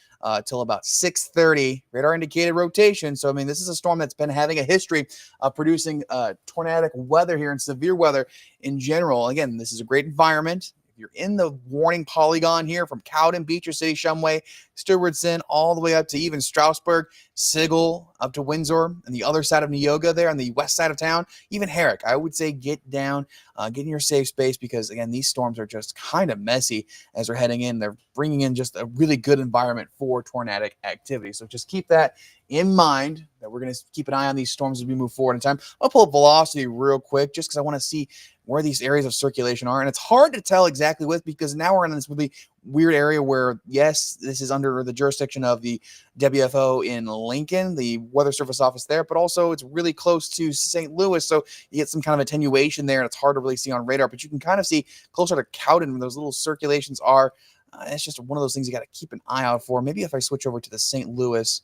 till about 6:30. Radar indicated rotation. So, I mean, this is a storm that's been having a history of producing tornadic weather here and severe weather in general. Again, this is a great environment. You're in the warning polygon here from Cowden, Beecher City, Shumway, Stewardson, all the way up to even Strasburg, Sigel, up to Windsor, and the other side of Neoga there on the west side of town, even Herrick. I would say get down, get in your safe space, because, again, these storms are just kind of messy as they're heading in. They're bringing in just a really good environment for tornadic activity. So just keep that in mind, that we're going to keep an eye on these storms as we move forward in time. I'll pull up velocity real quick just because I want to see where these areas of circulation are. And it's hard to tell exactly because now we're in this really weird area where, yes, this is under the jurisdiction of the WFO in Lincoln, the Weather Service office there, but also it's really close to St. Louis. So you get some kind of attenuation there, and it's hard to really see on radar, but you can kind of see closer to Cowden where those little circulations are. It's just one of those things you got to keep an eye out for. Maybe if I switch over to the St. Louis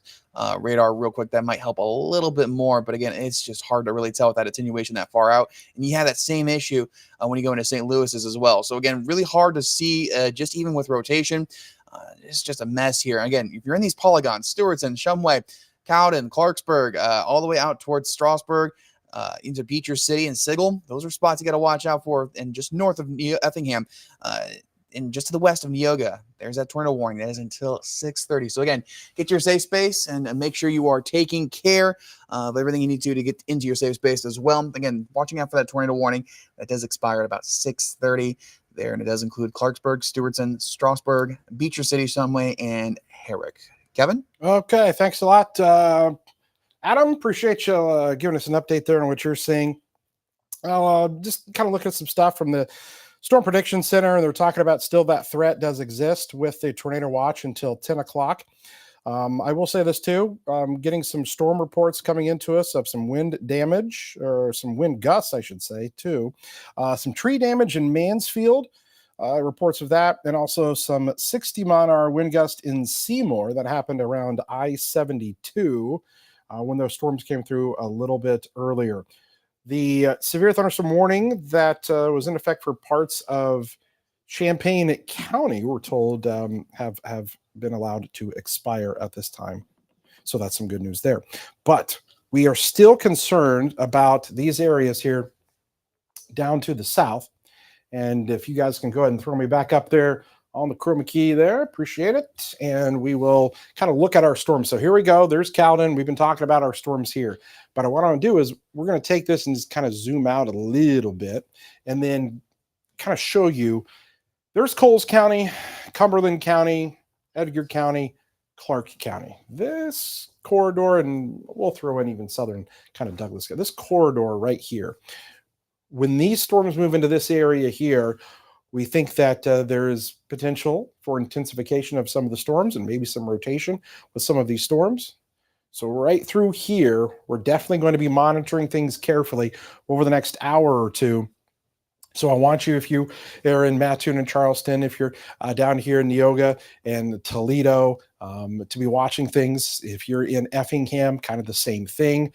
radar real quick, that might help a little bit more. But again, it's just hard to really tell with that attenuation that far out. And you have that same issue when you go into St. Louis's as well. So again, really hard to see just even with rotation. It's just a mess here. Again, if you're in these polygons, Stewardson, Shumway, Cowden, Clarksburg, all the way out towards Strasburg, into Beecher City and Sigel, those are spots you got to watch out for. And just north of Effingham, and just to the west of Neoga, there's that tornado warning. That is until 6:30. So again, get to your safe space and make sure you are taking care of everything you need to get into your safe space as well. Again, watching out for that tornado warning. That does expire at about 6:30 there, and it does include Clarksburg, Stewardson, Strasburg, Beecher City, Shumway, and Herrick. Kevin? Okay, thanks a lot. Adam, appreciate you giving us an update there on what you're seeing. I'll just kind of look at some stuff from the Storm Prediction Center, and they're talking about still that threat does exist with the tornado watch until 10 o'clock. I will say this too, getting some storm reports coming into us of some wind damage, or some wind gusts, I should say, too. Some tree damage in Mansfield, reports of that, and also some 60-mile-an-hour wind gust in Seymour that happened around I-72 when those storms came through a little bit earlier. The severe thunderstorm warning that was in effect for parts of Champaign County, we're told, have been allowed to expire at this time. So that's some good news there. But we are still concerned about these areas here down to the south. And if you guys can go ahead and throw me back up there on the chroma key there, appreciate it. And we will kind of look at our storms. So here we go. There's Cowden. We've been talking about our storms here. But what I want to do is we're going to take this and just kind of zoom out a little bit and then kind of show you there's Coles County, Cumberland County, Edgar County, Clark County. This corridor, and we'll throw in even southern kind of Douglas. This corridor right here. When these storms move into this area here, we think that there is potential for intensification of some of the storms and maybe some rotation with some of these storms. So right through here, we're definitely going to be monitoring things carefully over the next hour or two So I want you, if you are in Mattoon and Charleston, if you're down here in Neoga and Toledo, to be watching things. If you're in Effingham, kind of the same thing,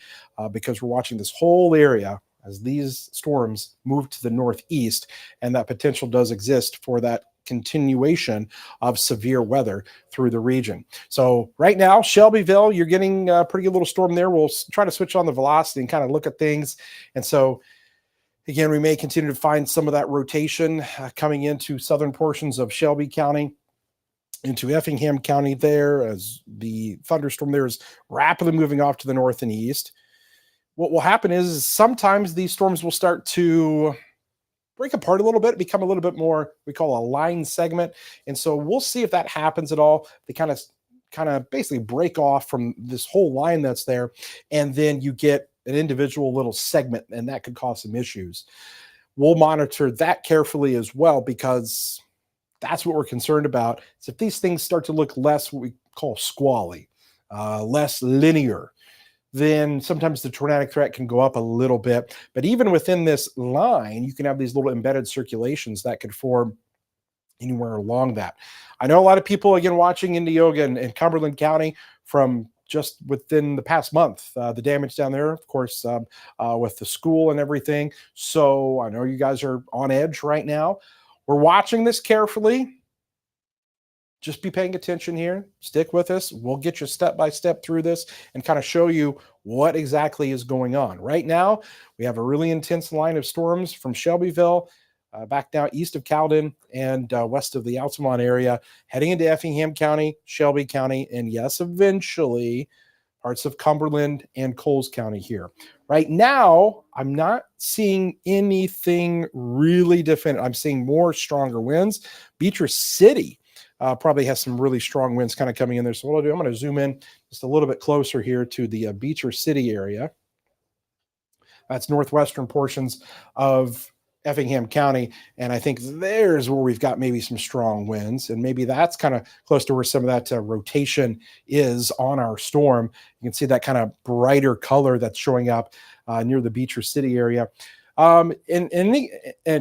because we're watching this whole area as these storms move to the northeast, and that potential does exist for that continuation of severe weather through the region. So right now, Shelbyville, you're getting a pretty good little storm there. We'll try to switch on the velocity and kind of look at things. And so again, we may continue to find some of that rotation coming into southern portions of Shelby County, into Effingham County there, as the thunderstorm there is rapidly moving off to the north and east. What will happen is sometimes these storms will start to break apart a little bit, become a little bit more, we call a line segment. And so we'll see if that happens at all. They kind of basically break off from this whole line that's there. And then you get an individual little segment, and that could cause some issues. We'll monitor that carefully as well, because that's what we're concerned about. Is if these things start to look less what we call squally, less linear, then sometimes the tornadic threat can go up a little bit. But even within this line, you can have these little embedded circulations that could form anywhere along that. I know a lot of people, again, watching in Neoga and Cumberland County from just within the past month, the damage down there, of course, with the school and everything. So I know you guys are on edge right now. We're watching this carefully. Just be paying attention here. Stick with us. We'll get you step by step through this and kind of show you what exactly is going on. Right now, we have a really intense line of storms from Shelbyville back down east of Cowden and west of the Altamont area, heading into Effingham County, Shelby County, and yes, eventually parts of Cumberland and Coles County here. Right now, I'm not seeing anything really definitive. I'm seeing more stronger winds. Beatrice City probably has some really strong winds kind of coming in there. So what I'll do, I'm going to zoom in just a little bit closer here to the Beatrice City area. That's northwestern portions of Effingham County. And I think there's where we've got maybe some strong winds. And maybe that's kind of close to where some of that rotation is on our storm. You can see that kind of brighter color that's showing up near the Beatrice City area. And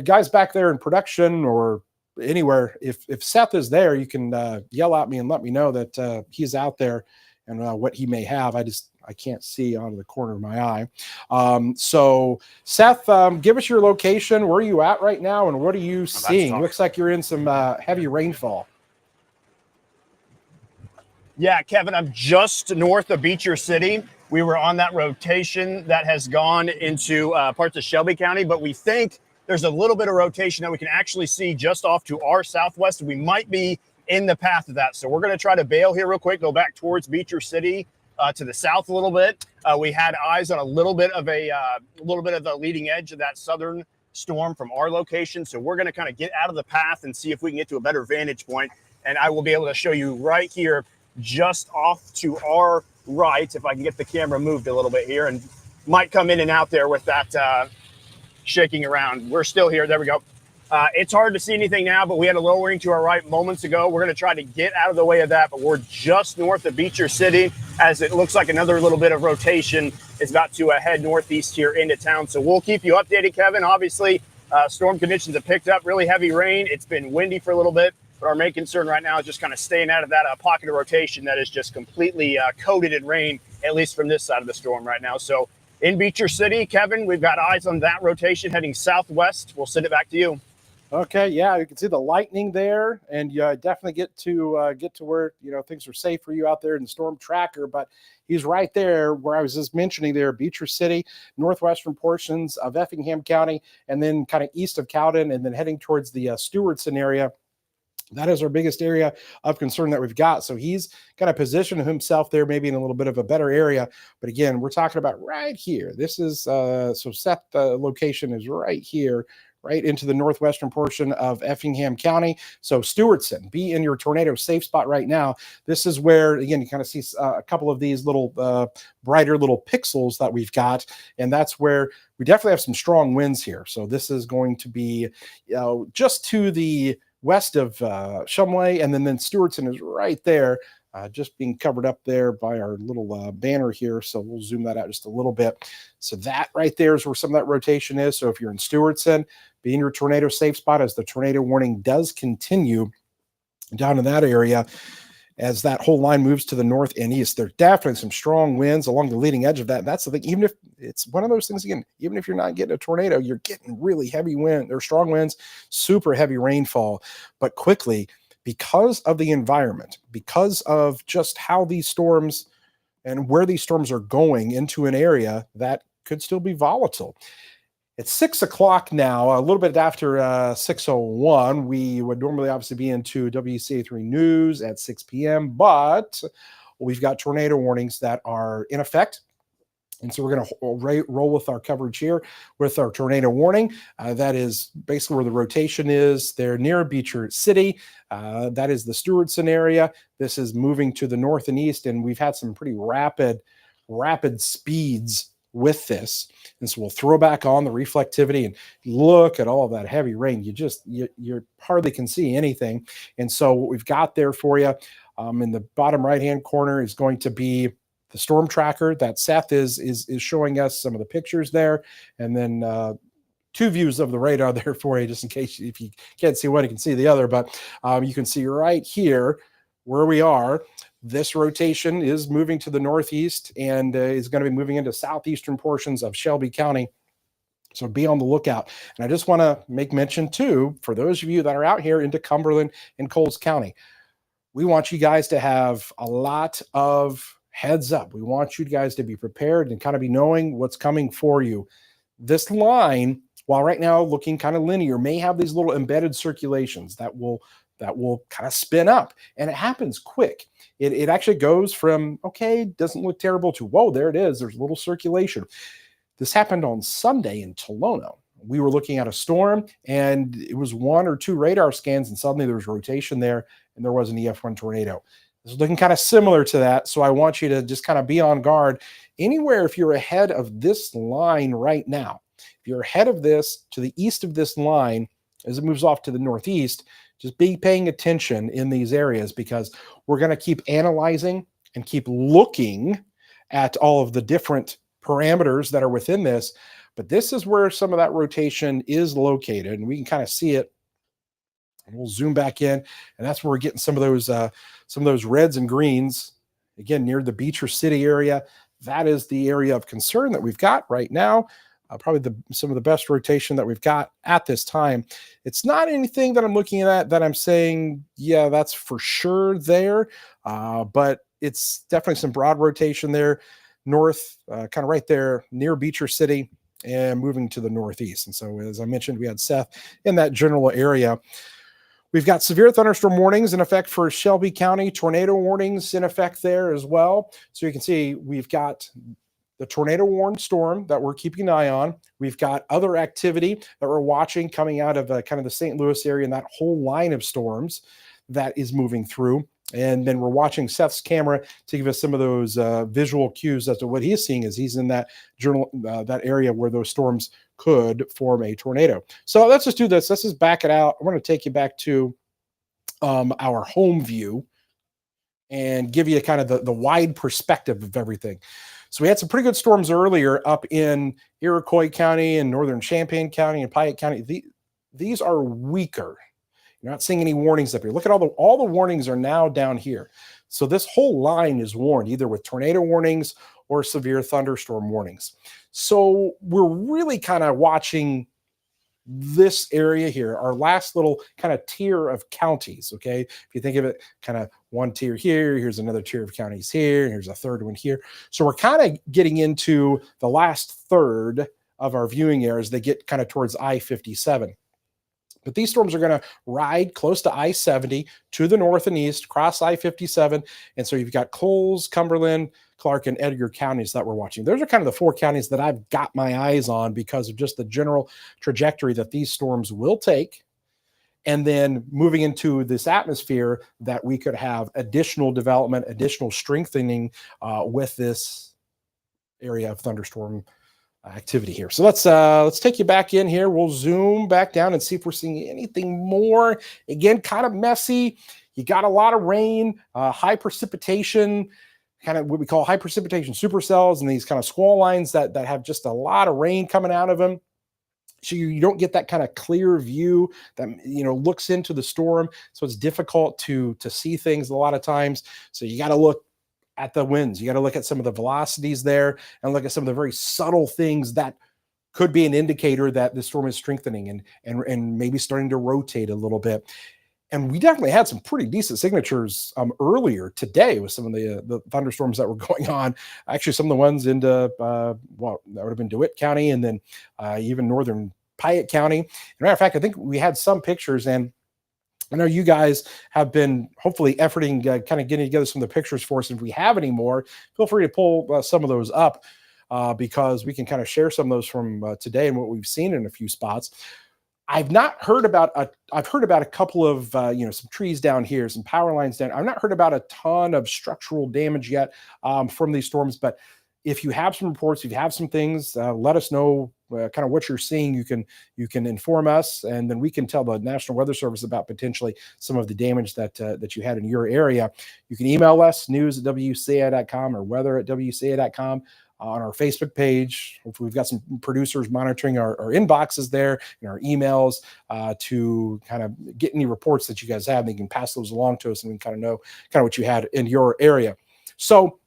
guys back there in production or anywhere, if Seth is there, you can yell at me and let me know that he's out there and what he may have. I can't see out of the corner of my eye. So Seth, give us your location. Where are you at right now, and what are you seeing? Looks like you're in some heavy rainfall. Yeah, Kevin, I'm just north of Beecher City. We were on that rotation that has gone into parts of Shelby County, but we think there's a little bit of rotation that we can actually see just off to our southwest. We might be in the path of that. So we're going to try to bail here real quick, go back towards Beecher City to the south a little bit. We had eyes on a little bit of the leading edge of that southern storm from our location. So we're going to kind of get out of the path and see if we can get to a better vantage point. And I will be able to show you right here, just off to our right, if I can get the camera moved a little bit here, and might come in and out there with that shaking around. We're still here. There we go. It's hard to see anything now, but we had a lowering to our right moments ago. We're going to try to get out of the way of that, but we're just north of Beecher City, as it looks like another little bit of rotation is about to head northeast here into town. So we'll keep you updated, Kevin. Obviously, storm conditions have picked up, really heavy rain. It's been windy for a little bit, but our main concern right now is just kind of staying out of that pocket of rotation that is just completely coated in rain, at least from this side of the storm right now. So in Beecher City, Kevin, we've got eyes on that rotation heading southwest. We'll send it back to you. Okay, yeah, you can see the lightning there, and you definitely get to where things are safe for you out there in the Stormtracker. But he's right there where I was just mentioning there, Beecher City, northwestern portions of Effingham County, and then kind of east of Cowden, and then heading towards the Stewardson area. That is our biggest area of concern that we've got. So he's kind of positioned himself there, maybe in a little bit of a better area. But again, we're talking about right here. This is so Seth location is right here, right into the northwestern portion of Effingham County. So Stewardson, be in your tornado safe spot right now. This is where, again, you kind of see a couple of these little brighter little pixels that we've got. And that's where we definitely have some strong winds here. So this is going to be just to the west of Shumway, and then Stewardson is right there just being covered up there by our little banner here. So we'll zoom that out just a little bit. So that right there is where some of that rotation is. So if you're in Stewartson, be in your tornado safe spot as the tornado warning does continue down in that area. As that whole line moves to the north and east, there are definitely some strong winds along the leading edge of that. That's the thing. Even if it's one of those things, again, even if you're not getting a tornado, you're getting really heavy wind. There are strong winds, super heavy rainfall. But quickly, because of the environment, because of just how these storms and where these storms are going into an area that could still be volatile. It's 6 o'clock now, a little bit after 6:01. We would normally obviously be into WCIA-3 News at 6 p.m., but we've got tornado warnings that are in effect. And so we're going to roll with our coverage here with our tornado warning. That is basically where the rotation is. They're near Beecher City. That is the Stewartson area. This is moving to the north and east, and we've had some pretty rapid speeds with this. And so we'll throw back on the reflectivity and look at all of that heavy rain. You hardly can see anything. And so what we've got there for you in the bottom right-hand corner is going to be the Stormtracker that Seth is showing us some of the pictures there. And then two views of the radar there for you, just in case if you can't see one, you can see the other. But you can see right here where we are. This rotation is moving to the northeast and is going to be moving into southeastern portions of Shelby County. So be on the lookout. And I just want to make mention too, for those of you that are out here into Cumberland and Coles County, we want you guys to have a lot of heads up. We want you guys to be prepared and kind of be knowing what's coming for you. This line, while right now looking kind of linear, may have these little embedded circulations that will kind of spin up, and it happens quick. It actually goes from, okay, doesn't look terrible, to, whoa, there it is. There's a little circulation. This happened on Sunday in Tolono. We were looking at a storm, and it was 1 or 2 radar scans, and suddenly there was rotation there, and there was an EF1 tornado. This is looking kind of similar to that, so I want you to just kind of be on guard. Anywhere, if you're ahead of this line right now, if you're ahead of this to the east of this line, as it moves off to the northeast, just be paying attention in these areas, because we're going to keep analyzing and keep looking at all of the different parameters that are within this. But this is where some of that rotation is located, and we can kind of see it. And we'll zoom back in, and that's where we're getting some of those reds and greens, again, near the Beecher City area. That is the area of concern that we've got right now. Probably some of the best rotation that we've got at this time. It's not anything that I'm looking at that I'm saying, yeah, that's for sure there, but it's definitely some broad rotation there, north, kind of right there near Beecher City and moving to the northeast. And so, as I mentioned, we had Seth in that general area. We've got severe thunderstorm warnings in effect for Shelby County, tornado warnings in effect there as well. So you can see we've got the tornado warned storm that we're keeping an eye on. We've got other activity that we're watching coming out of kind of the St. Louis area and that whole line of storms that is moving through. And then we're watching Seth's camera to give us some of those visual cues as to what he's seeing as he's in that that area where those storms could form a tornado. So let's just do this. Let's just back it out. I want to take you back to our home view and give you kind of the wide perspective of everything. So we had some pretty good storms earlier up in Iroquois County and northern Champaign County and Piatt County. These are weaker. You're not seeing any warnings up here. Look at all the warnings are now down here. So this whole line is warned either with tornado warnings or severe thunderstorm warnings. So we're really kind of watching this area here, our last little kind of tier of counties, okay? If you think of it, kind of one tier here, here's another tier of counties here, here's a third one here. So we're kind of getting into the last third of our viewing areas. They get kind of towards I-57. But these storms are going to ride close to I-70 to the north and east, cross I-57. And so you've got Coles, Cumberland, Clark, and Edgar counties that we're watching. Those are kind of the 4 counties that I've got my eyes on because of just the general trajectory that these storms will take. And then moving into this atmosphere that we could have additional development, additional strengthening with this area of thunderstorm activity here. So let's take you back in here. We'll zoom back down and see if we're seeing anything more. Again, kind of messy. you got a lot of rain, high precipitation, kind of what we call high precipitation supercells, and these kind of squall lines that have just a lot of rain coming out of them. So you don't get that kind of clear view that, looks into the storm. So it's difficult to see things a lot of times. So you got to look at the winds. You got to look at some of the velocities there and look at some of the very subtle things that could be an indicator that the storm is strengthening and maybe starting to rotate a little bit. And we definitely had some pretty decent signatures earlier today with some of the thunderstorms that were going on. Actually, some of the ones into, that would have been DeWitt County, and then even northern Piatt County. As a matter of fact, I think we had some pictures, and I know you guys have been hopefully efforting kind of getting together some of the pictures for us. If we have any more, feel free to pull some of those up because we can kind of share some of those from today and what we've seen in a few spots. I've heard about a couple of, some trees down here, some power lines down. I've not heard about a ton of structural damage yet from these storms, but if you have some reports, if you have some things, let us know kind of what you're seeing. You can inform us, and then we can tell the National Weather Service about potentially some of the damage that you had in your area. You can email us, news@wcia.com or weather@wcia.com. On our Facebook page. Hopefully we've got some producers monitoring our inboxes there and our emails to kind of get any reports that you guys have. They can pass those along to us, and we can kind of know kind of what you had in your area. So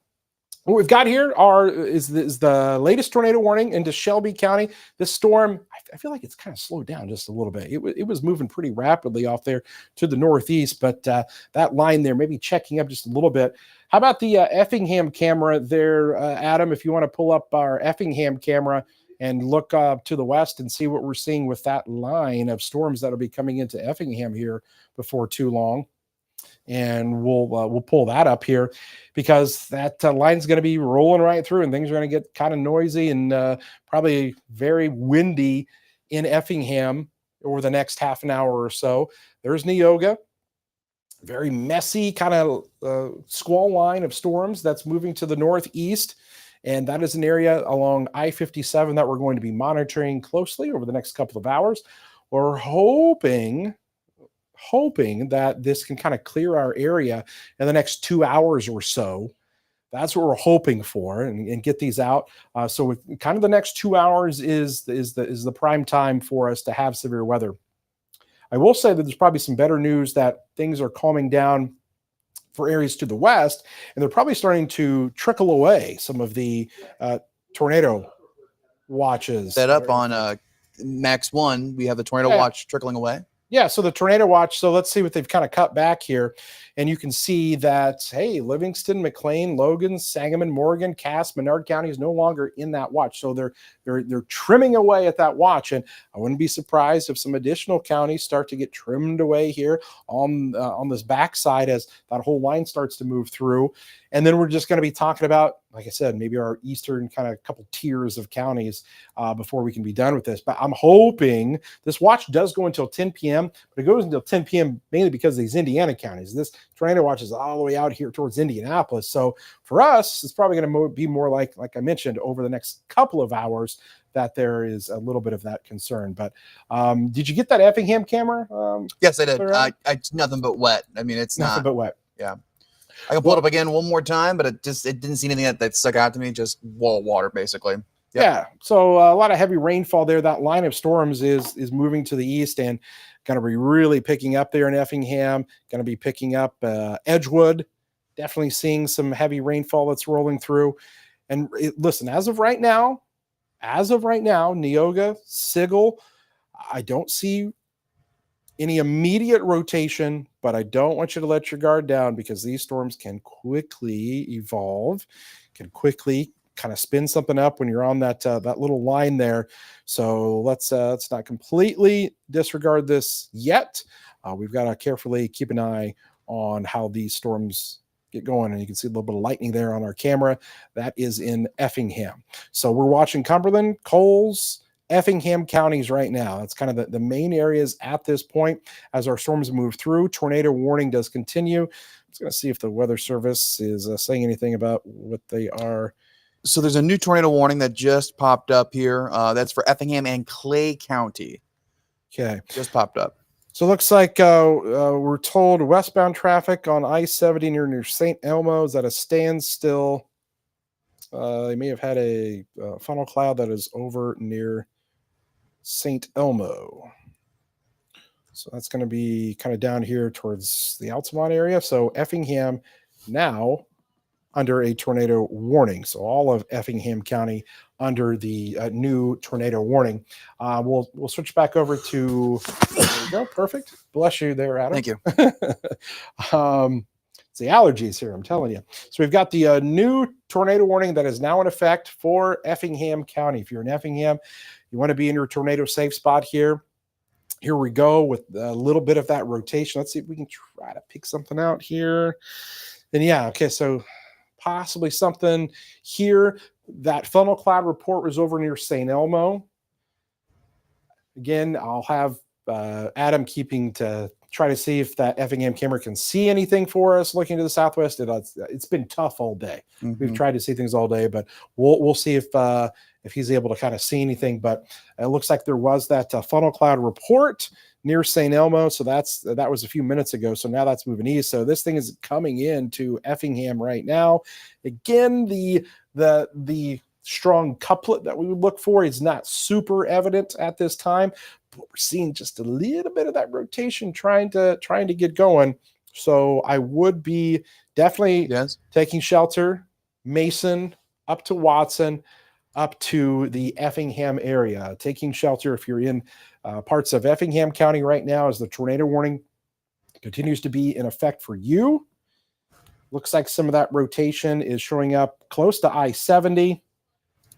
what we've got here is the latest tornado warning into Shelby County. This storm, I feel like it's kind of slowed down just a little bit. It was moving pretty rapidly off there to the northeast, but that line there maybe checking up just a little bit. How about the Effingham camera there, Adam? If you want to pull up our Effingham camera and look to the west and see what we're seeing with that line of storms that'll be coming into Effingham here before too long. And we'll pull that up here because that line's going to be rolling right through, and things are going to get kind of noisy and probably very windy in Effingham over the next half an hour or so. There's Neoga, very messy kind of squall line of storms that's moving to the northeast, and that is an area along I-57 that we're going to be monitoring closely over the next couple of hours. We're hoping that this can kind of clear our area in the next 2 hours or so. That's what we're hoping for, and get these out. So with kind of the next 2 hours is the prime time for us to have severe weather. I will say that there's probably some better news that things are calming down for areas to the west, and they're probably starting to trickle away some of the tornado watches. Set up on Max 1, we have the tornado watch trickling away. Yeah, so the tornado watch, so let's see what they've kind of cut back here. And you can see that, hey, Livingston, McLean, Logan, Sangamon, Morgan, Cass, Menard County is no longer in that watch. So they're trimming away at that watch. And I wouldn't be surprised if some additional counties start to get trimmed away here on this backside as that whole line starts to move through. And then we're just going to be talking about, like I said, maybe our eastern kind of couple tiers of counties before we can be done with this. But I'm hoping this watch does go until 10 p.m., but it goes until 10 p.m. mainly because of these Indiana counties. This tornado watch is all the way out here towards Indianapolis. So for us, it's probably going to be more like I mentioned, over the next couple of hours that there is a little bit of that concern. But did you get that Effingham camera? Yes, I did. It's nothing but wet. I mean, it's nothing but wet. Yeah. I can pull it up again one more time, but it didn't see anything that stuck out to me. Just wall of water, basically. Yep. Yeah. So a lot of heavy rainfall there. That line of storms is moving to the east and going to be really picking up there in Effingham. Going to be picking up Edgewood. Definitely seeing some heavy rainfall that's rolling through. And listen, as of right now, Neoga, Sigel, I don't see any immediate rotation, but I don't want you to let your guard down because these storms can quickly evolve, can quickly kind of spin something up when you're on that little line there. So let's not completely disregard this yet. We've got to carefully keep an eye on how these storms get going, and you can see a little bit of lightning there on our camera. That is in Effingham. So we're watching Cumberland, Coles, Effingham counties right now. That's kind of the main areas at this point as our storms move through. Tornado warning does continue. I'm just going to see if the Weather Service is saying anything about what they are. So there's a new tornado warning that just popped up here. That's for Effingham and Clay County. Okay. Just popped up. So it looks like we're told westbound traffic on I-70 near St. Elmo is at a standstill. They may have had a funnel cloud that is over near St. Elmo. So that's going to be kind of down here towards the Altamont area. So Effingham now under a tornado warning. So all of Effingham County under the new tornado warning. We'll switch back over to, there you go, perfect. Bless you there, Adam. Thank you. It's the allergies here, I'm telling you. So we've got the new tornado warning that is now in effect for Effingham County. If you're in Effingham, you want to be in your tornado safe spot here. Here we go with a little bit of that rotation. Let's see if we can try to pick something out here. And yeah, okay, so possibly something here. That funnel cloud report was over near St. Elmo. Again, I'll have Adam keeping to try to see if that Effingham camera can see anything for us looking to the southwest. It's been tough all day. We've tried to see things all day, but we'll see if he's able to kind of see anything. But it looks like there was that funnel cloud report near St. Elmo. So that was a few minutes ago. So now that's moving east. So this thing is coming into Effingham right now. Again, the strong couplet that we would look for is not super evident at this time, but we're seeing just a little bit of that rotation trying to get going. So I would be definitely taking shelter, Mason up to Watson, up to the Effingham area, taking shelter if you're in parts of Effingham County right now as the tornado warning continues to be in effect for you. Looks like some of that rotation is showing up close to I-70.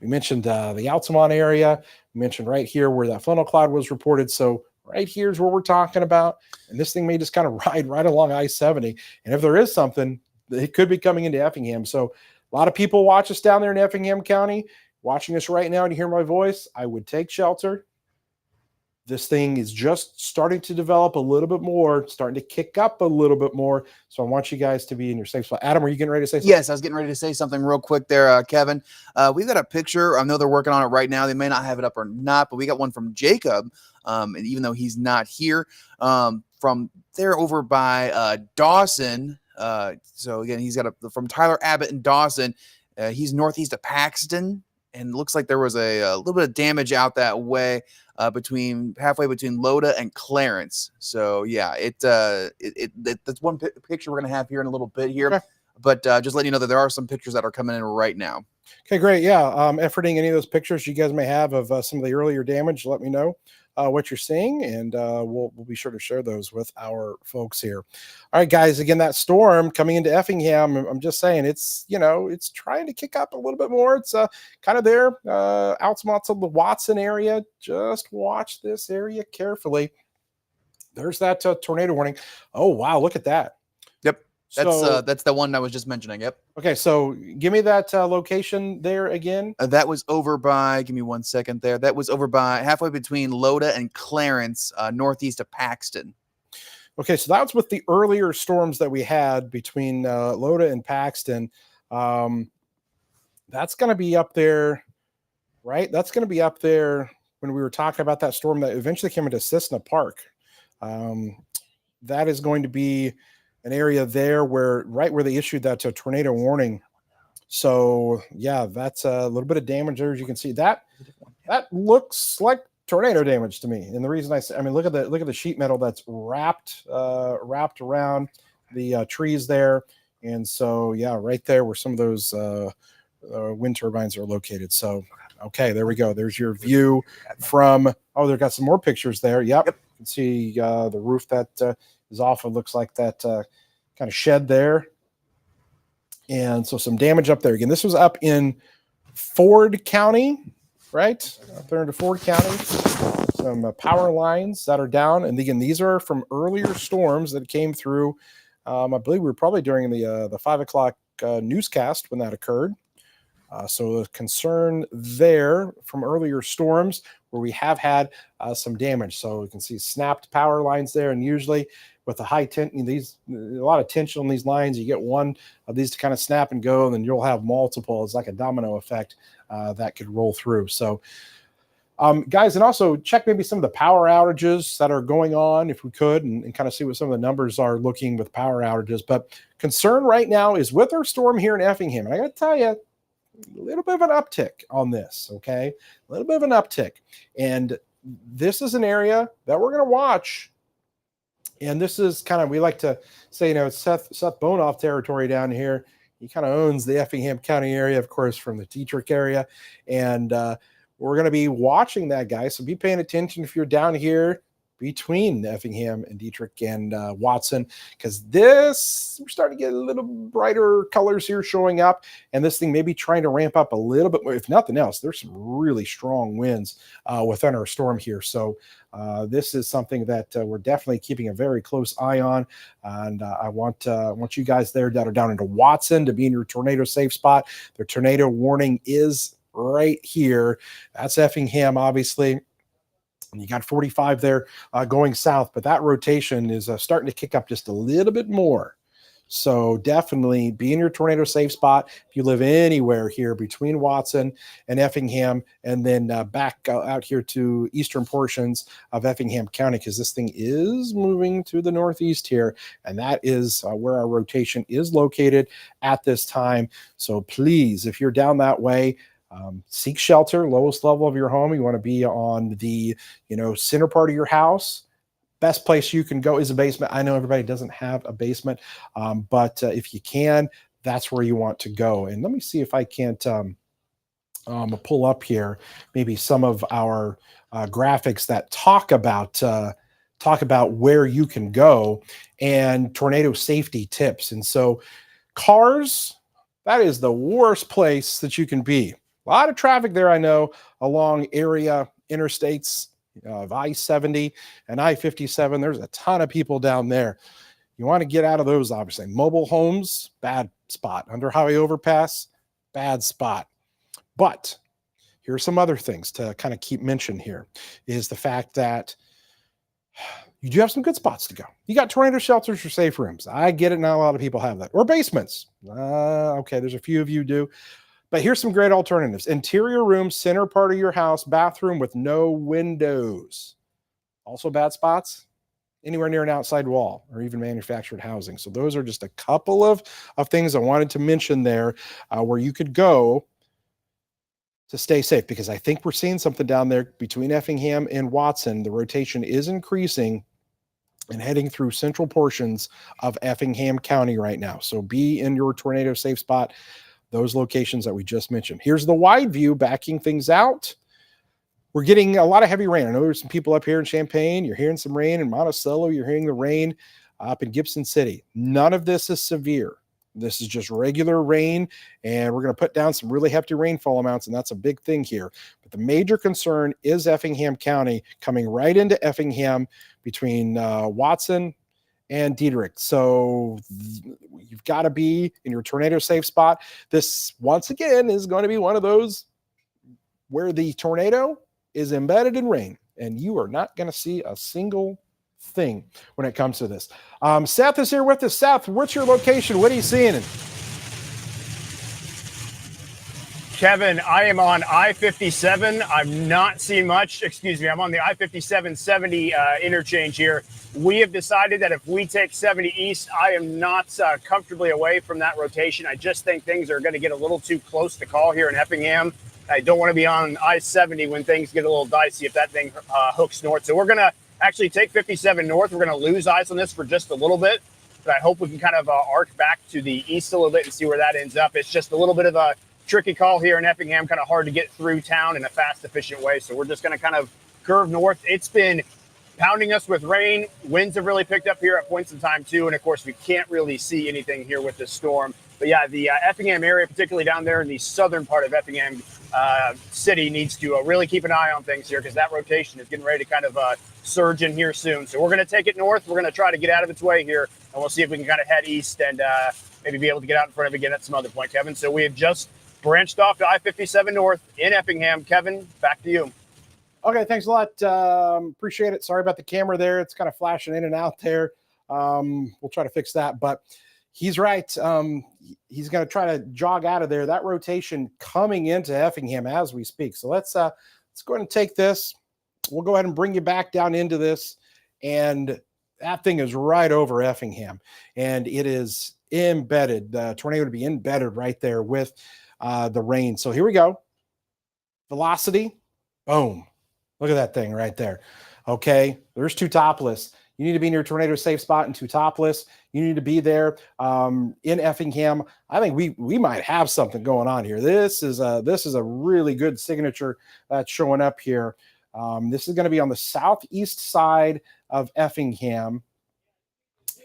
We mentioned the Altamont area. We mentioned right here where that funnel cloud was reported. So right here's where we're talking about. And this thing may just kind of ride right along I-70. And if there is something, it could be coming into Effingham. So a lot of people watch us down there in Effingham County. Watching us right now and you hear my voice, I would take shelter. This thing is just starting to develop a little bit more, starting to kick up a little bit more. So I want you guys to be in your safe spot. Adam, are you getting ready to say something? Yes, I was getting ready to say something real quick there, Kevin. We've got a picture. I know they're working on it right now. They may not have it up or not, but we got one from Jacob. And even though he's not here, from there over by Dawson. So again, he's got from Tyler Abbott in Dawson. He's northeast of Paxton. And it looks like there was a little bit of damage out that way halfway between Loda and Clarence. So yeah, that's one picture we're gonna have here in a little bit here. Okay. But just letting you know that there are some pictures that are coming in right now. Okay, great. Yeah, efforting any of those pictures you guys may have of some of the earlier damage. Let me know what you're seeing, and we'll be sure to share those with our folks here. All right, guys. Again, that storm coming into Effingham. I'm just saying it's trying to kick up a little bit more. It's kind of there, Altamont to the Watson area. Just watch this area carefully. There's that tornado warning. Oh wow, look at that. That's the one I was just mentioning. Yep. Okay, so give me that location there again. That was over by, give me 1 second there. That was over by halfway between Loda and Clarence, northeast of Paxton. Okay, so that's with the earlier storms that we had between Loda and Paxton. That's going to be up there, right? That's going to be up there when we were talking about that storm that eventually came into Cessna Park. That is going to be an area there where they issued that tornado warning. So yeah, that's a little bit of damage there. As you can see, that looks like tornado damage to me. And the reason look at the sheet metal that's wrapped around the trees there. And so yeah, right there where some of those wind turbines are located. So okay, there we go. There's your view from. Oh, they've got some more pictures there. Yep. You can see the roof that is off. It looks like that kind of shed there. And so some damage up there. Again, this was up in Ford County, right? Up there into Ford County. Some power lines that are down. And again, these are from earlier storms that came through. I believe we were probably during the 5 o'clock newscast when that occurred. So the concern there from earlier storms where we have had some damage. So you can see snapped power lines there. And usually with the high tension, a lot of tension on these lines, you get one of these to kind of snap and go, and then you'll have multiple. It's like a domino effect that could roll through. So Guys, and also check maybe some of the power outages that are going on, if we could, and kind of see what some of the numbers are looking with power outages. But concern right now is with our storm here in Effingham. And I got to tell you, a little bit of an uptick on this, okay? A little bit of an uptick. And this is an area that we're going to watch. And this is kind of, we like to say, it's Seth Bohnhoff territory down here. He kind of owns the Effingham County area, of course, from the Dietrich area. And we're going to be watching that, guys. So be paying attention if you're down here between Effingham and Dietrich and Watson, because we're starting to get a little brighter colors here showing up, and this thing may be trying to ramp up a little bit more. If nothing else, there's some really strong winds within our storm here. So this is something that we're definitely keeping a very close eye on, and I want you guys there that are down into Watson to be in your tornado safe spot. The tornado warning is right here. That's Effingham, obviously. And you got 45 there going south, but that rotation is starting to kick up just a little bit more. So definitely be in your tornado safe spot if you live anywhere here between Watson and Effingham, and then back out here to eastern portions of Effingham County, because this thing is moving to the northeast here, and that is where our rotation is located at this time. So please, if you're down that way, seek shelter, lowest level of your home. You want to be on the, center part of your house. Best place you can go is a basement. I know everybody doesn't have a basement, but if you can, that's where you want to go. And let me see if I can't pull up here maybe some of our graphics that talk about where you can go and tornado safety tips. And so cars, that is the worst place that you can be. A lot of traffic there, I know, along area interstates of I-70 and I-57. There's a ton of people down there. You want to get out of those, obviously. Mobile homes, bad spot. Under highway overpass, bad spot. But here's some other things to kind of keep mentioned here, is the fact that you do have some good spots to go. You got tornado shelters or safe rooms. I get it. Not a lot of people have that. Or basements. Okay, there's a few of you do. But here's some great alternatives. Interior room, center part of your house, bathroom with no windows. Also bad spots, anywhere near an outside wall or even manufactured housing. So those are just a couple of things I wanted to mention there where you could go to stay safe, because I think we're seeing something down there between Effingham and Watson. The rotation is increasing and heading through central portions of Effingham County right now. So be in your tornado safe spot, those locations that we just mentioned. Here's the wide view backing things out. We're getting a lot of heavy rain. I know there's some people up here in Champaign. You're hearing some rain in Monticello. You're hearing the rain up in Gibson City. None of this is severe. This is just regular rain, and we're going to put down some really hefty rainfall amounts, and that's a big thing here. But the major concern is Effingham County coming right into Effingham between Watson and Dietrich. So you've got to be in your tornado safe spot. This, once again, is going to be one of those where the tornado is embedded in rain, and you are not going to see a single thing when it comes to this. Seth is here with us. Seth, what's your location? What are you seeing? Kevin, I am on I-57. I'm not seeing much. Excuse me. I'm on the I-57-70 interchange here. We have decided that if we take 70 east, I am not comfortably away from that rotation. I just think things are going to get a little too close to call here in Effingham. I don't want to be on I-70 when things get a little dicey if that thing hooks north. So we're going to actually take 57 north. We're going to lose eyes on this for just a little bit, but I hope we can kind of arc back to the east a little bit and see where that ends up. It's just a little bit of a tricky call here in Effingham, kind of hard to get through town in a fast, efficient way. So we're just going to kind of curve north. It's been pounding us with rain. Winds have really picked up here at points in time too. And of course, we can't really see anything here with this storm. But yeah, the Effingham area, particularly down there in the southern part of Effingham City, needs to really keep an eye on things here, because that rotation is getting ready to kind of surge in here soon. So we're going to take it north. We're going to try to get out of its way here, and we'll see if we can kind of head east and maybe be able to get out in front of it again at some other point, Kevin. So we have just branched off to I-57 north in Effingham. Kevin, back to you. Okay, thanks a lot. Appreciate it. Sorry about the camera there. It's kind of flashing in and out there. We'll try to fix that, but he's right. He's going to try to jog out of there. That rotation coming into Effingham as we speak. So let's let's go ahead and take this. We'll go ahead and bring you back down into this. And that thing is right over Effingham. And it is embedded. The tornado would be embedded right there with the rain. So here we go. Velocity. Boom. Look at that thing right there. Okay. There's two topless. You need to be in your tornado safe spot in two topless. You need to be there in Effingham. I think we might have something going on here. This is a really good signature that's showing up here. This is going to be on the southeast side of Effingham.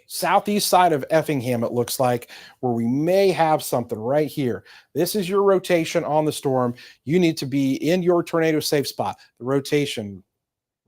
Southeast side of Effingham, it looks like, where we may have something right here. This is your rotation on the storm. You need to be in your tornado safe spot. The rotation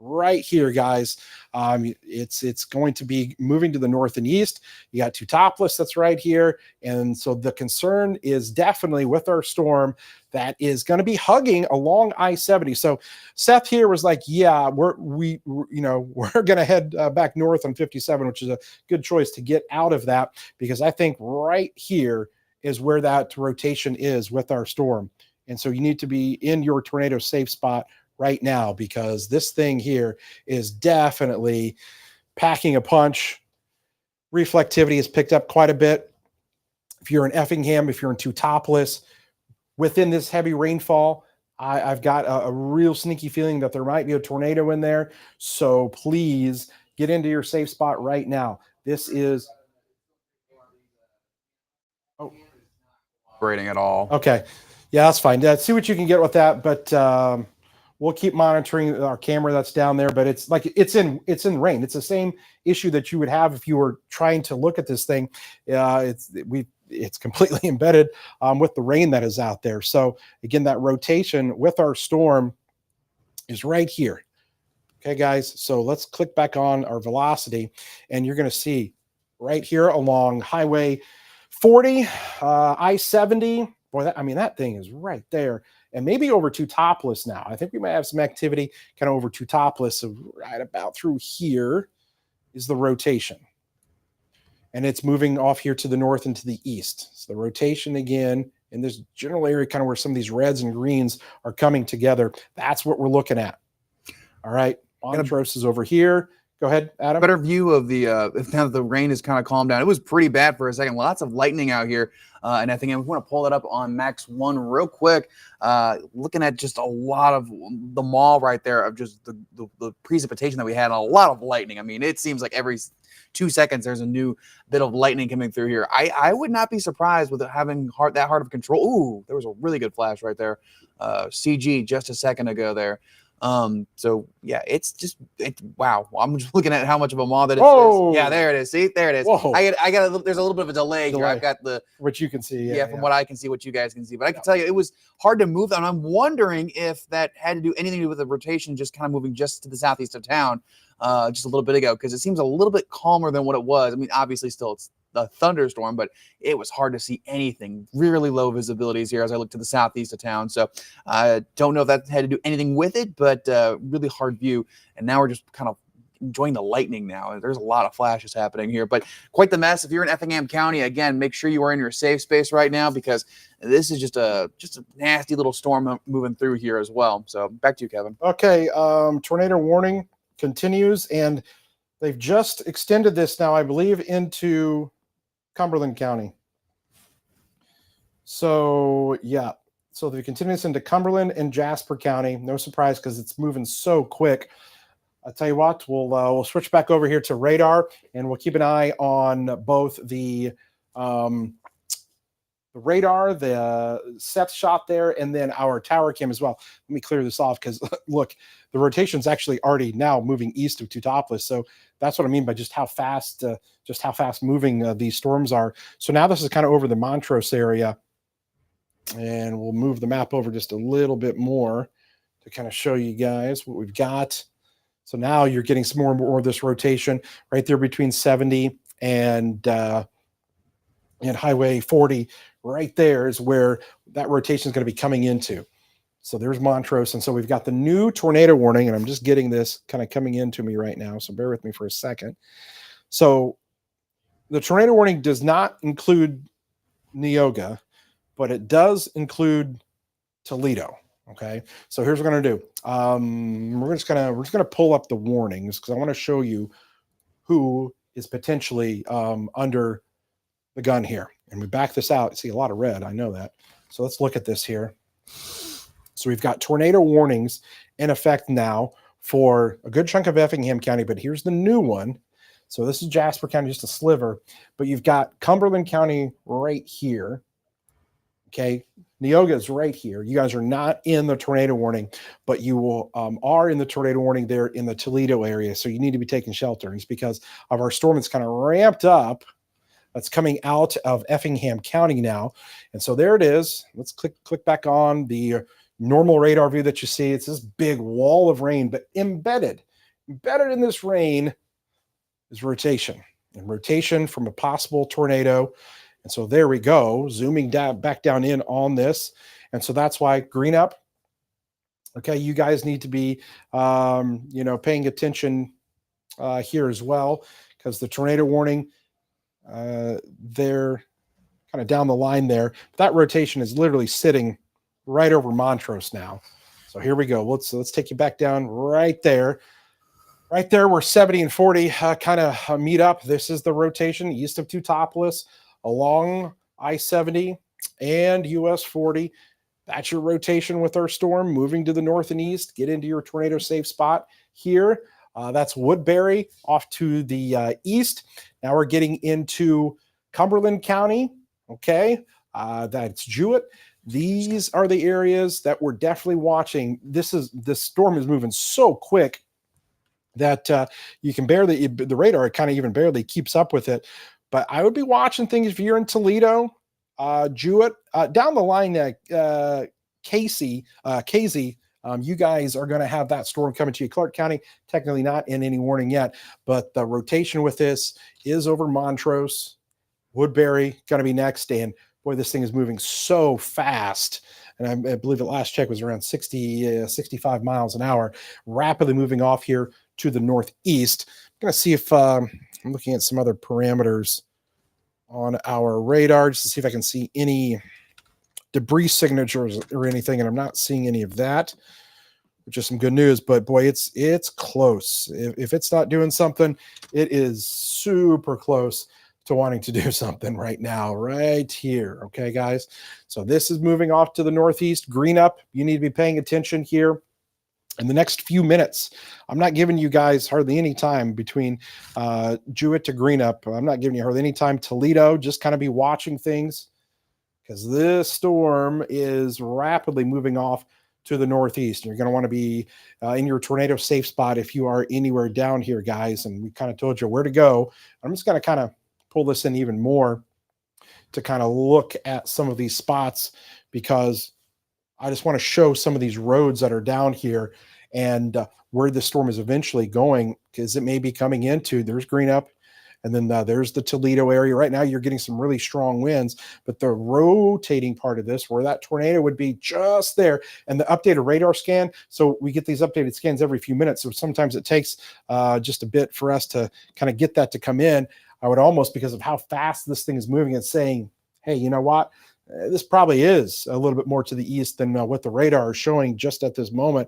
right here, guys. It's going to be moving to the north and east. You got two topless that's right here. And so the concern is definitely with our storm that is going to be hugging along I-70. So Seth here was like, yeah, we're going to head back north on 57, which is a good choice to get out of that, because I think right here is where that rotation is with our storm. And so you need to be in your tornado safe spot right now, because this thing here is definitely packing a punch. Reflectivity has picked up quite a bit. If you're in Effingham, if you're in two topless, within this heavy rainfall, I've got a real sneaky feeling that there might be a tornado in there. So please get into your safe spot right now. This is... Oh. Rating at all. Okay. Yeah, that's fine. See what you can get with that, but... we'll keep monitoring our camera that's down there, but it's in rain. It's the same issue that you would have if you were trying to look at this thing. It's completely embedded with the rain that is out there. So again, that rotation with our storm is right here. Okay, guys. So let's click back on our velocity, and you're going to see right here along Highway 40, I-70. Boy, that thing is right there. And maybe over two topless now. I think we might have some activity kind of over two topless. So right about through here is the rotation. And it's moving off here to the north and to the east. So the rotation again in this general area, kind of where some of these reds and greens are coming together. That's what we're looking at. All right. Montrose is over here. Go ahead, Adam. Better view of the now that the rain has kind of calmed down. It was pretty bad for a second. Lots of lightning out here. And I think I want to pull that up on Max 1 real quick. Looking at just a lot of the mall right there of just the precipitation that we had, and a lot of lightning. I mean, it seems like every 2 seconds there's a new bit of lightning coming through here. I would not be surprised with it having that hard of control. Ooh, there was a really good flash right there. CG just a second ago there. So yeah, wow. I'm just looking at how much of a mall that it is. Yeah, there it is. See, there it is. Whoa. There's a little bit of a delay here. I've got which you can see. Yeah, from what I can see, what you guys can see. But I can tell you, it was hard to move. And I'm wondering if that had to do anything to do with the rotation, just kind of moving just to the southeast of town, just a little bit ago, because it seems a little bit calmer than what it was. I mean, obviously still it's a thunderstorm, but it was hard to see anything. Really low visibilities here as I look to the southeast of town. So I don't know if that had to do anything with it, but really hard view. And now we're just kind of enjoying the lightning now. There's a lot of flashes happening here, but quite the mess. If you're in Effingham County, again, make sure you are in your safe space right now, because this is just a nasty little storm moving through here as well. So back to you, Kevin. Okay. Tornado warning continues, and they've just extended this now, I believe, into Cumberland County. So yeah, so they continue this into Cumberland and Jasper County. No surprise, because it's moving so quick. I'll tell you what, we'll switch back over here to radar, and we'll keep an eye on both the radar, the Seth shot there, and then our tower cam as well. Let me clear this off, because look, the rotation's actually already now moving east of Teutopolis. So that's what I mean by just how fast moving these storms are. So now this is kind of over the Montrose area, and we'll move the map over just a little bit more to kind of show you guys what we've got. So now you're getting some more and more of this rotation right there between 70 and Highway 40. Right there is where that rotation is going to be coming into. So there's Montrose. And so we've got the new tornado warning, and I'm just getting this kind of coming into me right now. So bear with me for a second. So the tornado warning does not include Neoga, but it does include Toledo. Okay, so here's what we're gonna do. We're just gonna pull up the warnings because I want to show you who is potentially under the gun here. And we back this out. See a lot of red. I know that. So let's look at this here. So we've got tornado warnings in effect now for a good chunk of Effingham County, but here's the new one. So this is Jasper County, just a sliver, but you've got Cumberland County right here. Okay, Neoga is right here. You guys are not in the tornado warning, but you will are in the tornado warning there in the Toledo area. So you need to be taking shelter. It's because of our storm that's kind of ramped up. That's coming out of Effingham County now. And so there it is. Let's click back on the normal radar view that you see. It's this big wall of rain, but embedded in this rain is rotation, and rotation from a possible tornado. And so there we go, zooming back down in on this. And so that's why green up. Okay, you guys need to be, paying attention here as well, because the tornado warning, they're kind of down the line there. That rotation is literally sitting right over Montrose now. So here we go. Let's take you back down right there. Right there where 70 and 40 kind of meet up. This is the rotation east of Teutopolis along I-70 and US 40. That's your rotation with our storm moving to the north and east. Get into your tornado safe spot here. That's Woodbury off to the east. Now we're getting into Cumberland County. Okay, that's Jewett. These are the areas that we're definitely watching. This storm is moving so quick that you can barely, the radar kind of even barely keeps up with it. But I would be watching things if you're in Toledo, Jewett, down the line, Casey, you guys are going to have that storm coming to you. Clark County, technically not in any warning yet, but the rotation with this is over Montrose. Woodbury going to be next. And boy, this thing is moving so fast. And I believe the last check was around 65 miles an hour, rapidly moving off here to the northeast. I'm going to see if I'm looking at some other parameters on our radar just to see if I can see any debris signatures or anything. And I'm not seeing any of that, which is some good news. But boy, it's close. If it's not doing something, it is super close to wanting to do something right now, right here. Okay, guys. So this is moving off to the northeast. Green up. You need to be paying attention here. In the next few minutes, I'm not giving you guys hardly any time between Jewett to green up. I'm not giving you hardly any time. Toledo, just kind of be watching things because this storm is rapidly moving off to the northeast. You're going to want to be in your tornado safe spot if you are anywhere down here, guys. And we kind of told you where to go. I'm just going to kind of pull this in even more to kind of look at some of these spots because I just want to show some of these roads that are down here and where the storm is eventually going because it may be coming into. There's green up, and then there's the Toledo area. Right now, you're getting some really strong winds, but the rotating part of this, where that tornado would be just there, and the updated radar scan. So we get these updated scans every few minutes. So sometimes it takes just a bit for us to kind of get that to come in. I would almost, because of how fast this thing is moving, and saying, hey, you know what? This probably is a little bit more to the east than what the radar is showing just at this moment,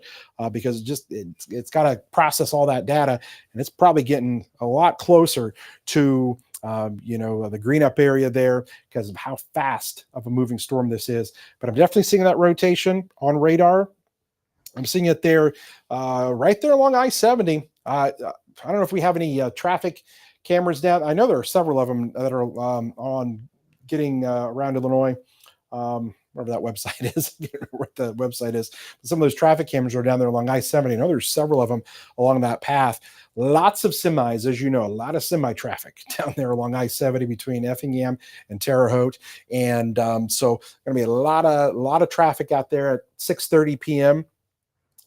because it's got to process all that data, and it's probably getting a lot closer to the green up area there because of how fast of a moving storm this is. But I'm definitely seeing that rotation on radar. I'm seeing it there, right there along I-70. I don't know if we have any traffic cameras down. I know there are several of them that are on getting around Illinois, whatever that website is, what the website is. Some of those traffic cameras are down there along I-70. I know there's several of them along that path. Lots of semis, as you know, a lot of semi traffic down there along I-70 between Effingham and Terre Haute. And so going to be a lot of traffic out there at 6:30 p.m.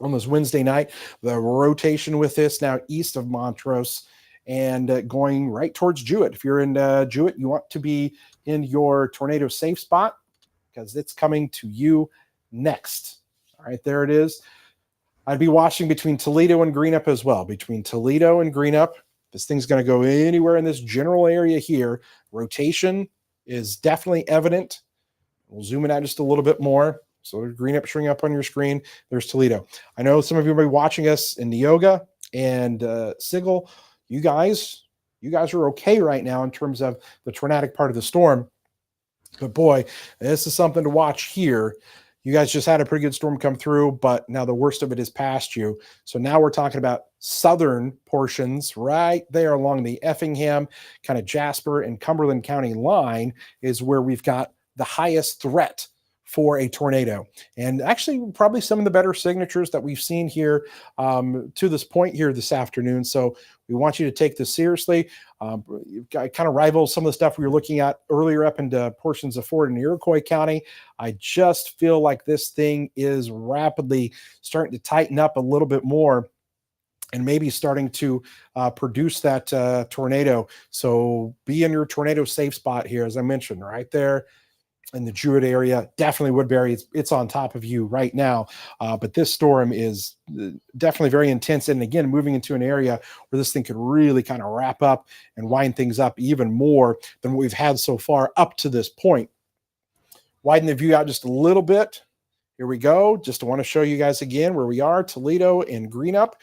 on this Wednesday night. The rotation with this now east of Montrose and going right towards Jewett. If you're in Jewett, you want to be in your tornado safe spot because it's coming to you next. All right, there it is. I'd be watching between Toledo and Greenup as well. Between Toledo and Greenup, this thing's going to go anywhere in this general area here. Rotation is definitely evident. We'll zoom in out just a little bit more. So there's green up, showing up on your screen. There's Toledo. I know some of you may be watching us in Neoga and Sigel. You guys are okay right now in terms of the tornadic part of the storm. But boy, this is something to watch here. You guys just had a pretty good storm come through, but now the worst of it is past you. So now we're talking about southern portions right there along the Effingham, kind of Jasper and Cumberland County line is where we've got the highest threat for a tornado. And actually probably some of the better signatures that we've seen here to this point here this afternoon. So we want you to take this seriously. You've got kind of rivals some of the stuff we were looking at earlier up into portions of Ford and Iroquois County. I just feel like this thing is rapidly starting to tighten up a little bit more and maybe starting to produce that tornado. So be in your tornado safe spot here, as I mentioned, right there in the Jewett area. Definitely Woodbury, it's on top of you right now. But this storm is definitely very intense. And again, moving into an area where this thing could really kind of wrap up and wind things up even more than what we've had so far up to this point. Widen the view out just a little bit. Here we go. Just want to show you guys again where we are, Toledo and Greenup.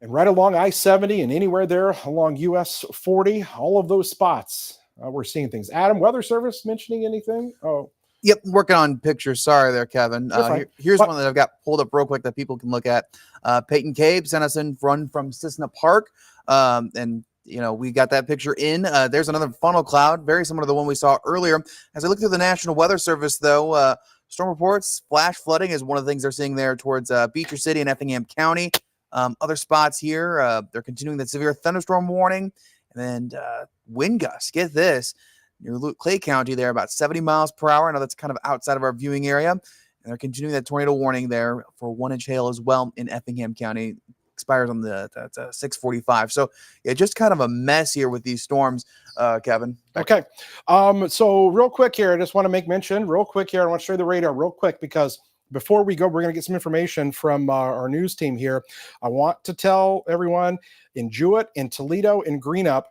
And right along I-70 and anywhere there along US 40, all of those spots, we're seeing things. Adam, Weather Service mentioning anything? Oh, Yep, working on pictures. Sorry there, Kevin. Here's one that I've got pulled up real quick that people can look at. Peyton Cabe sent us in run from Cissna Park. And, you know, we got that picture in. There's another funnel cloud, very similar to the one we saw earlier. As I look through the National Weather Service, though, storm reports, flash flooding is one of the things they're seeing there towards Beecher City and Effingham County. Other spots here, they're continuing the severe thunderstorm warning. And wind gusts, get this, near Clay County there, about 70 miles per hour. I know that's kind of outside of our viewing area. And they're continuing that tornado warning there for 1-inch hail as well in Effingham County. Expires on the 6:45. So, yeah, just kind of a mess here with these storms, Kevin. Okay. So real quick here, I just want to make mention real quick here. I want to show you the radar real quick because before we go, we're going to get some information from our news team here. I want to tell everyone in Jewett, in Toledo, in Greenup,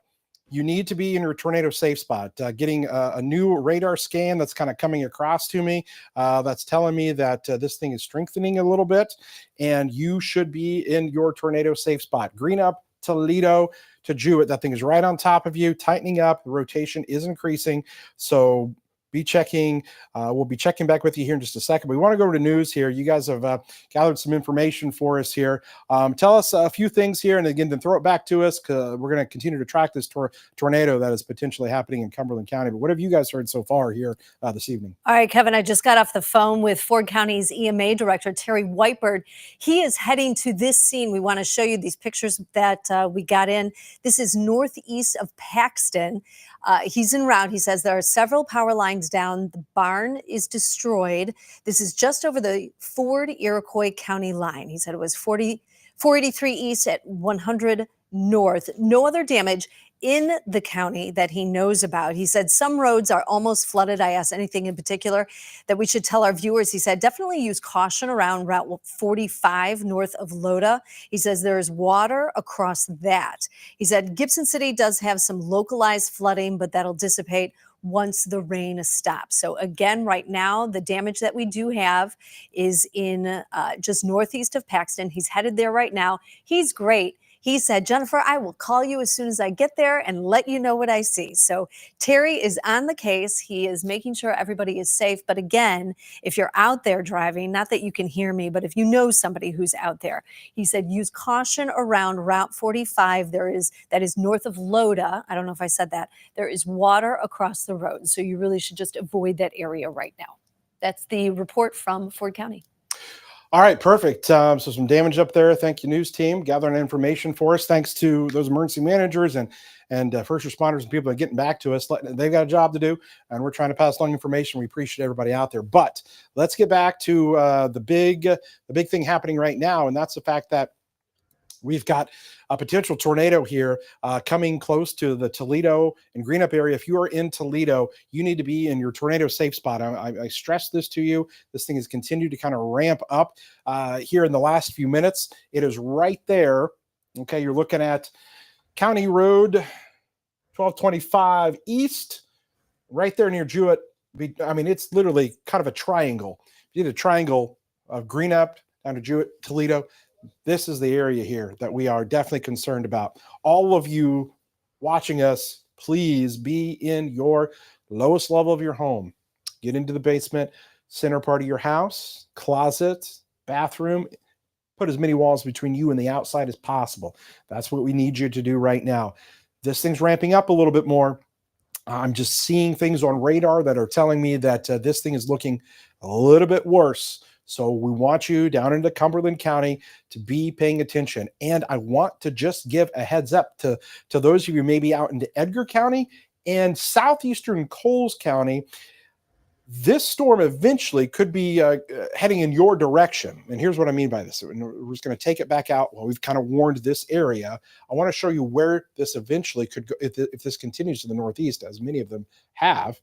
you need to be in your tornado safe spot. Getting a new radar scan that's kind of coming across to me that's telling me that this thing is strengthening a little bit, and you should be in your tornado safe spot. Greenup, Toledo to Jewett, that thing is right on top of you, tightening up. The rotation is increasing. So be checking. We'll be checking back with you here in just a second. We want to go to news here. You guys have gathered some information for us here. Tell us a few things here, and again, then throw it back to us because we're going to continue to track this tornado that is potentially happening in Cumberland County. But what have you guys heard so far here this evening? All right, Kevin, I just got off the phone with Ford County's EMA Director, Terry Whitebird. He is heading to this scene. We want to show you these pictures that we got in. This is northeast of Paxton. He's en route. He says there are several power lines down. The barn is destroyed. This is just over the Ford-Iroquois County line. He said it was 483 east at 100 north. No other damage in the county that he knows about. He said some roads are almost flooded. I asked anything in particular that we should tell our viewers. He said definitely use caution around Route 45 north of Loda. He says there is water across that. He said Gibson City does have some localized flooding, but that'll dissipate once the rain stops. So again, right now, the damage that we do have is in just northeast of Paxton. He's headed there right now. He's great. He said, Jennifer, I will call you as soon as I get there and let you know what I see. So Terry is on the case. He is making sure everybody is safe. But again, if you're out there driving, not that you can hear me, but if you know somebody who's out there, he said, use caution around Route 45. That is north of Loda. I don't know if I said that. There is water across the road. So you really should just avoid that area right now. That's the report from Ford County. All right, perfect. So some damage up there. Thank you, news team, gathering information for us. Thanks to those emergency managers and first responders and people that are getting back to us. They've got a job to do, and we're trying to pass along information. We appreciate everybody out there. But let's get back to the big thing happening right now, and that's the fact that we've got a potential tornado here coming close to the Toledo and Greenup area. If you are in Toledo, you need to be in your tornado safe spot. I stress this to you. This thing has continued to kind of ramp up here in the last few minutes. It is right there. Okay, you're looking at County Road 1225 East, right there near Jewett I mean, it's literally kind of a triangle. You did a triangle of Greenup down to Jewett, Toledo. This is the area here that we are definitely concerned about. All of you watching us, please be in your lowest level of your home. Get into the basement, center part of your house, closet, bathroom. Put as many walls between you and the outside as possible. That's what we need you to do right now. This thing's ramping up a little bit more. I'm just seeing things on radar that are telling me that this thing is looking a little bit worse. So we want you down into Cumberland County to be paying attention. And I want to just give a heads up to those of you maybe out into Edgar County and southeastern Coles County. This storm eventually could be heading in your direction. And here's what I mean by this. We're just going to take it back out. Well, we've kind of warned this area. I want to show you where this eventually could go if this continues to the northeast, as many of them have.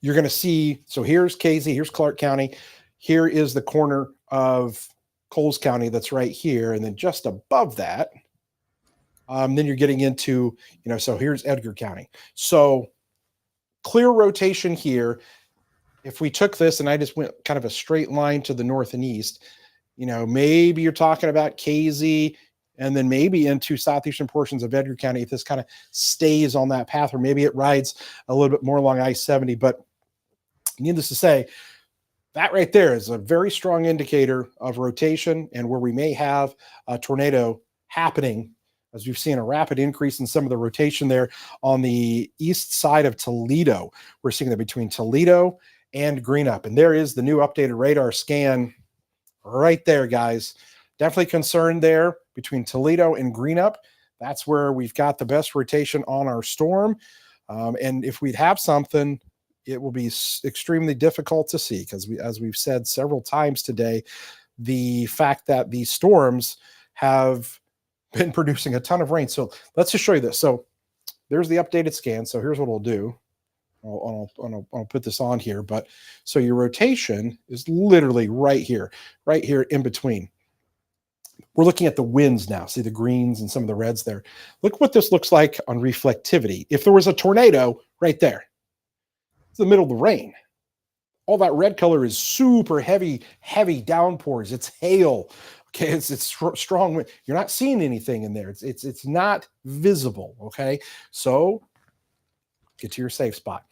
You're going to see, so here's Casey, here's Clark County. Here is the corner of Coles County that's right here. And then just above that, then you're getting into, so here's Edgar County. So clear rotation here. If we took this and I just went kind of a straight line to the north and east, maybe you're talking about Casey and then maybe into southeastern portions of Edgar County if this kind of stays on that path, or maybe it rides a little bit more along I-70. But needless to say, that right there is a very strong indicator of rotation and where we may have a tornado happening, as we've seen a rapid increase in some of the rotation there on the east side of Toledo. We're seeing that between Toledo and Greenup. And there is the new updated radar scan right there, guys. Definitely concerned there between Toledo and Greenup. That's where we've got the best rotation on our storm. And if we'd have something, it will be extremely difficult to see because, as we've said several times today, the fact that these storms have been producing a ton of rain. So let's just show you this. So there's the updated scan. So here's what we'll do. I'll put this on here. But so your rotation is literally right here in between. We're looking at the winds now. See the greens and some of the reds there. Look what this looks like on reflectivity. If there was a tornado right there, it's the middle of the rain. All that red color is super heavy downpours. It's hail. Okay, it's strong wind. You're not seeing anything in there. It's not visible. Okay, so get to your safe spot.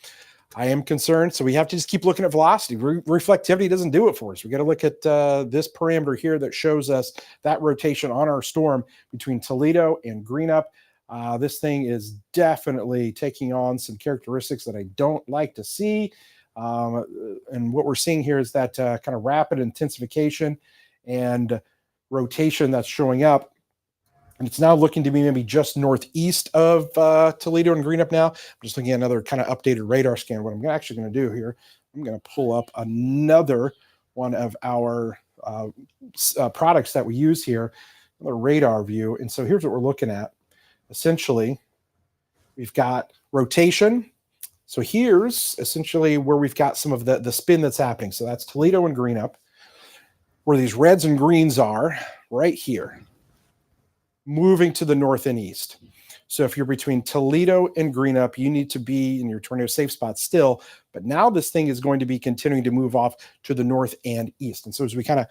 I am concerned, so we have to just keep looking at velocity. Reflectivity doesn't do it for us. We got to look at this parameter here that shows us that rotation on our storm between Toledo and Greenup. This thing is definitely taking on some characteristics that I don't like to see. And what we're seeing here is that kind of rapid intensification and rotation that's showing up. And it's now looking to be maybe just northeast of Toledo and Greenup now. I'm just looking at another kind of updated radar scan. What I'm actually going to do here, I'm going to pull up another one of our products that we use here, another radar view. And so here's what we're looking at. Essentially, we've got rotation. So here's essentially where we've got some of the spin that's happening. So that's Toledo and Greenup, where these reds and greens are right here, moving to the north and east. So if you're between Toledo and Greenup, you need to be in your tornado safe spot still. But now this thing is going to be continuing to move off to the north and east. And so as we kind of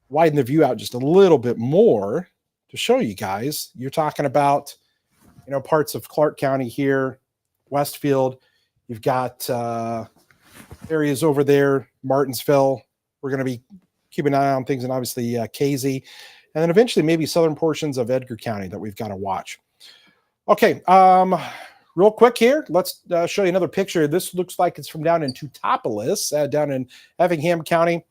widen the view out just a little bit more to show you guys, you're talking about, parts of Clark County here, Westfield. You've got areas over there, Martinsville. We're going to be keeping an eye on things, and obviously Casey. And then eventually maybe southern portions of Edgar County that we've got to watch. Okay, real quick here, let's show you another picture. This looks like it's from down in Teutopolis, down in Effingham County.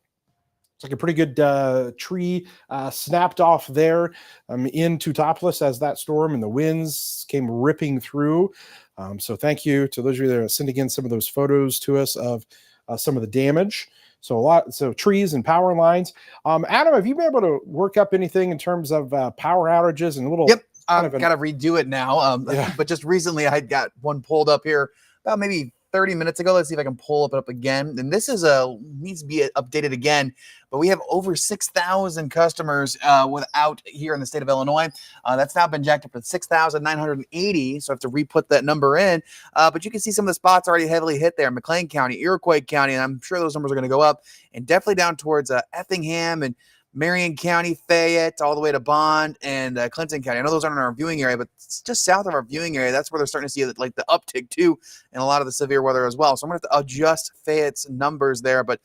It's like a pretty good tree snapped off there in Teutopolis as that storm and the winds came ripping through. So thank you to those of you that are sending in some of those photos to us of some of the damage. So trees and power lines. Adam, have you been able to work up anything in terms of power outages and a little? Yep, I've got to redo it now. Yeah. But just recently I had got one pulled up here about maybe 30 minutes ago. Let's see if I can pull it up again. And this is needs to be updated again. But we have over 6,000 customers without here in the state of Illinois. That's now been jacked up to 6,980. So I have to re-put that number in. But you can see some of the spots already heavily hit there. McLean County, Iroquois County, and I'm sure those numbers are going to go up. And definitely down towards Effingham and Marion County, Fayette, all the way to Bond and Clinton County. I know those aren't in our viewing area, but it's just south of our viewing area. That's where they're starting to see like the uptick too, and a lot of the severe weather as well. So I'm going to have to adjust Fayette's numbers there. But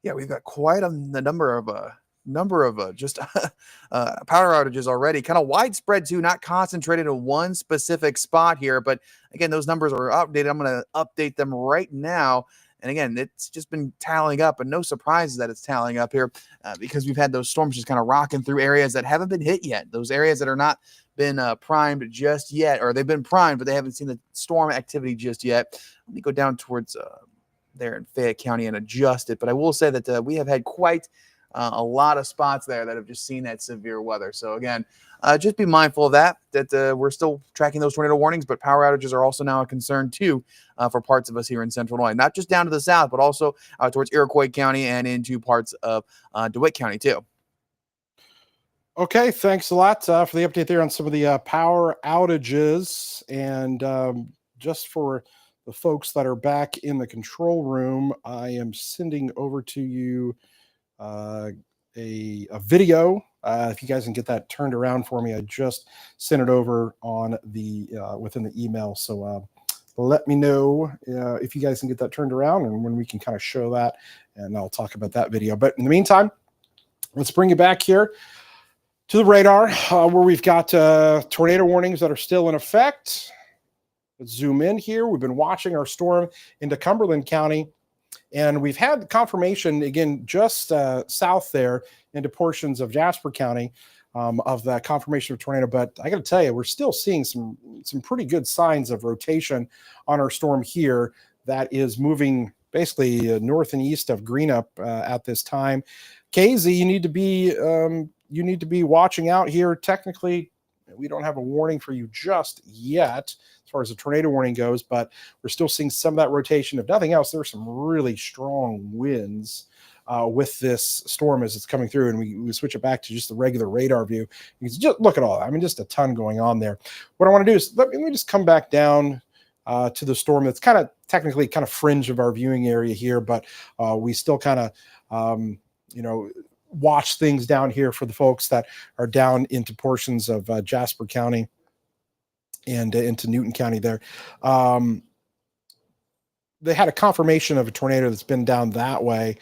yeah, we've got quite a number of just power outages already, kind of widespread too, not concentrated in one specific spot here. But again, those numbers are updated. I'm going to update them right now. And again, it's just been tallying up, and no surprises that it's tallying up here because we've had those storms just kind of rocking through areas that haven't been hit yet. Those areas that are not been primed just yet, or they've been primed, but they haven't seen the storm activity just yet. Let me go down towards there in Fayette County and adjust it. But I will say that we have had quite a lot of spots there that have just seen that severe weather. So again, just be mindful of that we're still tracking those tornado warnings, but power outages are also now a concern too for parts of us here in Central Illinois, not just down to the south, but also towards Iroquois County and into parts of DeWitt County too. Okay, thanks a lot for the update there on some of the power outages. And just for the folks that are back in the control room, I am sending over to you a video. If you guys can get that turned around for me, I just sent it over on the within the email. So let me know if you guys can get that turned around and when we can kind of show that, and I'll talk about that video. But in the meantime, let's bring you back here to the radar where we've got tornado warnings that are still in effect. Let's zoom in here. We've been watching our storm into Cumberland County, and we've had confirmation again just south there into portions of Jasper County of the confirmation of tornado. But I got to tell you, we're still seeing some pretty good signs of rotation on our storm here that is moving basically north and east of Greenup at this time. KZ, you need to be watching out here. Technically, we don't have a warning for you just yet as far as the tornado warning goes, but we're still seeing some of that rotation. If nothing else, there are some really strong winds with this storm as it's coming through, and we switch it back to just the regular radar view. You can just look at all that. I mean, just a ton going on there. What I want to do is let me just come back down to the storm that's kind of technically kind of fringe of our viewing area here, but we still kind of, watch things down here for the folks that are down into portions of Jasper County and into Newton County there. They had a confirmation of a tornado that's been down that way.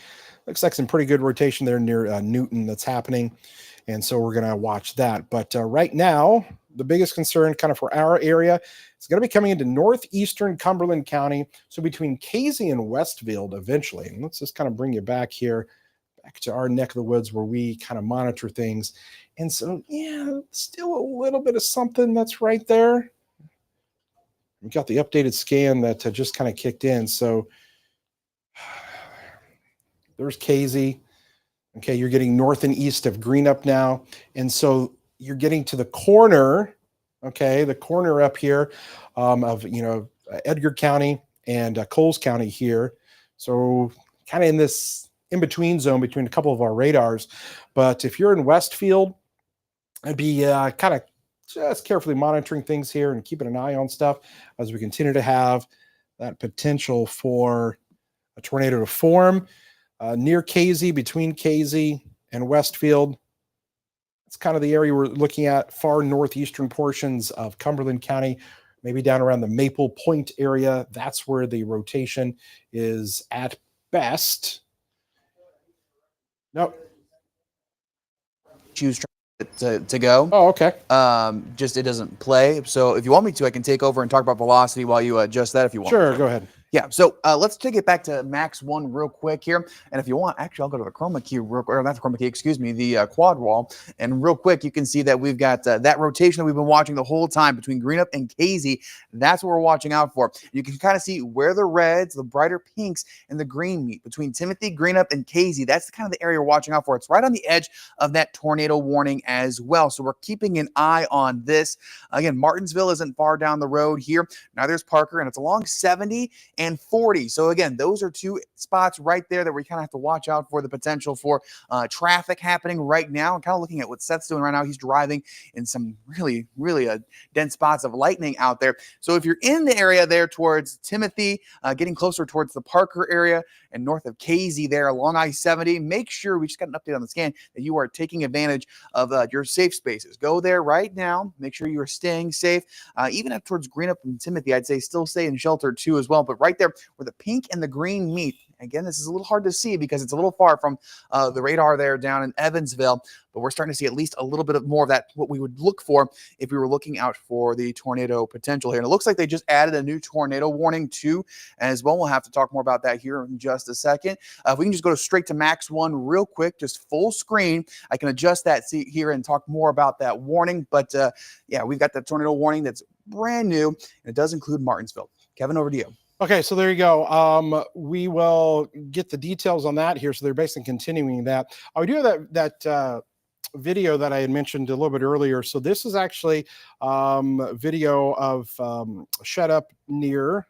Looks like some pretty good rotation there near Newton that's happening. And so we're going to watch that. But right now, the biggest concern kind of for our area is going to be coming into northeastern Cumberland County. So between Casey and Westfield eventually. And let's just kind of bring you back here, back to our neck of the woods where we kind of monitor things. And so, yeah, still a little bit of something that's right there. We got the updated scan that just kind of kicked in. So there's KZ. Okay, you're getting north and east of Greenup now. And so you're getting to the corner, okay, the corner up here of, Edgar County and Coles County here. So kind of in this in-between zone between a couple of our radars. But if you're in Westfield, I'd be kind of just carefully monitoring things here and keeping an eye on stuff as we continue to have that potential for a tornado to form near KZ, between KZ and Westfield. It's kind of the area we're looking at, far northeastern portions of Cumberland County, maybe down around the Maple Point area. That's where the rotation is at best. No. Choose to go. Oh, okay. Just it doesn't play. So if you want me to, I can take over and talk about velocity while you adjust that if you want. Sure, go ahead. Yeah, so let's take it back to Max 1 real quick here. And if you want, actually, I'll go to the chroma key real quick, or not the chroma key, excuse me, the quad wall. And real quick, you can see that we've got that rotation that we've been watching the whole time between Greenup and KZ. That's what we're watching out for. You can kind of see where the reds, the brighter pinks, and the green meet between Timothy, Greenup, and KZ. That's kind of the area we're watching out for. It's right on the edge of that tornado warning as well. So we're keeping an eye on this. Again, Martinsville isn't far down the road here. Neither is Parker, and it's along 70 and 40. So again, those are two spots right there that we kind of have to watch out for the potential for traffic happening right now. And kind of looking at what Seth's doing right now, he's driving in some really dense spots of lightning out there. So if you're in the area there towards Timothy, getting closer towards the Parker area and north of Casey there along I-70, make sure, we just got an update on the scan, that you are taking advantage of your safe spaces. Go there right now. Make sure you are staying safe. Even up towards Greenup and Timothy, I'd say still stay in shelter too as well. But right there where the pink and the green meet, again, this is a little hard to see because it's a little far from the radar there down in Evansville, but we're starting to see at least a little bit more of that, what we would look for if we were looking out for the tornado potential here. And it looks like they just added a new tornado warning too as well. We'll have to talk more about that here in just a second. If we can just go straight to Max 1 real quick, just full screen, I can adjust that seat here and talk more about that warning. But yeah, we've got the tornado warning that's brand new, and it does include Martinsville. Kevin, over to you. Okay, so there you go. We will get the details on that here. So they're basically continuing that. I do have that video that I had mentioned a little bit earlier. So this is actually video of shut up near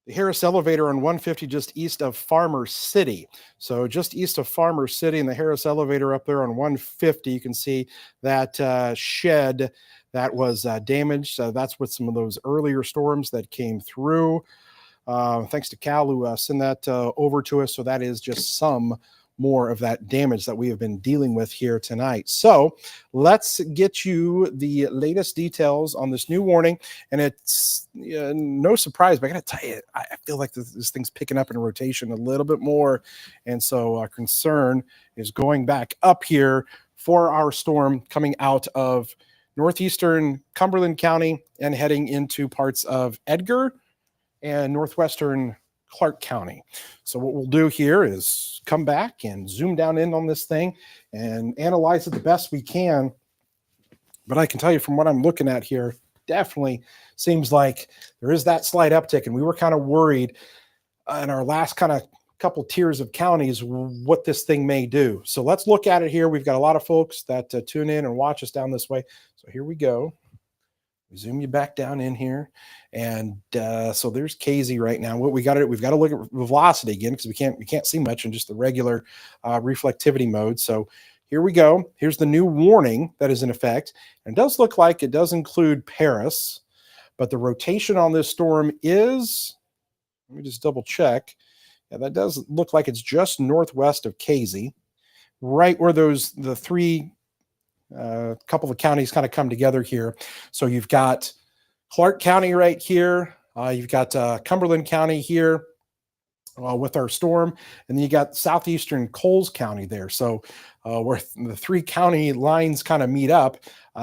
the Harris Elevator on 150 just east of Farmer City. So just east of Farmer City and the Harris Elevator up there on 150, you can see that shed that was damaged. So that's with some of those earlier storms that came through. Thanks to Cal who sent that over to us. So that is just some more of that damage that we have been dealing with here tonight. So let's get you the latest details on this new warning. And it's no surprise, but I got to tell you, I feel like this thing's picking up in rotation a little bit more. And so our concern is going back up here for our storm coming out of northeastern Cumberland County and heading into parts of Edgar and northwestern Clark County. So what we'll do here is come back and zoom down in on this thing and analyze it the best we can. But I can tell you from what I'm looking at here, definitely seems like there is that slight uptick. And we were kind of worried in our last kind of couple tiers of counties what this thing may do. So let's look at it here. We've got a lot of folks that tune in and watch us down this way. So here we go. Zoom you back down in here, and so there's Casey right now. What we've got to look at velocity again because we can't see much in just the regular reflectivity mode. So here we go. Here's the new warning that is in effect, and it does look like it does include Paris, but the rotation on this storm is, let me just double check. Yeah, that does look like it's just northwest of Casey, right where the three couple of counties kind of come together here. So you've got Clark County right here. You've got Cumberland County here with our storm. And then you got southeastern Coles County there. So where the three county lines kind of meet up,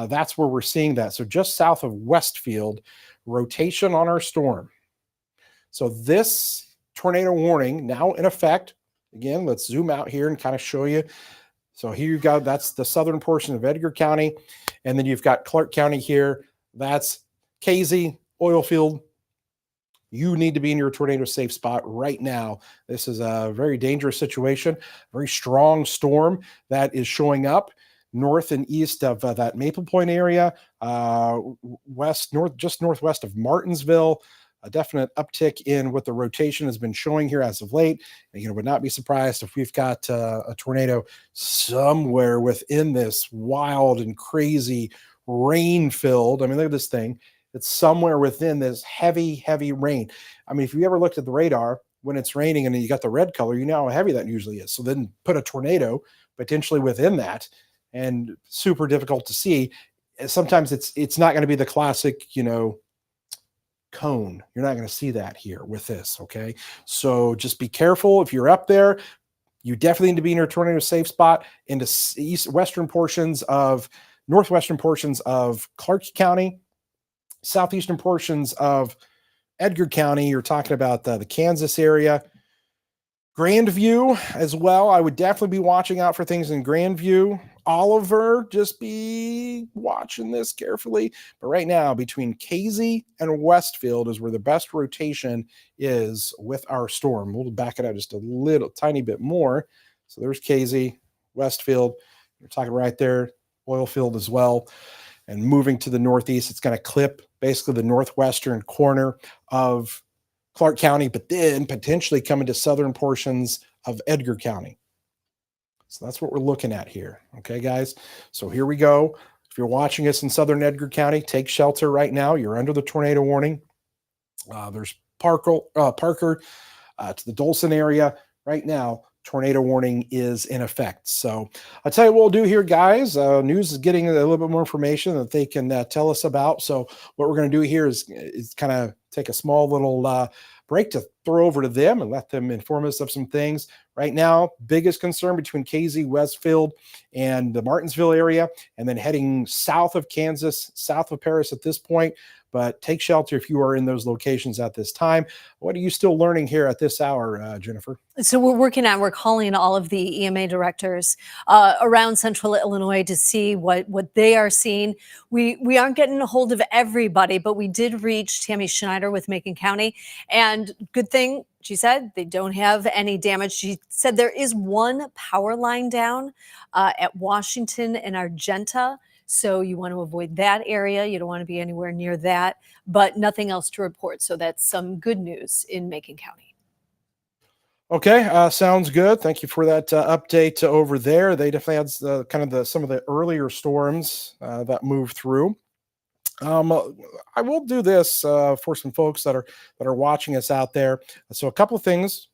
that's where we're seeing that. So just south of Westfield, rotation on our storm. So this tornado warning now in effect. Again, let's zoom out here and kind of show you. So here you've got, that's the southern portion of Edgar County. And then you've got Clark County here. That's Casey, Oilfield. You need to be in your tornado safe spot right now. This is a very dangerous situation, very strong storm that is showing up north and east of that Maple Point area, just northwest of Martinsville. A definite uptick in what the rotation has been showing here as of late. And, would not be surprised if we've got a tornado somewhere within this wild and crazy rain-filled. I mean, look at this thing. It's somewhere within this heavy, heavy rain. I mean, if you ever looked at the radar when it's raining and you got the red color, you know how heavy that usually is. So then put a tornado potentially within that, and super difficult to see. Sometimes it's not going to be the classic, cone. You're not going to see that here with this. Okay. So just be careful. If you're up there, you definitely need to be in your tornado safe spot in the northwestern portions of Clark County, southeastern portions of Edgar County. You're talking about the Kansas area, Grandview as well. I would definitely be watching out for things in Grandview. Oliver, just be watching this carefully. But right now, between Casey and Westfield is where the best rotation is with our storm. We'll back it out just a little tiny bit more. So there's Casey, Westfield. You're talking right there, Oilfield as well. And moving to the northeast, it's going to clip basically the northwestern corner of Clark County, but then potentially come into southern portions of Edgar County. So that's what we're looking at here. Okay, guys. So here we go. If you're watching us in southern Edgar County, take shelter right now. You're under the tornado warning. There's Parker to the Dolson area right now. Tornado warning is in effect. So I'll tell you what we'll do here, guys. News is getting a little bit more information that they can tell us about. So what we're going to do here is kind of take a small little break to throw over to them and let them inform us of some things. Right now, biggest concern between KZ, Westfield, and the Martinsville area, and then heading south of Kansas, south of Paris at this point. But take shelter if you are in those locations at this time. What are you still learning here at this hour, Jennifer? So we're calling all of the EMA directors around central Illinois to see what they are seeing. We aren't getting a hold of everybody, but we did reach Tammy Schneider with Macon County. And good thing, she said, they don't have any damage. She said there is one power line down at Washington and Argenta. So you want to avoid that area. You don't want to be anywhere near that, but nothing else to report. So that's some good news in Macon County. Okay, sounds good. Thank you for that update over there. They definitely had some of the earlier storms that moved through. I will do this for some folks that are watching us out there. So a couple of things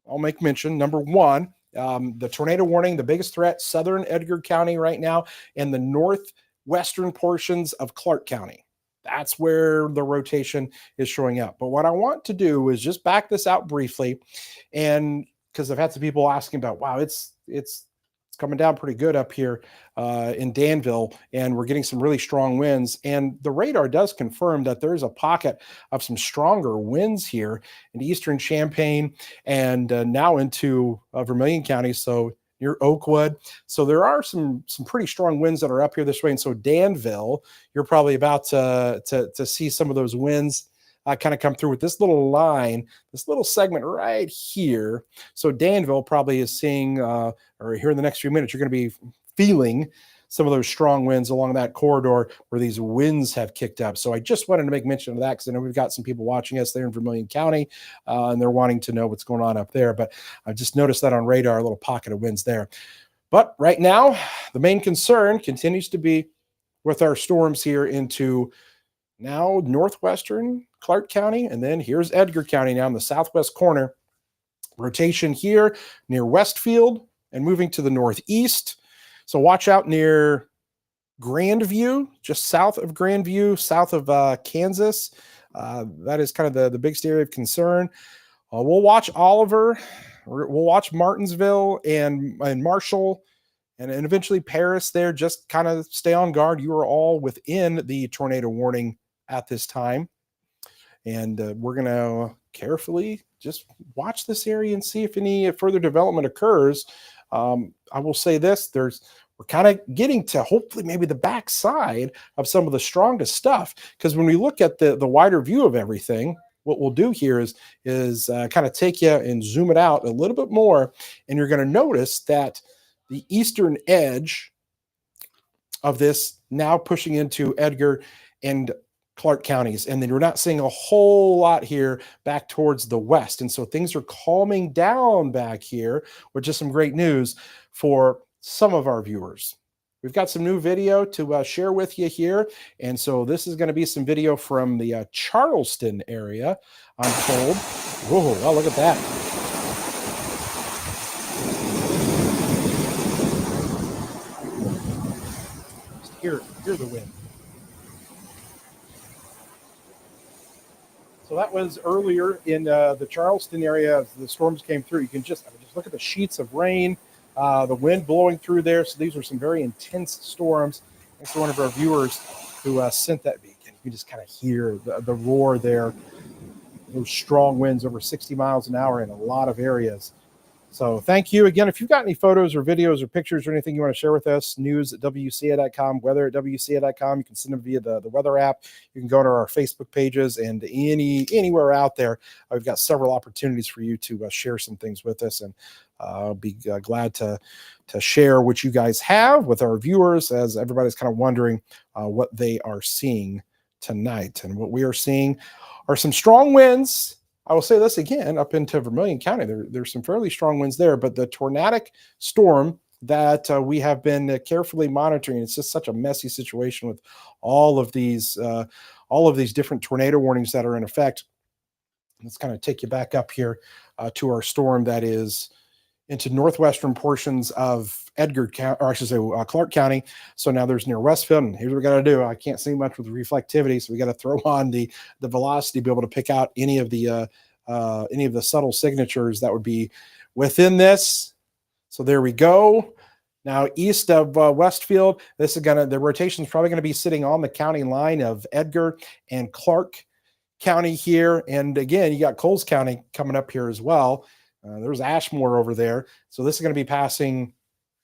I'll make mention. Number one, the tornado warning, the biggest threat, southern Edgar County right now, and the northwestern portions of Clark County. That's where the rotation is showing up. But what I want to do is just back this out briefly, and because I've had some people asking about, wow, it's coming down pretty good up here in Danville, and we're getting some really strong winds. And the radar does confirm that there's a pocket of some stronger winds here in eastern Champaign and now into Vermilion County, so near Oakwood. So there are some pretty strong winds that are up here this way. And so Danville, you're probably about to see some of those winds kind of come through with this little line, this little segment right here. So Danville probably is seeing, or here in the next few minutes, you're going to be feeling some of those strong winds along that corridor where these winds have kicked up. So I just wanted to make mention of that because I know we've got some people watching us there in Vermilion County, and they're wanting to know what's going on up there. But I just noticed that on radar, a little pocket of winds there. But right now, the main concern continues to be with our storms here into now northwestern Clark County, and then here's Edgar County now in the southwest corner. Rotation here near Westfield and moving to the northeast. So watch out near Grandview, just south of Grandview, south of Kansas. That is kind of the biggest area of concern. We'll watch Oliver. We'll watch Martinsville and Marshall and eventually Paris there. Just kind of stay on guard. You are all within the tornado warning at this time. And we're going to carefully just watch this area and see if any further development occurs. I will say this, we're kind of getting to hopefully maybe the backside of some of the strongest stuff. Because when we look at the wider view of everything, what we'll do here is kind of take you and zoom it out a little bit more. And you're going to notice that the eastern edge of this now pushing into Edgar and Clark counties, and then we're not seeing a whole lot here back towards the west. And so things are calming down back here, which is some great news for some of our viewers. We've got some new video to share with you here. And so this is going to be some video from the Charleston area, I'm told. Whoa, well, look at that. Just hear the wind. So that was earlier in the Charleston area as the storms came through. You can just look at the sheets of rain, the wind blowing through there. So these were some very intense storms. Thanks to one of our viewers who sent that beacon. You can just kind of hear the roar there. Those strong winds over 60 miles an hour in a lot of areas. So thank you again. If you've got any photos or videos or pictures or anything you want to share with us, news at WCIA.com, weather at WCIA.com. You can send them via the weather app. You can go to our Facebook pages and anywhere out there. We've got several opportunities for you to share some things with us, and I'll be glad to share what you guys have with our viewers as everybody's kind of wondering what they are seeing tonight. And what we are seeing are some strong winds I will say this again, up into Vermilion County, there's some fairly strong winds there, but the tornadic storm that we have been carefully monitoring, it's just such a messy situation with all of these different tornado warnings that are in effect. Let's kind of take you back up here to our storm that is into northwestern portions of Edgar County, or I should say Clark County. So now there's near Westfield, and here's what we got to do. I can't see much with reflectivity, so we got to throw on the velocity to be able to pick out any of the subtle signatures that would be within this. So there we go. Now east of Westfield, the rotation is probably going to be sitting on the county line of Edgar and Clark County here. And again, you got Coles County coming up here as well. There's Ashmore over there. So this is going to be passing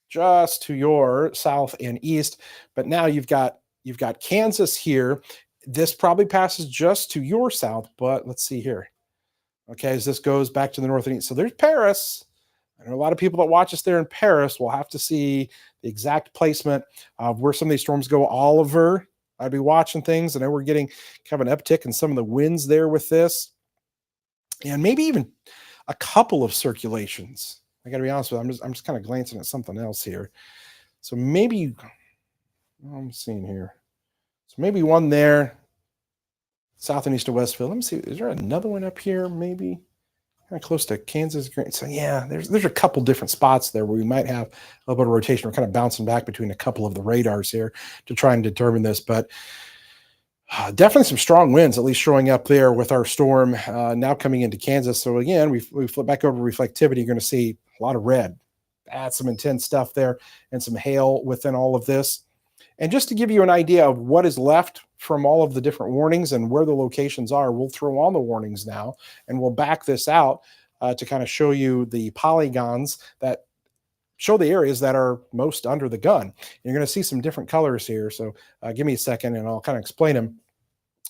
just to your south and east. But now you've got Kansas here. This probably passes just to your south, but let's see here. Okay, as this goes back to the north and east. So there's Paris. I know a lot of people that watch us there in Paris will have to see the exact placement of where some of these storms go. Oliver, I'd be watching things. I know we're getting kind of an uptick in some of the winds there with this. And maybe even a couple of circulations. I got to be honest with you. I'm just kind of glancing at something else here. So maybe, I'm seeing here. So maybe one there, south and east of Westfield. Let me see. Is there another one up here? Maybe kind of close to Kansas. So yeah, there's a couple different spots there where we might have a little bit of rotation. We're kind of bouncing back between a couple of the radars here to try and determine this, but definitely some strong winds, at least showing up there with our storm now coming into Kansas. So again, we flip back over to reflectivity. You're going to see a lot of red. That's some intense stuff there and some hail within all of this. And just to give you an idea of what is left from all of the different warnings and where the locations are, we'll throw on the warnings now, and we'll back this out to kind of show you the polygons that show the areas that are most under the gun. You're going to see some different colors here. So give me a second and I'll kind of explain them.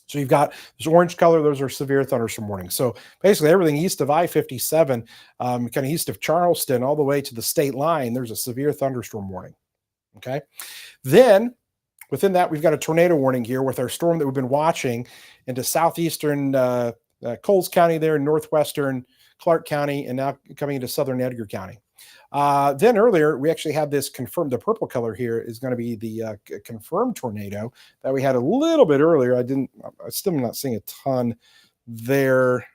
So you've got this orange color, those are severe thunderstorm warnings. So basically everything east of I-57, kind of east of Charleston, all the way to the state line, there's a severe thunderstorm warning. Okay. Then within that, we've got a tornado warning here with our storm that we've been watching into southeastern Coles County there, northwestern Clark County, and now coming into southern Edgar County. Then earlier, we actually had this confirmed. The purple color here is going to be the confirmed tornado that we had a little bit earlier. I'm still not seeing a ton there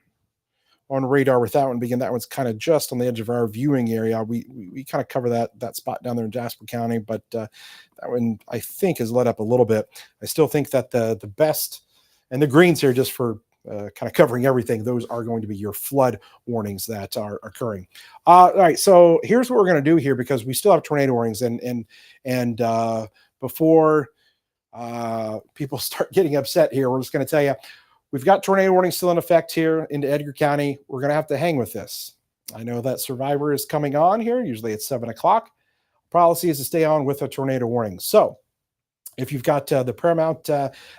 on radar with that one, because that one's kind of just on the edge of our viewing area. We kind of cover that spot down there in Jasper County, but that one I think has let up a little bit. I still think that the best, and the greens here just for kind of covering everything, those are going to be your flood warnings that are occurring. All right, so here's what we're going to do here, because we still have tornado warnings, and before people start getting upset here, we're just going to tell you, we've got tornado warnings still in effect here into Edgar County. We're going to have to hang with this. I know that Survivor is coming on here. Usually it's 7 o'clock. Policy is to stay on with a tornado warning. So if you've got the Paramount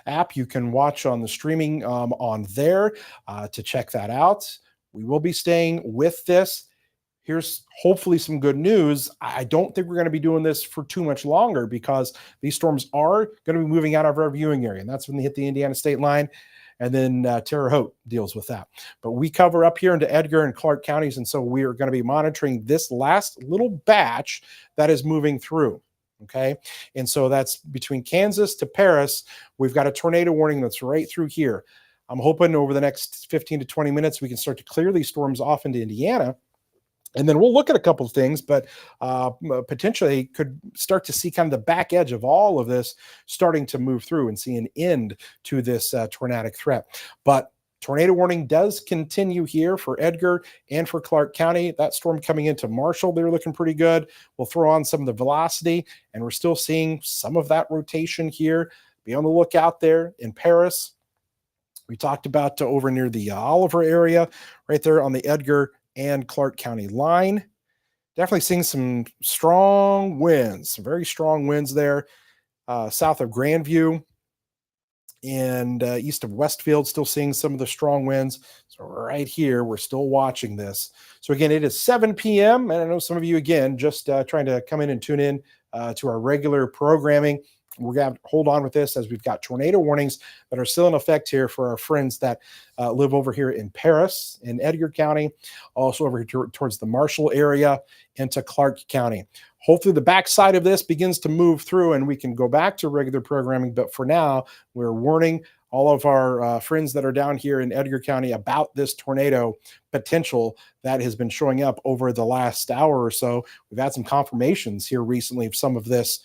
app, you can watch on the streaming on there to check that out. We will be staying with this. Here's hopefully some good news. I don't think we're going to be doing this for too much longer, because these storms are going to be moving out of our viewing area, and that's when they hit the Indiana state line. And then Terre Haute deals with that. But we cover up here into Edgar and Clark counties, and so we are going to be monitoring this last little batch that is moving through. Okay, and so that's between Kansas to Paris. We've got a tornado warning that's right through here. I'm hoping over the next 15 to 20 minutes we can start to clear these storms off into Indiana. And then we'll look at a couple of things, but potentially could start to see kind of the back edge of all of this starting to move through and see an end to this tornadic threat. But tornado warning does continue here for Edgar and for Clark County. That storm coming into Marshall, they're looking pretty good. We'll throw on some of the velocity, and we're still seeing some of that rotation here. Be on the lookout there in Paris. We talked about over near the Oliver area, right there on the Edgar and Clark County line. Definitely seeing some strong winds, some very strong winds there south of Grandview and east of Westfield, still seeing some of the strong winds. So right here, we're still watching this. So again, it is 7 p.m. And I know some of you, again, just trying to come in and tune in to our regular programming. we're going to hold on with this as we've got tornado warnings that are still in effect here for our friends that live over here in Paris, in Edgar County, also over here towards the Marshall area into Clark County. Hopefully the backside of this begins to move through and we can go back to regular programming. But for now, we're warning all of our friends that are down here in Edgar County about this tornado potential that has been showing up over the last hour or so. We've had some confirmations here recently of some of this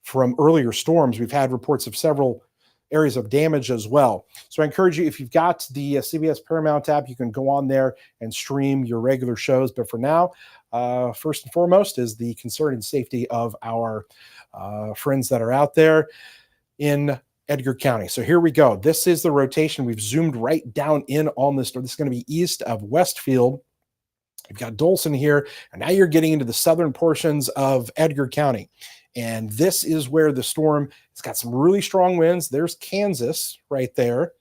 from earlier storms. We've had reports of several areas of damage as well. So I encourage you, if you've got the CBS Paramount app, you can go on there and stream your regular shows. But for now, first and foremost is the concern and safety of our friends that are out there in Edgar County. So here we go. This is the rotation. We've zoomed right down in on this. This is going to be east of Westfield. You've got Dolson here, and now you're getting into the southern portions of Edgar County. And this is where the storm has got some really strong winds. There's Kansas right there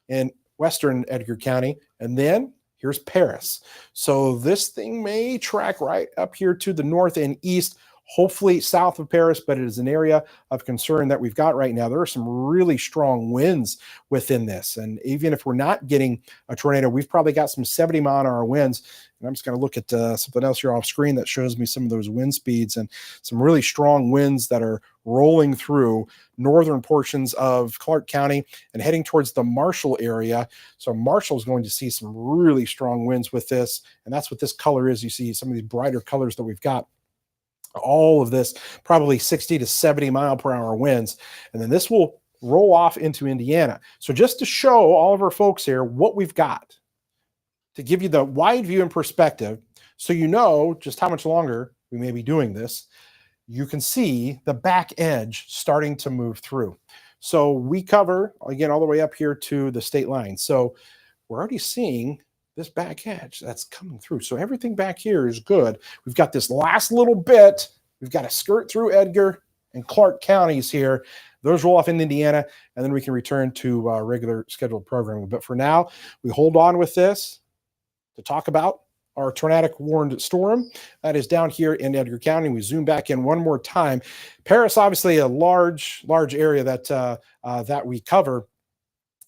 in western Edgar County. And then here's Paris. So this thing may track right up here to the north and east, hopefully south of Paris, but it is an area of concern that we've got right now. There are some really strong winds within this. And even if we're not getting a tornado, we've probably got some 70-mile-an-hour winds. And I'm just going to look at something else here off screen that shows me some of those wind speeds and some really strong winds that are rolling through northern portions of Clark County and heading towards the Marshall area. So Marshall is going to see some really strong winds with this. And that's what this color is. You see some of these brighter colors that we've got. All of this, probably 60 to 70 mile per hour winds. And then this will roll off into Indiana. So just to show all of our folks here what we've got, to give you the wide view and perspective, so you know just how much longer we may be doing this, you can see the back edge starting to move through. So we cover, again, all the way up here to the state line. So we're already seeing this back edge that's coming through. So everything back here is good. We've got this last little bit. We've got to skirt through Edgar and Clark counties here. Those roll off in Indiana, and then we can return to regular scheduled programming. But for now, we hold on with this to talk about our tornadic warned storm that is down here in Edgar County. We zoom back in one more time. Paris, obviously a large area that that we cover.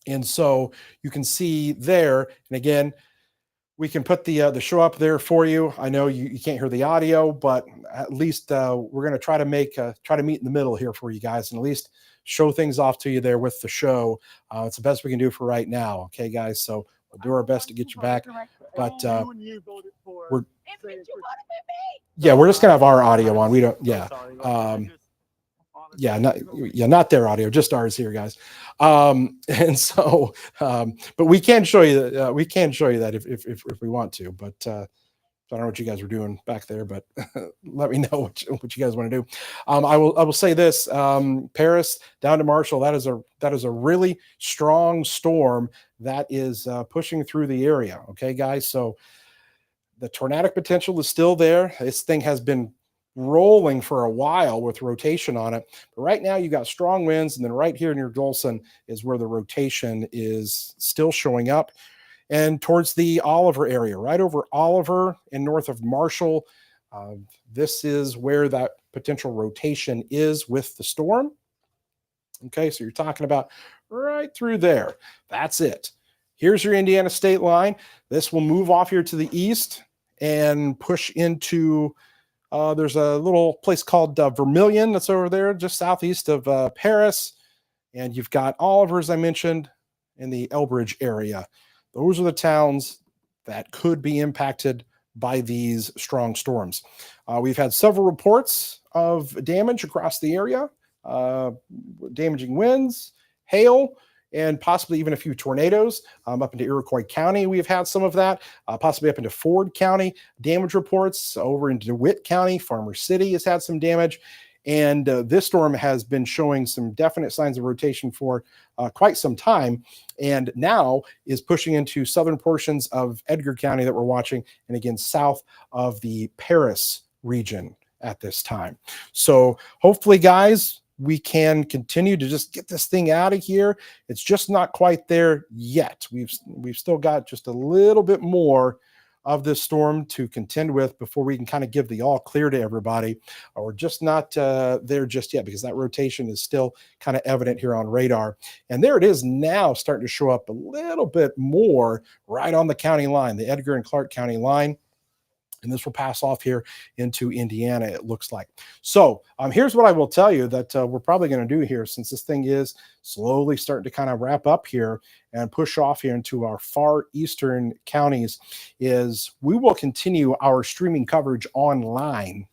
And so you can see there, and again, we can put the show up there for you. I know you can't hear the audio, but at least we're going to try to meet in the middle here for you guys, and at least show things off to you there with the show. It's the best we can do for right now. Okay, guys. So we'll do our best to get you back. But we're just gonna have our audio on. We don't. Not their audio, just ours here, guys. And so, but we can show you that. We can show you that if we want to. But I don't know what you guys were doing back there, but let me know what you guys want to do. I will say this: Paris down to Marshall. That is a really strong storm that is pushing through the area. Okay, guys. So the tornadic potential is still there. This thing has been rolling for a while with rotation on it, but right now you got strong winds, and then right here near Dolson is where the rotation is still showing up, and towards the Oliver area, right over Oliver and north of Marshall. This is where that potential rotation is with the storm. Okay, so you're talking about right through there. That's it. Here's your Indiana state line. This will move off here to the east and push into there's a little place called Vermilion that's over there just southeast of Paris. And you've got Oliver, as I mentioned, in the Elbridge area. Those are the towns that could be impacted by these strong storms. We've had several reports of damage across the area, damaging winds, hail, and possibly even a few tornadoes up into Iroquois County. We've had some of that, possibly up into Ford County. Damage reports over into DeWitt County. Farmer City has had some damage. And this storm has been showing some definite signs of rotation for quite some time, and now is pushing into southern portions of Edgar County that we're watching, and again, south of the Paris region at this time. So hopefully, guys, we can continue to just get this thing out of here. It's just not quite there yet. We've still got just a little bit more of this storm to contend with before we can kind of give the all clear to everybody. We're just not there just yet because that rotation is still kind of evident here on radar. And there it is now, starting to show up a little bit more right on the county line, the Edgar and Clark County line. And this will pass off here into Indiana, it looks like. So here's what I will tell you that we're probably going to do here, since this thing is slowly starting to kind of wrap up here and push off here into our far eastern counties, is we will continue our streaming coverage online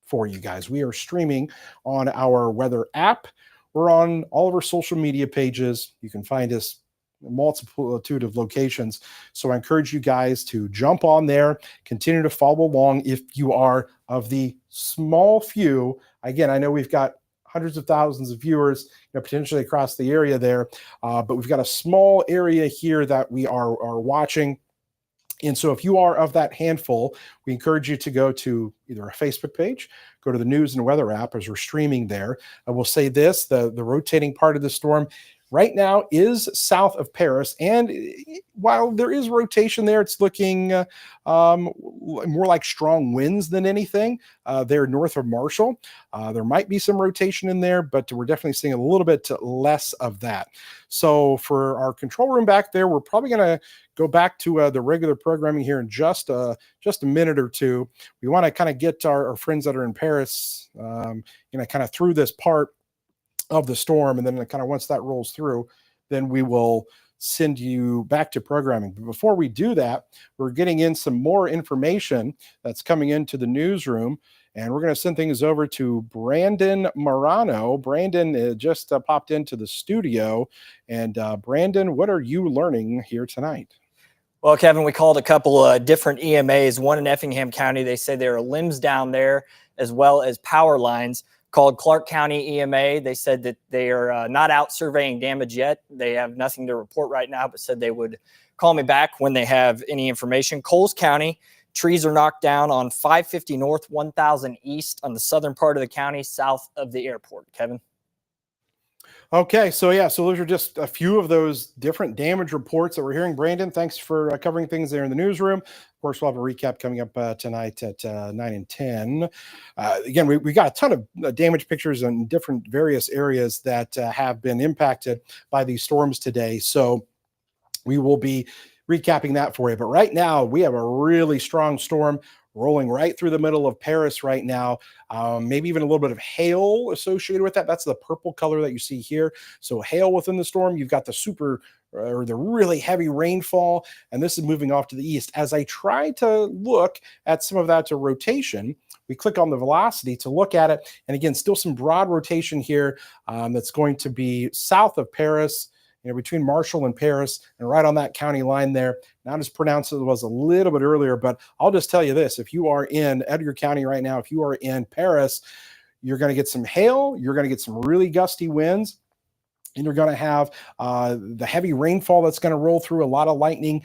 for you guys. We are streaming on our weather app. We're on all of our social media pages. You can find us multitude of locations. So I encourage you guys to jump on there, continue to follow along if you are of the small few. Again, I know we've got hundreds of thousands of viewers, potentially across the area there, but we've got a small area here that we are watching. And so if you are of that handful, we encourage you to go to either our Facebook page, go to the news and weather app as we're streaming there. I will say this, the rotating part of the storm right now is south of Paris. And while there is rotation there, it's looking more like strong winds than anything. They're north of Marshall. There might be some rotation in there, but we're definitely seeing a little bit less of that. So for our control room back there, we're probably going to go back to the regular programming here in just a minute or two. We want to kind of get our friends that are in Paris, kind of through this part of the storm, and then kind of once that rolls through, then we will send you back to programming. But before we do that, we're getting in some more information that's coming into the newsroom, and we're going to send things over to Brandon Morano. Brandon just popped into the studio, and Brandon, what are you learning here tonight? Well, Kevin, we called a couple different EMAs, one in Effingham County. They say there are limbs down there as well as power lines. Called Clark County EMA. They said that they are not out surveying damage yet. They have nothing to report right now, but said they would call me back when they have any information. Coles County, trees are knocked down on 550 North, 1000 East on the southern part of the county, south of the airport. Kevin? Okay, so those are just a few of those different damage reports that we're hearing. Brandon, thanks for covering things there in the newsroom. Of course, we'll have a recap coming up tonight at 9 and 10. Again, we got a ton of damage pictures in different various areas that have been impacted by these storms today. So we will be recapping that for you. But right now, we have a really strong storm rolling right through the middle of Paris right now. Maybe even a little bit of hail associated with that. That's the purple color that you see here. So hail within the storm. You've got the the really heavy rainfall, and this is moving off to the east. As I try to look at some of that rotation, we click on the velocity to look at it. And again, still some broad rotation here that's going to be south of Paris, between Marshall and Paris, and right on that county line there. Not as pronounced as it was a little bit earlier, but I'll just tell you this. If you are in Edgar County right now, if you are in Paris, you're going to get some hail, you're going to get some really gusty winds, and you're going to have the heavy rainfall that's going to roll through, a lot of lightning.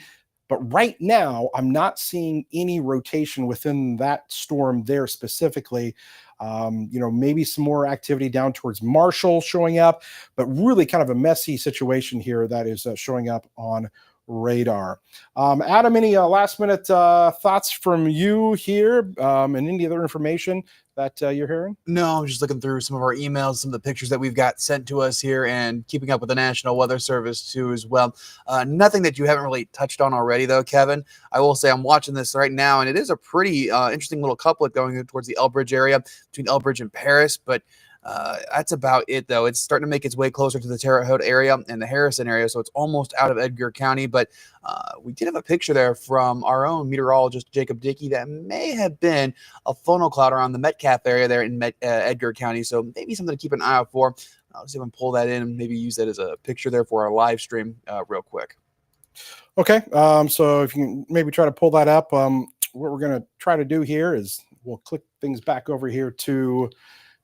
But right now, I'm not seeing any rotation within that storm there specifically. Maybe some more activity down towards Marshall showing up, but really kind of a messy situation here that is showing up on radar. Adam, any last minute thoughts from you here and any other information that you're hearing? No, I'm just looking through some of our emails, some of the pictures that we've got sent to us here, and keeping up with the National Weather Service too as well. Nothing that you haven't really touched on already though, Kevin. I will say I'm watching this right now, and it is a pretty interesting little couplet going towards the Elbridge area between Elbridge and Paris, but that's about it though. It's starting to make its way closer to the Terre Haute area and the Harrison area, so it's almost out of Edgar County. But we did have a picture there from our own meteorologist Jacob Dickey that may have been a funnel cloud around the Metcalf area there in Edgar County, so maybe something to keep an eye out for. I'll see if I can pull that in and maybe use that as a picture there for our live stream real quick. Okay, so if you can maybe try to pull that up, what we're going to try to do here is we'll click things back over here to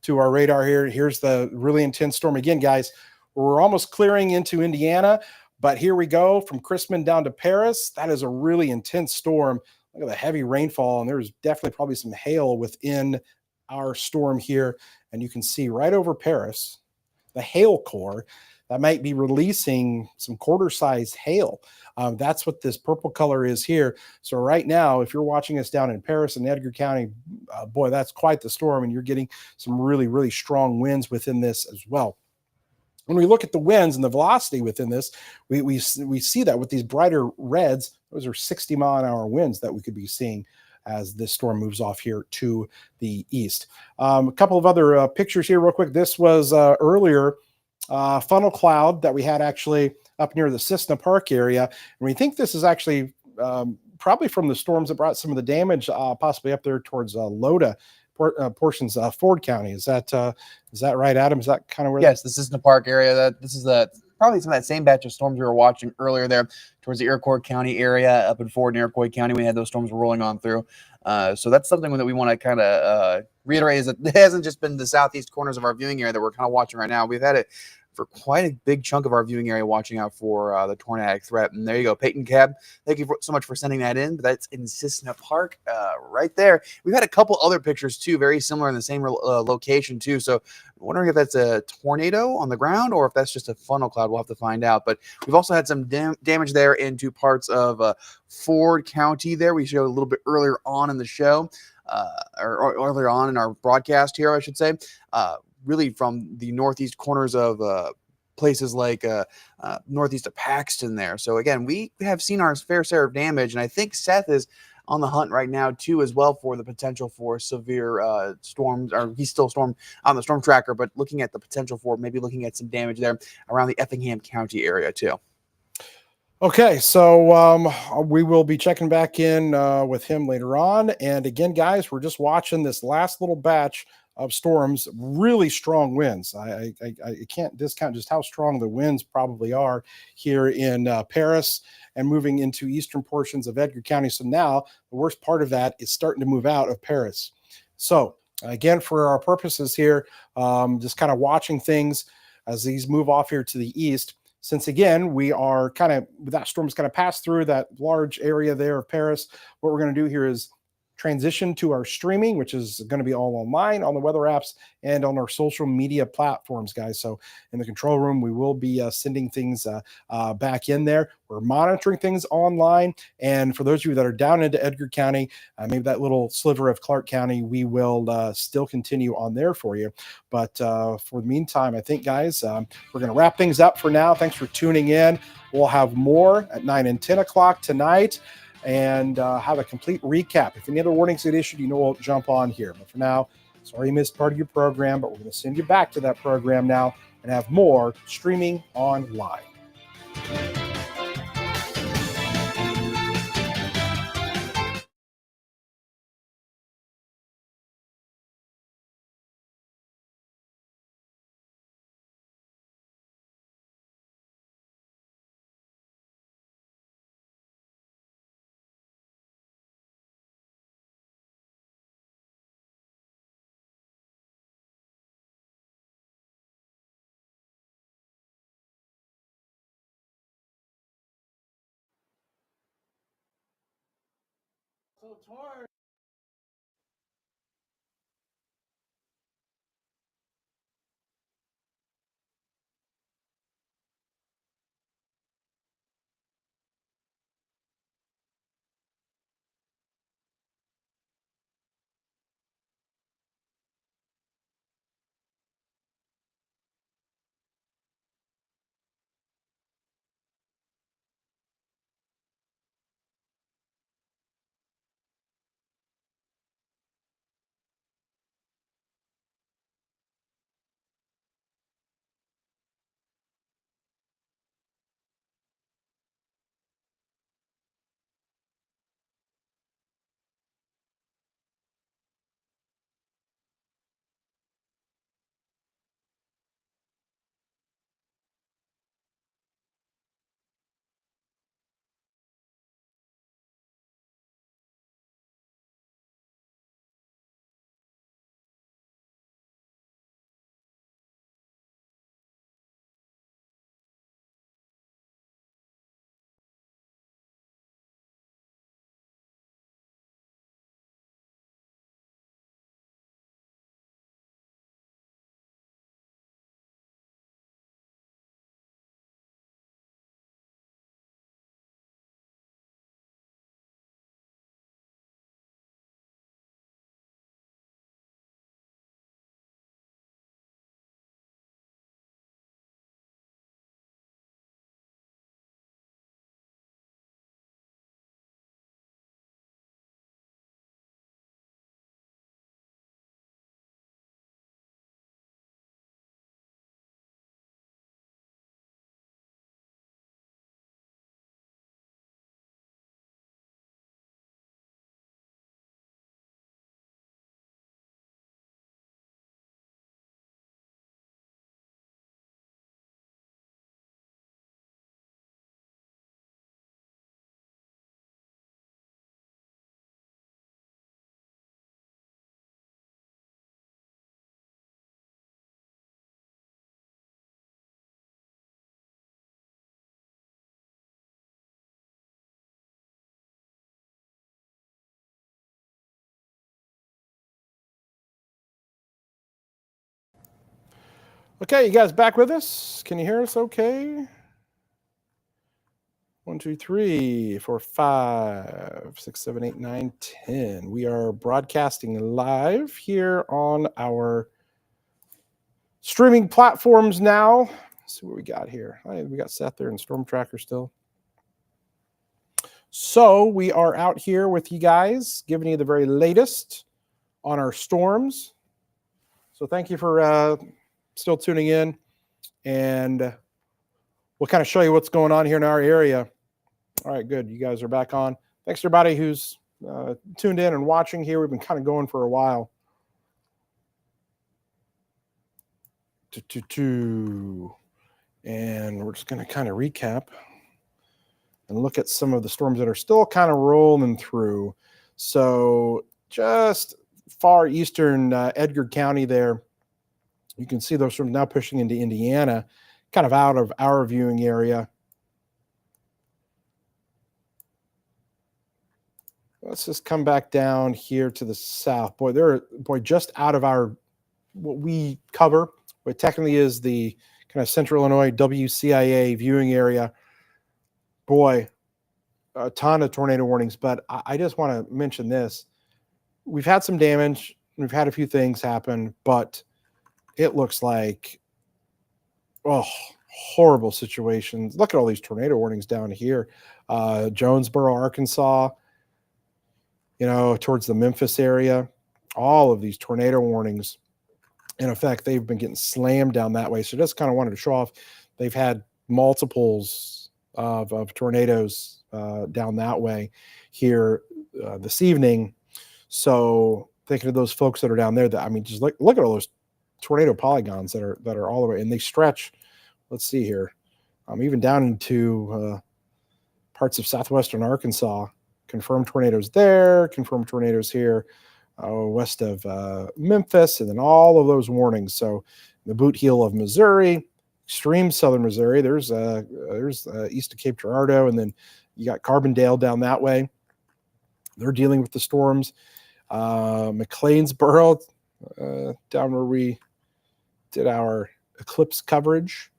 our radar here. Here's the really intense storm. Again, guys, we're almost clearing into Indiana, but here we go from Crispin down to Paris. That is a really intense storm. Look at the heavy rainfall, and there's definitely probably some hail within our storm here. And you can see right over Paris, the hail core. that might be releasing some quarter-size hail. That's what this purple color is here. So right now, if you're watching us down in Paris and Edgar County, boy, that's quite the storm, and you're getting some really, really strong winds within this as well. When we look at the winds and the velocity within this, we see that with these brighter reds, those are 60-mile-an-hour winds that we could be seeing as this storm moves off here to the east. A couple of other pictures here real quick. This was earlier funnel cloud that we had actually up near the Cessna Park area. And we think this is actually probably from the storms that brought some of the damage possibly up there towards Loda portions of Ford County. Is that right, Adam? Is that kind of where? Yes, this is the park area. This is probably some of that same batch of storms we were watching earlier there towards the Iroquois County area up in Ford and Iroquois County. We had those storms rolling on through. So that's something that we want to kind of reiterate, is that it hasn't just been the southeast corners of our viewing area that we're kind of watching right now. We've had it for quite a big chunk of our viewing area, watching out for the tornadic threat. And there you go, Peyton Cab. Thank you so much for sending that in. But that's in Cessna Park right there. We've had a couple other pictures too, very similar in the same location too. So I'm wondering if that's a tornado on the ground or if that's just a funnel cloud. We'll have to find out. But we've also had some damage there into parts of Ford County there. We showed a little bit earlier on in the show, or earlier on in our broadcast here, I should say. Really from the northeast corners of places like northeast of Paxton there. So again, we have seen our fair share of damage, and I think Seth is on the hunt right now too as well for the potential for severe storms, or he's still on the storm tracker, but looking at the potential for maybe looking at some damage there around the Effingham County area too. Okay, so we will be checking back in with him later on. And again, guys, we're just watching this last little batch of storms, really strong winds. I can't discount just how strong the winds probably are here in Paris and moving into eastern portions of Edgar County. So now the worst part of that is starting to move out of Paris. So again, for our purposes here, just kind of watching things as these move off here to the east. Since again, we are that storm's kind of passed through that large area there of Paris, what we're going to do here is transition to our streaming, which is going to be all online on the weather apps and on our social media platforms, guys. So in the control room, we will be sending things back in there. We're monitoring things online. And for those of you that are down into Edgar County, maybe that little sliver of Clark County, we will still continue on there for you. But for the meantime, I think, guys, we're going to wrap things up for now. Thanks for tuning in. We'll have more at 9 and 10 o'clock tonight, and have a complete recap. If any other warnings get issued, we'll jump on here. But for now, sorry you missed part of your program, but we're going to send you back to that program now and have more streaming online. So tomorrow. Okay, you guys back with us? Can you hear us okay? 1, 2, 3, 4, 5, 6, 7, 8, 9, 10. We are broadcasting live here on our streaming platforms now. Let's see what we got here. We got Seth there and Stormtracker still. So we are out here with you guys, giving you the very latest on our storms. So thank you for still tuning in, and we'll kind of show you what's going on here in our area. All right, good. You guys are back on. Thanks to everybody who's tuned in and watching here. We've been kind of going for a while. And we're just going to kind of recap and look at some of the storms that are still kind of rolling through. So just far eastern Edgar County there, you can see those storms now pushing into Indiana, kind of out of our viewing area. Let's just come back down here to the south. Boy, they're just out of our what we cover, what technically is the kind of Central Illinois WCIA viewing area. Boy, a ton of tornado warnings, but I just want to mention this. We've had some damage. We've had a few things happen, but it looks like, oh, horrible situations. Look at all these tornado warnings down here. Jonesboro, Arkansas, you know, towards the Memphis area. All of these tornado warnings, in effect, they've been getting slammed down that way. So just kind of wanted to show off. They've had multiples of tornadoes down that way here this evening. So thinking of those folks that are down there, that, I mean, just look at all those tornado polygons that are all the way, and they stretch. Let's see here, even down into parts of southwestern Arkansas. Confirmed tornadoes there, confirmed tornadoes here west of Memphis, and then all of those warnings. So the boot heel of Missouri, extreme southern Missouri. There's east of Cape Girardeau, and then you got Carbondale down that way. They're dealing with the storms. McLeansboro, down where we did our eclipse coverage.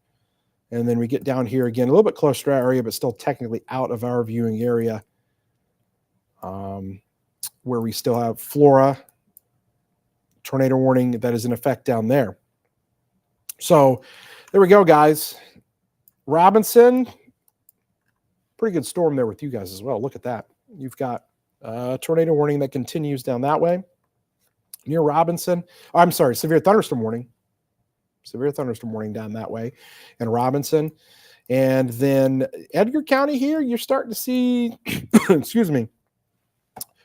And then we get down here again, a little bit closer to our area, but still technically out of our viewing area, where we still have Flora tornado warning that is in effect down there. So there we go, guys. Robinson, pretty good storm there with you guys as well. Look at that. You've got a tornado warning that continues down that way near Robinson. Oh, I'm sorry, severe thunderstorm warning. Severe thunderstorm warning down that way in Robinson. And then Edgar County here, you're starting to see, excuse me.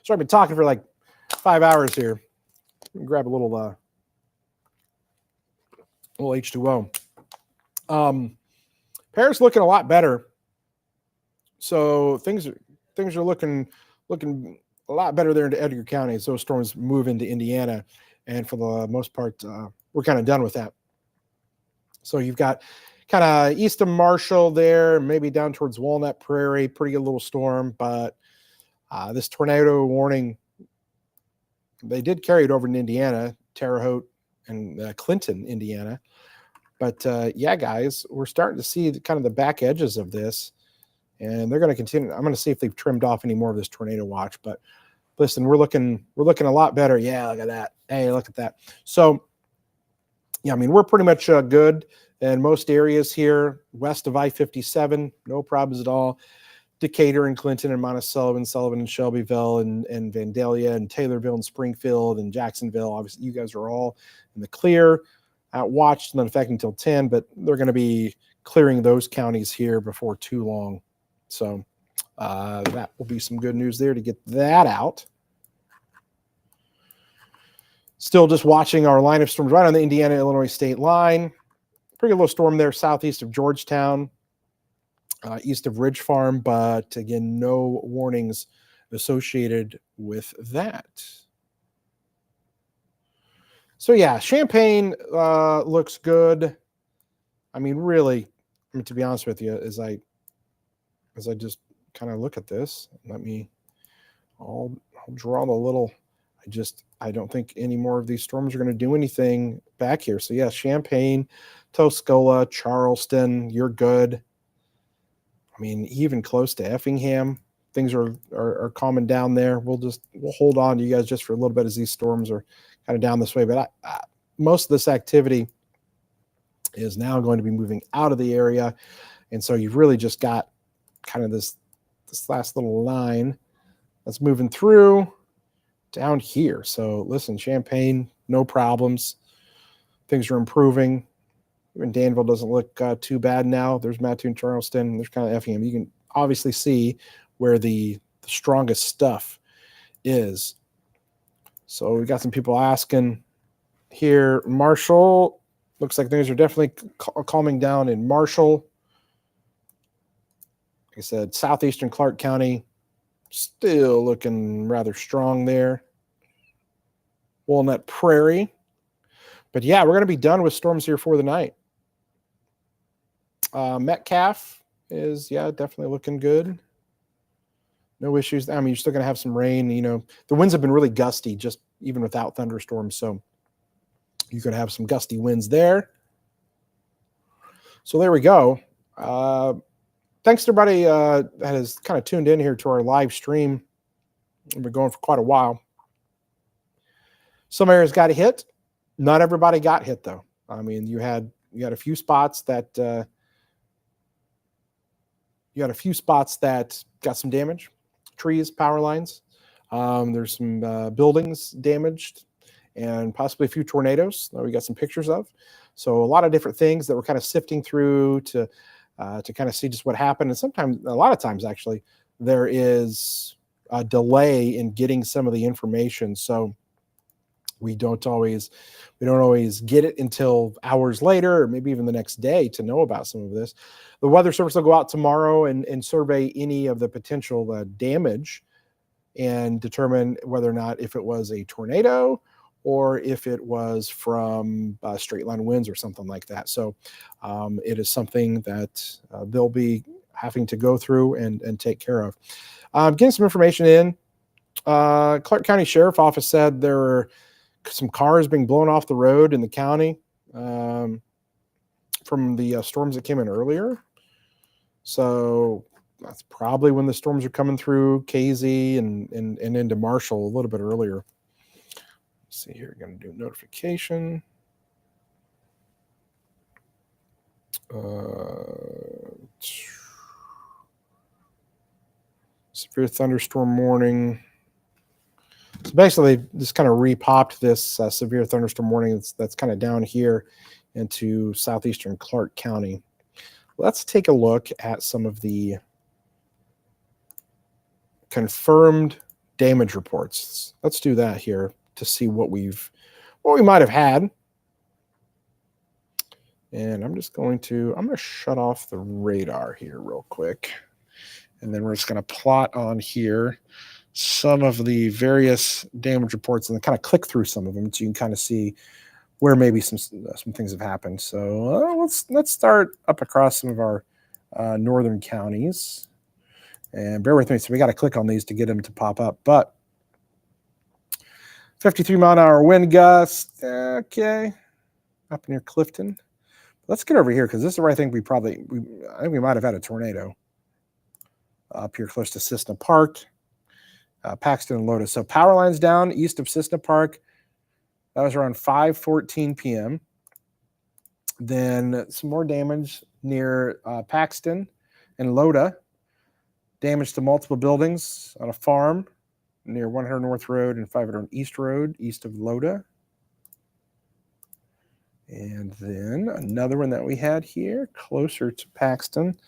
So I've been talking for like 5 hours here. Grab a little H2O. Paris looking a lot better. So things are looking a lot better there into Edgar County as those storms move into Indiana. And for the most part, we're kind of done with that. So you've got kind of east of Marshall there, maybe down towards Walnut Prairie, pretty good little storm. But this tornado warning, they did carry it over in Indiana, Terre Haute and Clinton, Indiana. But yeah, guys, we're starting to see kind of the back edges of this. And they're going to continue. I'm going to see if they've trimmed off any more of this tornado watch. But listen, we're looking a lot better. Yeah, look at that. Hey, look at that. So, yeah, I mean, we're pretty much good in most areas here west of I-57. No problems at all. Decatur and Clinton and Monticello and Sullivan and Shelbyville and Vandalia and Taylorville and Springfield and Jacksonville. Obviously, you guys are all in the clear. Watched not in effect until 10, but they're going to be clearing those counties here before too long. So that will be some good news there to get that out. Still just watching our line of storms right on the Indiana-Illinois state line. Pretty good little storm there southeast of Georgetown, east of Ridge Farm, but again, no warnings associated with that. So yeah, Champaign looks good. I mean, really, I mean, to be honest with you, as I just kind of look at this, I'll draw the little, I I don't think any more of these storms are going to do anything back here. So yeah, Champaign, Tuscola, Charleston, you're good. I mean, even close to Effingham, things are calming down there. We'll hold on to you guys just for a little bit as these storms are kind of down this way. But most of this activity is now going to be moving out of the area. And so you've really just got kind of this last little line that's moving through down here. So listen, Champaign, no problems. Things are improving. Even Danville doesn't look too bad now. There's Mattoon, Charleston. There's kind of Effingham. You can obviously see where the strongest stuff is. So we got some people asking here. Marshall, looks like things are definitely calming down in Marshall. Like I said, southeastern Clark County, still looking rather strong there. Walnut Prairie. But yeah, we're going to be done with storms here for the night. Metcalf is, yeah, definitely looking good. No issues. I mean, you're still going to have some rain. You know, the winds have been really gusty, just even without thunderstorms. So you're going to have some gusty winds there. So there we go. Thanks to everybody that has kind of tuned in here to our live stream. We've been going for quite a while. Some areas got hit. Not everybody got hit, though. I mean, you had a few spots that got some damage, trees, power lines. There's some buildings damaged, and possibly a few tornadoes that we got some pictures of. So a lot of different things that we're kind of sifting through to kind of see just what happened. And sometimes, a lot of times, actually, there is a delay in getting some of the information. So we don't always get it until hours later, or maybe even the next day, to know about some of this. The Weather Service will go out tomorrow and survey any of the potential damage and determine whether or not if it was a tornado or if it was from straight line winds or something like that. So it is something that they'll be having to go through and take care of. Getting some information in. Clark County Sheriff Office said there were some cars being blown off the road in the county from the storms that came in earlier. So that's probably when the storms are coming through KZ and into Marshall a little bit earlier. Let's see here, we're going to do notification. Severe thunderstorm warning. So basically, just kind of repopped this severe thunderstorm warning that's kind of down here into southeastern Clark County. Let's take a look at some of the confirmed damage reports. Let's do that here to see what we might have had. And I'm going to shut off the radar here real quick. And then we're just going to plot on here some of the various damage reports and then kind of click through some of them so you can kind of see where maybe some things have happened. So let's start up across some of our northern counties. And bear with me, so we got to click on these to get them to pop up. But 53-mile-an-hour wind gust, okay, up near Clifton. Let's get over here because this is where I think I think we might have had a tornado up here close to Cissna Park. Paxton and Lotus. So power lines down east of Cissna Park. That was around 5:14 p.m. Then some more damage near Paxton and Loda. Damage to multiple buildings on a farm near 100 North Road and 500 East Road, east of Loda. And then another one that we had here, closer to Paxton.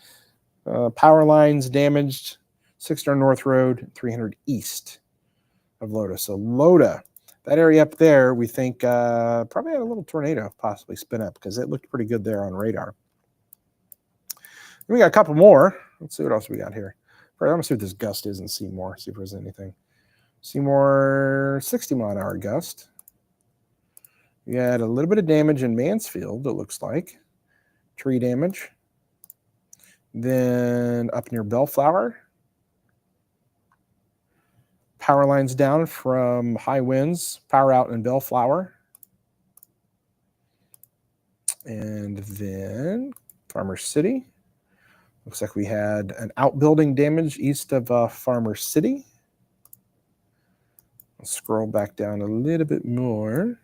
Power lines damaged, 600 North Road, 300 East of Loda. So Loda, that area up there, we think probably had a little tornado possibly spin up because it looked pretty good there on radar. And we got a couple more. Let's see what else we got here. I'm going to see what this gust is in Seymour, see if there's anything. Seymour, 60-mile-an-hour gust. We had a little bit of damage in Mansfield, it looks like. Tree damage. Then up near Bellflower. Power lines down from high winds, power out in Bellflower. And then Farmer City. Looks like we had an outbuilding damage east of Farmer City. Let's scroll back down a little bit more.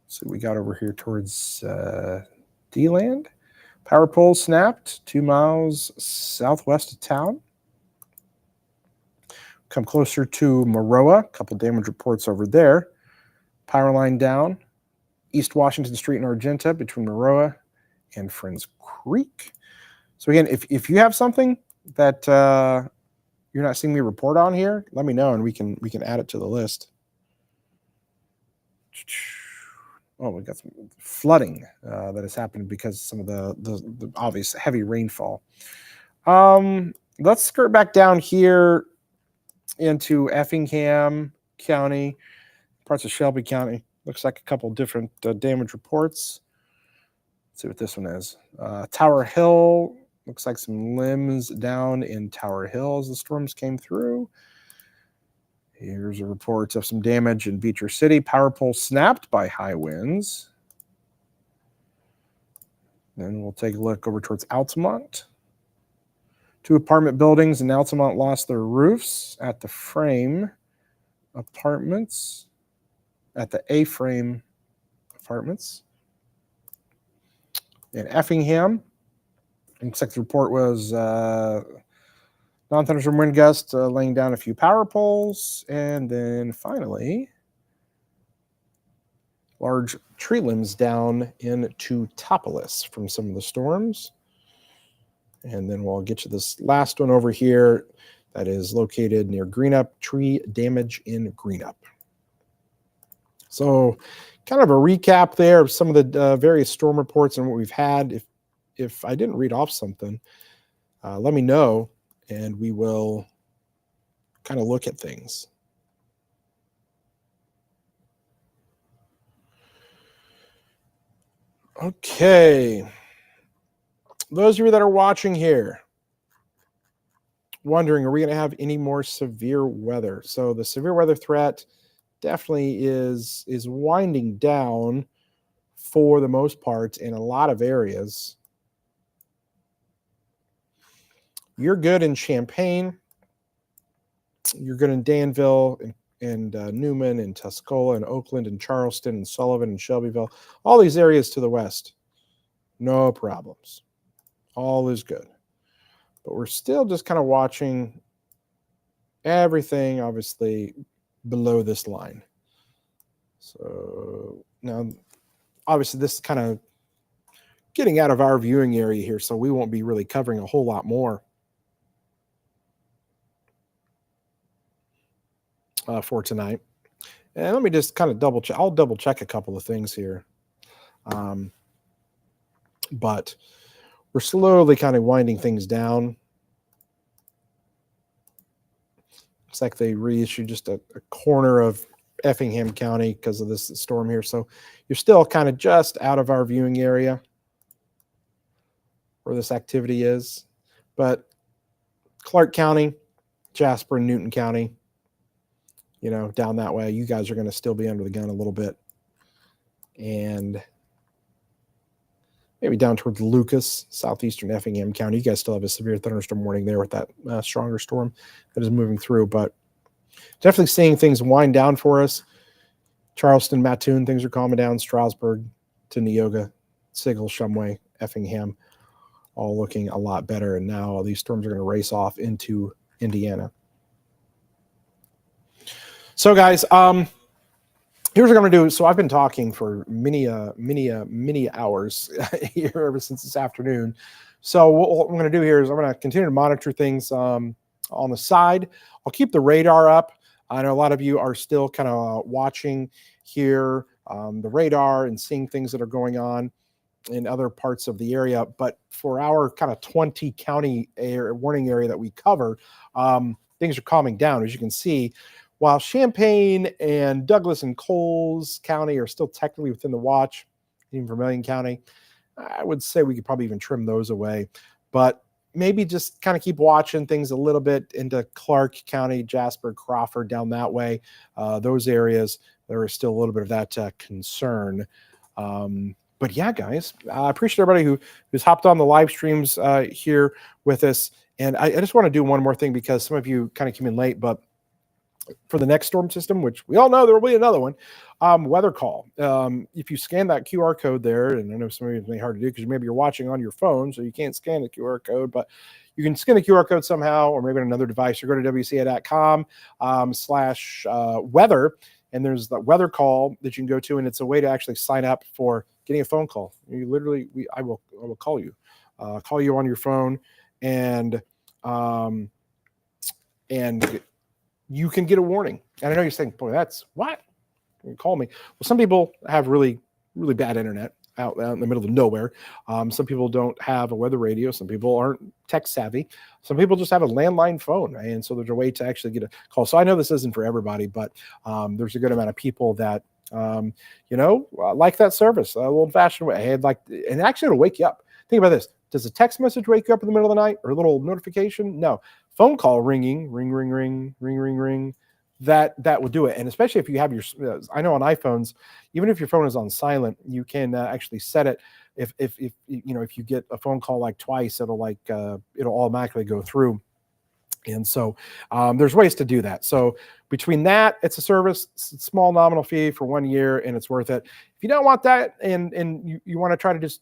So we got over here towards D-Land. Power pole snapped 2 miles southwest of town. Come closer to Maroa, a couple damage reports over there. Power line down, East Washington Street in Argenta between Maroa and Friends Creek. So again, if you have something that you're not seeing me report on here, let me know and we can add it to the list. Oh, we got some flooding that has happened because of some of the obvious heavy rainfall. Let's skirt back down here into Effingham County, parts of Shelby County. Looks like a couple different damage reports. Let's see what this one is. Tower Hill, looks like some limbs down in Tower Hill as the storms came through. Here's a report of some damage in Beecher City. Power pole snapped by high winds. Then we'll take a look over towards Altamont. 2 apartment buildings in Altamont lost their roofs at the Frame Apartments, at the A-Frame Apartments. In Effingham, looks like the report was non-thunderstorm wind gust laying down a few power poles. And then finally, large tree limbs down into Topolis from some of the storms. And then we'll get you this last one over here that is located near Greenup, tree damage in Greenup. So kind of a recap there of some of the various storm reports and what we've had. If I didn't read off something, let me know and we will kind of look at things. Okay. Those of you that are watching here, wondering, are we going to have any more severe weather? So the severe weather threat definitely is winding down for the most part in a lot of areas. You're good in Champaign. You're good in Danville and Newman and Tuscola and Oakland and Charleston and Sullivan and Shelbyville. All these areas to the west, no problems. All is good. But we're still just kind of watching everything, obviously, below this line. So now, obviously, this is kind of getting out of our viewing area here, so we won't be really covering a whole lot more for tonight. And let me just kind of double check. I'll double check a couple of things here. But we're slowly kind of winding things down. Looks like they reissued just a corner of Effingham County because of this storm here. So you're still kind of just out of our viewing area where this activity is. But Clark County, Jasper and Newton County, you know, down that way, you guys are going to still be under the gun a little bit. And maybe down towards Lucas, southeastern Effingham County. You guys still have a severe thunderstorm warning there with that stronger storm that is moving through. But definitely seeing things wind down for us. Charleston, Mattoon, things are calming down. Strasburg to Neoga, Sigel, Shumway, Effingham, all looking a lot better. And now these storms are going to race off into Indiana. So, guys, here's what I'm going to do. So I've been talking for many hours here ever since this afternoon. So what I'm going to do here is I'm going to continue to monitor things on the side. I'll keep the radar up. I know a lot of you are still kind of watching here the radar and seeing things that are going on in other parts of the area. But for our kind of 20 county warning area that we cover, things are calming down. As you can see, while Champaign and Douglas and Coles County are still technically within the watch, even Vermilion County, I would say we could probably even trim those away. But maybe just kind of keep watching things a little bit into Clark County, Jasper, Crawford, down that way. Those areas, there is still a little bit of that concern. But yeah, guys, I appreciate everybody who's hopped on the live streams here with us. And I just want to do one more thing, because some of you kind of came in late, but for the next storm system, which we all know there will be another one, weather call. If you scan that QR code there, and I know some of you, it may be hard to do because maybe you're watching on your phone, so you can't scan the QR code, but you can scan the QR code somehow, or maybe on another device, or go to WCIA.com/weather, and there's the weather call that you can go to, and it's a way to actually sign up for getting a phone call. You literally, I will call you on your phone, and you can get a warning. And I know you're saying, boy, that's what? You call me. Well, some people have really, really bad internet out in the middle of nowhere. Some people don't have a weather radio. Some people aren't tech savvy. Some people just have a landline phone. And so there's a way to actually get a call. So I know this isn't for everybody, but there's a good amount of people that, like that service, a little old-fashioned way. And actually it'll wake you up. Think about this. Does a text message wake you up in the middle of the night, or a little notification? No. Phone call ringing, ring, ring, ring, ring, ring, ring. That will do it. And especially if you have I know on iPhones, even if your phone is on silent, you can actually set it. If you get a phone call like twice, it'll automatically go through. And so there's ways to do that. So between that, it's a service, small nominal fee for 1 year, and it's worth it. If you don't want that, and you want to try to just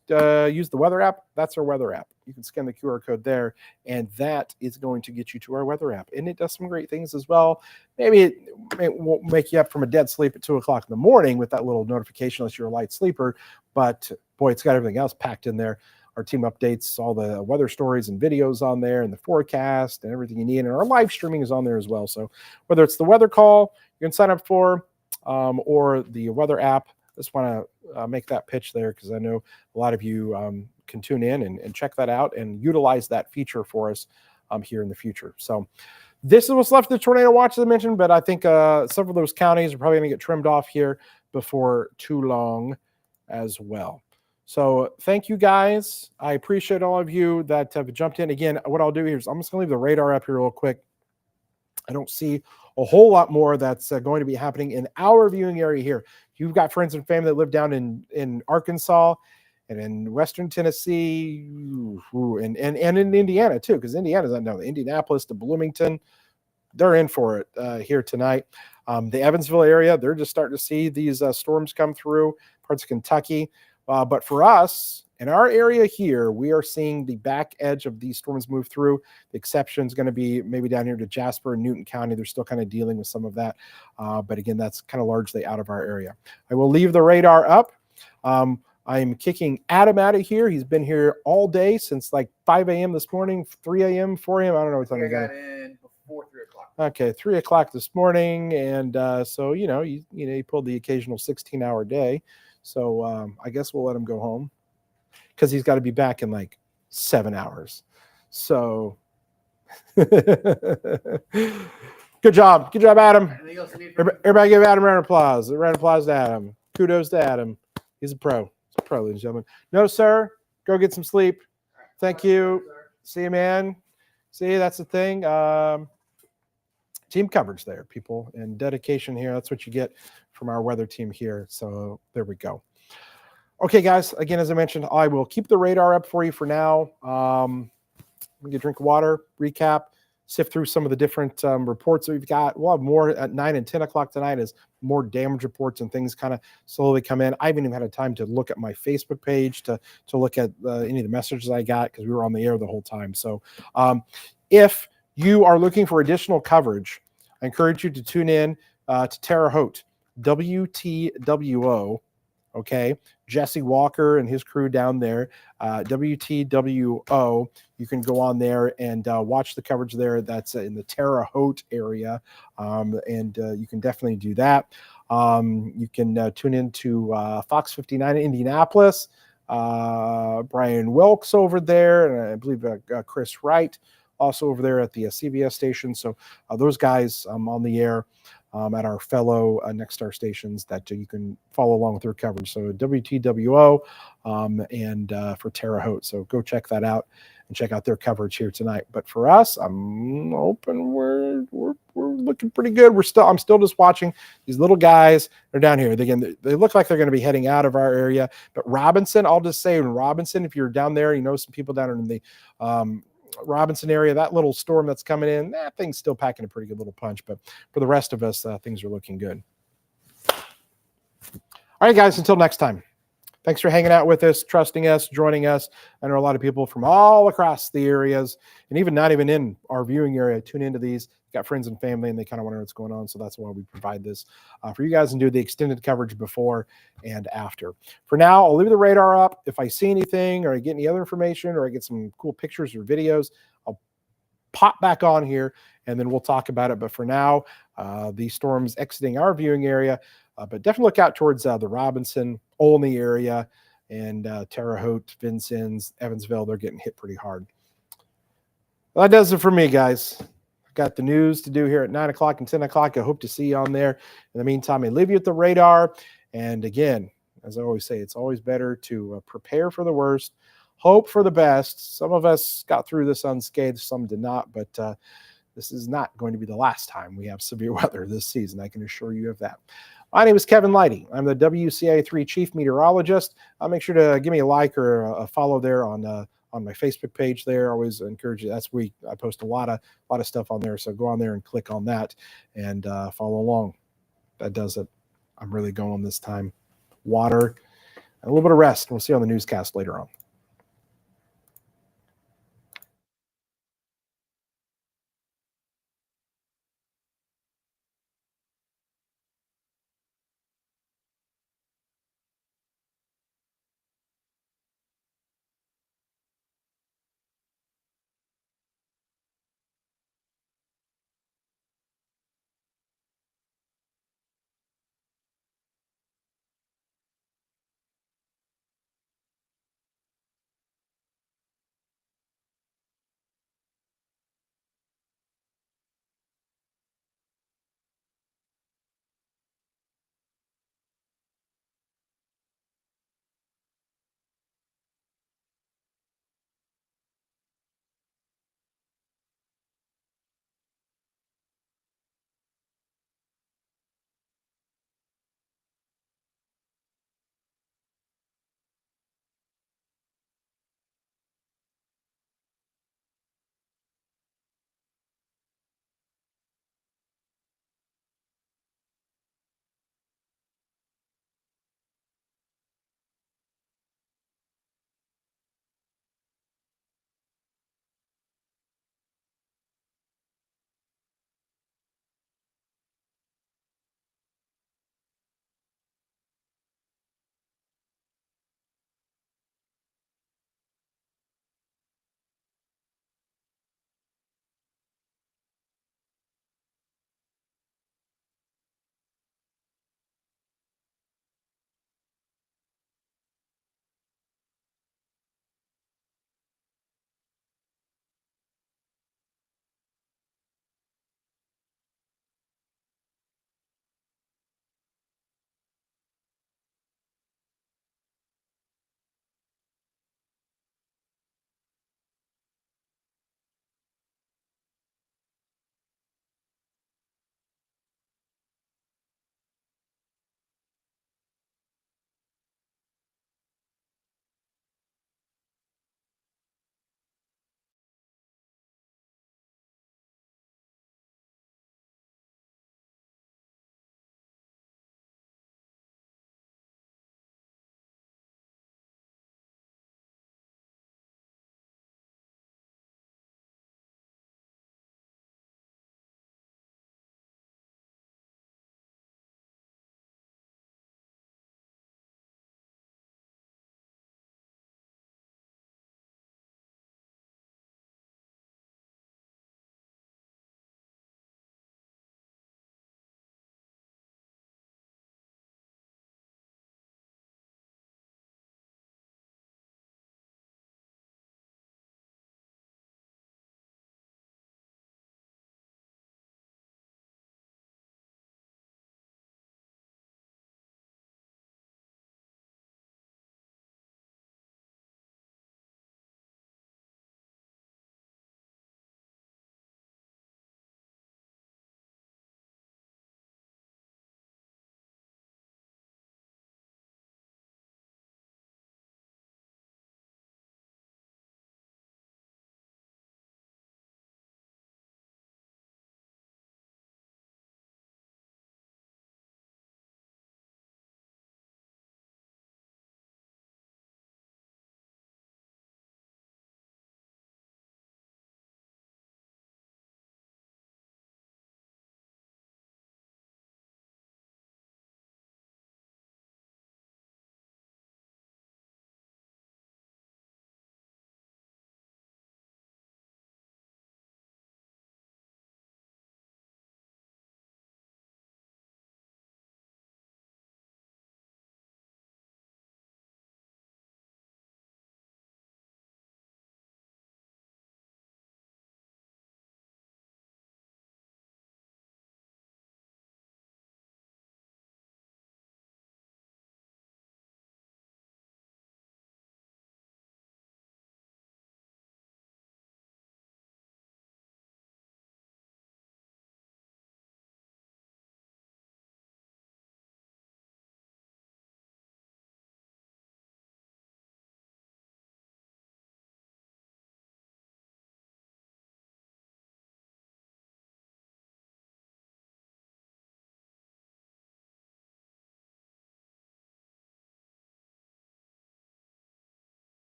use the weather app, that's our weather app. You can scan the QR code there, and that is going to get you to our weather app. And it does some great things as well. Maybe it won't make you up from a dead sleep at 2 o'clock in the morning with that little notification unless you're a light sleeper. But boy, it's got everything else packed in there. Our team updates all the weather stories and videos on there, and the forecast and everything you need. And our live streaming is on there as well. So whether it's the weather call you can sign up for, or the weather app, I just want to make that pitch there, because I know a lot of you can tune in and check that out and utilize that feature for us here in the future. So this is what's left of the tornado watch, as I mentioned, but I think several of those counties are probably going to get trimmed off here before too long as well. So thank you, guys. I appreciate all of you that have jumped in. Again, what I'll do here is I'm just going to leave the radar up here real quick. I don't see a whole lot more that's going to be happening in our viewing area here. If you've got friends and family that live down in Arkansas and in Western Tennessee, and in Indiana too, because Indiana's not known. Indianapolis to Bloomington, they're in for it here tonight. The Evansville area, they're just starting to see these storms come through, parts of Kentucky. But for us, in our area here, we are seeing the back edge of these storms move through. The exception is going to be maybe down here to Jasper and Newton County. They're still kind of dealing with some of that. But again, that's kind of largely out of our area. I will leave the radar up. I'm kicking Adam out of here. He's been here all day since like 5 a.m. this morning, 3 a.m., 4 a.m. I don't know what time he got in before 3 o'clock. Okay, 3 o'clock this morning. And so, he pulled the occasional 16-hour day. So I guess we'll let him go home, because he's got to be back in like 7 hours. So good job, Adam. Everybody give Adam a round of applause. A round of applause to Adam. Kudos to Adam. He's a pro. He's a pro, ladies and gentlemen. No, sir. Go get some sleep. Thank you. See you, man. See, that's the thing. Team coverage there, people, and dedication here. That's what you get from our weather team here. So there we go. Okay, guys, again, as I mentioned, I will keep the radar up for you for now. We can drink water, recap, sift through some of the different reports that we've got. We'll have more at 9 and 10 o'clock tonight as more damage reports and things kind of slowly come in. I haven't even had a time to look at my Facebook page to look at any of the messages I got, because we were on the air the whole time. So if you are looking for additional coverage, I encourage you to tune in to Terre Haute, WTWO, okay? Jesse Walker and his crew down there, WTWO. You can go on there and watch the coverage there. That's in the Terre Haute area, and you can definitely do that. You can tune in to Fox 59 in Indianapolis, Brian Wilkes over there, and I believe Chris Wright also over there at the CBS station. So those guys on the air at our fellow Next Star stations that you can follow along with their coverage. So WTWO and for Terre Haute. So go check that out and check out their coverage here tonight. But for us, I'm hoping we're looking pretty good. I'm still just watching these little guys. They're down here. Again, they look like they're going to be heading out of our area. But Robinson, I'll just say in Robinson, if you're down there, you know some people down in the Robinson area, that little storm that's coming in, that thing's still packing a pretty good little punch. But for the rest of us, things are looking good. All right, guys, until next time. Thanks for hanging out with us, trusting us, joining us. I know a lot of people from all across the areas, and even not even in our viewing area, tune into these. Got friends and family, and they kind of wonder what's going on. So that's why we provide this for you guys and do the extended coverage before and after. For now, I'll leave the radar up. If I see anything or I get any other information or I get some cool pictures or videos, I'll pop back on here, and then we'll talk about it. But for now, the storm's exiting our viewing area. But definitely look out towards the Robinson, Olney area, and Terre Haute, Vincennes, Evansville. They're getting hit pretty hard. Well, that does it for me, guys. I've got the news to do here at 9 o'clock and 10 o'clock. I hope to see you on there. In the meantime, I leave you at the radar. And again, as I always say, it's always better to prepare for the worst, hope for the best. Some of us got through this unscathed, some did not, but this is not going to be the last time we have severe weather this season. I can assure you of that. My name is Kevin Lighty. I'm the WCIA-3 Chief Meteorologist. Make sure to give me a like or a follow there on my Facebook page there. I always encourage you. That's where I post a lot of stuff on there. So go on there and click on that and follow along. That does it. I'm really going this time. Water and a little bit of rest. We'll see you on the newscast later on.